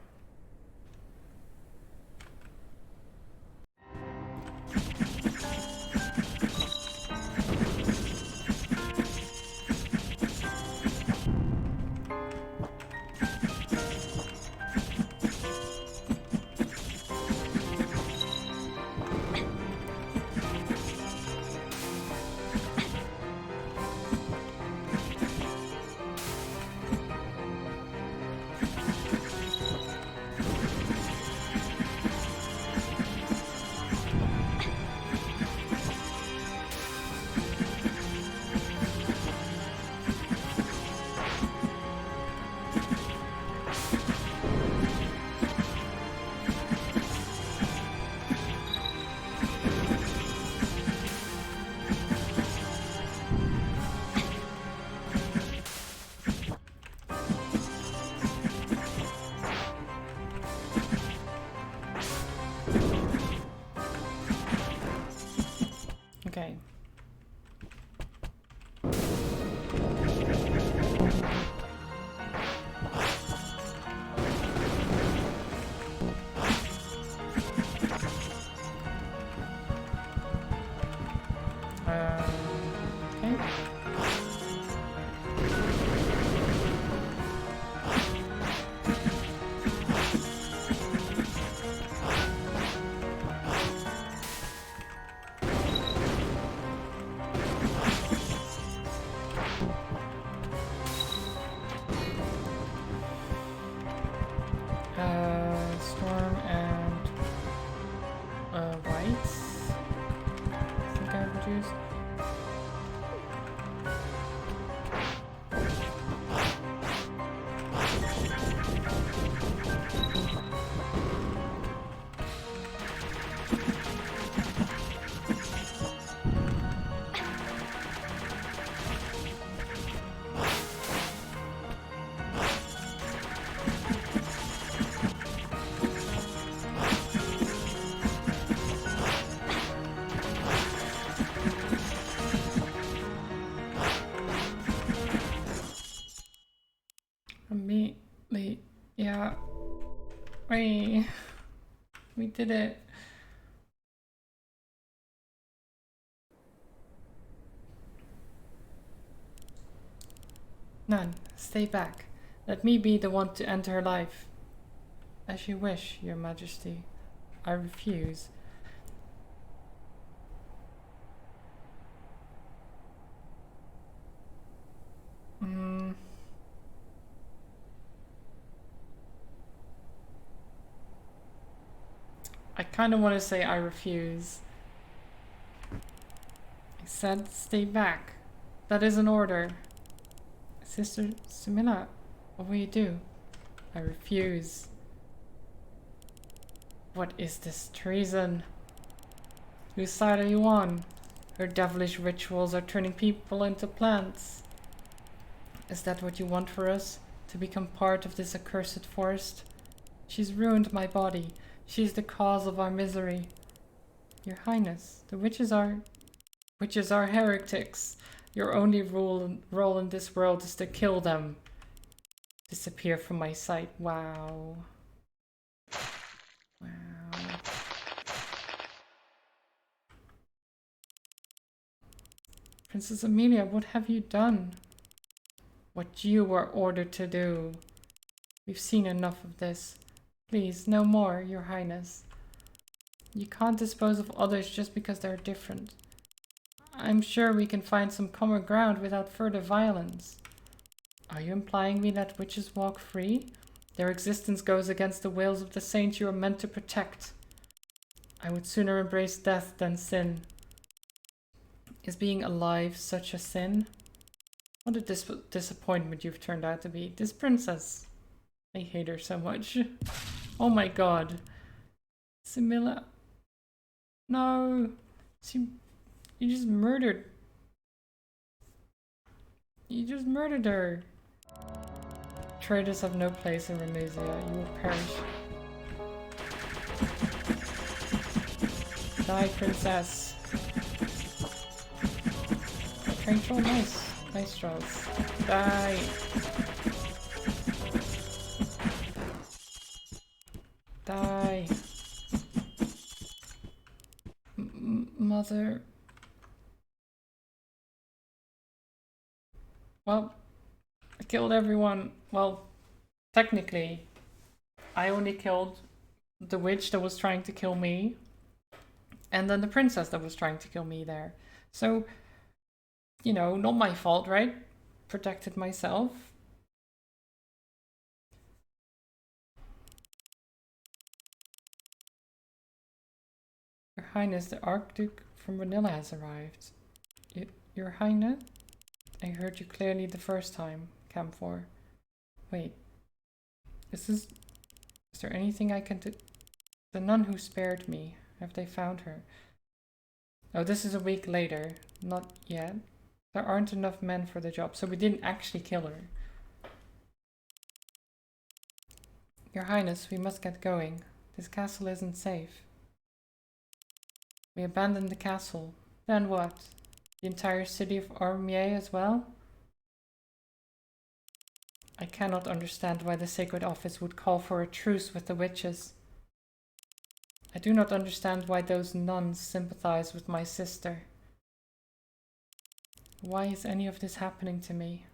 Okay. Okay. Storm and whites. I think I reduced. Immediately, yeah. We did it. None. Stay back. Let me be the one to end her life. As you wish, Your Majesty. I refuse. I kind of want to say I refuse. I said stay back. That is an order. Sister Sumila, what will you do? I refuse. What is this treason? Whose side are you on? Her devilish rituals are turning people into plants. Is that what you want for us? To become part of this accursed forest? She's ruined my body. She's the cause of our misery. Your Highness, the witches are heretics. Your only role in this world is to kill them. Disappear from my sight. Wow. Wow. Princess Amelia, what have you done? What you were ordered to do. We've seen enough of this. Please, no more, Your Highness. You can't dispose of others just because they're different. I'm sure we can find some common ground without further violence. Are you implying we let witches walk free? Their existence goes against the wills of the saints you are meant to protect. I would sooner embrace death than sin. Is being alive such a sin? What a disappointment you've turned out to be. This princess. I hate her so much. Oh my god. Simila. No. You just murdered. You just murdered her. Traitors have no place in Remusia. You will perish. Die, princess. Train troll, nice. Nice trolls. Die. Die. Mother. Well, I killed everyone. Well, technically, I only killed the witch that was trying to kill me, and then the princess that was trying to kill me there. So, you know, not my fault, right? Protected myself. Your Highness, the Archduke from Vanilla has arrived. Your Highness? I heard you clearly the first time, Camphor. Wait. Is there anything I can do? The nun who spared me. Have they found her? Oh, this is a week later. Not yet. There aren't enough men for the job, so we didn't actually kill her. Your Highness, we must get going. This castle isn't safe. We abandoned the castle. Then what? The entire city of Ormier as well? I cannot understand why the Sacred Office would call for a truce with the witches. I do not understand why those nuns sympathize with my sister. Why is any of this happening to me?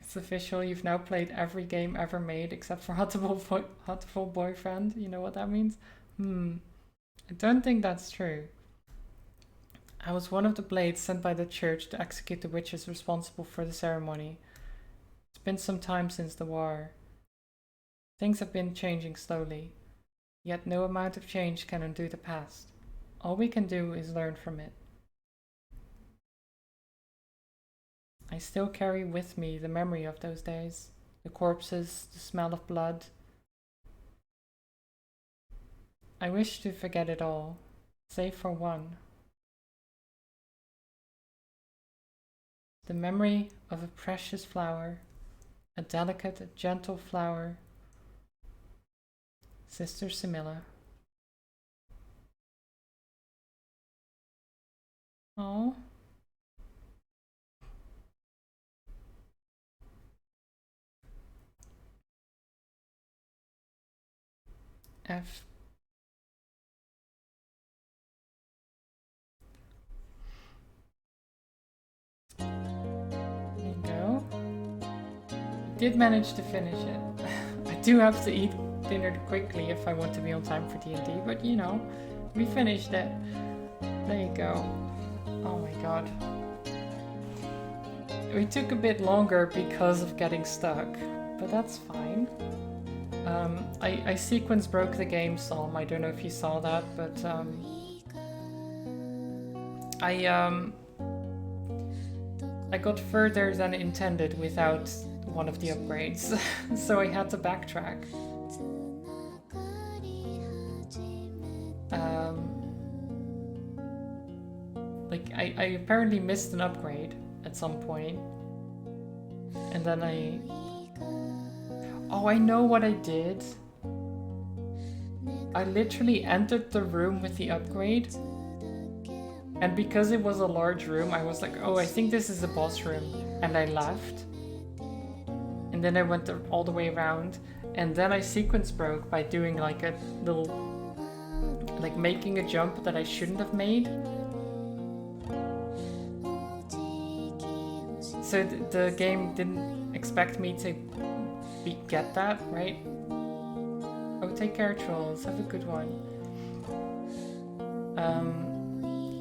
It's official, you've now played every game ever made except for Hotful Boyfriend. You know what that means? I don't think that's true. I was one of the blades sent by the church to execute the witches responsible for the ceremony. It's been some time since the war. Things have been changing slowly, yet no amount of change can undo the past. All we can do is learn from it. I still carry with me the memory of those days, the corpses, the smell of blood. I wish to forget it all, save for one. The memory of a precious flower, a delicate, a gentle flower. Sister Similla. Oh. F. There you go. Did manage to finish it. I do have to eat dinner quickly if I want to be on time for D&D, but you know, we finished it. There you go. Oh my god. We took a bit longer because of getting stuck, but that's fine. I sequence broke the game Psalm. I don't know if you saw that, but I got further than intended without one of the upgrades, so I had to backtrack. Like I apparently missed an upgrade at some point, and then oh, I know what I did. I literally entered the room with the upgrade, and because it was a large room, I was like, oh, I think this is the boss room, and I left. And then I went all the way around, and then I sequence broke by doing like a little, like making a jump that I shouldn't have made. So the game didn't expect me to get that, right? Oh, take care, trolls. Have a good one.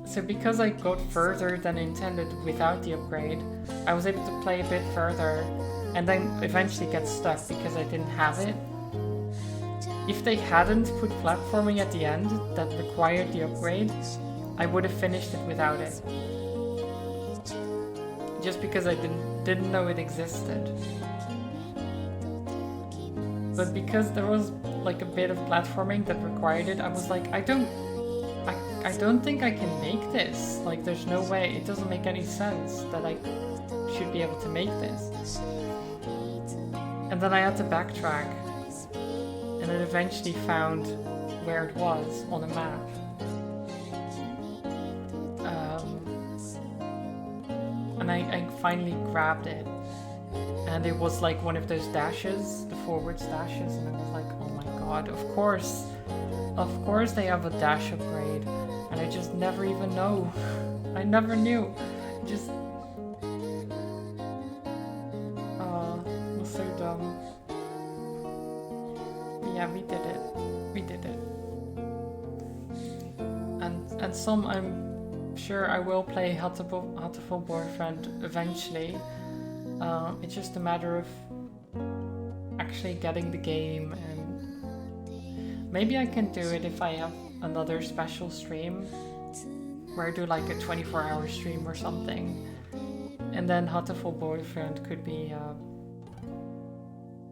So because I got further than intended without the upgrade, I was able to play a bit further and then eventually get stuck because I didn't have it. If they hadn't put platforming at the end that required the upgrade, I would have finished it without it. Just because I didn't know it existed. But because there was like a bit of platforming that required it, I was like, I I don't think I can make this. Like, there's no way. It doesn't make any sense that I should be able to make this. And then I had to backtrack. And then eventually found where it was on a map. And I finally grabbed it. And it was like one of those dashes, the forward dashes. And I was like, oh my god, of course. Of course they have a dash upgrade. And I just never even know. I never knew. Just... it was so dumb. Yeah, we did it. We did it. And some I'm sure I will play Hatoful Boyfriend eventually. It's just a matter of actually getting the game, and maybe I can do it if I have another special stream where I do like a 24-hour stream or something, and then Hatoful Boyfriend could be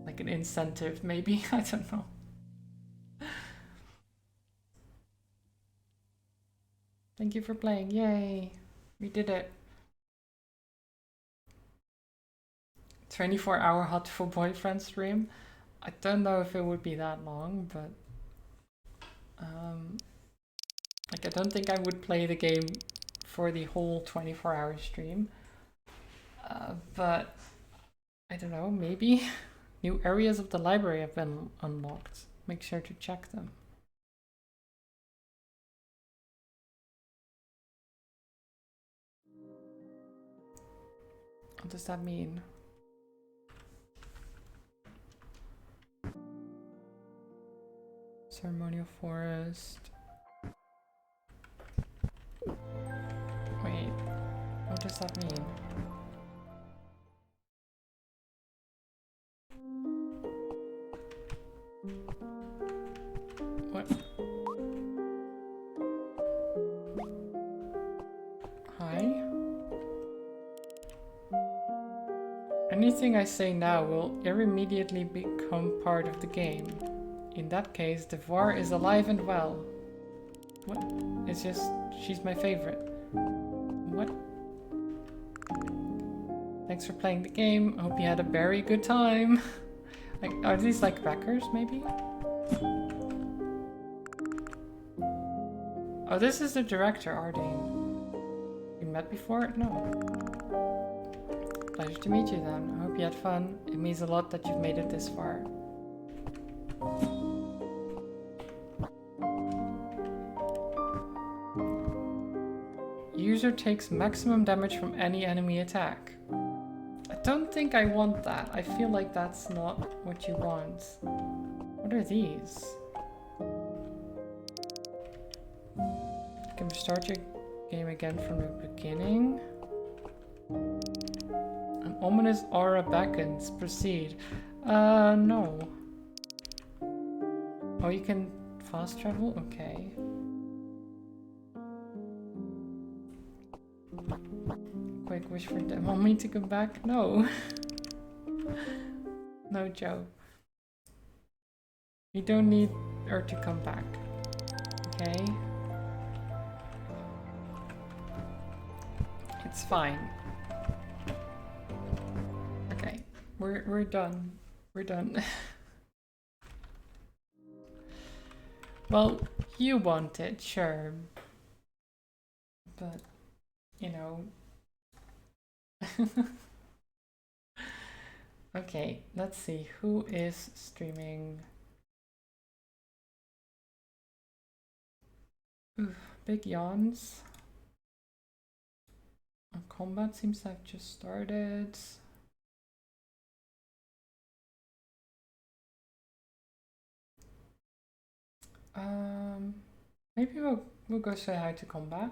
like an incentive, maybe. I don't know. Thank you for playing. Yay, we did it. 24-hour Hatoful Boyfriend stream. I don't know if it would be that long, but like I don't think I would play the game for the whole 24-hour stream. But I don't know, maybe. New areas of the library have been unlocked. Make sure to check them. What does that mean? Ceremonial forest. Wait, what does that mean? What? Hi? Anything I say now will immediately become part of the game. In that case, the Var is alive and well. What? It's just, she's my favorite. What? Thanks for playing the game. Hope you had a very good time. Like, are these like backers, maybe? Oh, this is the director, Ardane. You met before? No. Pleasure to meet you then. I hope you had fun. It means a lot that you've made it this far. User takes maximum damage from any enemy attack. I don't think I want that. I feel like that's not what you want. What are these? You can start your game again from the beginning. An ominous aura beckons. Proceed. No. Oh, you can fast travel? Okay. Quick wish for them. Want me to come back? No. No, Joe. You don't need her to come back. Okay? It's fine. Okay. We're done. We're done. Well, you want it, sure. But, you know. Okay, let's see. Who is streaming? Ooh, big yawns. Combat seems to have just started. Maybe we'll go say hi to combat.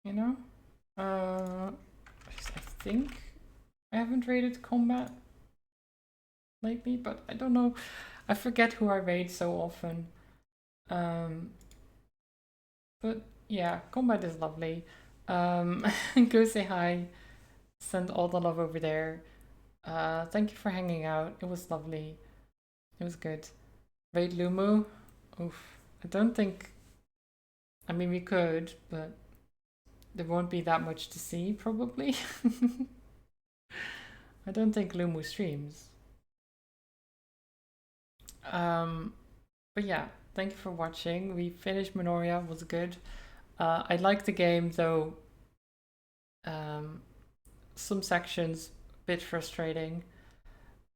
You know? I think I haven't raided combat lately, but I don't know. I forget who I raid so often. But yeah, combat is lovely. Go say hi. Send all the love over there. Thank you for hanging out. It was lovely. It was good. Raid Lumu. Oof. I don't think. I mean, we could, but there won't be that much to see, probably. I don't think Lumu streams. But yeah, thank you for watching. We finished Minoria, was good. I like the game, though some sections a bit frustrating.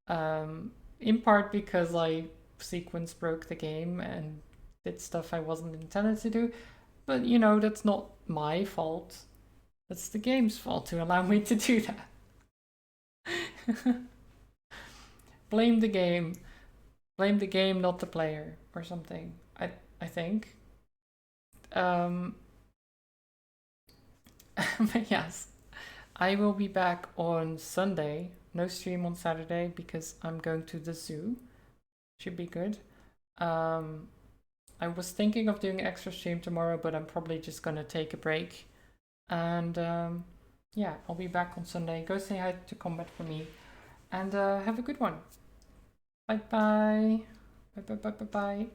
In part because I sequence broke the game and did stuff I wasn't intended to do. But you know, that's not my fault. That's the game's fault to allow me to do that. Blame the game. Blame the game, not the player, or something. I think. But yes, I will be back on Sunday. No stream on Saturday because I'm going to the zoo. Should be good. I was thinking of doing extra stream tomorrow, but I'm probably just gonna take a break. And yeah, I'll be back on Sunday. Go say hi to Combat for me. And have a good one. Bye bye. Bye bye bye bye bye.